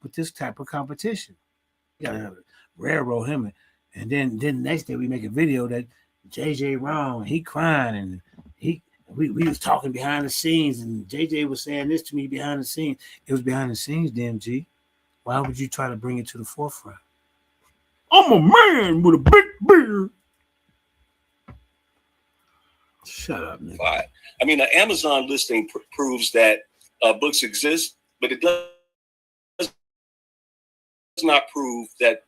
with this type of competition. You gotta railroad him, and then next day we make a video that JJ wrong, he crying, and we was talking behind the scenes, and JJ was saying this to me behind the scenes. It was behind the scenes, DMG. Why would you try to bring it to the forefront? I'm a man with a big beard. Shut up, nigga. I mean, the Amazon listing proves that books exist, but it does not prove that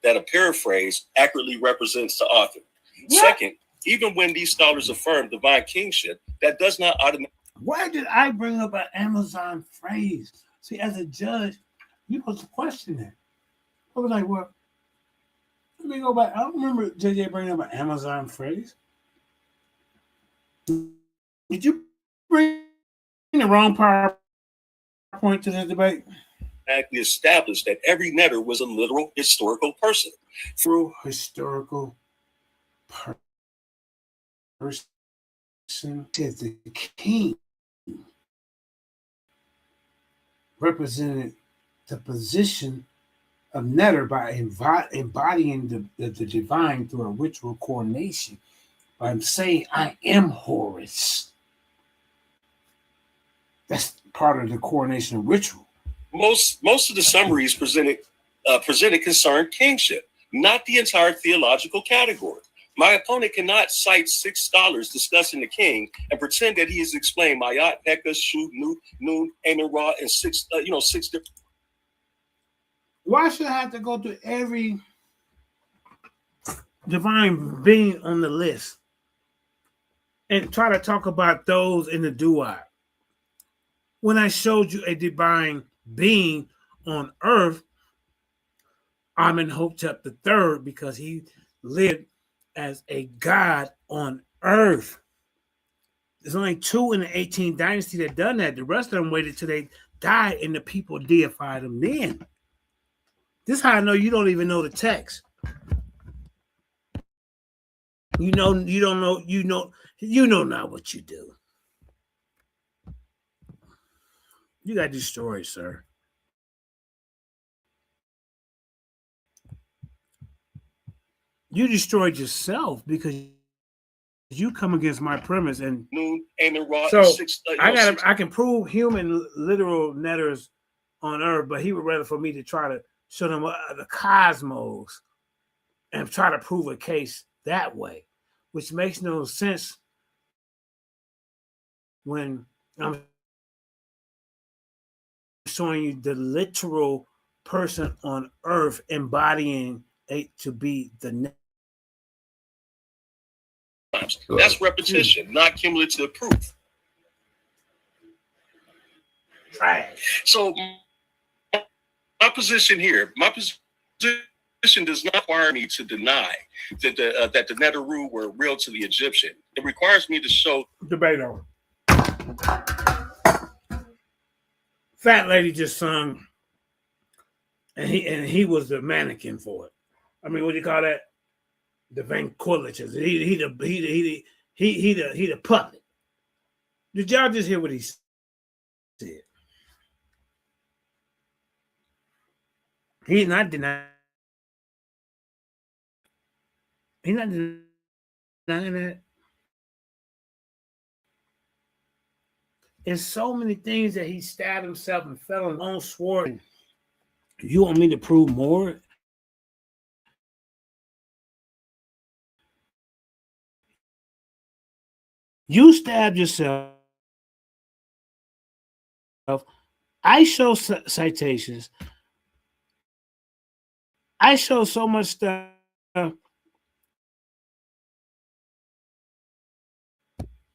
a paraphrase accurately represents the author. What? Second, even when these scholars affirm divine kingship, that does not automatically. Why did I bring up an Amazon phrase? See, as a judge, you're supposed to question that. I was like, well, let me go back. I don't remember JJ bringing up an Amazon phrase. Did you bring the wrong PowerPoint to this debate? Established that every netter was a literal historical person. Through historical person, said the king represented the position of Netter by embodying the divine through a ritual coronation. By saying, I am Horus. That's part of the coronation ritual. Most of the summaries presented concerned kingship, not the entire theological category. My opponent cannot cite 6 scholars discussing the king and pretend that he has explained Mayat, Heka, Shu, Nun, Amen, Ra, and 6 different. Why should I have to go through every divine being on the list and try to talk about those in the duat when I showed you a divine being on earth, Amenhotep III, because he lived as a god on earth? There's only 2 in the 18th dynasty that done that. The rest of them waited till they died and the people deified them then. This is how I know you don't even know the text. You know not what you do. You got these stories, sir. You destroyed yourself because you come against my premise, and so I can prove human literal netters on earth, but he would rather for me to try to show them the cosmos and try to prove a case that way, which makes no sense when I'm showing you the literal person on earth embodying it to be the That's repetition, not cumulative proof. Right. So my position does not require me to deny that the Neteru were real to the Egyptian. It requires me to show debate over. Fat lady just sung, and he was the mannequin for it. I mean, what do you call that? The ventriloquist. He the puppet. Did y'all just hear what he said? He's not denying. He's not denying that. There's so many things that he stabbed himself and fell on his own sword. You want me to prove more? You stabbed yourself. I show citations. I show so much stuff.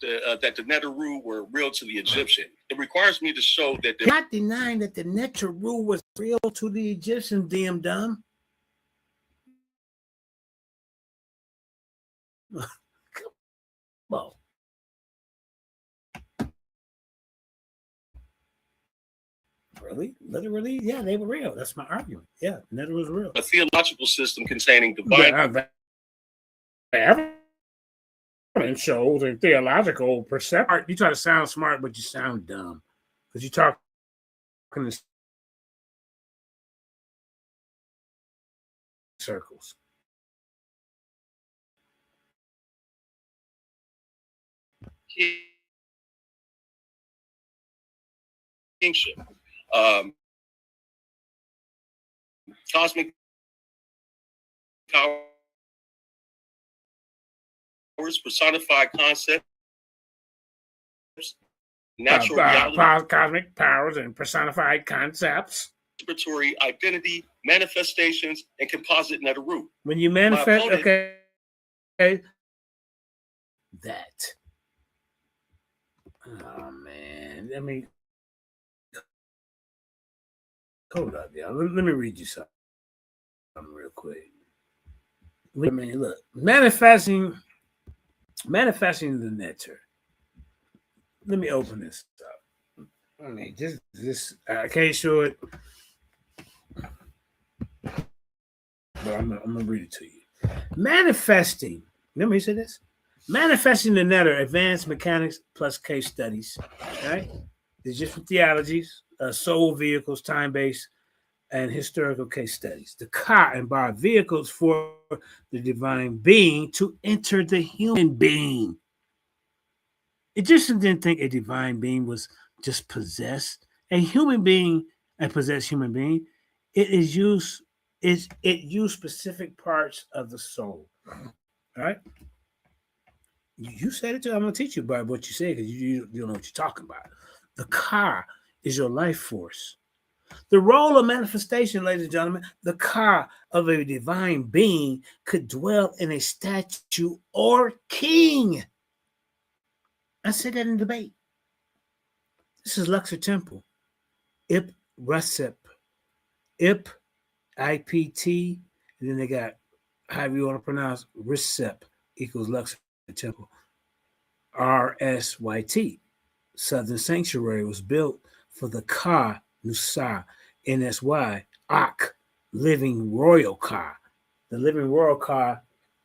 That the Neteru were real to the Egyptian. It requires me to show that they're not denying that the Neteru was real to the Egyptians, damn dumb. Come on. Really? Literally? Yeah, they were real. That's my argument. Yeah, Neteru was real. A theological system containing divine. It shows a theological perception. You try to sound smart, but you sound dumb because you talk in circles. Kingship, cosmic powers, personified concepts, natural reality, cosmic powers and personified concepts, participatory identity, manifestations, and composite Neteru. When you manifest, okay, that. Oh man, I mean, hold up, y'all. Let me read you something real quick. I mean, look, manifesting the netter. Let me open this up. I mean, just I can't show it, but I'm gonna read it to you. Manifesting. Let me say this. Manifesting the netter, advanced mechanics plus case studies. Right? There's different theologies, soul vehicles, time-based and historical case studies. The Ka and Ba are vehicles for the divine being to enter the human being. Egyptians didn't think a divine being was just possessed. A human being, a possessed human being, it used specific parts of the soul. All right. You said it too. I'm gonna teach you about what you said because you don't know what you're talking about. The Ka is your life force. The role of manifestation, ladies and gentlemen, the Ka of a divine being could dwell in a statue or king. I said that in debate. This is Luxor Temple. Ip Recep. Ip IPT. And then they got however you want to pronounce Recep equals Luxor Temple. RSYT. Southern Sanctuary was built for the Ka Nusa. NSY. Ak. Living Royal Ka. The living royal Ka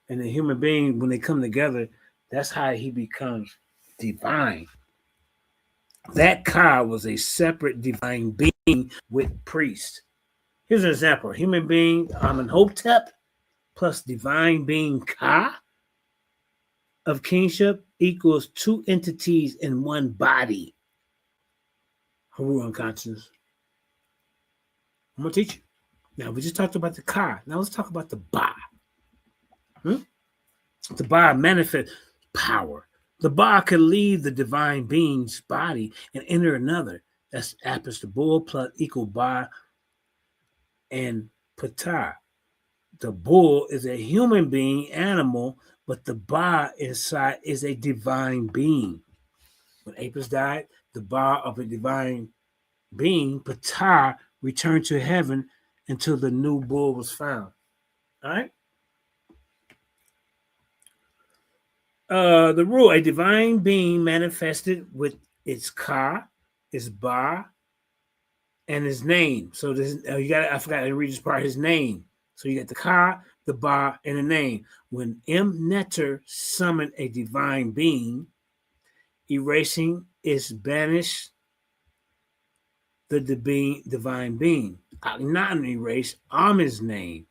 and the human being, when they come together, that's how he becomes divine. That Ka was a separate divine being with priest. Here's an example. Human being Amenhotep plus divine being Ka of kingship equals two entities in one body. Heru unconscious. I'm going to teach you. Now, we just talked about the Ka. Now, let's talk about the Ba. The Ba manifests power. The Ba could leave the divine being's body and enter another. That's Apis the bull plus equal Ba and Ptah. The bull is a human being animal, but the Ba inside is a divine being. When Apis died, the Ba of a divine being, Ptah, returned to heaven until the new bull was found. All right? The rule, a divine being manifested with its Ka, its Ba, and his name. So this, I forgot to read this part, his name. So you got the Ka, the Ba, and the name. When M. Neter summoned a divine being, erasing is banished the divine being. Not erase Amun's name.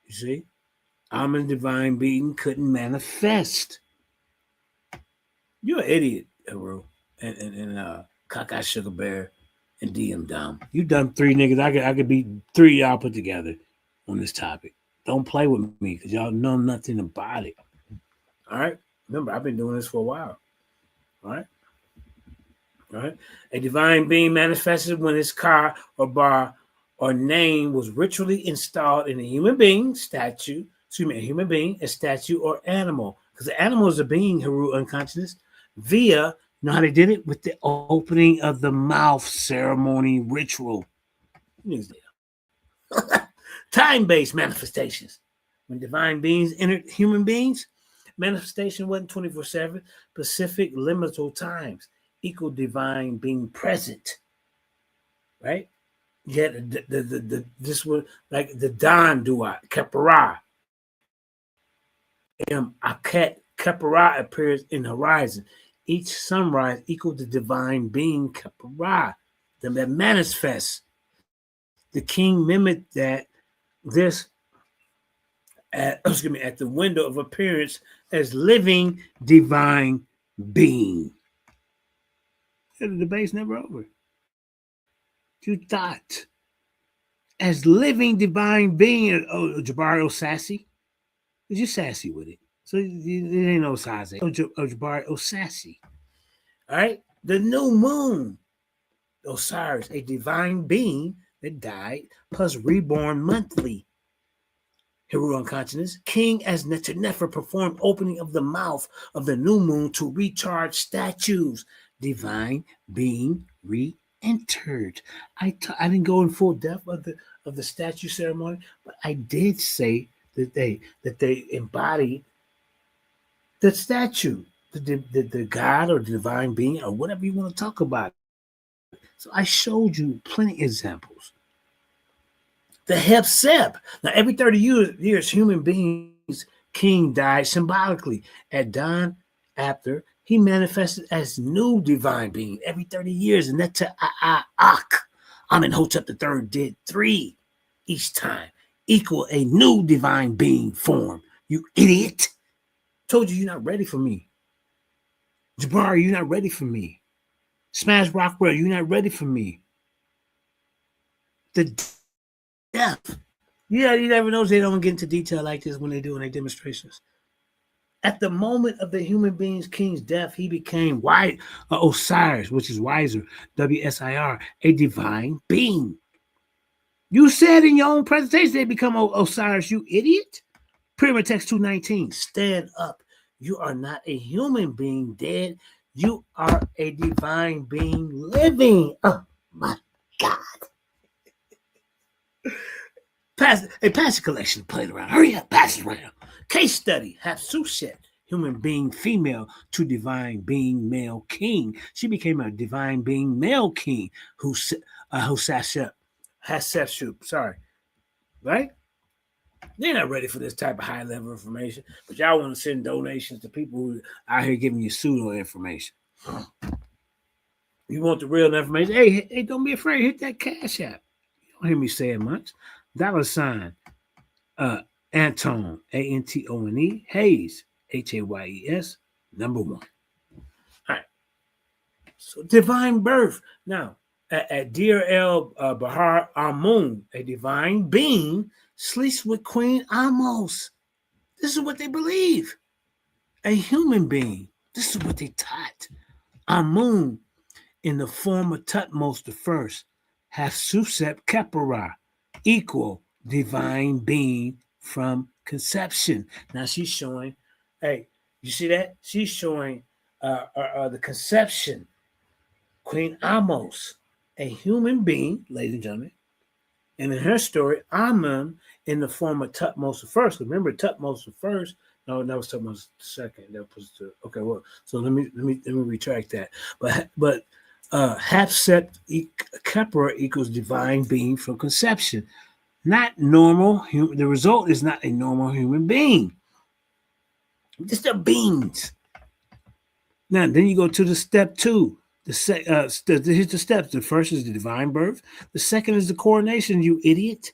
You see? Amun's divine being couldn't manifest. You're an idiot, Heru. And Kaka Sugar Bear and DM Dumb. You done three niggas. I could beat three y'all put together on this topic. Don't play with me because y'all know nothing about it. All right? Remember, I've been doing this for a while. All right? All right? A divine being manifested when his Ka or Ba or name was ritually installed in a human being, statue, a human being, a statue, or animal. Because the animal is a being, Heru unconsciousness, via, you know how they did it? With the opening of the mouth ceremony ritual. Time-based manifestations. When divine beings entered human beings, manifestation wasn't 24/7, specific liminal times equal divine being present. Right? Yet this was like the Don Duat, Kepara. Aket Kepara appears in horizon. Each sunrise equal the divine being Kepara, that manifests. The king mimicked this at the window of appearance as living divine being. The debate's never over. You thought as living divine being, Jabari sassy. You sassy with it. So it ain't no size. Jabari sassy. All right? The new moon, Osiris, a divine being that died, plus reborn monthly. Heru unconsciousness. King as Nefer performed opening of the mouth of the new moon to recharge statues. Divine being re-entered. I didn't go in full depth of the statue ceremony, but I did say that they embody the statue, the God or the divine being or whatever you want to talk about. So I showed you plenty of examples. The Hep-Sep. Now, every 30 years, human beings, king died symbolically. At dawn, after, he manifested as new divine being every 30 years. And that's Ak. Amenhotep III did 3 each time, equal a new divine being form. You idiot. Told you you're not ready for me. Jabari, you're not ready for me. Smash Rockwell, you're not ready for me. The death. Yeah, you never know they don't get into detail like this when they do in their demonstrations. At the moment of the human being's king's death, he became Osiris, which is wiser, WSIR, a divine being. You said in your own presentation they become Osiris, you idiot. Pyramid Text 219, stand up. You are not a human being dead. You are a divine being living. Oh my God. Pass the collection played around. Hurry up, pass it around. Case study, Hatshepsut, human being female to divine being male king. She became a divine being male king who Hatshepsut, sorry. Right? They're not ready for this type of high level information, but y'all want to send donations to people who out here giving you pseudo information. You want the real information? Hey, don't be afraid. Hit that cash app. You don't hear me saying much. $sign Antone, Antone, Hayes, Hayes, number 1. All right. So divine birth. Now, at Deir El Bahar Amun, a divine being, sleeps with Queen Amos. This is what they believe. A human being. This is what they taught. Amun, in the form of Tutmos the First, Hatshepsut Khepera, equal divine being from conception. Now she's showing, hey, you see that? She's showing the conception. Queen Amos, a human being, ladies and gentlemen, and in her story, Amun in the form of Tutmos the First. Remember, Tutmos the First. No, that was Tutmos the Second. That was the okay. Well, so let me retract that. But Hatshepsut Khepera equals divine being from conception, not normal. The result is not a normal human being. Just the beings. Now, then you go to the step 2. Here's the steps. The first is the divine birth. The second is the coronation, you idiot.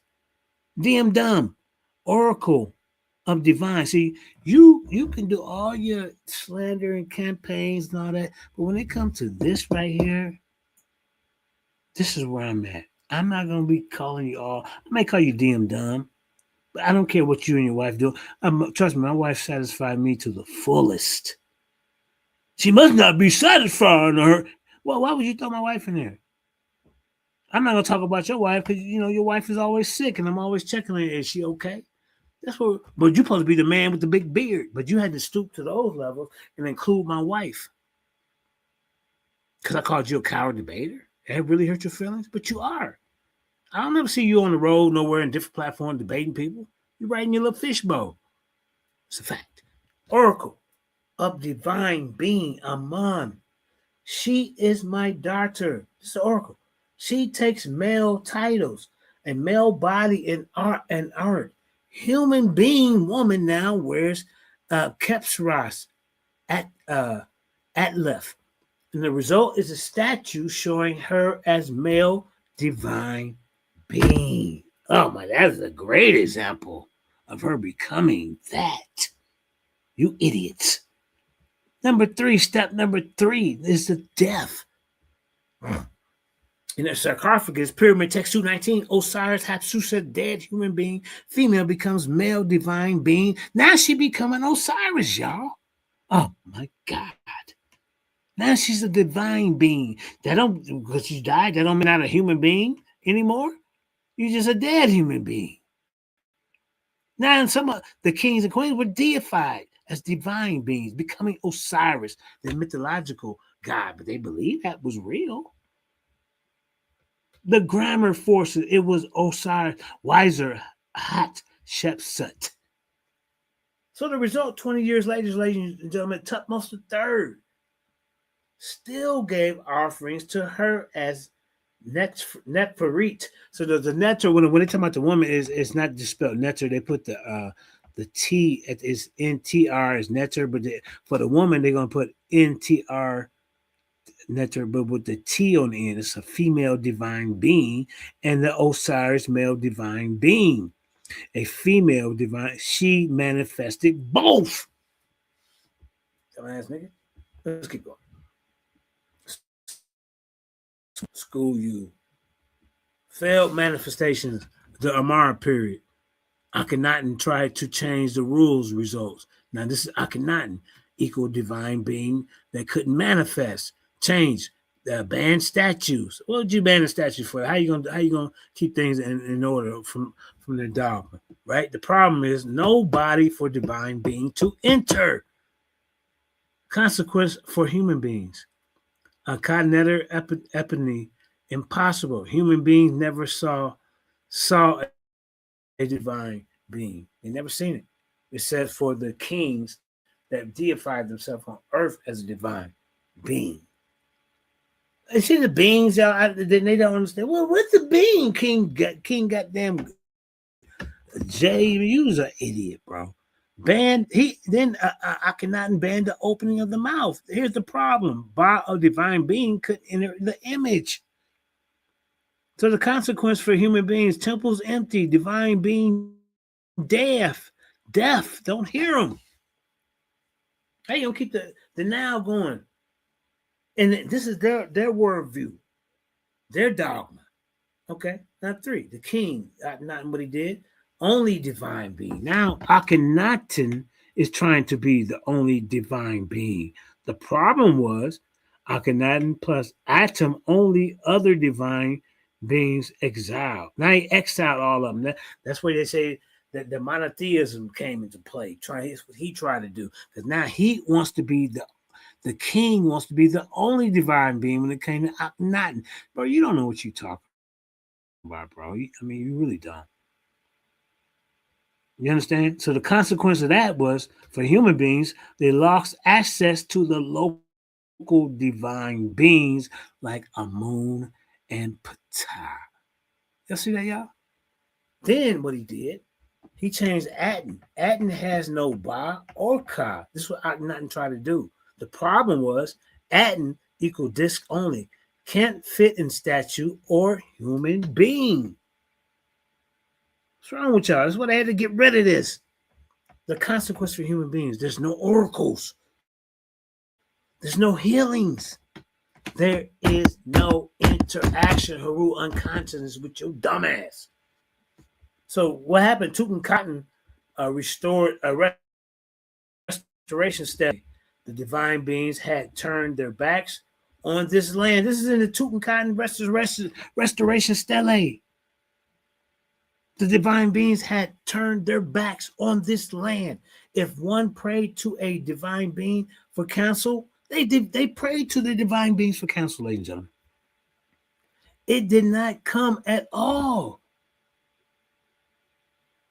Dumb. Oracle of divine. See, you can do all your slandering campaigns and all that, but when it comes to this right here, this is where I'm at. I'm not going to be calling you all. I may call you dumb, but I don't care what you and your wife do. Trust me, my wife satisfied me to the fullest. She must not be satisfying her. Well, why would you throw my wife in there? I'm not going to talk about your wife because, your wife is always sick and I'm always checking on her. Is she okay? That's what. But you're supposed to be the man with the big beard. But you had to stoop to those levels and include my wife. Because I called you a coward debater. That really hurt your feelings? But you are. I don't ever see you on the road nowhere in different platforms debating people. You're right in your little fishbowl. It's a fact. Oracle of divine being, Amun. She is my daughter. It's the oracle. She takes male titles, a male body in art. Human being woman now wears Kepsras at left. And the result is a statue showing her as male divine being. Oh my, that is a great example of her becoming that. You idiots. Step number 3 is the death. In the sarcophagus, Pyramid Text 219, Osiris Hatshepsut, dead human being, female becomes male divine being. Now she becoming Osiris, y'all. Oh my God. Now she's a divine being. Because she died, that don't mean not a human being anymore. You're just a dead human being. Now some of the kings and queens were deified as divine beings, becoming Osiris, the mythological god, but they believe that was real. The grammar forces, it was Osiris, wiser, Hatshepsut. So the result, 20 years later, ladies and gentlemen, Tutmos III still gave offerings to her as Netferit. So the netter, when they talk about the woman, it's not just spelled netter. They put the T is NTR as netter, but for the woman they're gonna put NTR Neter, but with the T on the end. It's a female divine being, and the Osiris male divine being. A female divine, she manifested both. Dumbass nigga. Let's keep going. School you. Failed manifestations, the Amara period. Akhenaten tried to change the rules results. Now this is Akhenaten, equal divine being that couldn't manifest, change, ban statues. What would you ban a statue for? How you gonna keep things in order from the dogma, right? The problem is no body for divine being to enter. Consequence for human beings. A cognitive epiphany, impossible. Human beings never saw a divine being. They never seen it. It says for the kings that deified themselves on earth as a divine being. You see the beings, y'all, they don't understand. Well, what's the being? King goddamn Jay, you was an idiot, bro. Akhenaten banned the opening of the mouth. Here's the problem. A divine being could enter the image. So the consequence for human beings, temples empty, divine being deaf, don't hear them. How you gonna keep the now going? And this is their worldview, their dogma. Okay, not three. The king, not what he did, only divine being. Now Akhenaten is trying to be the only divine being. The problem was Akhenaten plus Atum, only other divine beings exiled. Now he exiled all of them. That's why they say that the monotheism came into play. It's what he tried to do, because now he wants to be the king wants to be the only divine being when it came to Akhenaten. Bro, you don't know what you're talking about, bro. I mean, you really don't. You understand? So the consequence of that was for human beings, they lost access to the local divine beings like Amun and Ptah. Y'all see that, y'all? Then what he did, he changed Aten. Aten has no Ba or Ka. This is what Akhenaten tried to do. The problem was Aten equal disc only. Can't fit in statue or human being. What's wrong with y'all? That's why they had to get rid of this. The consequence for human beings, there's no oracles. There's no healings. There is no interaction, Heru, unconsciousness with your dumbass. So what happened? Tutankhaten restored a restoration study. The divine beings had turned their backs on this land. This is in the Tutankhaten restoration stele. The divine beings had turned their backs on this land. If one prayed to a divine being for counsel, they prayed to the divine beings for counsel, ladies and gentlemen. It did not come at all.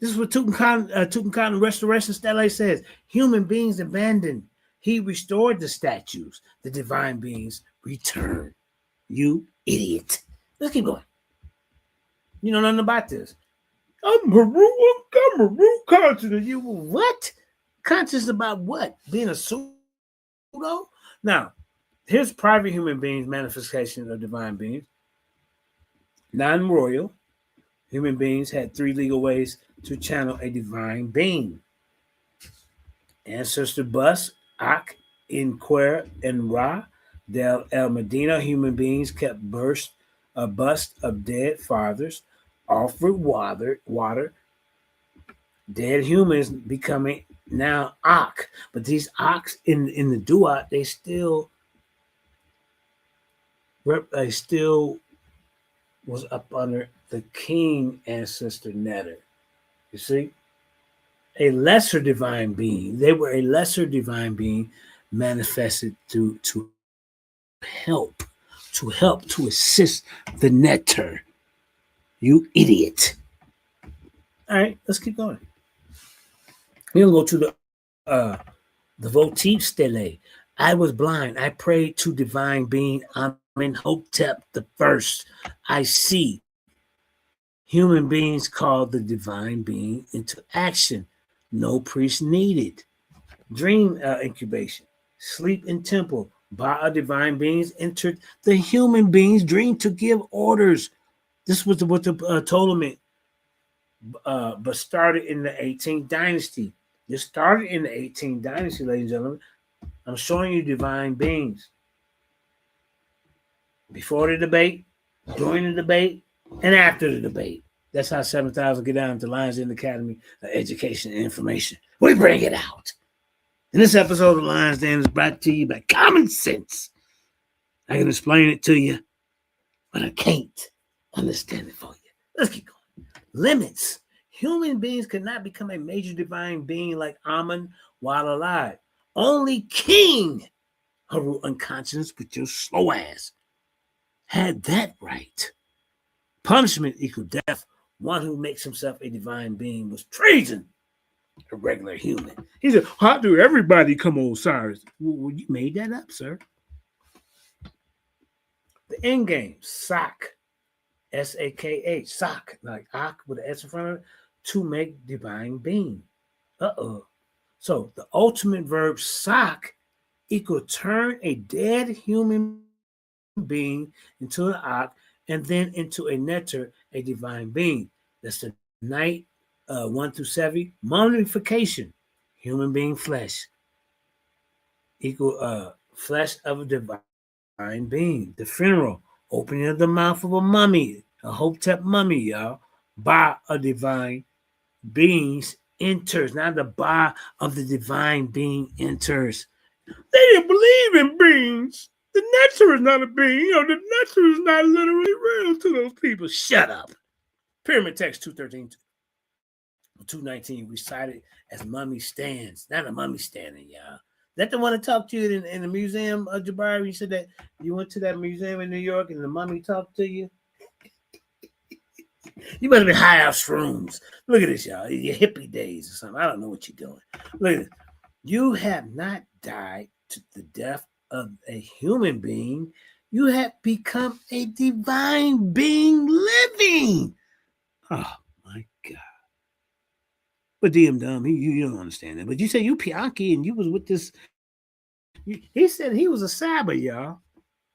This is what Tutankhaten restoration stele says. Human beings abandoned. He restored the statues. The divine beings returned. You idiot. Let's keep going. You know nothing about this. I'm Heru conscious. You what? Conscious about what? Being a pseudo? Now, here's private human beings' manifestation of divine beings. Non-royal human beings had 3 legal ways to channel a divine being. Ancestor Bus, Ak, Inquer, and Ra, Del El Medina, human beings kept a bust of dead fathers, offered water, dead humans becoming now Ak. But theseAks in the Duat, they still was up under the king ancestor Neter. You see? A lesser divine being. They were a lesser divine being manifested to help, to assist the Neter. You idiot. All right, let's keep going. We're going to go to the votive stele. I was blind. I prayed to divine being Amenhotep the first. I see. Human beings called the divine being into action. No priest needed. Dream incubation. Sleep in temple. Ba, divine beings, entered the human being's dream to give orders. This was what the Ptolemy, but started in the 18th dynasty. This started in the 18th dynasty, ladies and gentlemen. I'm showing you divine beings. Before the debate, during the debate, and after the debate. That's how 7,000 get down to Lions Den Academy of Education and Information. We bring it out. And this episode of Lions Den is brought to you by Common Sense. I can explain it to you, but I can't understand it for you. Let's keep going. Limits. Human beings could not become a major divine being like Amun while alive. Only King Heru unconscious with your slow ass had that right. Punishment equal death. One who makes himself a divine being was treason. A regular human. He said, how do everybody come Osiris? Well, you made that up, sir. The end game, Sak. S-A-K-H, Sak, like Ak with an S in front of it, to make divine being. So the ultimate verb Sak equal turn a dead human being into an Ak and then into a netter, a divine being. That's the night 1 through 7. Mummification, human being flesh equal flesh of a divine being. The funeral, opening of the mouth of a mummy, a Hotep mummy, y'all, by a divine beings enters. Now the ba of the divine being enters. They didn't believe in beings. The nectar is not a being. The nectar is not literally real to those people. Shut up. Pyramid text 213, 219 recited as mummy stands. Not a mummy standing, y'all. That the one that talked to you in the museum of Jabari? You said that you went to that museum in New York and the mummy talked to you? You must have been high off shrooms. Look at this, y'all. Your hippie days or something. I don't know what you're doing. Look at this. You have not died to the death of a human being. You have become a divine being living. Oh, my God. But DM dumb, you don't understand that. But you say you Pianki and you was with this. He said he was a Saba, y'all.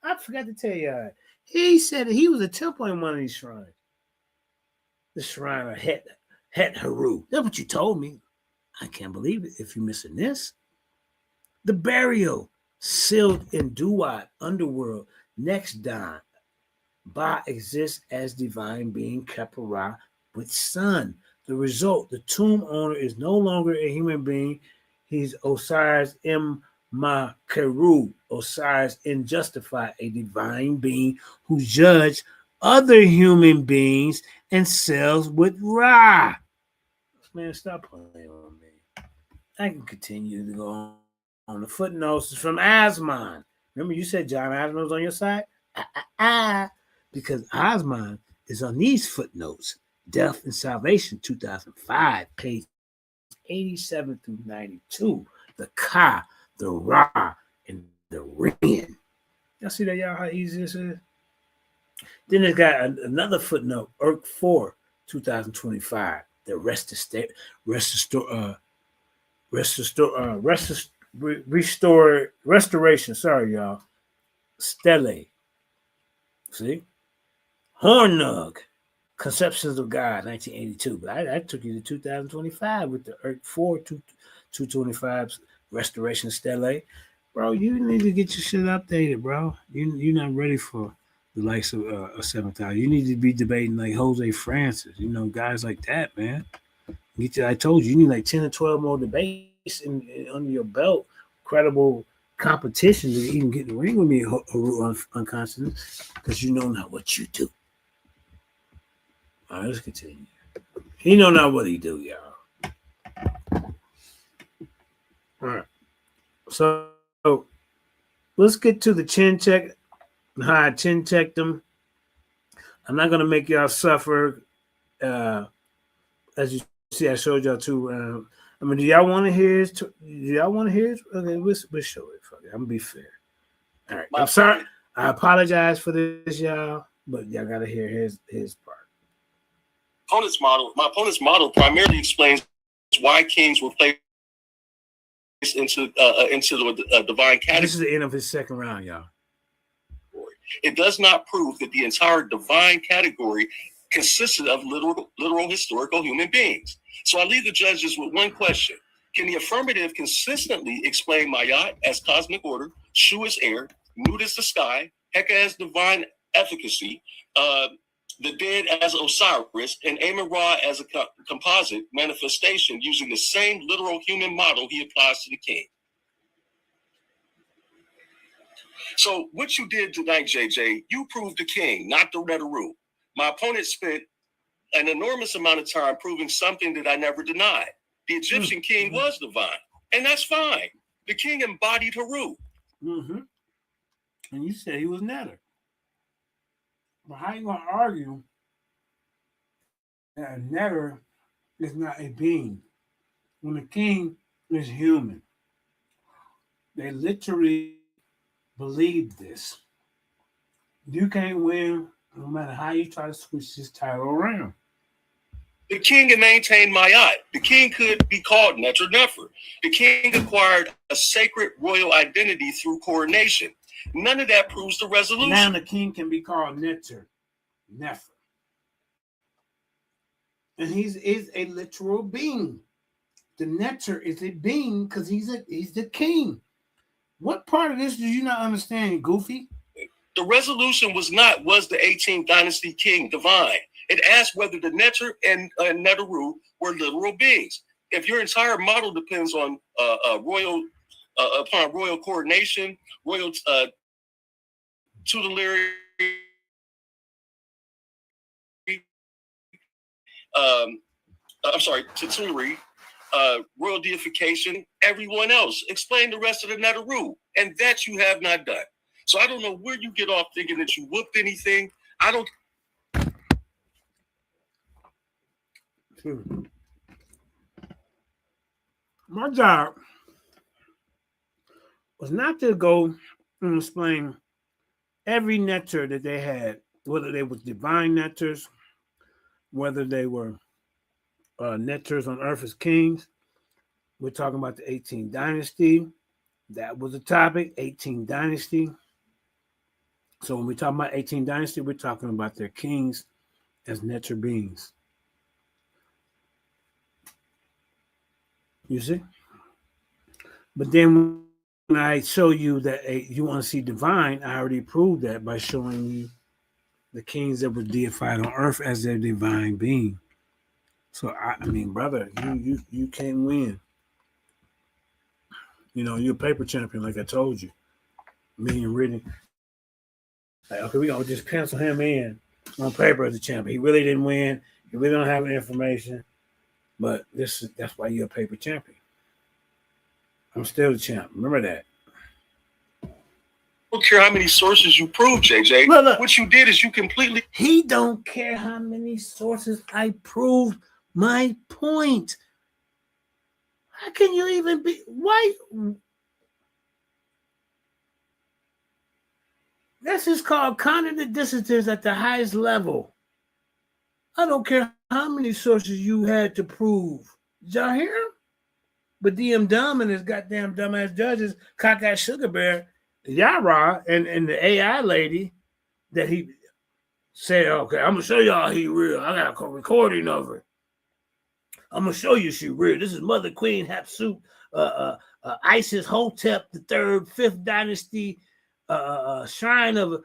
I forgot to tell y'all. He said he was a temple in one of these shrines. The shrine of Het Heru. That's what you told me. I can't believe it if you're missing this. The burial sealed in Duat underworld next dawn. Ba exists as divine being Kepara with sun. The result, the tomb owner is no longer a human being. He's Osiris M. Makeru, Osiris Injustified, a divine being who judged other human beings and sells with Ra. Man, stop playing on me. I can continue to go on. The footnotes is from Asman. Remember you said John Asman was on your side? Because Asman is on these footnotes. Death and Salvation, 2005, page 87 through 92. The Ka, the Ra, and the Rin. Y'all see that, y'all, how easy this is? Then it got another footnote, Urk 4, 2025. The restoration. Sorry, y'all. Stele. See? Hornug. Conceptions of God, 1982. But I took you to 2025 with the Urk 4, 225's Restoration Stele. Bro, you need to get your shit updated, bro. You're not ready for the likes of 7,000. You need to be debating like Jose Francis, guys like that, man. I told you, you need like 10 or 12 more debates under your belt, credible competition to even get in the ring with me, unconscious, because you know not what you do. All right, let's continue. He know not what he do, y'all. All right. So let's get to the chin check. How I chin checked them. I'm not gonna make y'all suffer. As you see, I showed y'all too. Do y'all want to hear his? Do y'all want to hear his? Okay, we'll show it. Fuck it. I'm gonna be fair. All right. I'm sorry. I apologize for this, y'all, but y'all gotta hear his part. My opponent's model primarily explains why kings were placed into the divine category. This is the end of his second round, y'all. It does not prove that the entire divine category consisted of literal historical human beings. So I leave the judges with one question. Can the affirmative consistently explain Mayat as cosmic order, Shu as air, Nut as the sky, Heka as divine efficacy, the dead as Osiris, and Amun-Ra as a composite manifestation using the same literal human model he applies to the king? So what you did tonight, JJ, you proved the king, not the Heru. My opponent spent an enormous amount of time proving something that I never denied. The Egyptian king was divine, and that's fine. The king embodied Heru. Mm-hmm. And you said he was Netter. But how you gonna argue that a Netter is not a being when the king is human? They literally believe this. You can't win no matter how you try to switch this title around. The king maintained Mayat. The king could be called Neter Nefer. The king acquired a sacred royal identity through coronation. None of that proves the resolution. Now the king can be called Neter Nefer. And he is a literal being. The Neter is a being because he's the king. What part of this do you not understand, Goofy? The resolution was the 18th dynasty king divine. It asked whether the Neter and Neteru were literal beings. If your entire model depends on upon royal coronation, royal tutelary, tutelary, royal deification, everyone else, explain the rest of the Neteru, and that you have not done. So I don't know where you get off thinking that you whooped anything. I don't. My job was not to go and explain every Neter that they had, whether they were divine Neters, whether they were Neters on earth as kings. We're talking about the 18th dynasty. That was the topic, 18th dynasty. So when we talk about 18th dynasty, we're talking about their kings as Neter beings. You see? But then when I show you that you want to see divine, I already proved that by showing you the kings that were deified on earth as their divine being. So I mean, brother, you can't win. You know, you're a paper champion, like I told you. Me and Ridley. Like, okay, we're gonna just pencil him in on paper as a champion. He really didn't win. He really don't have any information. But that's why you're a paper champion. I'm still the champ. Remember that. I don't care how many sources you prove, JJ. Look. What you did is you completely. He don't care how many sources I proved my point. How can you even be? Why? This is called cognitive dissonance at the highest level. I don't care how many sources you had to prove. Did y'all hear him? But DM Dumb and his goddamn dumbass judges, Cockeyed Sugar Bear, Yara, and the AI lady that he said, okay, I'm gonna show y'all he real. I got a recording of her. I'm gonna show you she real. This is Mother Queen Hatshepsut, Isis Hotep the Third, Fifth Dynasty, shrine of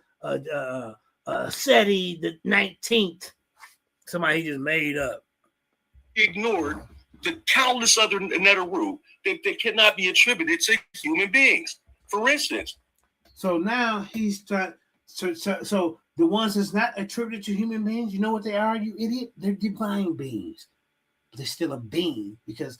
Seti the 19th. Somebody he just made up. Ignored the countless other Neteru that cannot be attributed to human beings. For instance. So now he's trying. So the ones that's not attributed to human beings, you know what they are, you idiot? They're divine beings. But they're still a being because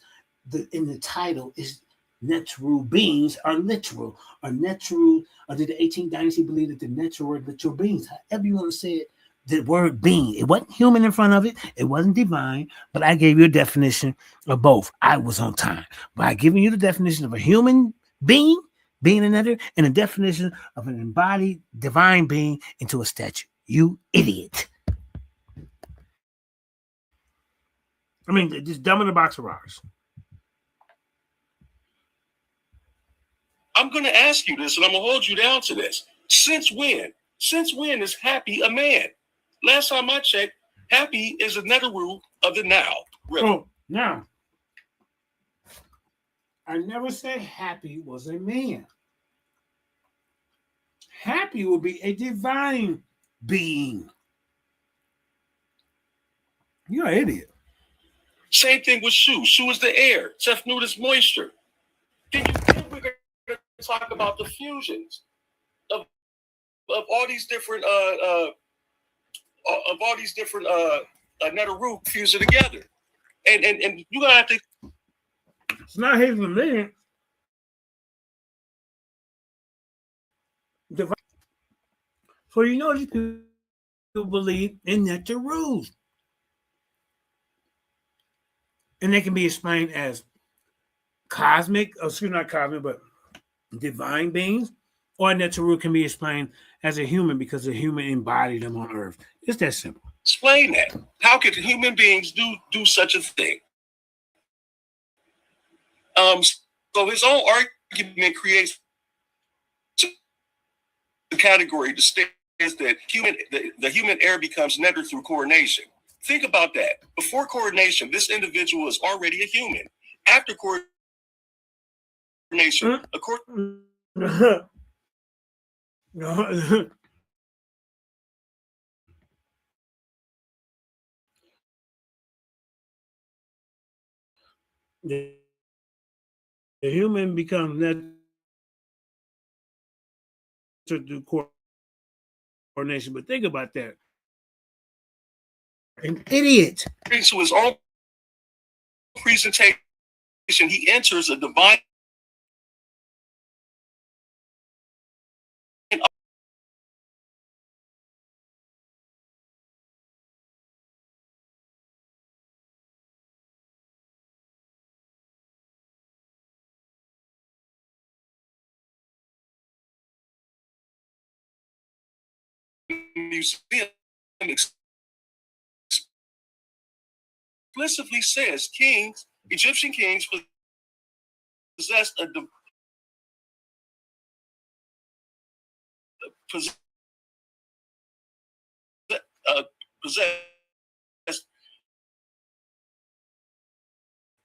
in the title is Neteru beings are literal. Or Neteru, or did the 18th dynasty believe that the Neteru were literal beings? However you want to say it, the word being, it wasn't human in front of it, it wasn't divine, but I gave you a definition of both. I was on time by giving you the definition of a human being a Neter, and a definition of an embodied divine being into a statue. You idiot. I mean, just dumb in a box of rocks. I'm going to ask you this, and I'm going to hold you down to this. Since when? Since when is Happy a man? Last time I checked, Happy is a Neteru of the Nile River. Oh, now, I never said Happy was a man. Happy will be a divine being. You're an idiot. Same thing with Shu. Shu is the air. Tefnut is moisture. Then we're going to talk about the fusions of all these different Neteru fusing together. And you're gonna have to. It's not his man. So you know these people believe in Neteru. And they can be explained as cosmic, not cosmic, but divine beings, or Neteru can be explained as a human because a human embodied them on earth. It's that simple. Explain that. How could human beings do such a thing? So his own argument creates a category that states that the human heir becomes Neter through coronation. Think about that. Before coronation, this individual is already a human. After coronation, the human becomes Neter through coronation. But think about that. An idiot. to his own presentation, he enters a divine museum explicitly says Egyptian kings possessed possessed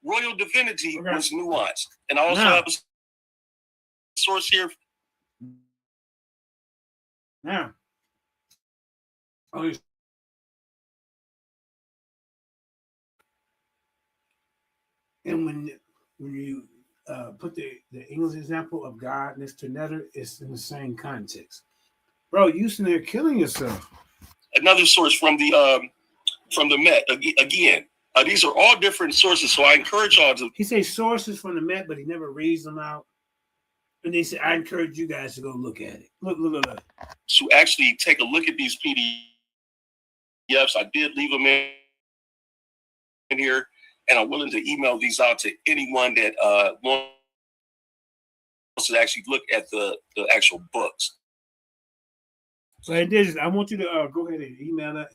royal divinity was nuanced. And I also have a source here. Now, and when you put the English example of God next to Neter, it's in the same context. Bro, you sitting there killing yourself. Another source from the Met again. These are all different sources, so I encourage y'all to. He says sources from the Met, but he never reads them out. And they said, I encourage you guys to go look at it. Look. To actually take a look at these PDFs. I did leave them in here, and I'm willing to email these out to anyone that wants to actually look at the actual books. So I want you to go ahead and email that.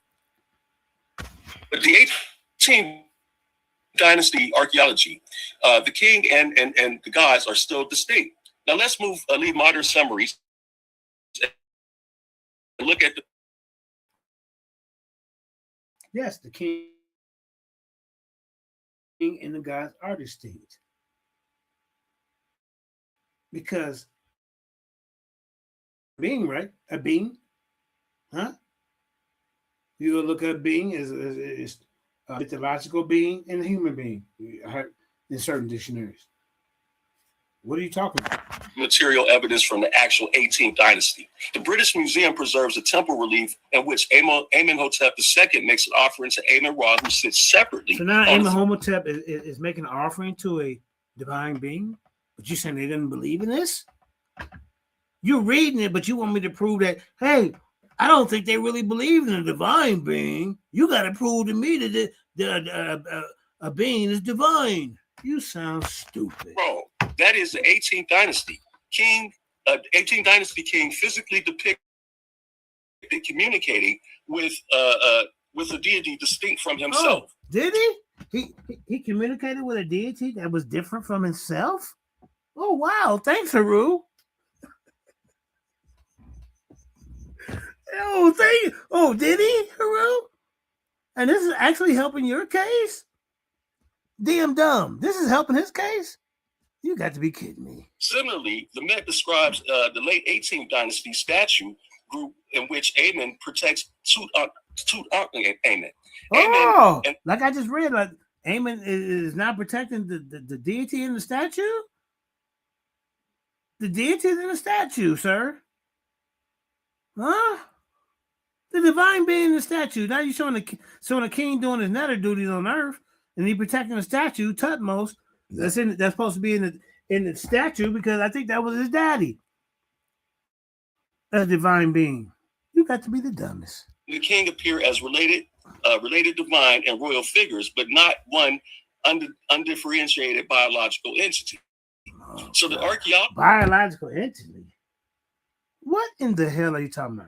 But the 18th dynasty archaeology, the king and the gods are still distinct. Now let's leave modern summaries and look at the. Yes, the king and the gods are distinct. Because being, right? A being, huh? You look at being as a mythological being and a human being in certain dictionaries. What are you talking about? Material evidence from the actual 18th dynasty. The British Museum preserves a temple relief in which Amenhotep II makes an offering to Amen-Ra, who sits separately. So now Amenhotep is making an offering to a divine being, but you're saying they didn't believe in this? You're reading it, but you want me to prove that, hey, I don't think they really believe in a divine being. You got to prove to me that a being is divine. You sound stupid. Bro, that is the 18th dynasty. 18th dynasty king physically depicted communicating with a deity distinct from himself. Oh, did he? He communicated with a deity that was different from himself? Oh, wow. Thanks, Heru. Oh, thank you. Oh, did he, Heru? And this is actually helping your case? Damn dumb. This is helping his case? You got to be kidding me. Similarly, the Met describes the late 18th dynasty statue group in which Amen protects Tutankhamen. Oh, like I just read, like Amen is not protecting the deity in the statue? The deity is in the statue, sir. Huh? The divine being in the statue. Now you're showing the king doing his nether duties on earth, and he protecting the statue, Tutmos. That's supposed to be in the statue because I think that was his daddy. A divine being. You got to be the dumbest. The king appear as related divine and royal figures, but not one undifferentiated biological entity. So the archaeology biological entity. What in the hell are you talking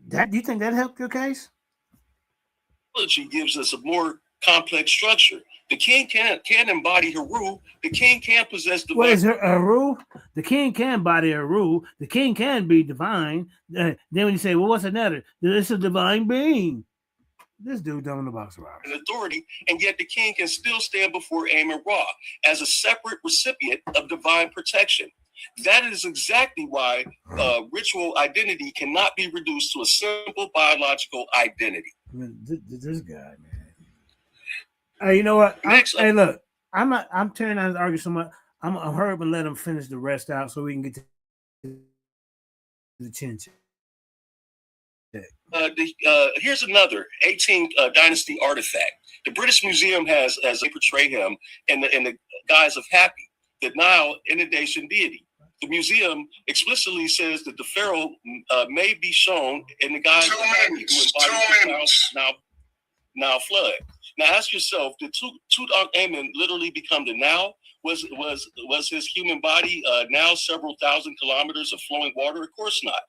about? Do you think that helped your case? Gives us a more complex structure. The king can embody Heru. The king can possess divine. What is Heru? The king can embody Heru. The king can be divine. Then when you say, well, what's another? It's a divine being. This dude don't know about Sarah. Authority, and yet the king can still stand before Amun-Ra as a separate recipient of divine protection. That is exactly why ritual identity cannot be reduced to a simple biological identity. I mean, this guy, man. Hey, you know what? Hey, look, I'm turning on his argument so much. I'm gonna hurry up and let him finish the rest out so we can get to the chin check. Here's another 18th dynasty artifact. The British Museum has, as they portray him in the guise of Happy, the Nile inundation deity. The museum explicitly says that the pharaoh may be shown in the guise of Happy, who embodies the Nile flood. Now ask yourself, did Tutankhamen literally become the Nile? Was his human body now several thousand kilometers of flowing water? Of course not.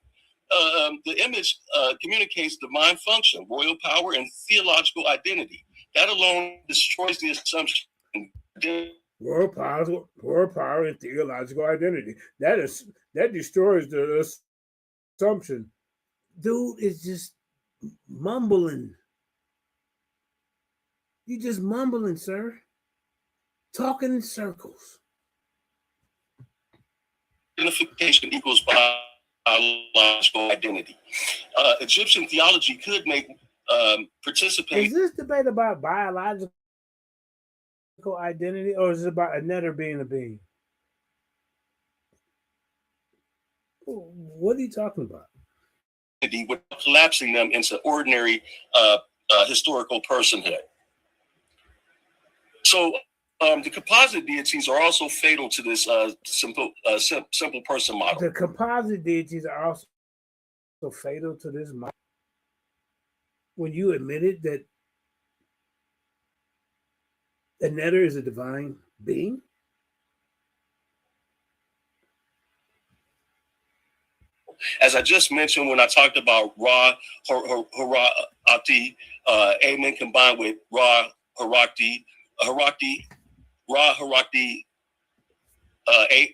The image communicates divine function, royal power, and theological identity. That alone destroys the assumption. Royal power, and theological identity. That destroys the assumption. Dude is just mumbling. You just mumbling, sir. Talking in circles. Identification equals biological identity. Egyptian theology could make participate. Is this debate about biological identity, or is it about another being a being? What are you talking about? With collapsing them into ordinary historical personhood. So the composite deities are also fatal to this simple person model. The composite deities are also fatal to this model. When you admitted that a netter is a divine being? As I just mentioned when I talked about Ra Harakti, Amen combined with Ra Harakti,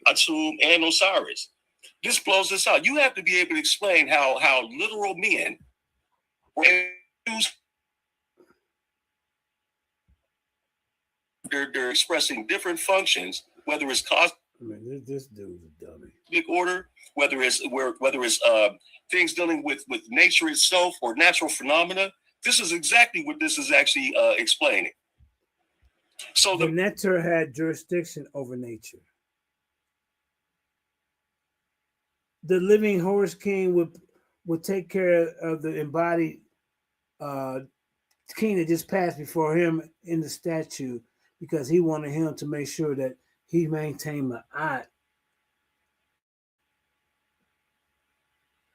Atum, and Osiris. This blows this out. You have to be able to explain how literal men were used. They're expressing different functions, whether it's cosmic. I mean, this dude's a dummy. Order, whether it's things dealing with nature itself or natural phenomena. This is exactly what this is actually explaining. So the netter had jurisdiction over nature. The living horse king would take care of the embodied king that just passed before him in the statue, because he wanted him to make sure that he maintained Ma'at.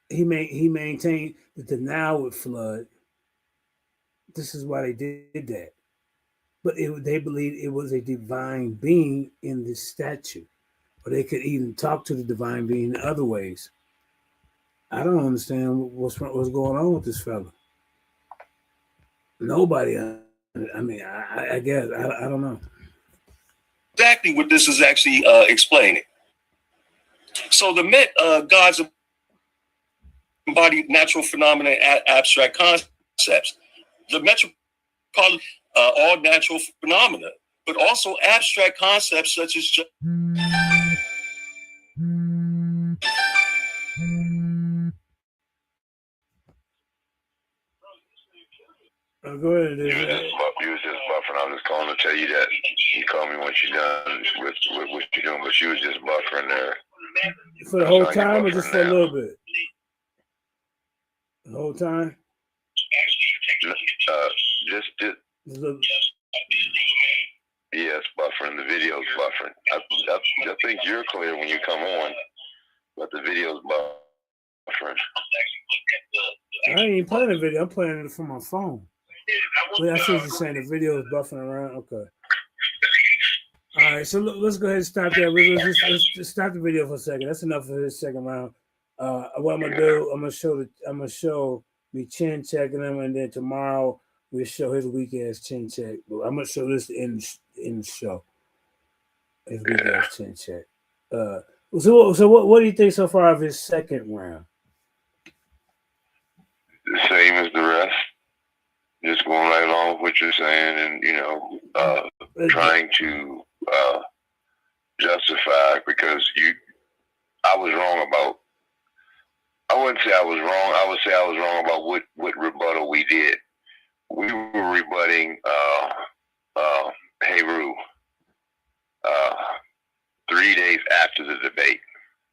He maintained that the Nile would flood. This is why they did that. But they believed it was a divine being in this statue. Or they could even talk to the divine being in other ways. I don't understand what's going on with this fella. Nobody. I mean, I guess. I don't know. Exactly what this is actually explaining. So the Met gods embody natural phenomena and abstract concepts. The metropolitan, all natural phenomena, but also abstract concepts such as Go ahead. You was just buffering. I was just calling to tell you that. You call me once you're done with what you're doing, but she was just buffering there. For the whole time or just for a little bit? The whole time? Yes, buffering. The video's buffering. I think you're clear when you come on, but the video's buffering. I ain't even playing the video. I'm playing it from my phone. Wait, I see what you're saying. The video is buffering around. Okay. All right, so let's go ahead and stop there. Let's just stop the video for a second. That's enough for this second round. What I'm gonna do, I'm gonna show me chin checking him, and then tomorrow we'll show his weak ass chin check. I'm gonna show this in the show. His weak ass chin check. So what do you think so far of his second round? The same as the rest. Just going right along with what you're saying, and trying to justify, because I was wrong about. I wouldn't say I was wrong. I would say I was wrong about what rebuttal we did. We were rebutting Heru 3 days after the debate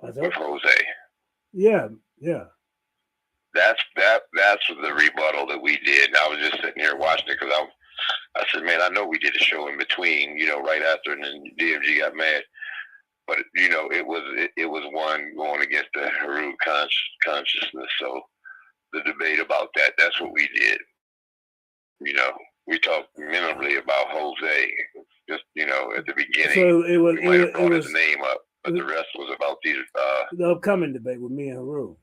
with Jose. Yeah. That's the rebuttal that we did. And I was just sitting here watching it because I said, man, I know we did a show in between, right after, and then DMG got mad. But it was one going against the Heru consciousness. So the debate about that's what we did. We talked minimally about Jose, just at the beginning. So it was. We might have brought his name up, but the rest was about these. The upcoming debate with me and Heru.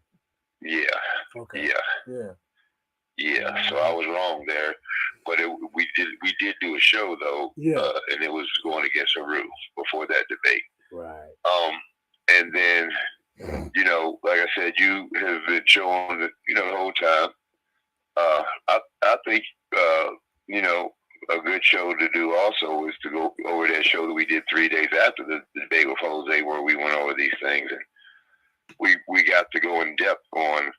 Yeah. Okay. Yeah. So I was wrong there, but we did do a show though. Yeah. And it was going against Heru before that debate. Right. And then, like I said, you have been showing that, the whole time. I think, a good show to do also is to go over that show that we did 3 days after the debate with Jose, where we went over these things, and we got to go in depth on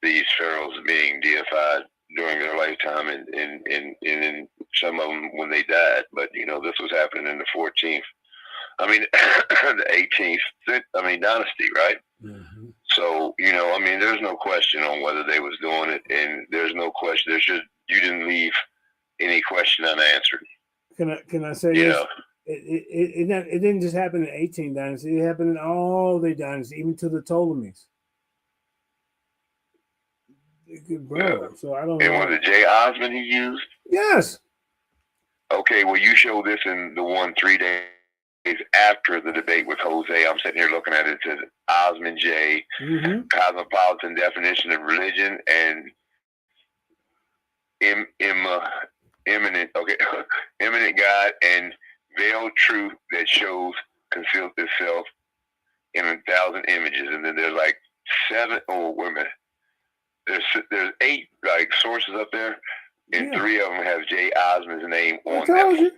these pharaohs being deified during their lifetime, and some of them when they died. But this was happening in the 14th. The 18th. Dynasty, right? Mm-hmm. So there's no question on whether they was doing it, and there's no question. You didn't leave any question unanswered. Can I say this? It didn't just happen in 18 dynasty. It happened in all the dynasties, even to the Ptolemies. Bro, so I don't know. And was it Jay Osmond he used? Yes. Okay, well, you show this in the one 3 days after the debate with Jose. I'm sitting here looking at it. It says Osmond J, Cosmopolitan Definition of Religion, and Imminent God, and Veiled Truth that shows conceals itself in 1,000 images. And then there's like 7, wait a minute. There's 8 like sources up there, and 3 of them have Jay Osmond's name on them.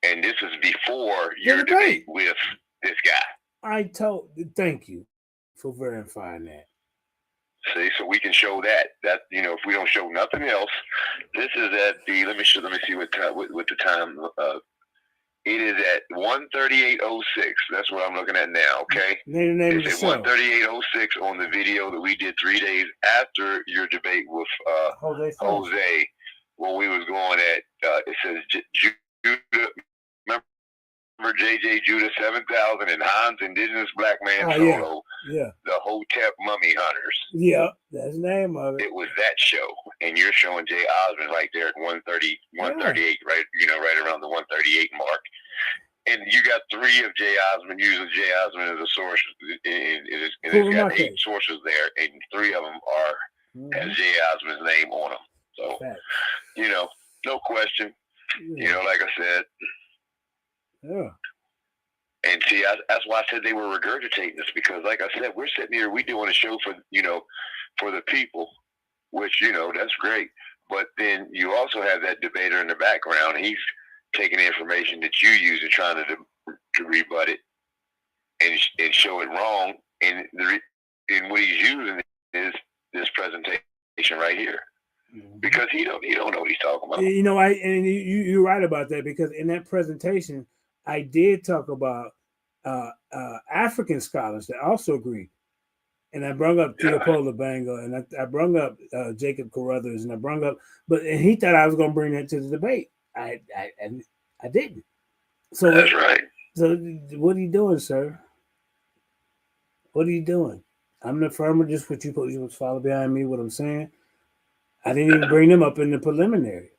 And this is before your debate with this guy. Thank you for verifying that. See, so we can show that if we don't show nothing else, this is at the let me see what time with the time. It is at 1:38:06. That's what I'm looking at now. Okay, it's at 1:38:06 on the video that we did 3 days after your debate with Jose. When we was going at it says Judah. Remember JJ Judah 7,000 and Hans Indigenous Black Man Solo. Yeah. The Hotep Mummy Hunters. Yeah, that's the name of it. It was that show, and you're showing Jay Osmond right there at 1:30, 1:38, right? Right around the 1:38 mark. And you got 3 of Jay Osmond using Jay Osmond as a source, and it's got 8 sources there, and 3 of them has Jay Osmond's name on them. So, no question. Like I said. Yeah. And see, that's why I said they were regurgitating this, because, like I said, we're sitting here, we doing a show for, for the people, which, that's great. But then you also have that debater in the background. He's taking the information that you use and trying to rebut it and show it wrong. And what he's using is this presentation right here, because he don't know what he's talking about. You're right about that, because in that presentation, I did talk about African scholars that also agree. And I brought up Theopola Banga, and I brought up Jacob Carruthers, and and he thought I was going to bring that to the debate. I didn't. So that's right. So what are you doing, sir? What are you doing? I'm the farmer. Just what you follow behind me. What I'm saying. I didn't even bring them up in the preliminary.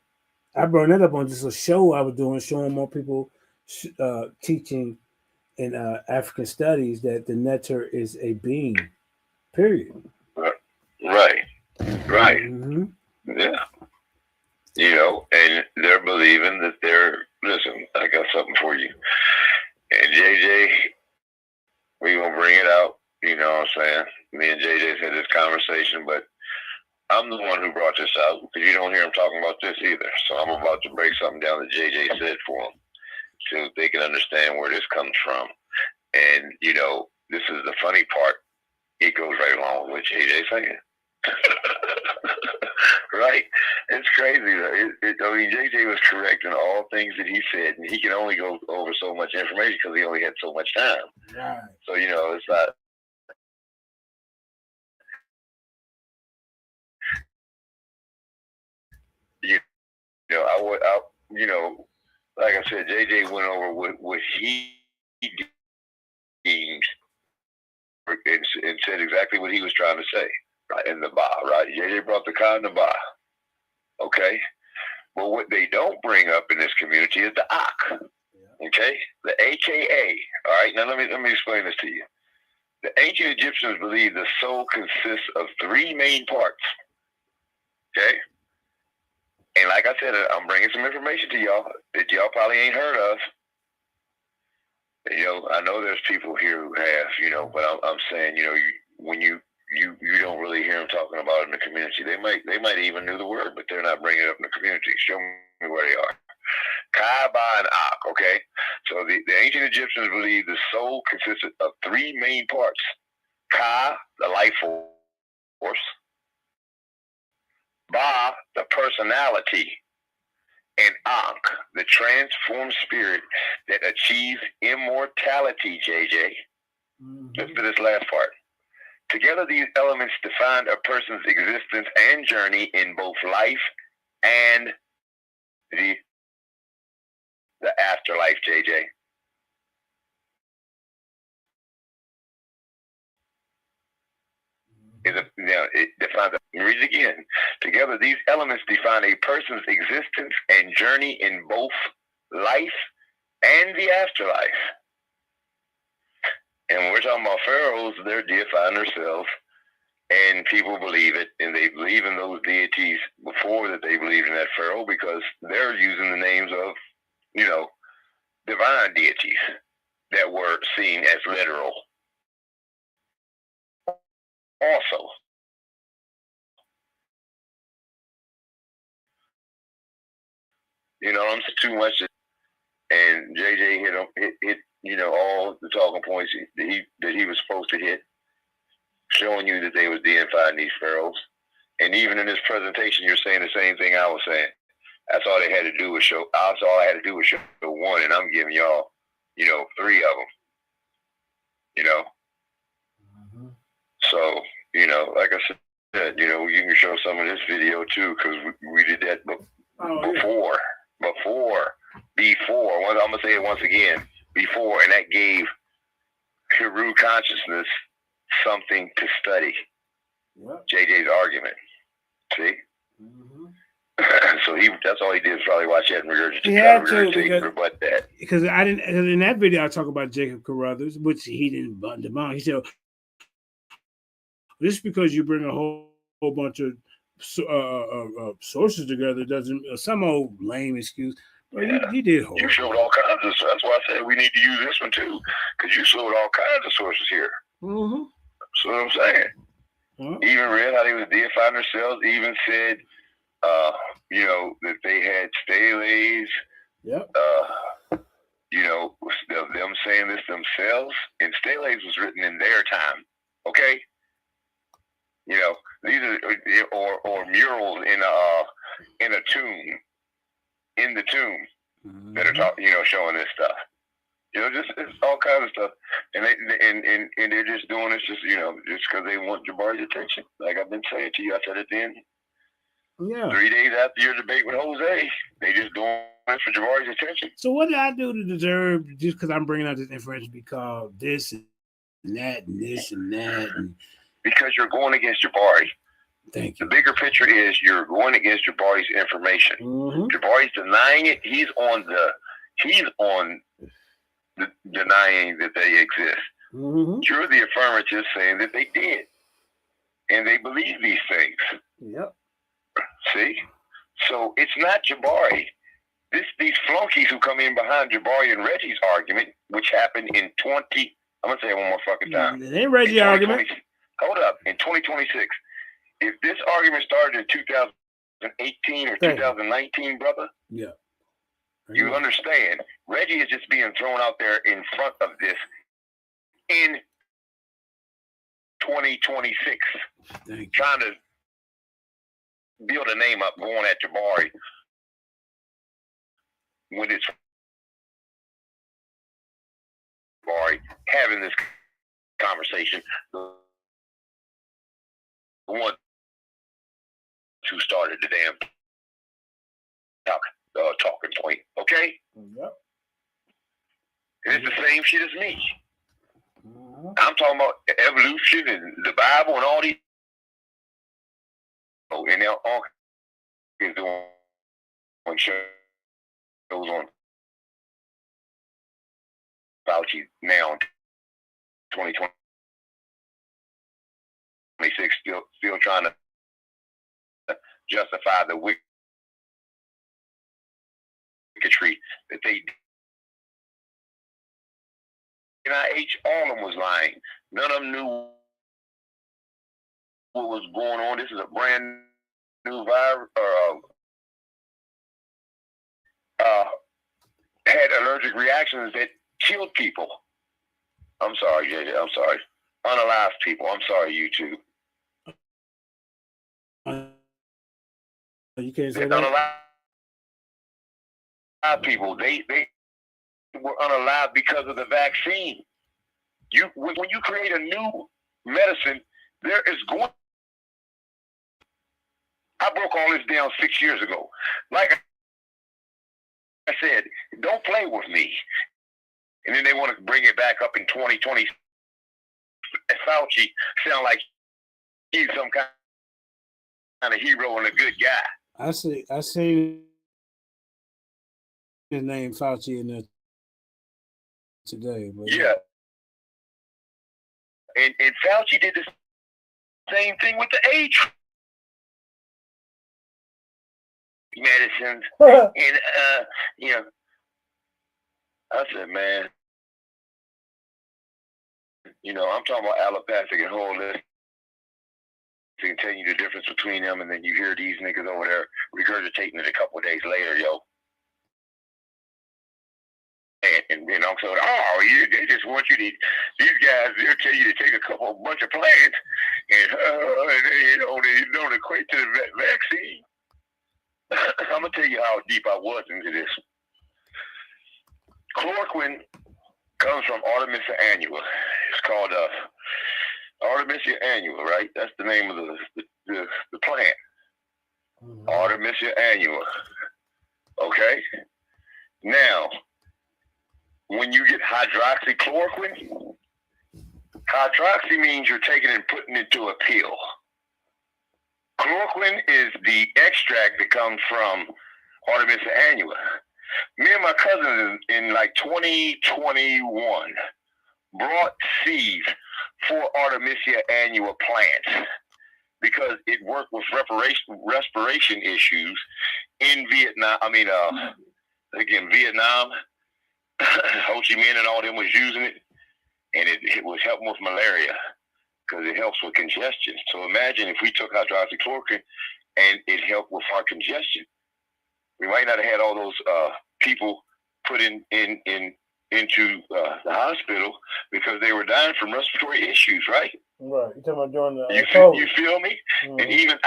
I brought that up on just a show I was doing, showing more people teaching in African studies that the netter is a being. Period. Right. Mm-hmm. Yeah. And they're believing that listen, I got something for you. And JJ, we gonna bring it out. You know what I'm saying? Me and JJ's had this conversation, but I'm the one who brought this out, because you don't hear him talking about this either. So I'm about to break something down that JJ said for him, so they can understand where this comes from. And, this is the funny part. It goes right along with what JJ saying. Right? It's crazy. JJ was correct in all things that he said, and he can only go over so much information because he only had so much time. Right. So, it's not. Like I said, JJ went over what he deemed and said exactly what he was trying to say, right, in the Ba, right? JJ brought the Ka and the Ba, okay? But what they don't bring up in this community is the Ak, okay? The AKA, all right? Now let me explain this to you. The ancient Egyptians believed the soul consists of three main parts, okay? And like I said, I'm bringing some information to y'all that y'all probably ain't heard of. I know there's people here who have, but I'm saying, when you don't really hear them talking about it in the community. They might even know the word, but they're not bringing it up in the community. Show me where they are. Ka, Ba, and Ak, okay? So the ancient Egyptians believed the soul consisted of three main parts. Ka, the life force. Ba, the personality. And Ankh, the transformed spirit that achieves immortality, JJ. Listen to this last part. Together, these elements define a person's existence and journey in both life and the afterlife, JJ. It defines. Read it again. Together, these elements define a person's existence and journey in both life and the afterlife. And when we're talking about pharaohs, they're deifying themselves, and people believe it, and they believe in those deities before that they believed in that pharaoh, because they're using the names of, divine deities that were seen as literal. Also, I'm too much, and JJ hit all the talking points that he was supposed to hit, showing you that they was deifying these pharaohs. And even in this presentation, you're saying the same thing I was saying. That's all they had to do was show. That's all I had to do was show one, and I'm giving y'all, three of them. So, like I said, you can show some of this video too, because we did that before. I'm gonna say it once again. Before, and that gave Heru consciousness something to study. Yep. JJ's argument. See? So that's all he did, is probably watch that and regurgitate, rebut that. Because in that video I talk about Jacob Carruthers, which he didn't button them out. He said, just because you bring a whole bunch of sources together doesn't, some old lame excuse, Well, you did horrible. You showed all kinds of stuff. That's why I said we need to use this one too, because you showed all kinds of sources here. Mm-hmm. That's what I'm saying. Mm-hmm. Even read how they was deifying themselves. Even said, that they had steles. Yep. Them saying this themselves, and steles was written in their time. Okay. These are or murals in a tomb, in the tomb, that are showing this stuff. Just it's all kinds of stuff, and they're just doing this just because they want Jabari's attention. Like I've been saying to you, I said it then. Yeah. 3 days after your debate with Jose, they just doing it for Jabari's attention. So what did I do to deserve, just because I'm bringing out this information, because this and that and this and that? Because you're going against Jabari. Thank you. The bigger picture is you're going against Jabari's information. Mm-hmm. Jabari's denying it. He's on the denying that they exist. Mm-hmm. You're the affirmative saying that they did. And they believe these things. Yep. See? So it's not Jabari. These flunkies who come in behind Jabari and Reggie's argument, which happened in I'm going to say it one more fucking time. It ain't Reggie's argument. Hold up. In 2026. If this argument started in 2018 or 2019, brother, yeah, you understand. Reggie is just being thrown out there in front of this in 2026, trying to build a name up, going at Jabari when it's Jabari having this conversation. The one who started the damn talking point, okay? Yep. And it's the same shit as me. I'm talking about evolution and the Bible and all these. And they're all doing shows on Fauci now in 2026, still trying to justify the bigotry that they did. NIH, all of them was lying. None of them knew what was going on. This is a brand new virus. Had allergic reactions that killed people. I'm sorry, JJ. I'm sorry. Unalived people. I'm sorry, YouTube. You can't say that. Unalived people. They were unalived because of the vaccine. When you create a new medicine, there is going. I broke all this down 6 years ago. Like I said, don't play with me. And then they want to bring it back up in 2020. Fauci sound like he's some kind of hero and a good guy. I see his name Fauci in there today. But yeah. And Fauci did the same thing with the age medicines. And I said, man, I'm talking about allopathic and holistic. To tell you the difference between them, and then you hear these niggas over there regurgitating it a couple of days later, yo. And they just want you to, these guys, they'll tell you to take a bunch of plants, and they don't equate to the vaccine. I'm going to tell you how deep I was into this. Chloroquine comes from Artemisia annua. It's called Artemisia annua, right? That's the name of the plant. Mm-hmm. Artemisia annua. Okay? Now, when you get hydroxychloroquine, hydroxy means you're taking it and putting it into a pill. Chloroquine is the extract that comes from Artemisia annua. Me and my cousin in like 2021 brought seeds for Artemisia annua plants because it worked with respiration issues in Vietnam. again, Vietnam, Ho Chi Minh and all them was using it, and it was helping with malaria because it helps with congestion. So imagine if we took hydroxychloroquine and it helped with our congestion. We might not have had all those people put into the hospital because they were dying from respiratory issues, right? Right. You talking about during the You feel me? Mhm. And even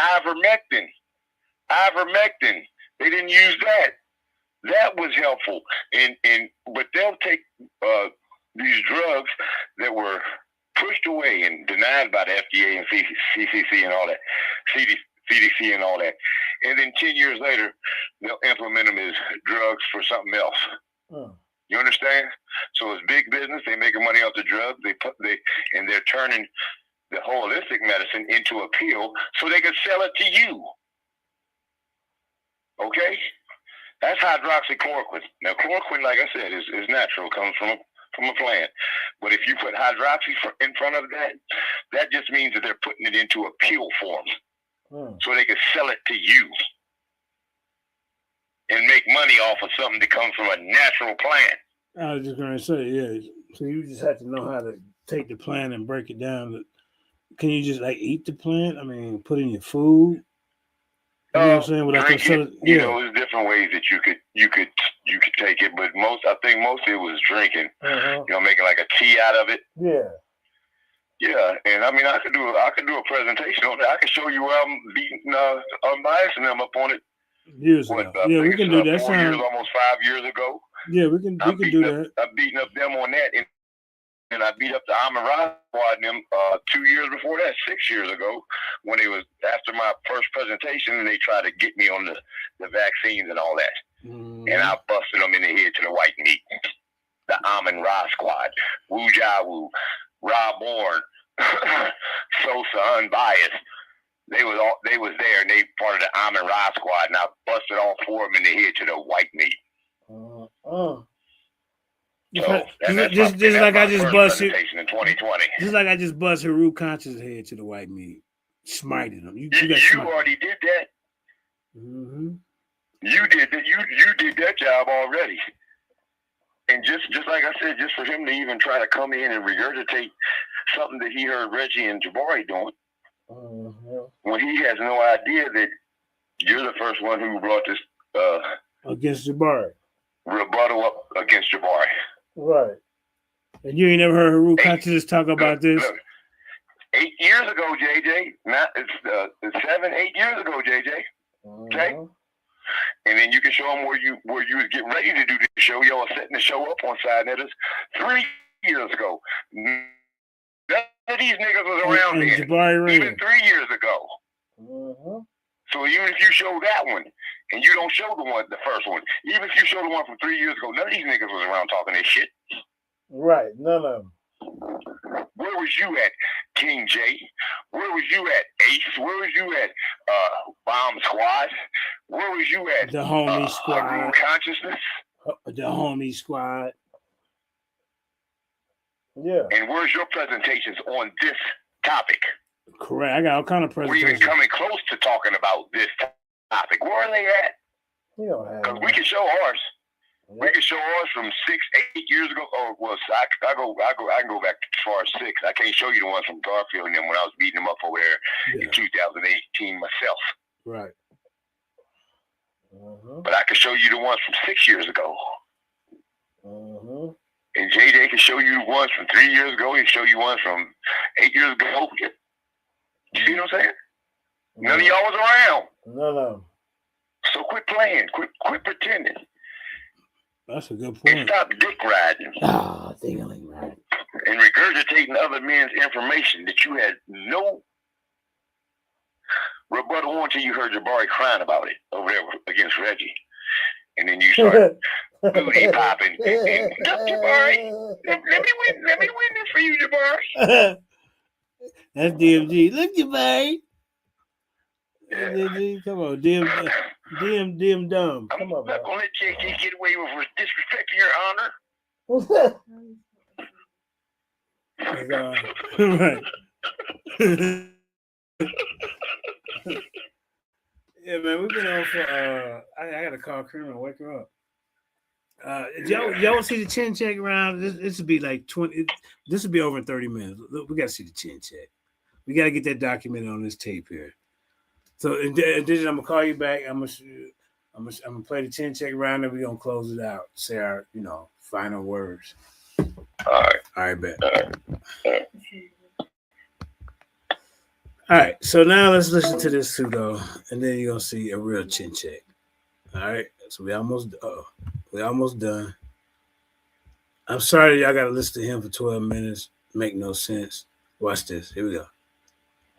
ivermectin, they didn't use that. That was helpful. But they'll take these drugs that were pushed away and denied by the FDA and CCC and all that, CDC and all that, and then 10 years later they'll implement them as drugs for something else. You understand? So it's big business. They making money off the drugs. And they're turning the holistic medicine into a pill so they can sell it to you. Okay? That's hydroxychloroquine. Now, chloroquine, like I said, is natural. Comes from a plant. But if you put hydroxy in front of that, that just means that they're putting it into a pill form so they can sell it to you and make money off of something that comes from a natural plant. I was just going to say, yeah. So you just have to know how to take the plant and break it down. Can you just like eat the plant? I mean, put in your food. You know what I'm saying? Without Drink them it. You know, there's different ways that you could take it, but I think most of it was drinking. You know, making like a tea out of it. Yeah. Yeah, and I mean, I could do a presentation on that. I can show you where I'm beating unbiasing them up on it. Years ago. Yeah, we can do that. 4 years, almost 5 years ago. Yeah, we can do that. I'm beating up them on that, and I beat up the Amara squad and them 2 years before that, 6 years ago, when it was after my first presentation, and they tried to get me on the vaccines and all that. And I busted them in the head to the white meat. The Amin Ra squad, Wu Jawu, Rob Bourne, Sosa Unbiased. They was there, and they part of the Amin Ra squad, and I busted all 4 of them in the head to the white meat. Just like I just busted in 2020. Just like I just busted Heru Conscious head to the white meat, smited him. You already did that. You did that. You did that job already. And just like I said, just for him to even try to come in and regurgitate something that he heard Reggie and Jabari doing, when he has no idea that you're the first one who brought this against Jabari rebuttal up against Jabari. Right. And you ain't never heard Heru Conscious talk about this? Look, 8 years ago, JJ. Not it's 7, 8 years ago, JJ. Okay. And then you can show them where you was getting ready to do the show. Y'all setting the show up on Side Netters 3 years ago. None of these niggas was around then. Even 3 years ago. So even if you show that one, and you don't show the first one, even if you show the one from 3 years ago, none of these niggas was around talking this shit. Right, none of them. Where was you at, King J? Where was you at, Ace? Where was you at, Bomb Squad? Where was you at, the Homie Squad? Consciousness? The Homie Squad. Yeah. And where's your presentations on this topic? Correct. I got all kind of presentations. We're even coming close to talking about this topic. Where are they at? Because we can show ours. We can show ours from 6, 8 years ago. Oh, well, I can go back as far as 6. I can't show you the ones from Garfield and them when I was beating them up over there in 2018 myself. Right. But I can show you the ones from 6 years ago. And JJ can show you ones from 3 years ago. He can show you ones from 8 years ago. You see what I'm saying? None of y'all was around. None of them. So quit playing. Quit pretending. That's a good point. And stop dick riding. Diggling riding. And regurgitating other men's information that you had no rebuttal on until you heard Jabari crying about it over there against Reggie. And then you started booty popping. And Jabari, let me win this for you, Jabari. That's DMG. Look, Jabari. DMG, come on, DM dumb. I'm not gonna let JJ get away with disrespecting your honor. Right. Yeah, man, we've been on for I gotta call Cream and wake her up. Y'all see the chin check round? This would be like 20. This would be over in 30 minutes. Look, we got to see the chin check. We got to get that documented on this tape here. So, and then I'm gonna call you back. I'm gonna play the chin check round, and we're gonna close it out. Say our, final words. All right, bet. All right. So now let's listen to this pseudo, and then you're gonna see a real chin check. All right. So we almost done. I'm sorry y'all got to listen to him for 12 minutes. Make no sense. Watch this. Here we go.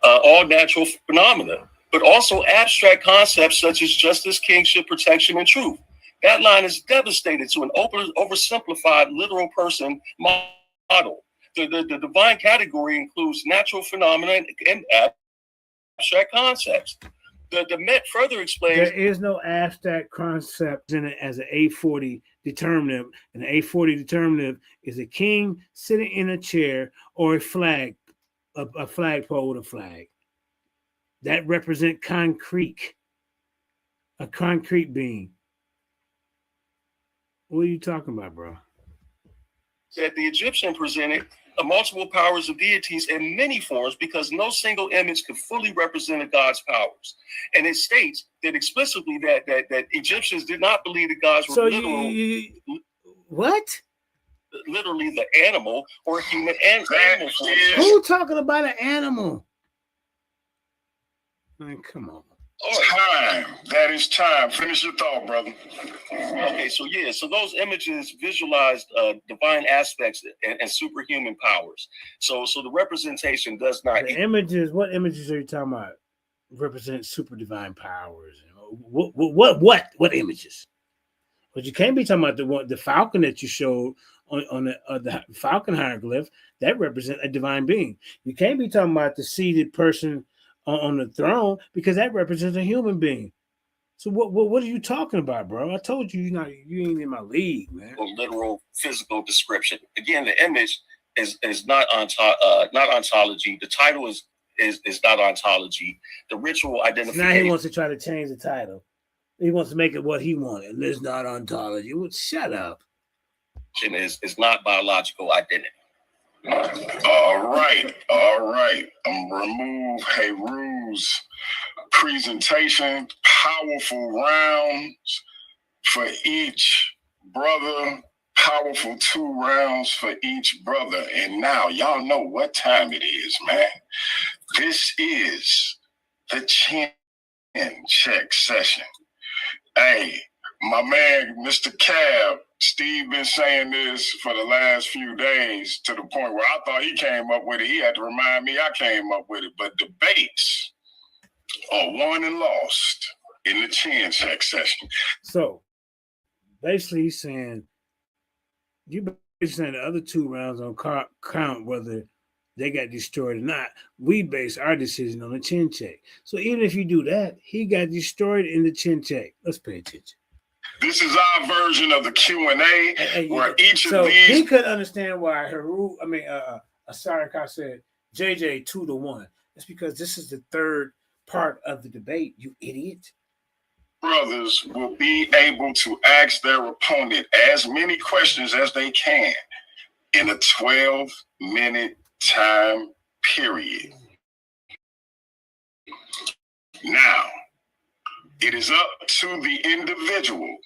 All natural phenomena, but also abstract concepts such as justice, kingship, protection, and truth. That line is devastated to an oversimplified literal person model. The divine category includes natural phenomena and abstract concepts. The Met further explains there is no abstract concept in it as an A40 determinative. An A40 determinative is a king sitting in a chair or a flag, a flagpole with a flag. That represent concrete, a concrete being. What are you talking about, bro? that the Egyptian presented multiple powers of deities in many forms because no single image could fully represent a god's powers. And it states that explicitly that Egyptians did not believe that gods were literal. What? Literally the animal or human and animal forms. Who talking about an animal? Man, come on. Time. That is time. Finish your thought, brother. Okay, so those images visualized divine aspects and superhuman powers. So the representation does not. The images. What images are you talking about? Represent super divine powers. What images? But you can't be talking about the falcon that you showed on the falcon hieroglyph that represent a divine being. You can't be talking about the seated person on the throne because that represents a human being. So what are you talking about, bro? I told you you ain't in my league, man. A literal physical description. Again, the image is not ontology. The title is not ontology. The ritual identification. Now he wants to try to change the title. He wants to make it what he wanted. It's not ontology. Well, shut up. Is not biological identity. All right. I'm gonna remove Heru's presentation. Powerful rounds for each brother. Powerful 2 rounds for each brother. And now y'all know what time it is, man. This is the chin check session. Hey, my man, Mr. Cab, Steve been saying this for the last few days to the point where I thought he came up with it. He had to remind me I came up with it. But debates are won and lost in the chin check session. So basically he's saying you basically saying the other 2 rounds on count whether they got destroyed or not. We base our decision on the chin check. So even if you do that, he got destroyed in the chin check. Let's pay attention. This is our version of the Q&A where each of these... he could understand why Heru, Asarika said JJ 2-1. That's because this is the 3rd part of the debate, you idiot. Brothers will be able to ask their opponent as many questions as they can in a 12-minute time period. Now, it is up to the individual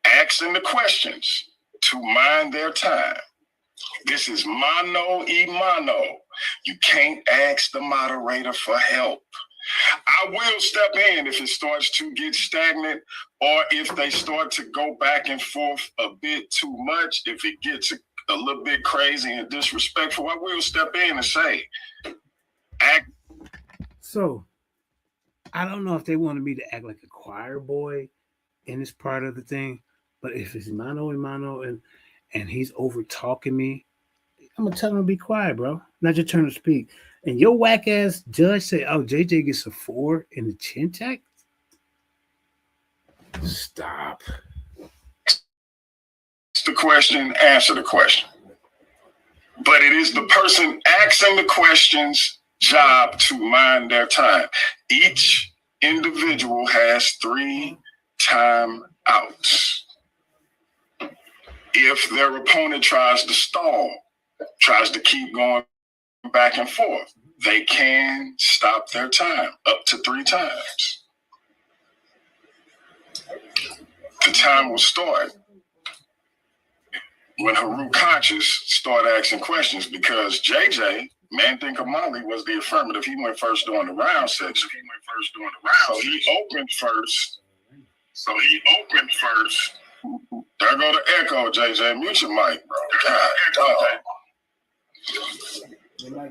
asking the questions to mind their time. This is mano y mano. You can't ask the moderator for help. I will step in if it starts to get stagnant or if they start to go back and forth a bit too much. If it gets a little bit crazy and disrespectful, I will step in and say, act. So, I don't know if they wanted me to act like a choir boy in this part of the thing, but if it's mano and mano and he's over talking me, I'm gonna tell him to be quiet, bro. Not your turn to speak. And your whack ass judge say, "Oh, JJ gets a 4 in the chin check." Stop. Ask the question, answer the question. But it is the person asking the questions' job to mind their time. Each individual has 3 time outs. if their opponent tries to stall, tries to keep going back and forth, they can stop their time up to 3 times. The time will start when Heru conscious start asking questions, because JJ, Mandinka Mali, was the affirmative. He went first during the round section. So he opened first. There go the echo, JJ. Mute your mic, bro. God,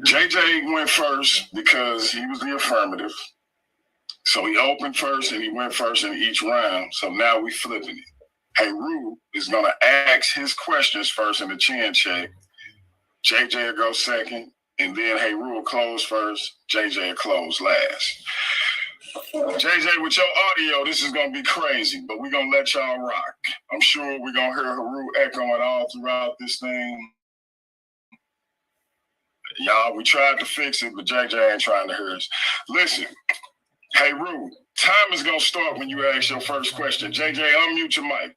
JJ went first because he was the affirmative. So he opened first and he went first in each round. So now we flipping it. Heru is going to ask his questions first in the chin check. JJ will go second, and then Heru will close first. JJ will close last. JJ, with your audio, this is going to be crazy, but we're going to let y'all rock. I'm sure we're going to hear Heru echoing all throughout this thing. Y'all, we tried to fix it, but JJ ain't trying to hear us. Listen, Heru, time is going to start when you ask your first question. JJ, unmute your mic.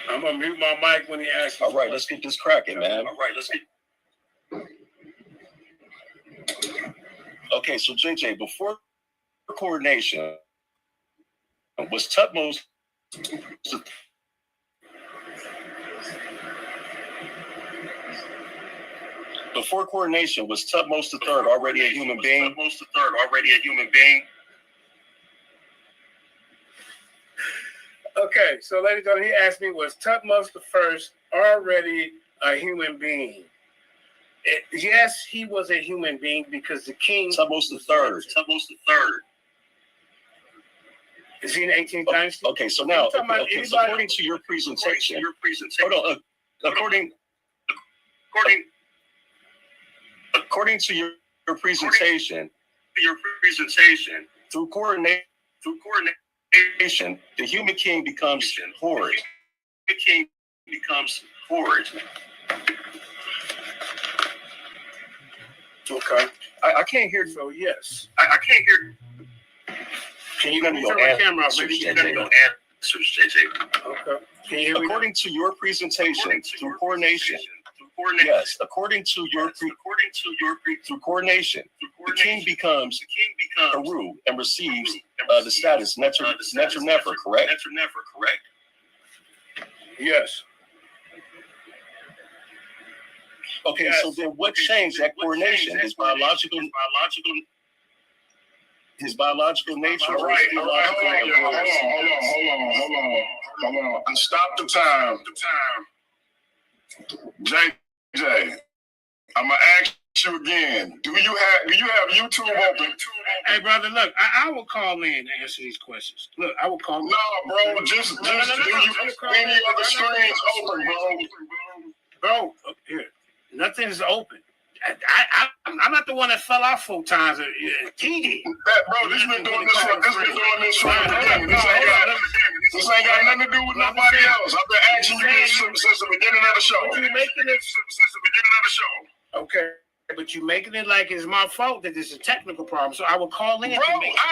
I'm going to mute my mic when he asks. All right, let's get this cracking, man. Okay, so JJ, before coordination, was Tutmost before coordination, was Tutmost III already a human being? Okay, so ladies and gentlemen, he asked me, was Tutmost I already a human being? Yes, he was a human being because the king... Tutmost III. Is he in the 18th dynasty? Okay, so now, so according to your presentation, hold on, according to your presentation, through coordination, the human king becomes horrid. Okay. I can't hear. So yes. I can't hear. Can you turn my camera off? Maybe you can JJ. Okay. Can you hear me? According to your presentation, through coordination. Yes, according to your through coordination, the king becomes Heru and receives the status Netter Nefer, correct? Yes. Okay, Yes. so then what changed that coordination? His biological nature. All right, hold on. And stop the time. JJ, I'm gonna ask you again. Do you have YouTube open? Hey, brother, look, I will call in to answer these questions. Look, I will call. No, bro, just do you any other screens open, bro? Here, nothing is open. I'm not the one that fell off 4 times. TD. Bro, this been doing this from the beginning. This ain't got nothing to do with nobody else. I've been asking you this since the beginning of the show. Okay, but you making it like it's my fault that it's a technical problem. So I will call in. Bro,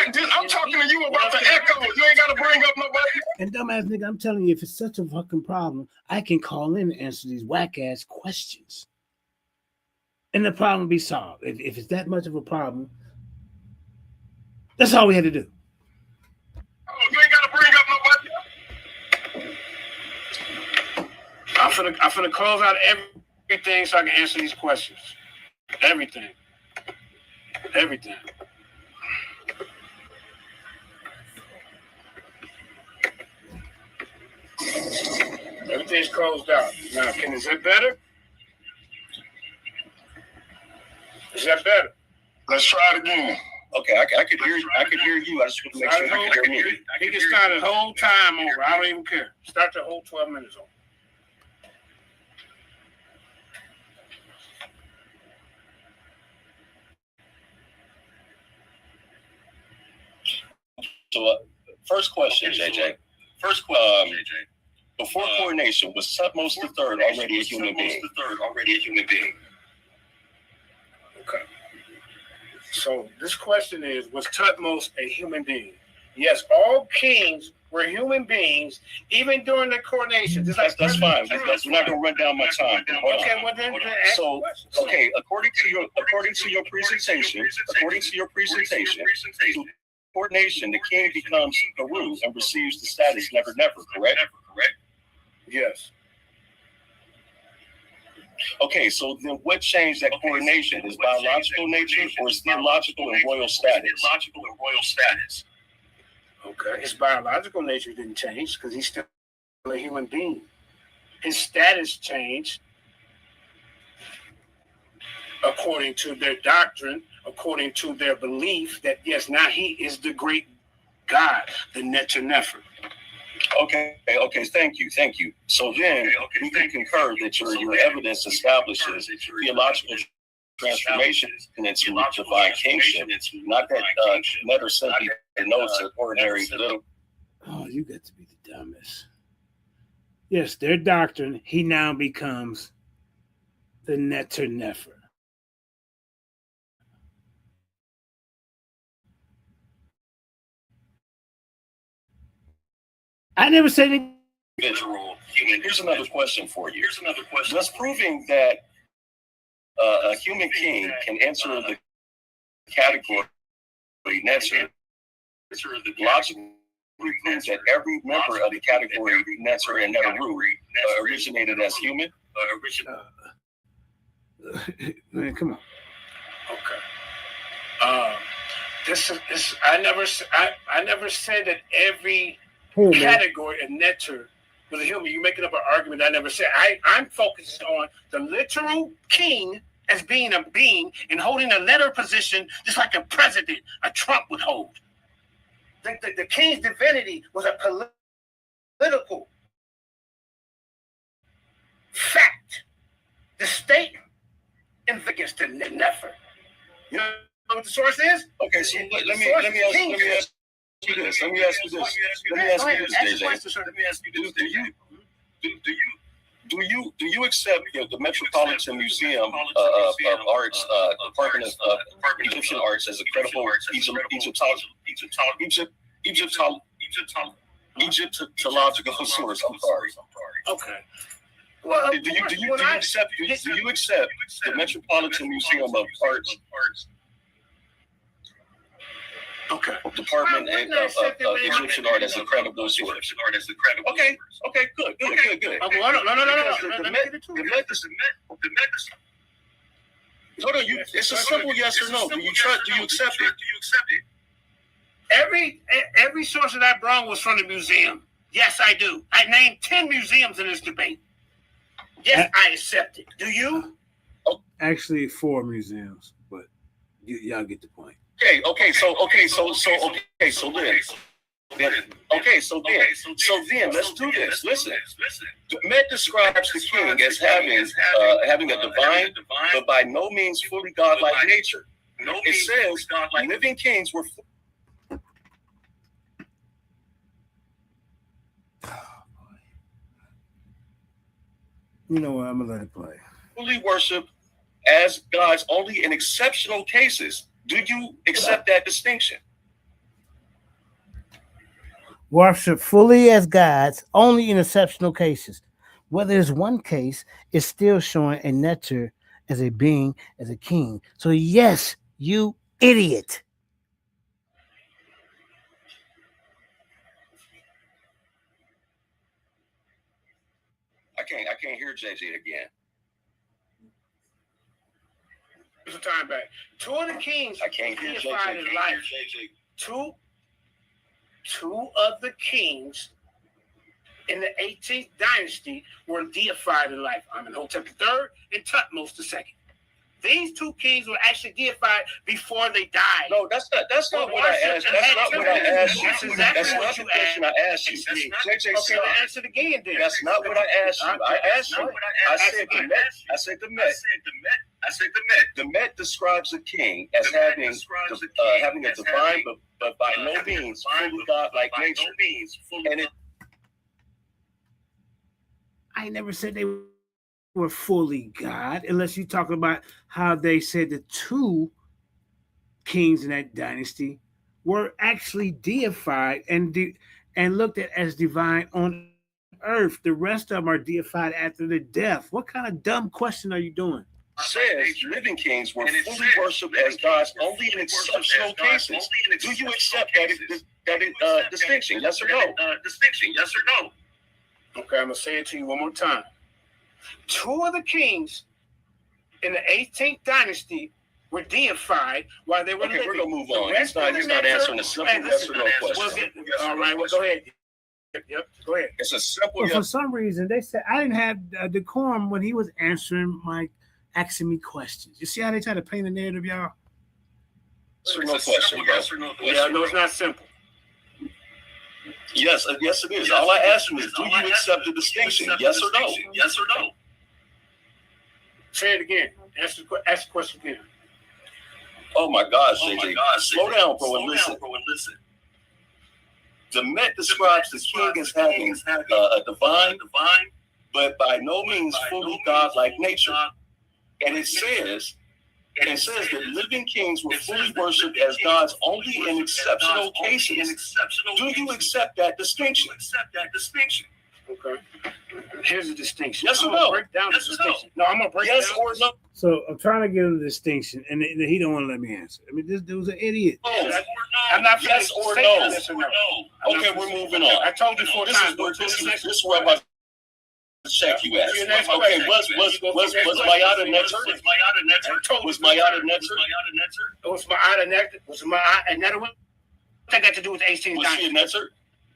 I'm talking to you about the echo. You ain't got to bring up nobody. And dumbass nigga, I'm telling you, if it's such a fucking problem, I can call in and answer these whack ass questions. And the problem will be solved. If it's that much of a problem, that's all we had to do. Oh, you ain't got to bring up nobody. I'm finna close out everything so I can answer these questions. Everything. Everything's closed out. Now, is that better? Is that better? Let's try it again. Okay, I could hear you. I could hear you. I just want to make sure you can hear me. He can start the whole time over. I don't even care. Start the whole 12 minutes over. So, first question, JJ. Before coordination, was Tutmost III already a human being? Okay. So this question is, was Tutmost a human being? Yes, all kings were human beings, even during the coronation. That's fine. We're not gonna run down my time. Okay, well then. So, okay, according to your presentation, through coordination, the king becomes Heru and receives the status never, correct? Yes. Okay, so then what changed that coordination? His biological nature or his theological and royal status? Okay, his biological nature didn't change because he's still a human being. His status changed according to their doctrine, according to their belief that yes, now he is the great God, the Neter Nefer. Okay, thank you. So then we can concur that your evidence establishes theological transformation into divine kingship, not that Neter simply denotes an ordinary little. Oh, you got to be the dumbest. Yes, their doctrine, he now becomes the Neter Nefer. I never said it. Here's another question for you. Does proving that a human king can enter the category Neter logically proves that every member of the category Neter and Heru originated as human? Man, come on. Okay. This I never said that every category of Neter was a human. You're making up an argument I never said. I'm focused on the literal king as being a being and holding a letter position just like a president, a Trump would hold. The king's divinity was a political fact. The state against the Nefer. You know what the source is? Okay, so let me ask you this. Let me ask you this, JJ. Do you accept the Metropolitan Museum of Arts, Department of Egyptian Arts as a credible Egyptological source? I'm sorry. Okay. Well, do you accept the Metropolitan Museum of Arts? Okay. Department of Egyptian Art as a credible source. Okay, good. No. It's a simple yes or no. Do you accept it? Every source that I brought was from the museum. Yes, I do. I named 10 museums in this debate. Yes, I accept it. Do you? Actually, 4 museums, but y'all get the point. Okay. So then, let's do this. Listen, the Met describes the king as having a divine, but by no means fully godlike nature. It says living kings were. You know what? I'm gonna let it play. Fully worship as gods only in exceptional cases. Do you accept that distinction? Worship fully as gods only in exceptional cases. Whether it's one case, it's still showing a Neter as a being, as a king. So yes, you idiot. I can't hear JJ again. There's a time back. 2 of the kings I can't hear deified in life. Two of the kings in the 18th dynasty were deified in life. Amenhotep III and Tutmos II. These 2 kings were actually deified before they died. No, that's not what I asked. That's not what I asked you. That's not the question I asked you. JJ, okay, answer it again then. That's not what I asked you. I said the Met. The Met describes a king as having a divine, but by no means fully godlike nature. And I never said they were fully God, unless you talk about how they said the 2 kings in that dynasty were actually deified and looked at as divine on earth. The rest of them are deified after their death. What kind of dumb question are you doing? Says living kings were fully worshipped as gods only in exceptional cases. Do you accept that distinction? Yes or no? Distinction, yes or no? Okay, I'm gonna say it to you one more time. Two of the kings in the 18th dynasty were deified while they were living. We're gonna move on. He's not answering a simple yes or no question. All right, well, go ahead. Yep, go ahead. It's a simple. But for some reason, they said I didn't have decorum when he was asking me questions. You see how they try to paint a narrative, y'all? Yes or no question. Yes or no question. Yeah, no, it's not simple. Yes, yes, it is. All I asked you is, do you accept the distinction? Yes or no? Yes or no? Say it again. Ask the question again. Oh my gosh, JJ. Slow down, bro, and listen. The Met describes the king as having a divine, but by no means fully godlike nature. And it says that living kings were fully worshipped as gods only in exceptional cases. Do you accept that distinction? Okay. Here's the distinction. Yes or no? Break down the distinction. No, I'm gonna break down. Yes or no? So I'm trying to give him the distinction, and he don't want to let me answer. I mean, this dude's an idiot. I'm not yes or no. Yes or no. Okay, we're moving on. I told you 4 times. This is where I'm about to check you at. Okay, was Mayada Netzer? Was Mayada Netzer? Was Mayada Netzer? Was Mayada Netzer? What that got to do with 18 Was she a Netzer?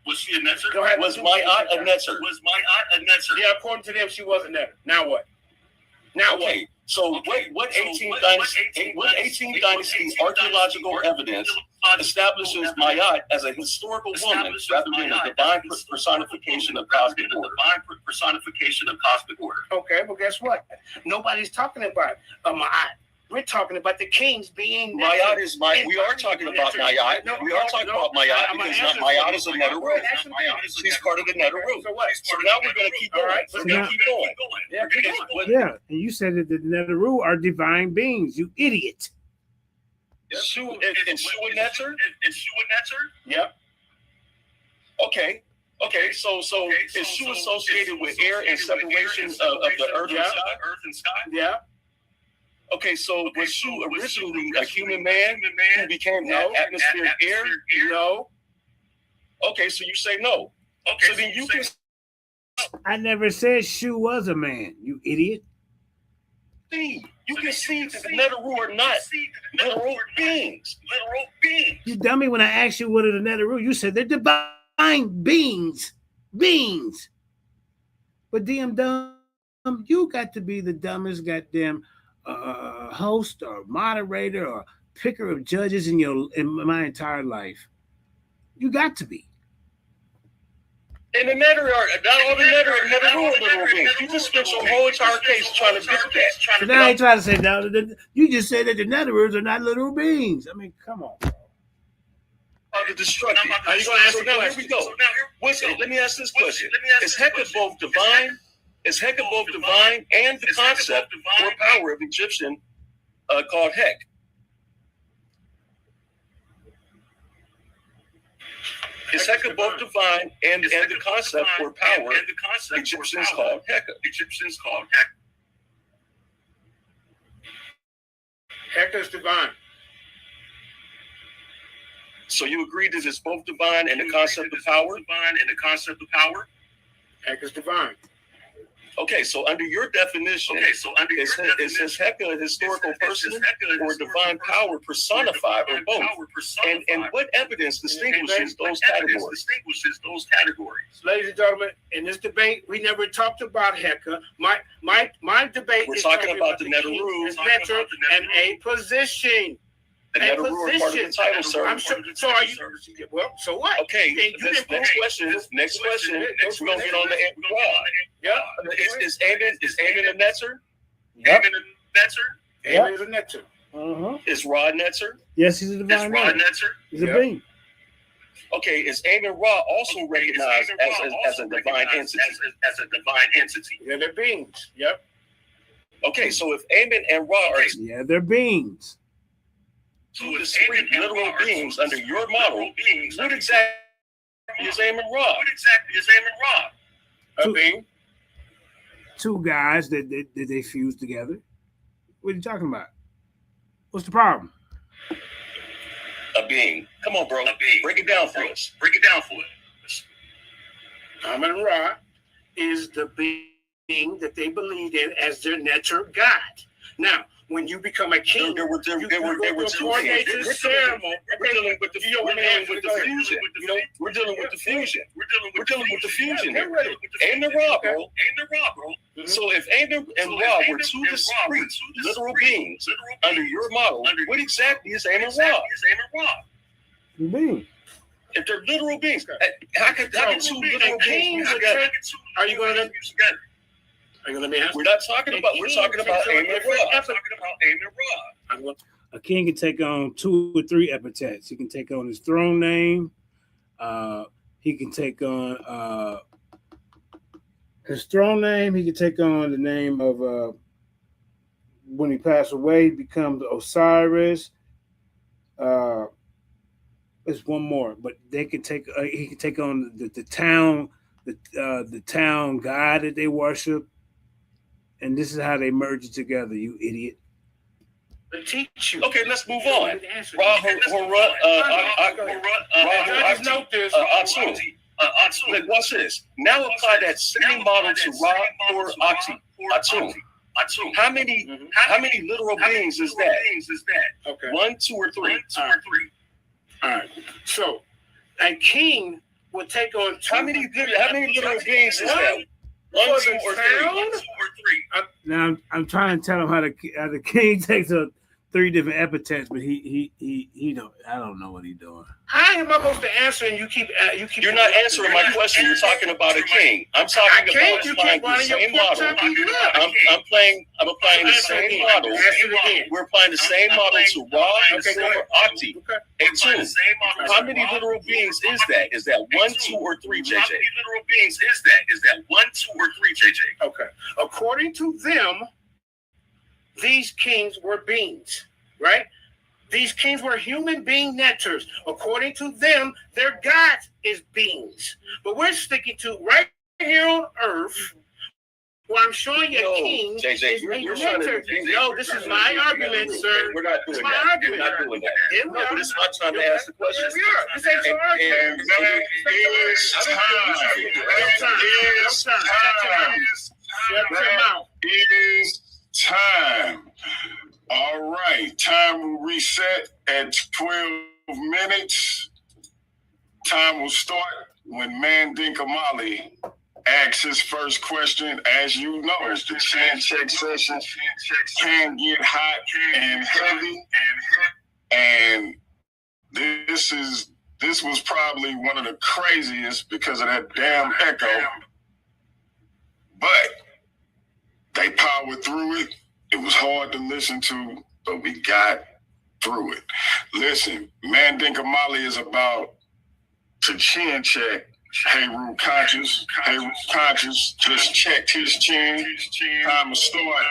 Was she a Netzer? Go ahead. Was my aunt a Netzer? Was my aunt a Netzer? Yeah, according to them, she was a Netzer. Now what? Now okay. What? So what 18th dynasty archaeological evidence establishes Mayat as a historical woman rather than a divine personification of cosmic order? Okay, well, guess what? Nobody's talking about Mayat. We're talking about the kings being Mayat is my. We are talking about Mayat. We are talking about Mayat because Mayat is a Neteru. She's part of the Neteru. So now we're going to keep going. We're going to keep going. Yeah, and you said that the Neteru are divine beings. You idiot. And Shu a Netzer? Yep. Okay. So is Shu associated with air and separation of the earth and sky? Yeah. Okay, so was Shu originally a human man who became atmospheric air? No. Okay, so you say no. Okay, so then you can. I never said Shu was a man, you idiot. See, you can see that the Neteru are not literal beings. You dummy, when I asked you what are the Neteru, you said they're divine beings. Beings. But damn dumb, you got to be the dumbest goddamn host or moderator or picker of judges in my entire life. You got to be. And the Neteru are not all the Neteru are literal beings. You just spent your whole entire case trying to do that. So now I ain't trying to say no. You just said that the Neterus are not literal beings. I mean, come on. The destruction. Are you going to answer? Now here we go. Let me ask this question: Is Heka both divine? Is Heka both divine and the concept or power of Egyptian called Hek? Is Heka both divine and the concept or power Egyptians called Heka? Heka is divine. So you agree that it's both divine and the concept of power? Heka is divine. Okay, so under your definition, is Heka a historical person or divine power personified or both? And what evidence distinguishes those categories? Ladies and gentlemen, in this debate, we never talked about Heka. My debate We're talking about the Neteru and a position. The Neteru are part of the title, sir. I'm sure. So are you? Well, so what? Okay. Next question. We're gonna get on the Ra. Yeah. Is Amen a Netzer? Yep. Amen is a Netzer. Is Ra a Netzer? Yes, he's a divine being. He's a being. Okay. Is Amen Ra also recognized as a divine entity? Yeah, they're beings. Yep. Okay. So if Amen and Ra are they're beings. two discrete literal beings under your model, what exactly is Amen Ra? A being. Two guys that they fused together. What are you talking about? What's the problem? A being. Come on, bro. Break it down for us. Amen Ra is the being that they believed in as their natural God. Now, when you become a king, They were two coordination ceremony. We're dealing with the fusion. We're dealing with the fusion here. Amen Ra, bro. So if Amen and Ra were two discrete literal beings under your model, what exactly is Amen Ra? Being. If they're literal beings, how could two literal beings together? Are you going to let me ask? We're talking about Amen Ra. A king can take on 2 or 3 epithets. He can take on his throne name. He can take on his throne name. He can take on the name of when he passed away, he becomes Osiris. There's one more, but they can take. He can take on the town, the town god that they worship, and this is how they merge it together. You idiot. Teach you. Okay, let's move on. Watch this. Now apply that same model to Ra or Atum. How many literal beings is that? Okay. 1, 2, or 3? All right. So a king will take on how many literal beings is that? 1, 2, or 3? Now I'm trying to tell him how the king takes 3 different epithets, but he don't. I don't know what he's doing. How am I supposed to answer? And you keep. You're not answering my question. You're talking about a king. I'm talking about applying the same model. I'm applying the same model. We're applying the same model to Ra and Akti. And 2. How many literal beings is that? Is that 1, 2, or 3, JJ? How many literal beings is that 1, 2, or 3, JJ? Okay. According to them, these kings were beings, right? These kings were human being nectars. According to them, their God is beings. But we're sticking to right here on earth, where I'm showing you a king is a nectar. No, this is my argument, sir. We're not doing that. We're not doing that. No, but it's my time to ask the question. This ain't your argument. Time. All right. Time will reset at 12 minutes. Time will start when Mandinka Mali asks his first question. As you know, the chin check session can get hot and heavy. And this was probably one of the craziest because of that damn echo. But they powered through it. It was hard to listen to, but we got through it. Listen, Mandinka Mali is about to chin check Heru conscious. Heru conscious just checked his chin. Time to start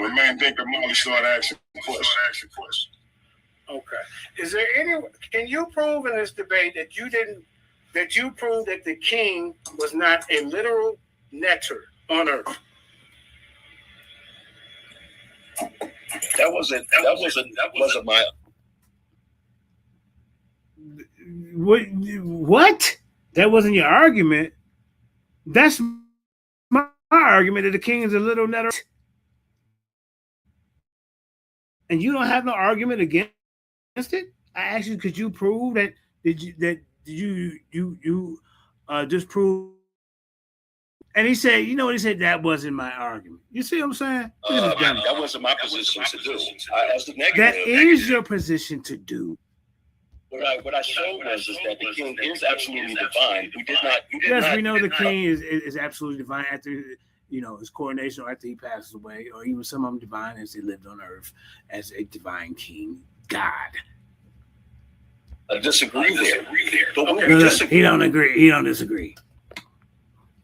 when Mandinka Mali start asking questions. Okay. Is there can you prove in this debate that you proved that the king was not a literal nectar on earth? That wasn't my. What? That wasn't your argument. That's my argument that the king is a little netter. And you don't have no argument against it? I asked you, could you prove that you disprove? And he said, you know what he said? That wasn't my argument. You see what I'm saying? That wasn't my position to do. As the negative, that is your position to do. What I showed was is that the king is absolutely divine. We did not. Yes, we know the king is absolutely divine after his coronation or after he passes away, or even some of them divine as they lived on earth as a divine king, God. I disagree there. He don't agree. He don't disagree.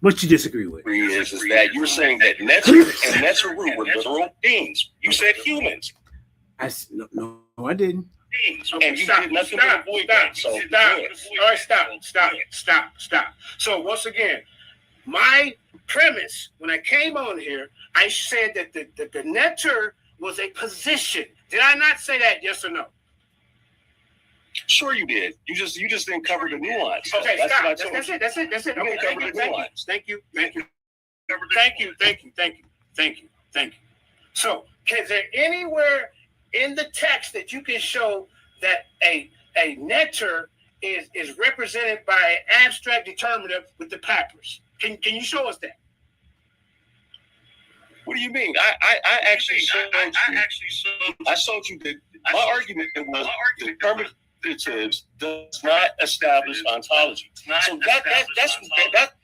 What you disagree with is that you're saying that Netzer and Netzeru were literal beings. You said humans. No, I didn't. And he did nothing but avoid that. So stop. All right, stop. So once again, my premise when I came on here, I said that the netter was a position. Did I not say that? Yes or no? Sure, you did. You just didn't cover the nuance. Okay, that's stop. What I told That's you. it. Okay, thank you. So, is there anywhere in the text that you can show that a netter is represented by an abstract determinative with the papyrus? Can you show us that? What do you mean? I actually showed you. I showed you that my argument was determinatives does not establish ontology. So that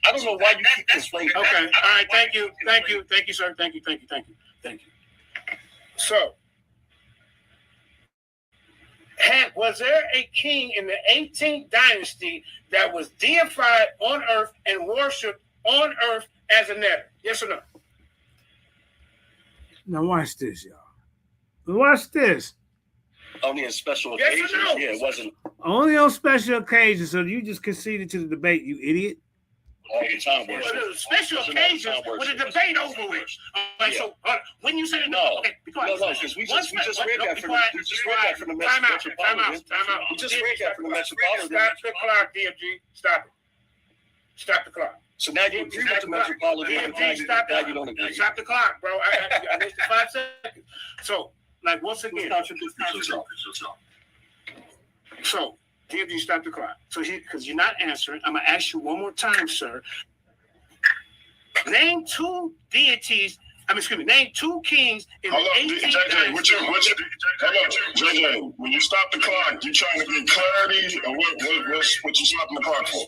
I don't know why you keep conflating. Okay. All right. Thank you, sir. Thank you. So, was there a king in the 18th dynasty that was deified on earth and worshipped on earth as a netter? Yes or no? Now watch this, y'all. Watch this. Only in special occasions. Yes or no? Yeah, it wasn't Only on special occasions. So you just conceded to the debate, you idiot. all the time. Special occasions with a debate over with. So when you say no, okay, be quiet. No, because we just read that from the Metropolitan. Time out. We just read that from the Metropolitan. Stop the clock, DFG. Stop the clock. So now you agree with the Metropolitan. Now you don't agree. Stop the clock, bro. I wasted 5 seconds. So, like, once again. So, DFG, stop the clock. So, because you're not answering, I'm going to ask you one more time, sir. Name 2 deities. Name 2 kings in the 18th dynasty. JJ, when you stop the clock, you trying to get clarity, or what you stopping the clock for?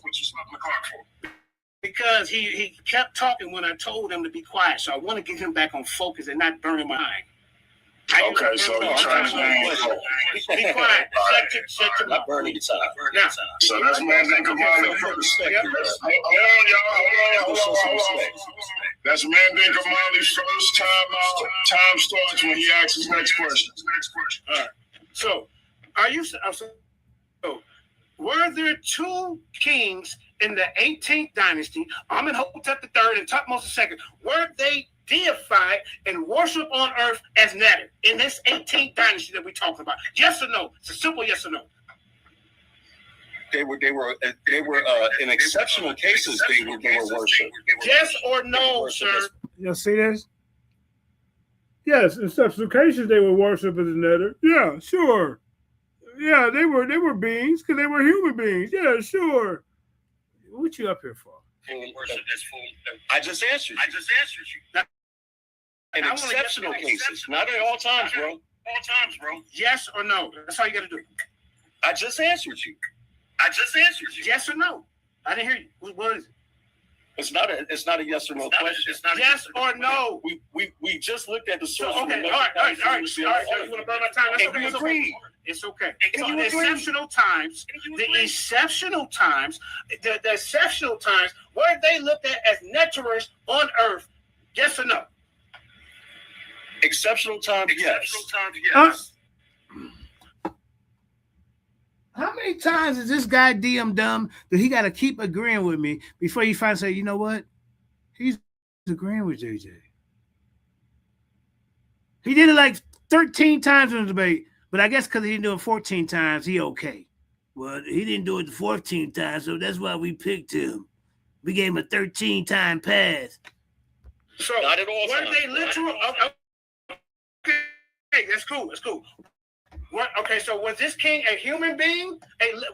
Because he kept talking when I told him to be quiet. So I want to get him back on focus and not burn my mind. Okay, so you're trying to be quiet. Shut your mouth. Burning your time. Now, so that's Mandinka Mali first. Hold on. That's Mandinka Mali first. Time starts when he asks his next question. All right. So, were there 2 kings in the 18th dynasty, Amenhotep III and Tutmosis II? Were they deified and worshipped on earth as netter in this 18th dynasty that we're talking about? Yes or no? It's a simple yes or no. They were in exceptional cases they were worshipped. Yes or no, sir? You see this? Yes, in exceptional cases they were worshipped as a netter. Yeah, sure. Yeah, they were beings because they were human beings. Yeah, sure. What you up here for? I just answered you. In exceptional cases, not at all times, bro. Yes or no? That's all you got to do. I just answered you. Yes or no? I didn't hear you. What is it? It's not a yes or no question. Yes or no? We just looked at the source. So, okay, all right. You want to burn my time? That's okay. You agree. It's okay. So the exceptional times, were they looked at as netterers on earth? Yes or no? Exceptional times, yes. How many times is this guy DM dumb that he got to keep agreeing with me before you finally say, you know what? He's agreeing with JJ. He did it like 13 times in the debate, but I guess because he didn't do it 14 times, he okay. Well, he didn't do it the 14th time, so that's why we picked him. We gave him a 13-time pass. So not at all. Were they literal? Okay, that's cool. Okay, so was this king a human being?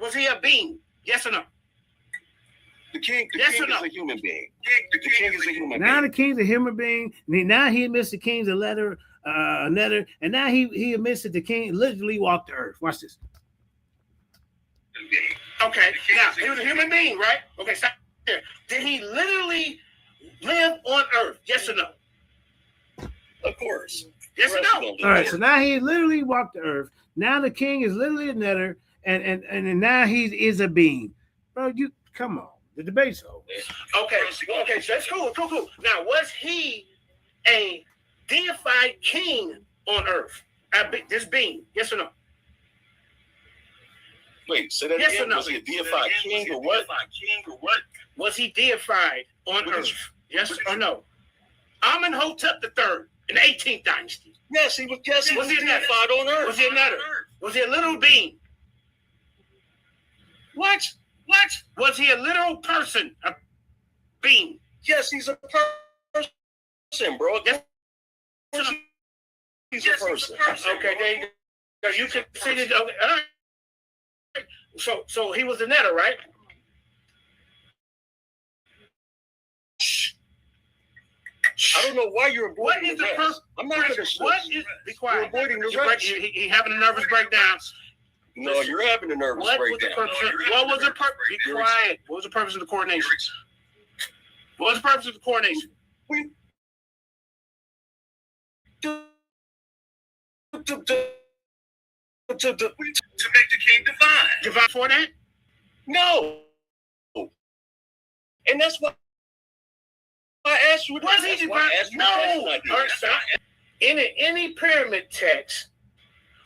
Was he a being? Yes or no? The king is a human being. The king is a human being. Now the king's a human being. Now he admits the king's a netter, and now he admits that the king literally walked the earth. Watch this. Okay, now he was a human being, right? Okay, stop there. Did he literally live on earth? Yes or no? Of course. Yes or no? All right, so now he literally walked the earth. Now the king is literally a netter, and now he is a being. Bro, you come on. The debate's over. Okay, so that's cool. Now, was he a deified king on earth? This being, yes or no? Wait, say that Yes again? or no? Was he a deified king or what? Was he deified on Earth? Yes or no? Amenhotep III in the 18th dynasty. Yes, he was. Yes, he was deified on Earth. Was he a netter? Was he a little being? What? Was he a literal person? A being? Yes, he's a person, bro. Yes. He's a person. Okay, there you go. You can see this. Okay, all right. So he was a netter, right? I don't know why you're avoiding What is the first? I'm not going to. What is? Be quiet. You're avoiding the You're rest. he having a nervous breakdown. No, you're having a nervous breakdown. What was the purpose? Be quiet. What was the purpose of the coronation? What was the purpose of the coronation? To make the king divine. Divine for that? No. And that's why I asked you. Was he divine? No. In any pyramid text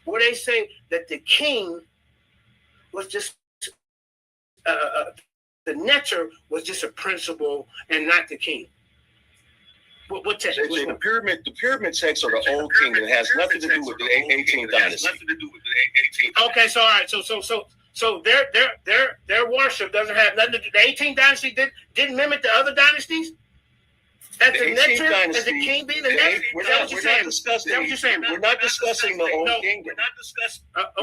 where they say that the king was just the netter was just a principle and not the king. What text? The pyramid texts are the old king. It has nothing to do with the 18th dynasty. Okay, so all right, so their worship doesn't have nothing to do. The 18th dynasty didn't mimic the other dynasties. As the netter, as the king being the netter. We're not discussing. We're not discussing the old kingdom. We're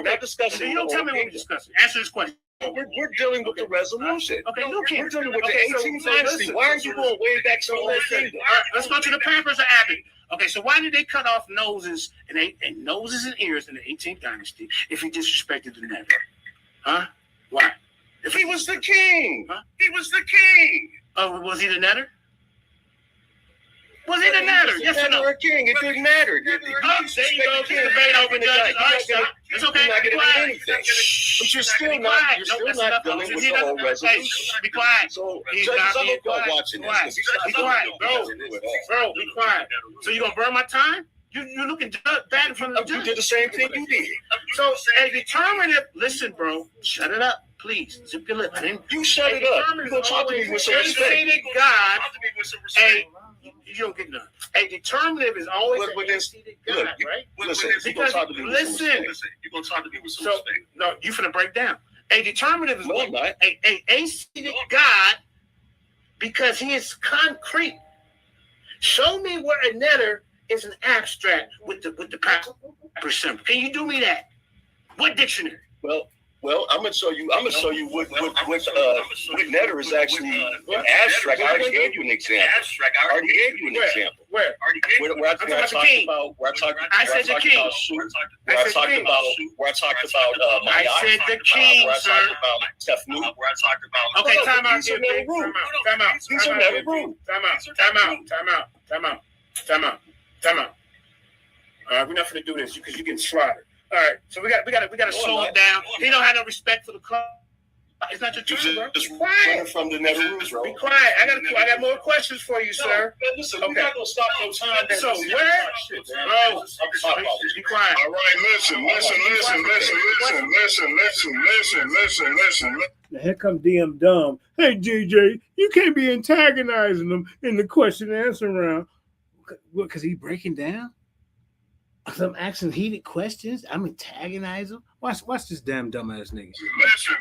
not discussing. You don't tell me what we're discussing. Answer this question. We're dealing with the resolution. Okay, no king. We're dealing with the 18th dynasty. Why are you going way back to the old kingdom? All right, let's go to the Pampers of Abbey. Okay, so why did they cut off noses and ears in the 18th dynasty if he disrespected the netter? Huh? Why? If he was the king. Huh? He was the king. Oh, was he the netter? Was he the netter? Yes or no? King. It didn't matter. There you go. Debate over judges. All right, stop. It's okay. You're not Be getting quiet. anything. But you're still not dealing with the whole resolution. Be quiet. So, He's judges, not I being hope y'all quiet. watching Be this. quiet. Be quiet, bro. Be quiet. So you gonna burn my time? You're looking bad in front of the judge. You did the same thing you did. So a determinative. Listen, bro. Shut it up, please. Zip your lip. You shut it up. You're gonna talk to me with some respect. God. You don't get none. A determinative is always an antecedent God, right? Listen, you're gonna talk to me with some respect. You're gonna talk to me with some respect. No, you finna break down. A determinative is No, I'm not. a antecedent God because he is concrete. Show me where a netter is an abstract with the proper symbol. Can you do me that? What dictionary? Well, I'm gonna show you what netter is actually abstract. I already gave you an example. Where? Where I talked about I said the king. Where I talked about I said the king, where I sir. talked about Tefnut. Where I talked about Okay, time out. These are never rude. These are never rude. Time out. All right, we're not gonna do this because you get slaughtered. All right, so we got to slow it down. He don't have no respect for the club. It's not your turn, bro. Just quiet. from the netter rules, bro. Be quiet. I got more questions for you, sir. Listen, we're not gonna stop no time. So where, bro? Be quiet. All right, listen. Now here comes DM Dumb. Hey, JJ, you can't be antagonizing them in the question and answer round. What, because he breaking down? I'm asking heated questions. I'm antagonizing him. Watch this damn dumbass nigga. Listen.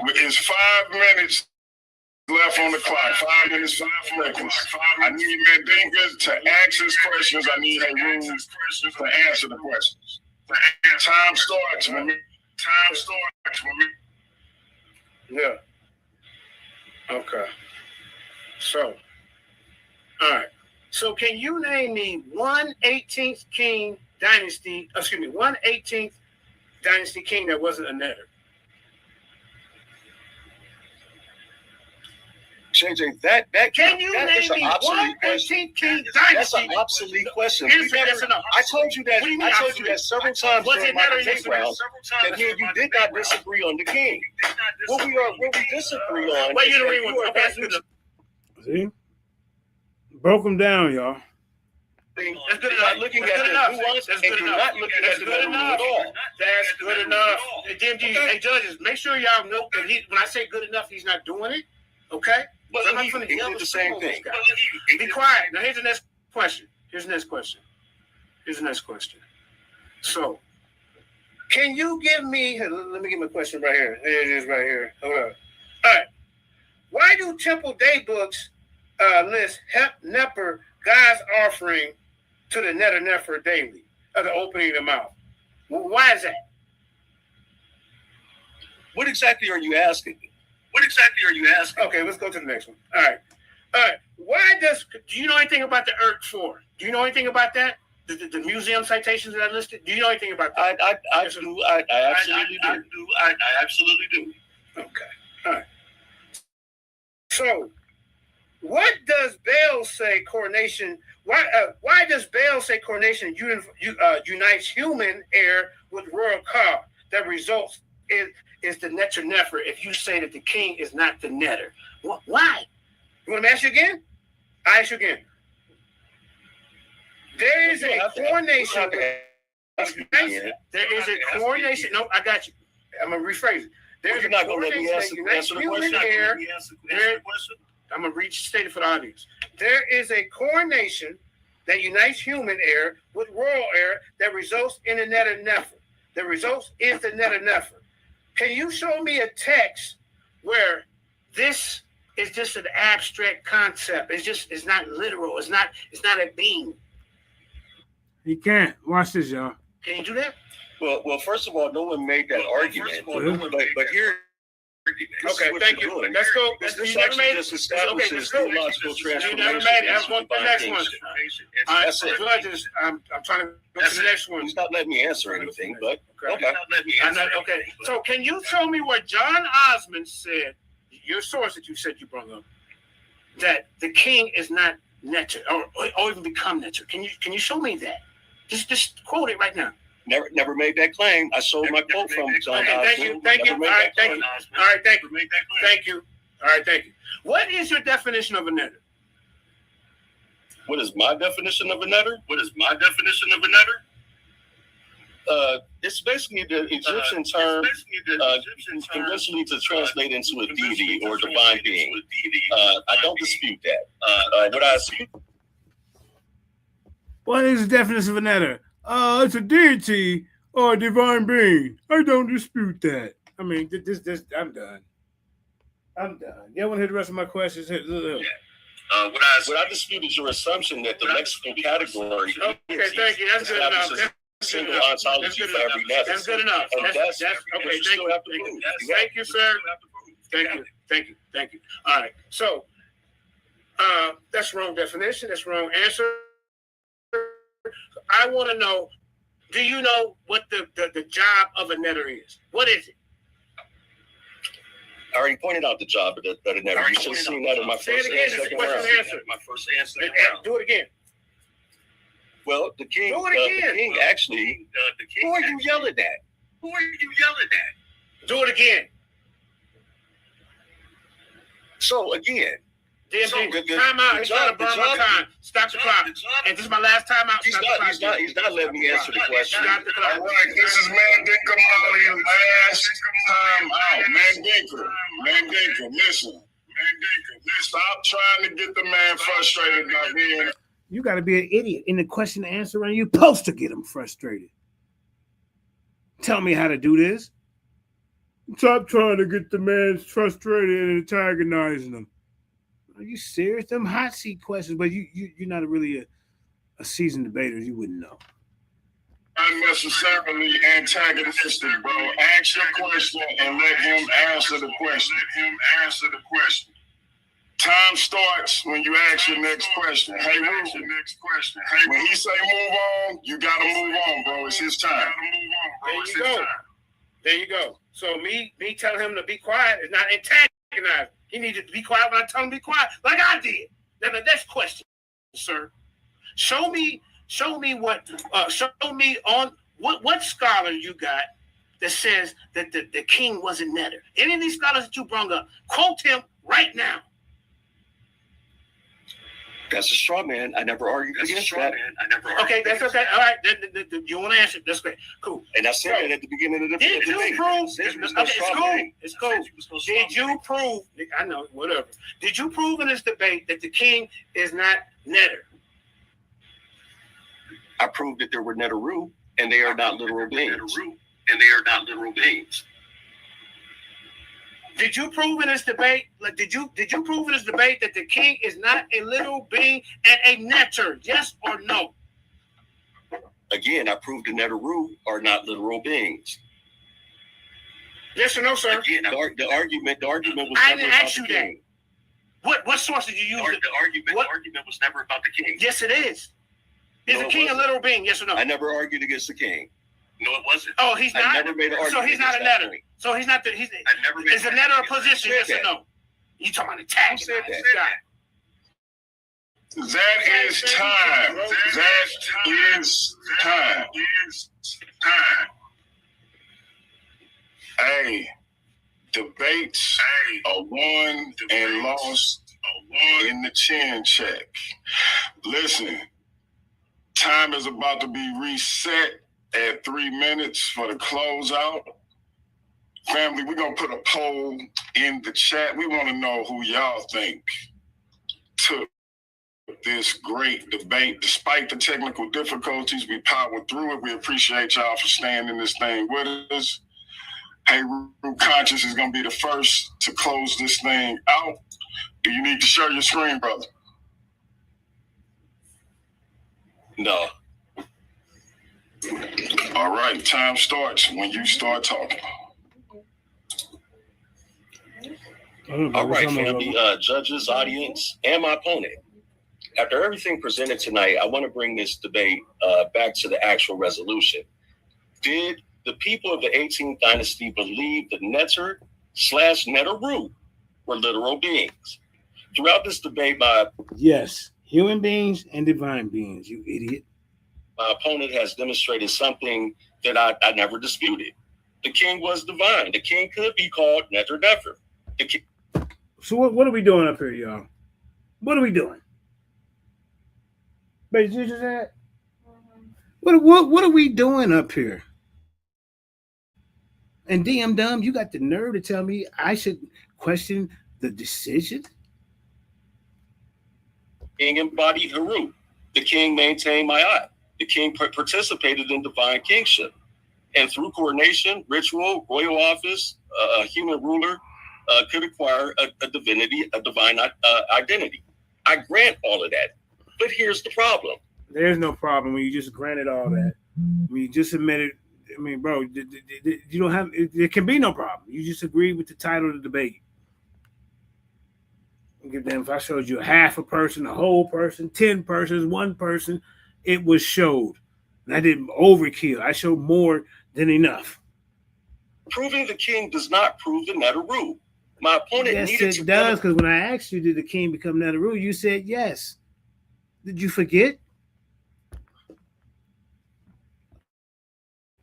It's 5 minutes left on the clock. 5 minutes, 5 seconds. I need Mandinka to ask his questions. I need Heru to answer the questions. Time starts when Yeah. Okay. So, all right. So can you name me one 18th king dynasty, one 18th dynasty king that wasn't a netter? JJ, that Can you that name is an me obsolete one question. 18th king That's dynasty? an obsolete question. Answer yes or no. I told you that. What do you mean I told obsolete? you that several times Was during it my netter? debate round that me and you did not disagree on the king. What we disagree on. Wait, you is don't that read one. you are See? Broke him down, y'all. That's good enough. Looking That's at good the enough. nuance, That's and good you're enough. not looking That's at the good metal enough. at all. That's good enough. DMG, hey judges, make sure y'all know that when I say good enough, he's not doing it. Okay? Well, I'm not he finna did yell the the same same thing. Be quiet. Now here's the next question. Here's the next question. So, can you give me? Let me get my question right here. Here it is, right here. Hold on. All right. Why do Temple Day books list Nepper God's offering to the Netter Nefer daily of the opening of the mouth? Why is that? What exactly are you asking? Okay, let's go to the next one. All right. Do you know anything about the ERC 4? Do you know anything about that? The museum citations that I listed? Do you know anything about that? I absolutely do. I absolutely do. Okay. All right. So, what does Bale say coronation? Why does Bale say coronation unites human heir with royal car? That results is the Netter Nefer if you say that the king is not the Netter. Why? You want me to ask you again? I ask you again. There is a coronation. There is a coronation. No, I got you. I'm going to rephrase it. There's You're not going to let me answer the question? I'm going to restate it for the audience. There is a coronation that unites human heir with royal heir that results in the Netter Nefer. The result is the Netter Nefer. Can you show me a text where this is just an abstract concept? It's not literal. It's not a being. He can't. Watch this, y'all. Can you do that? Well, first of all, no one made that argument. But here. Okay, thank you. Let's go. You never made it. Okay, let's go. You never made it. I'm going to the next one. All right, judges, I'm trying to go to the next one. He's not letting me answer anything, but okay. Okay. So can you show me what John Osmond said, your source that you said you brought up, that the king is not Netter or even become Netter? Can you show me that? Just quote it right now. Never made that claim. I sold my quote from John Osmond. Thank you. All right, thank you. All right, thank you. What is your definition of a Netter? What is my definition of a Netter? It's basically the Egyptian term conventionally to translate into a deity or divine being. I don't dispute that. What is the definition of a Netter? It's a deity or a divine being. I don't dispute that. I mean, this I'm done. Y'all want to hear the rest of my questions? Here, look. What I dispute is your assumption that the Mexican category. Okay, thank you. That's good enough. Single ontology for every Netter. That's good enough. That's okay. Thank you, sir. Thank you. All right. So, that's wrong definition. That's wrong answer. I want to know, do you know what the job of a Netter is? What is it? I already pointed out the job of a Netter. You should have seen that in my first and second round. Do it again. Well, the king actually. Who are you yelling at? Do it again. So again. Time out. It's not a burn my time. Stop the clock. And this is my last time out. He's not letting me answer the question. Stop the clock. All right, this is Mandinka Mali. Last time out. Mandinka, listen. Stop trying to get the man frustrated by being. You got to be an idiot in the question and answer round. You're supposed to get him frustrated. Tell me how to do this. Stop trying to get the man frustrated and antagonizing him. Are you serious? Them hot seat questions, but you're not really a seasoned debater. You wouldn't know. Unnecessarily antagonistic, bro. Ask your question and let him answer the question. Time starts when you ask your next question. Hey, Heru, when he say move on, you gotta move on, bro. It's his time. There you go. So me telling him to be quiet is not antagonizing. He needed to be quiet when I tell him to be quiet, like I did. Now the next question, sir. Show me on what scholar you got that says that the king wasn't Netter. Any of these scholars that you brought up, quote him right now. That's a straw man. I never argued against that. Okay, that's okay. All right, you want to answer? That's great. Cool. And I said that at the beginning of the Did you debate. prove? Said you was Okay, no it's straw cool. man. It's cool. Did you prove? I know, whatever. Did you prove in this debate that the king is not Netter? I proved that there were Neteru, and they are not literal beings. Did you prove in this debate? Like, did you prove in this debate that the king is not a literal being and a Netter? Yes or no? Again, I proved the Neteru are not literal beings. Yes or no, sir? Again, the argument was I never didn't about ask the you king. What source did you use? The argument was never about the king. Yes, it is. Is No, the it king a wasn't. literal being? Yes or no? I never argued against the king. No, it wasn't. Oh, he's I not. never made an So argument he's not a against that Netter. point. So he's not the. Is a Netter a position? Yes or no? You talking about attack? Who said that? That is time. That is time. Hey, debates are won and lost in the chin check. Listen, time is about to be reset at 3 minutes for the closeout. Family, we're going to put a poll in the chat. We want to know who y'all think took this great debate. Despite the technical difficulties, we powered through it. We appreciate y'all for staying in this thing with us. Heru Conscious is going to be the first to close this thing out. Do you need to share your screen, brother? No. All right, time starts when you start talking. All right, family, judges, audience, and my opponent. After everything presented tonight, I want to bring this debate back to the actual resolution. Did the people of the 18th dynasty believe the Netter/Neteru were literal beings? Throughout this debate, Yes, human beings and divine beings, you idiot. My opponent has demonstrated something that I never disputed. The king was divine. The king could be called Netter. So what are we doing up here, y'all? What are we doing? But you just said, what are we doing up here? And DM Dumb, you got the nerve to tell me I should question the decision? King embodied Heru. The king maintained Ma'at. The king participated in divine kingship. And through coronation, ritual, royal office, a human ruler could acquire a divinity, a divine identity. I grant all of that. But here's the problem. There's no problem when you just granted all that. When you just admitted, I mean, bro, you don't have, there can be no problem. You just agree with the title of the debate. If I showed you half a person, a whole person, 10 persons, one person, it was showed. And I didn't overkill. I showed more than enough. Proving the king does not prove the Neteru. My opponent yes, needed to. Yes, it does, because when I asked you, did the king become Neteru, you said yes. Did you forget?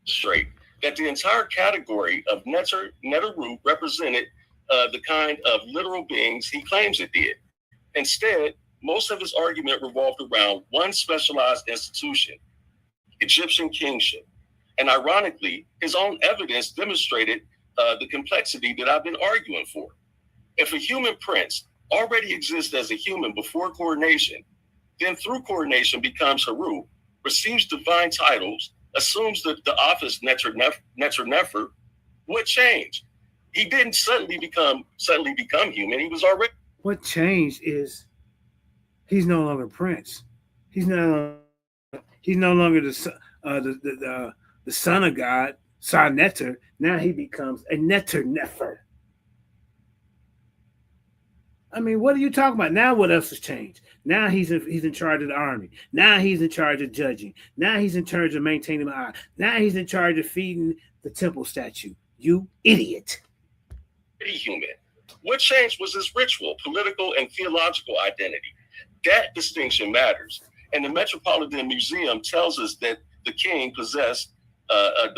Straight. That the entire category of Neteru represented the kind of literal beings he claims it did. Instead, most of his argument revolved around one specialized institution, Egyptian kingship. And ironically, his own evidence demonstrated the complexity that I've been arguing for. If a human prince already exists as a human before coronation, then through coronation becomes Heru, receives divine titles, assumes the office Netter, what changed? He didn't suddenly become human. He was already. What changed is he's no longer prince. He's no longer the son of God, Sa Netter. Now he becomes a Netter. I mean, what are you talking about? Now what else has changed? Now he's in charge of the army. Now he's in charge of judging. Now he's in charge of maintaining the eye. Now he's in charge of feeding the temple statue. You idiot. Human. What changed was his ritual, political, and theological identity. That distinction matters. And the Metropolitan Museum tells us that the king possessed a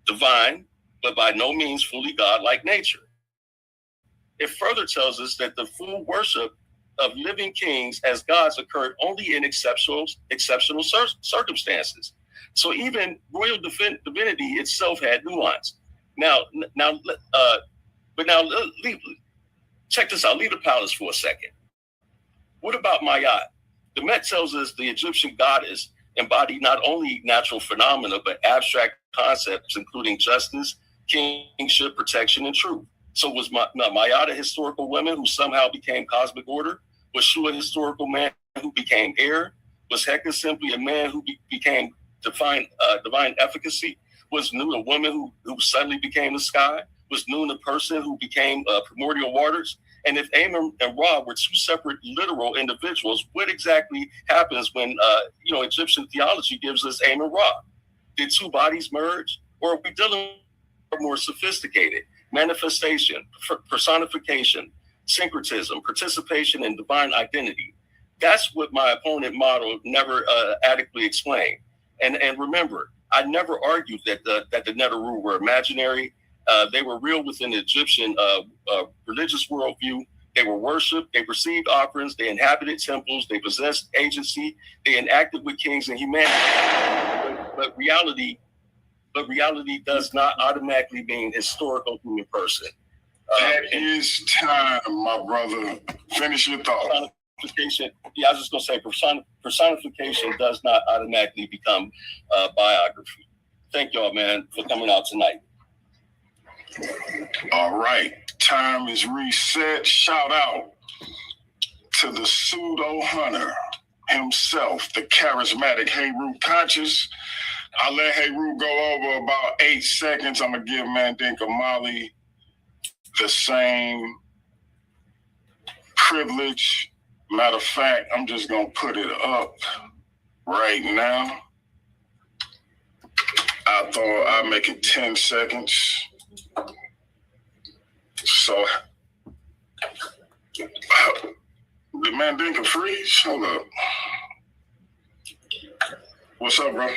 divine, but by no means fully God-like nature. It further tells us that the full worship of living kings as gods occurred only in exceptional circumstances. So even royal divinity itself had nuance. Check this out. Leave the palace for a second. What about Mayat? The Met tells us the Egyptian goddess embodied not only natural phenomena, but abstract concepts, including justice, kingship, protection, and truth. So was Mayat a historical woman who somehow became cosmic order? Was Shu a historical man who became air? Was Heka simply a man who became divine efficacy? Was Nu a woman who suddenly became the sky? Was Nun a person who became primordial waters? And if Amun and Ra were two separate literal individuals, what exactly happens when Egyptian theology gives us Amun Ra? Did two bodies merge? Or are we dealing with more sophisticated manifestation, personification, syncretism, participation, and divine identity? That's what my opponent model never adequately explained. And remember, I never argued that the Neteru were imaginary. They were real within the Egyptian religious worldview. They were worshipped. They received offerings. They inhabited temples. They possessed agency. They interacted with kings and humanity. But reality does not automatically mean historical human person. That is time, my brother. Finish your thought. Yeah, I was just going to say personification does not automatically become biography. Thank y'all, man, for coming out tonight. All right. Time is reset. Shout out to the pseudo hunter himself, the charismatic Heru Conscious. I'll let Heru go over about 8 seconds. I'm going to give Mandinka Mali the same privilege. Matter of fact, I'm just going to put it up right now. I thought I'd make it 10 seconds. So, the Mandinka freeze? Hold up. What's up, bro?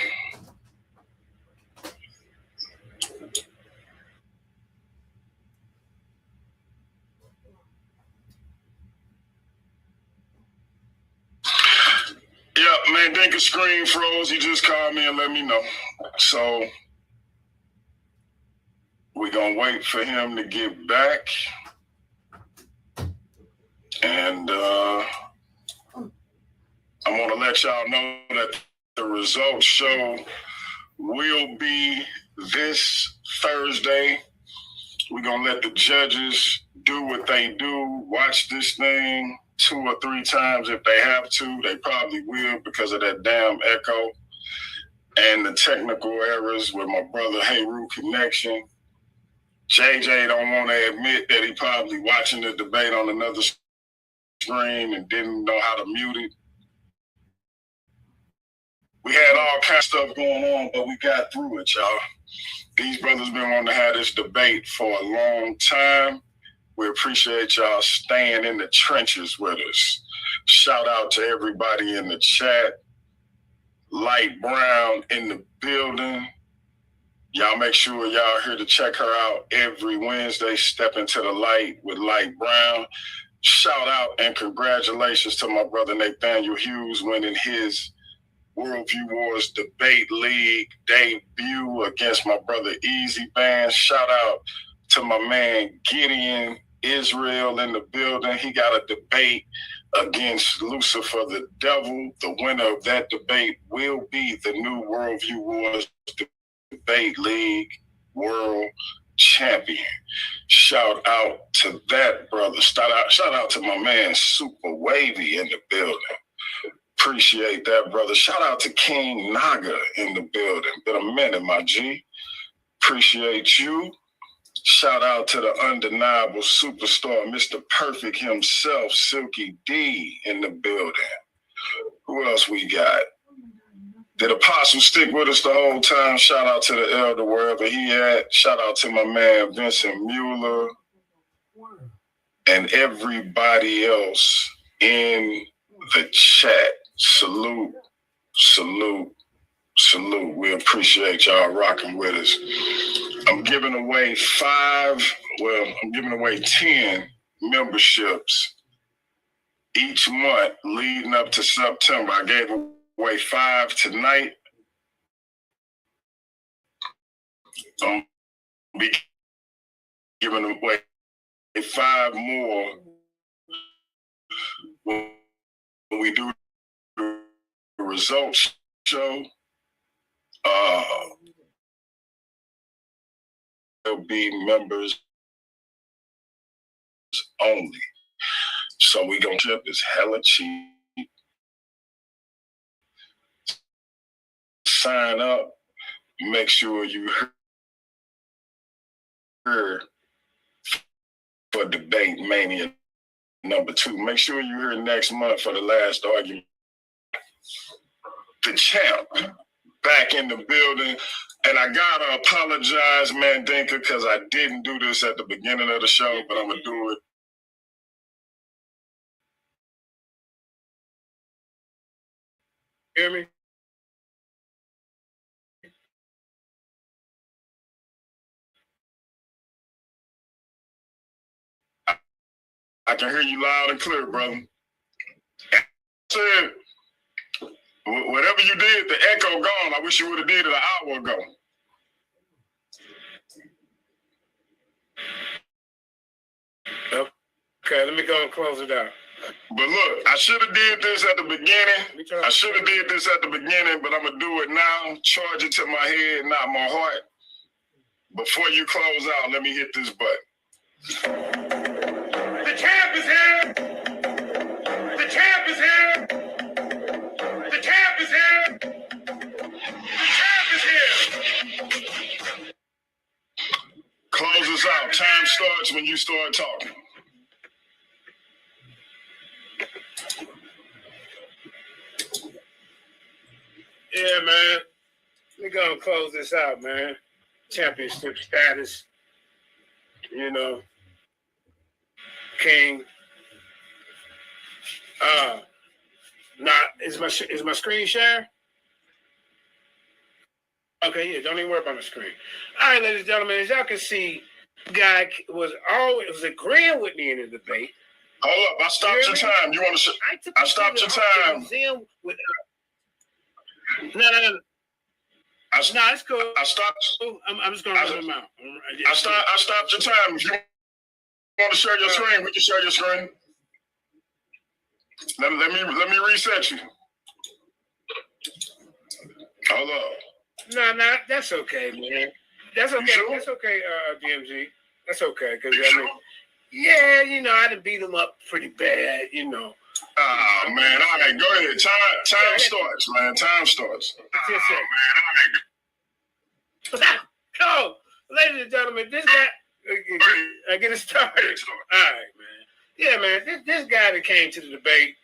Yeah, Mandinka screen froze. He just called me and let me know. So, we're going to wait for him to get back. And I'm going to let y'all know that the results show will be this Thursday. We're going to let the judges do what they do. Watch this thing 2 or 3 times if they have to. They probably will because of that damn echo and the technical errors with my brother Heru connection. JJ don't want to admit that he probably watching the debate on another screen and didn't know how to mute it. We had all kinds of stuff going on, but we got through it, y'all. These brothers been wanting to have this debate for a long time. We appreciate y'all staying in the trenches with us. Shout out to everybody in the chat. Light Brown in the building. Y'all make sure y'all here to check her out every Wednesday. Step into the light with Light Brown. Shout out and congratulations to my brother Nathaniel Hughes winning his Worldview Wars Debate League debut against my brother Easy Band. Shout out to my man Gideon Israel in the building. He got a debate against Lucifer the Devil. The winner of that debate will be the new Worldview Wars Debate League World Champion. Shout out to that brother. Shout out to my man Super Wavy in the building. Appreciate that, brother. Shout out to King Naga in the building. Been a minute, my G. Appreciate you. Shout out to the undeniable superstar, Mr. Perfect himself, Silky D in the building. Who else we got? Did Apostle stick with us the whole time? Shout out to the elder wherever he at. Shout out to my man Vincent Mueller and everybody else in the chat. Salute, salute, salute. We appreciate y'all rocking with us. I'm giving away 10 memberships each month leading up to September. I gave away 5 tonight. I'm be giving away 5 more when we do the results show. There'll be members only. So we gonna ship is hella cheap. Sign up. Make sure you heard for Debate Mania #2. Make sure you hear next month for the last argument. The champ back in the building. And I gotta apologize, Mandinka, because I didn't do this at the beginning of the show, but I'm gonna do it. Hear me? I can hear you loud and clear, brother. Said, whatever you did, the echo gone. I wish you would have did it an hour ago. Okay, let me go and close it out. But look, I should have did this at the beginning. But I'm gonna do it now. Charge it to my head, not my heart. Before you close out, let me hit this button. The champ is here. The champ is here. The champ is here. The champ is here. Close us out. Time starts when you start talking. Yeah, man. We're gonna close this out, man. Championship status. You know. King. Is my screen share? Okay, yeah, don't even worry about my screen. All right, ladies and gentlemen, as y'all can see, guy was agreeing with me in the debate. Hold up, I stopped your time. You want to? I stopped your time. With, no. No, it's cool. I stopped. I'm just gonna run them out. I stopped your time. If you want to share your screen, we can share your screen. Let me reset you. Hold up. No, that's okay, man. That's okay. Sure? That's okay, DMG. That's okay, because I mean, yeah, you know, I done beat him up pretty bad, you know. Oh man, all right, go ahead. Time starts, man. Time starts. Oh man, all right. Oh, ladies and gentlemen, this guy. Get it started. All right, man. Yeah, man. This guy that came to the debate,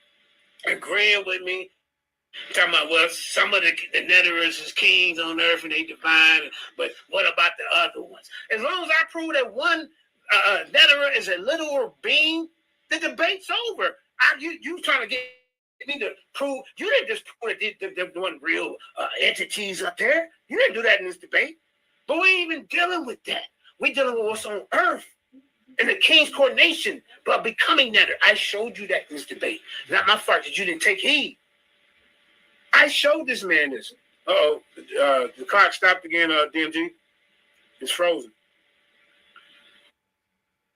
agreeing with me, talking about, well, some of the netterers is kings on earth and they divine, but what about the other ones? As long as I prove that one netterer is a literal being, the debate's over. You trying to get me to prove, you didn't just prove that there weren't real entities up there. You didn't do that in this debate. But we ain't even dealing with that. We dealing with what's on earth and the king's coronation, but becoming netter. I showed you that in this debate. Not my fault that you didn't take heed. I showed this man this. The clock stopped again, DMG. It's frozen.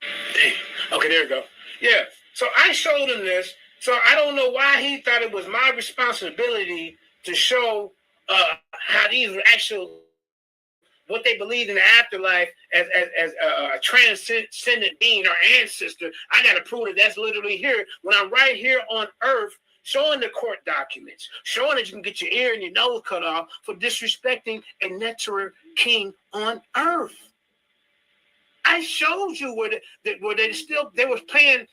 Damn. Okay, there we go. Yeah. So I showed him this. So I don't know why he thought it was my responsibility to show how these were actual, what they believe in the afterlife as a transcendent being or ancestor. I got to prove that that's literally here when I'm right here on earth, showing the court documents, showing that you can get your ear and your nose cut off for disrespecting a netterer king on earth. I showed you where they was paying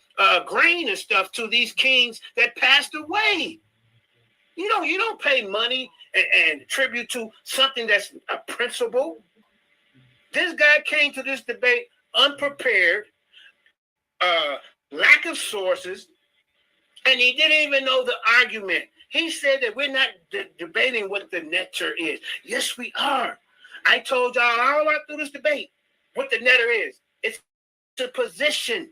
grain and stuff to these kings that passed away. You don't pay money and tribute to something that's a principle. This guy came to this debate unprepared, lack of sources, and he didn't even know the argument. He said that we're not debating what the netter is. Yes, we are. I told y'all all right through this debate what the netter is. It's a position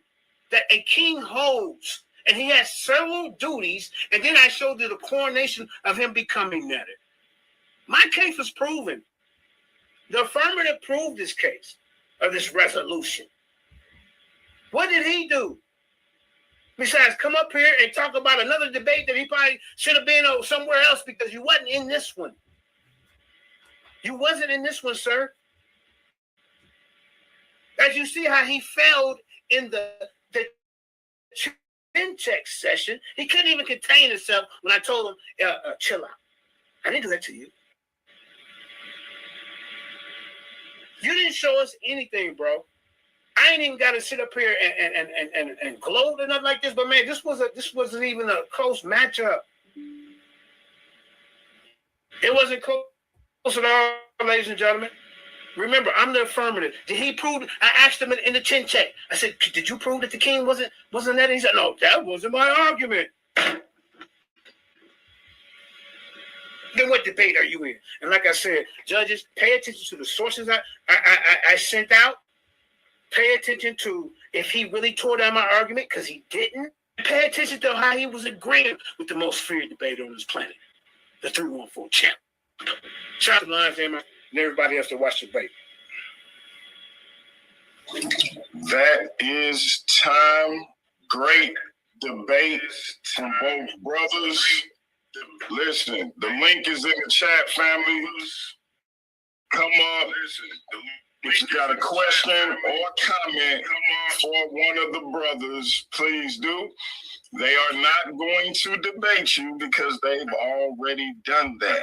that a king holds, and he has several duties, and then I showed you the coronation of him becoming netted. My case was proven. The affirmative proved this case, or this resolution. What did he do? Besides, come up here and talk about another debate that he probably should have been somewhere else because you wasn't in this one. You wasn't in this one, sir. As you see how he failed in the chin check session, he couldn't even contain himself when I told him, chill out. I didn't do that to you. You didn't show us anything, bro. I ain't even got to sit up here and gloat or nothing like this. But man, this wasn't even a close matchup. It wasn't close at all, ladies and gentlemen. Remember, I'm the affirmative. Did he prove? I asked him in the chin check. I said, "Did you prove that the king wasn't that?" He said, "No, that wasn't my argument." Then what debate are you in? And like I said, judges, pay attention to the sources I sent out. Pay attention to if he really tore down my argument, because he didn't. Pay attention to how he was agreeing with the most feared debater on this planet, the 314 champ. Shout out to Lions and everybody else that watched the debate. That is time. Great debate from both brothers. Listen, the link is in the chat, family. Come up. If you got a question or comment for one of the brothers, please do. They are not going to debate you because they've already done that.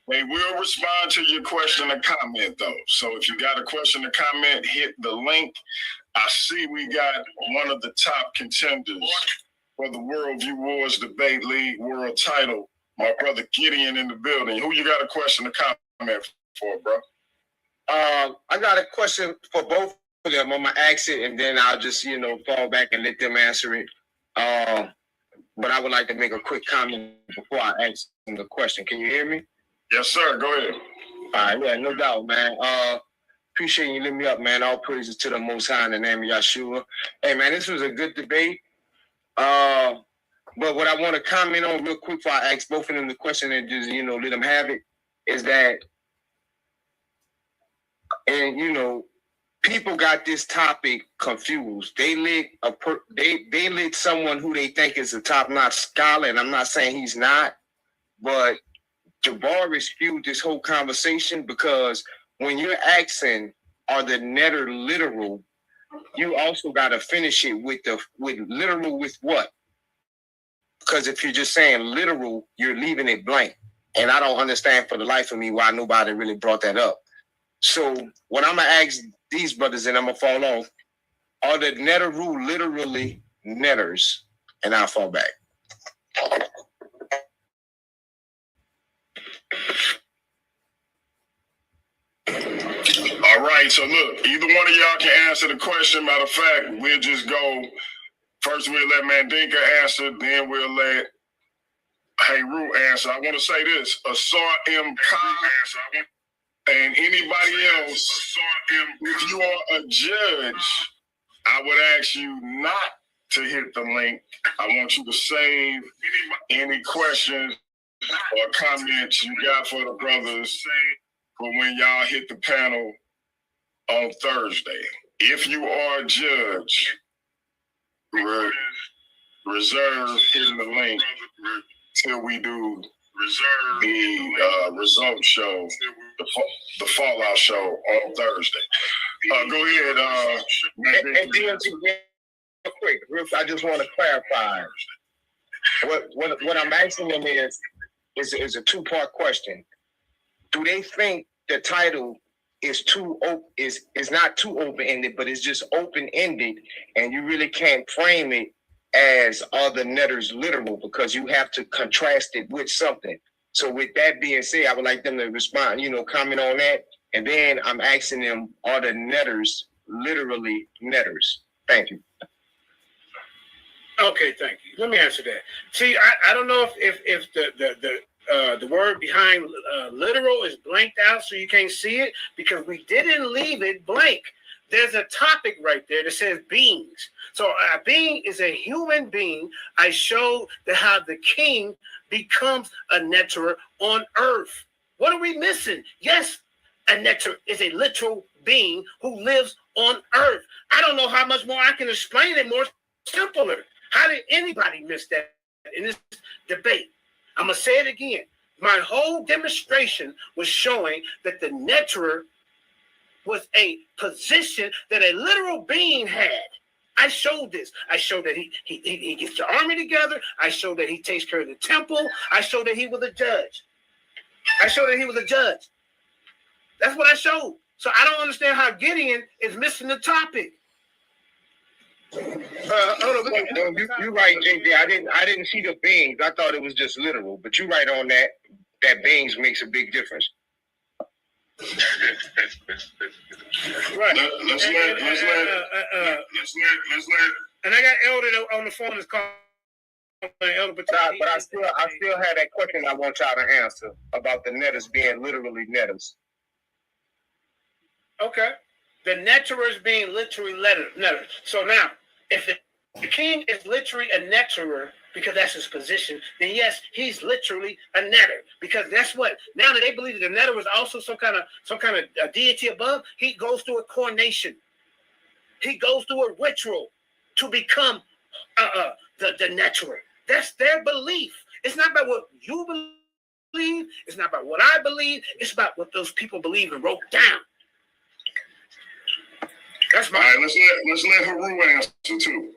They will respond to your question or comment, though. So if you got a question or comment, hit the link. I see we got one of the top contenders for the Worldview Wars Debate League World Title, my brother Gideon in the building. Who you got a question or comment for, bro? I got a question for both of them. I'm gonna ask it, and then I'll just fall back and let them answer it. But I would like to make a quick comment before I ask them the question. Can you hear me? Yes, sir. Go ahead. All right, yeah, no doubt, man. Appreciate you letting me up, man. All praises to the Most High in the name of Yahshua. Hey, man, this was a good debate. But what I want to comment on real quick before I ask both of them the question and just let them have it is that. And people got this topic confused. They lit someone who they think is a top-notch scholar, and I'm not saying he's not, but Jabari spewed this whole conversation because when you're asking, are the netter literal, you also got to finish it with literal with what? Because if you're just saying literal, you're leaving it blank, and I don't understand for the life of me why nobody really brought that up. So what I'm going to ask these brothers, and I'm going to fall off, are the netter rule literally netters? And I'll fall back. All right, so look, either one of y'all can answer the question. Matter of fact, we'll just go, first we'll let Mandinka answer, then we'll let Heru answer. I want to say this, Asar M. Khan and anybody else, if you are a judge, I would ask you not to hit the link. I want you to save any questions or comments you got for the brothers for when y'all hit the panel on Thursday. If you are a judge, reserve hitting the link till we do the result show, the Fallout show on Thursday. Go ahead, and DMT, real quick, I just want to clarify. What I'm asking them is a two-part question. Do they think the title is not too open-ended, but it's just open-ended, and you really can't frame it as other netters literal because you have to contrast it with something. So with that being said, I would like them to respond, comment on that. And then I'm asking them, are the netters literally netters? Thank you. Okay, thank you. Let me answer that. See, I don't know if the word behind literal is blanked out so you can't see it, because we didn't leave it blank. there's a topic right there that says beings. So a being is a human being. I showed that how the king becomes a netterer on earth. What are we missing? Yes, a netterer is a literal being who lives on earth. I don't know how much more I can explain it more simpler. How did anybody miss that in this debate? I'm going to say it again. My whole demonstration was showing that the netterer was a position that a literal being had. I showed this. I showed that he gets the army together. I showed that he takes care of the temple. I showed that he was a judge. I showed that he was a judge. That's what I showed. So I don't understand how Gideon is missing the topic. Hold on, you're right, JJ. I didn't see the beings. I thought it was just literal. But you're right on that. That beings makes a big difference. Right. Let's let. And I got Elder on the phone. Is calling Elder, but I still have that question I want y'all to answer about the netters being literally netters. Okay. The netterers being literally netters. So now, if the king is literally a netterer, because that's his position, then yes, he's literally a netter. Because that's what, now that they believe that the netter was also some kind of deity above, he goes through a coronation. He goes through a ritual to become the netterer. That's their belief. It's not about what you believe. It's not about what I believe. It's about what those people believe and wrote down. That's my. All right, let's let Heru answer too.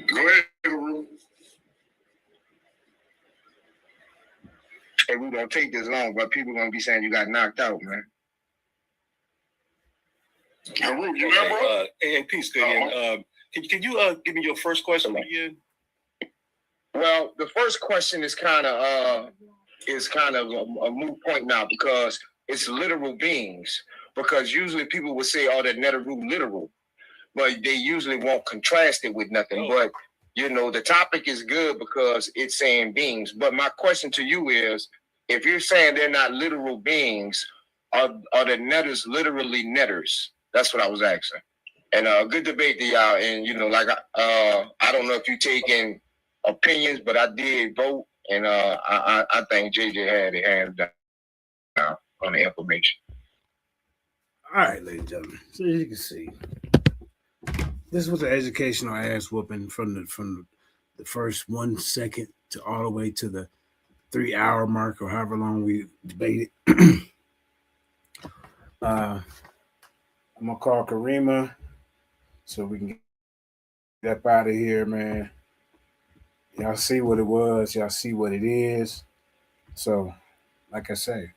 Go ahead, Heru. Hey, we gonna take this long, but people gonna be saying you got knocked out, man. Heru, you there, bro? Hey, peace, Gideon. Can you give me your first question again? Well, the first question is kind of a moot point now because it's literal beings. Because usually people would say, "Oh, that Neteru literal," but they usually won't contrast it with nothing. But you know, the topic is good because it's saying beings. But my question to you is, if you're saying they're not literal beings, are the netters literally netters? That's what I was asking. And good debate to y'all. And you know, like I don't know if you taking opinions, but I did vote, and I think JJ had it hands down on the information. All right, ladies and gentlemen. So as you can see, this was an educational ass whooping from the first 1 second to all the way to the 3 hour mark or however long we debated. I'm gonna call Karima so we can get up out of here, man. Y'all see what it was. Y'all see what it is. So, like I say,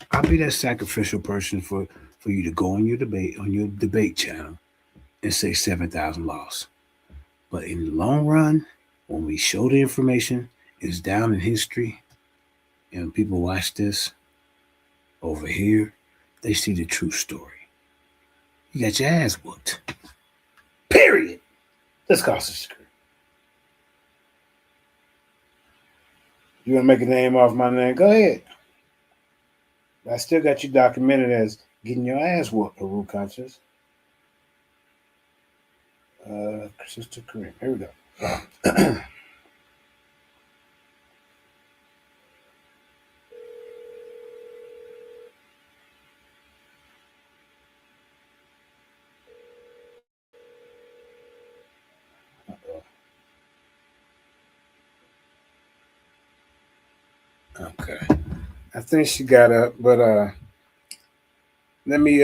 I'll be that sacrificial person for you to go on your debate channel and say 7,000 lost. But in the long run, when we show the information, it's down in history, and people watch this over here, they see the true story. You got your ass whooped. Period. Let's call this. You want to make a name off my name? Go ahead. I still got you documented as getting your ass whooped, Heru Conscious. Sister Kareem. Here we go. Okay. I think she got up, but let me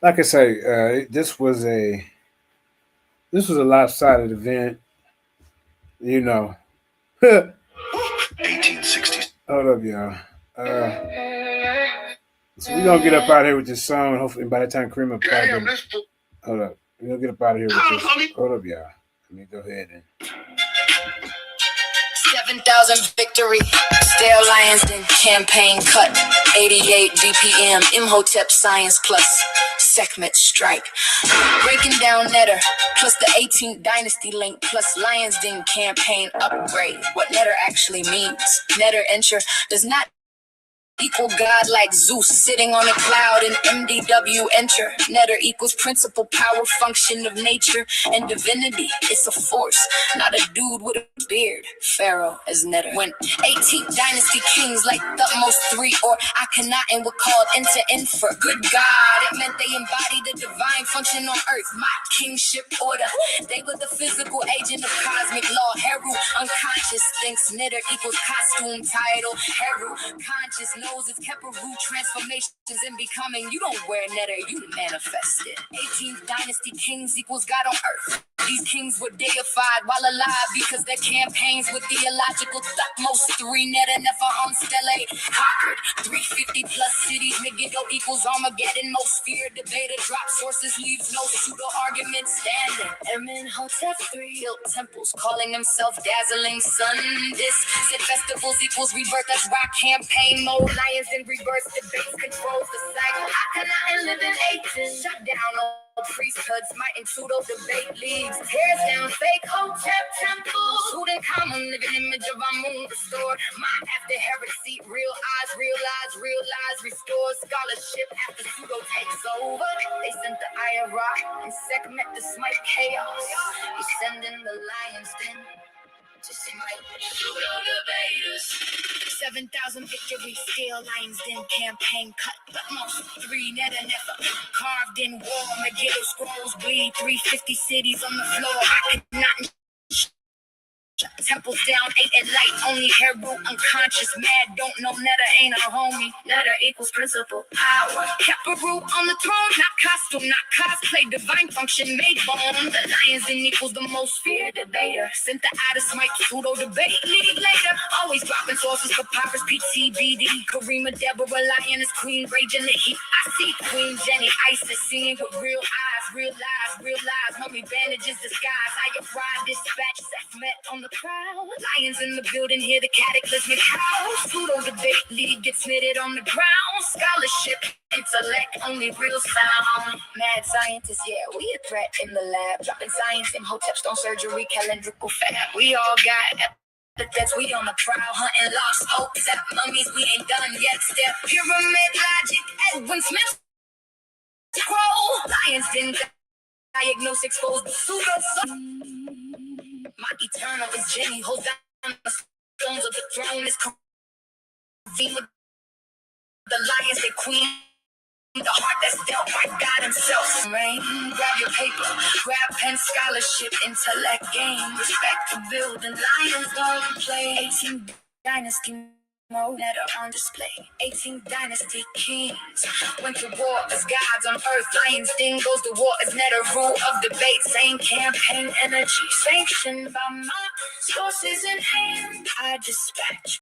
like I say, this was a lopsided event, you know. 1860s. Hold up, y'all. So we're gonna get up out of here with this song. Hopefully by the time Kareem hold up. We're gonna get up out of here with this. Hold up, y'all. Let me go ahead and 7,000 victory, stale lions, then campaign cut. 88 BPM, Imhotep Science Plus. Sekhmet strike. Breaking down Netter, plus the 18th dynasty link, plus Lions Den campaign upgrade. What Netter actually means. Netter enter does not equal God like Zeus sitting on a cloud and MDW enter. Netter equals principle, power, function of nature, and divinity. It's a force, not a dude with a beard. Pharaoh as Netter. When 18th dynasty kings like Thutmose III or Akhenaten were called into Infer. Good God, it meant they embodied the divine function on earth. My kingship order. They were the physical agent of cosmic law. Heru, unconscious, thinks Netter equals costume title. Heru, conscious, knows it's Keperu transformations in becoming. You don't wear Netter, you manifest it. 18th dynasty kings equals God on earth. These kings were deified while alive because their campaigns were theological. Thutmose III, Netter, Nephahon, Stele, conquered 350 plus cities. Megiddo equals Armageddon. Most feared debater drop sources, leaves no pseudo argument standing. Amenhotep III built temples, calling himself dazzling sun. This said festivals equals rebirth. That's why campaign mode. Lions in rebirth, debates controls the cycle. Akhenaten live in Athens, shut down all priesthoods, might pseudo debate leagues. Tears down fake Hotep temples. Tutankhamun, living image of Amun restored. Mind after heresy, real eyes, realize, real lies restored. Scholarship after pseudo takes over. They sent the Ayara and Sekhmet to smite chaos. He's sending the lions then to smite pseudo debaters. 7,000 victory still, Lions Den campaign cut. Thutmose III, Netter, Nefer, carved in wall. Megiddo scrolls bleed. 350 cities on the floor. I could not. Temples down, 8 at light, only Heru unconscious, mad, don't know Netter ain't a homie. Netter equals principle, power. Keperu on the throne, not costume, not cosplay, divine function made bone. The Lions Den equals the most feared debater. Sent the eye to smite pseudo debate league later. Always dropping sources, papyrus, PTBD. Karima, Deborah, Lioness, Queen, raging the heat. I see Queen Jenny, Isis, seeing with real eyes, real lies, homie bandages disguise. I get pride, dispatch, Sekhmet on the crowd. Lions in the building, hear the cataclysmic howl. Pseudo debate league gets knitted on the ground. Scholarship, intellect, only real sound. Mad scientists, yeah, we a threat in the lab. Dropping science, Imhotep, stone surgery, calendrical fab. We all got that's we on the prowl, hunting lost hopes at mummies. We ain't done yet. Step pyramid logic, Edwin Smith scroll. Lions Den diagnose, expose the pseudo. My eternal is Jenny, holds down the stones of the throne. Is convened with the lions, the queen. The heart that's dealt by God himself. Rain, grab your paper, grab pen, scholarship, intellect, game, respect the building. Lions don't play. 18th dynasty mode, Netter on display. 18th dynasty kings went to war as gods on earth. Lions Den goes to war as Netter, rule of debate. Same campaign energy, sanctioned by my sources in hand. I dispatch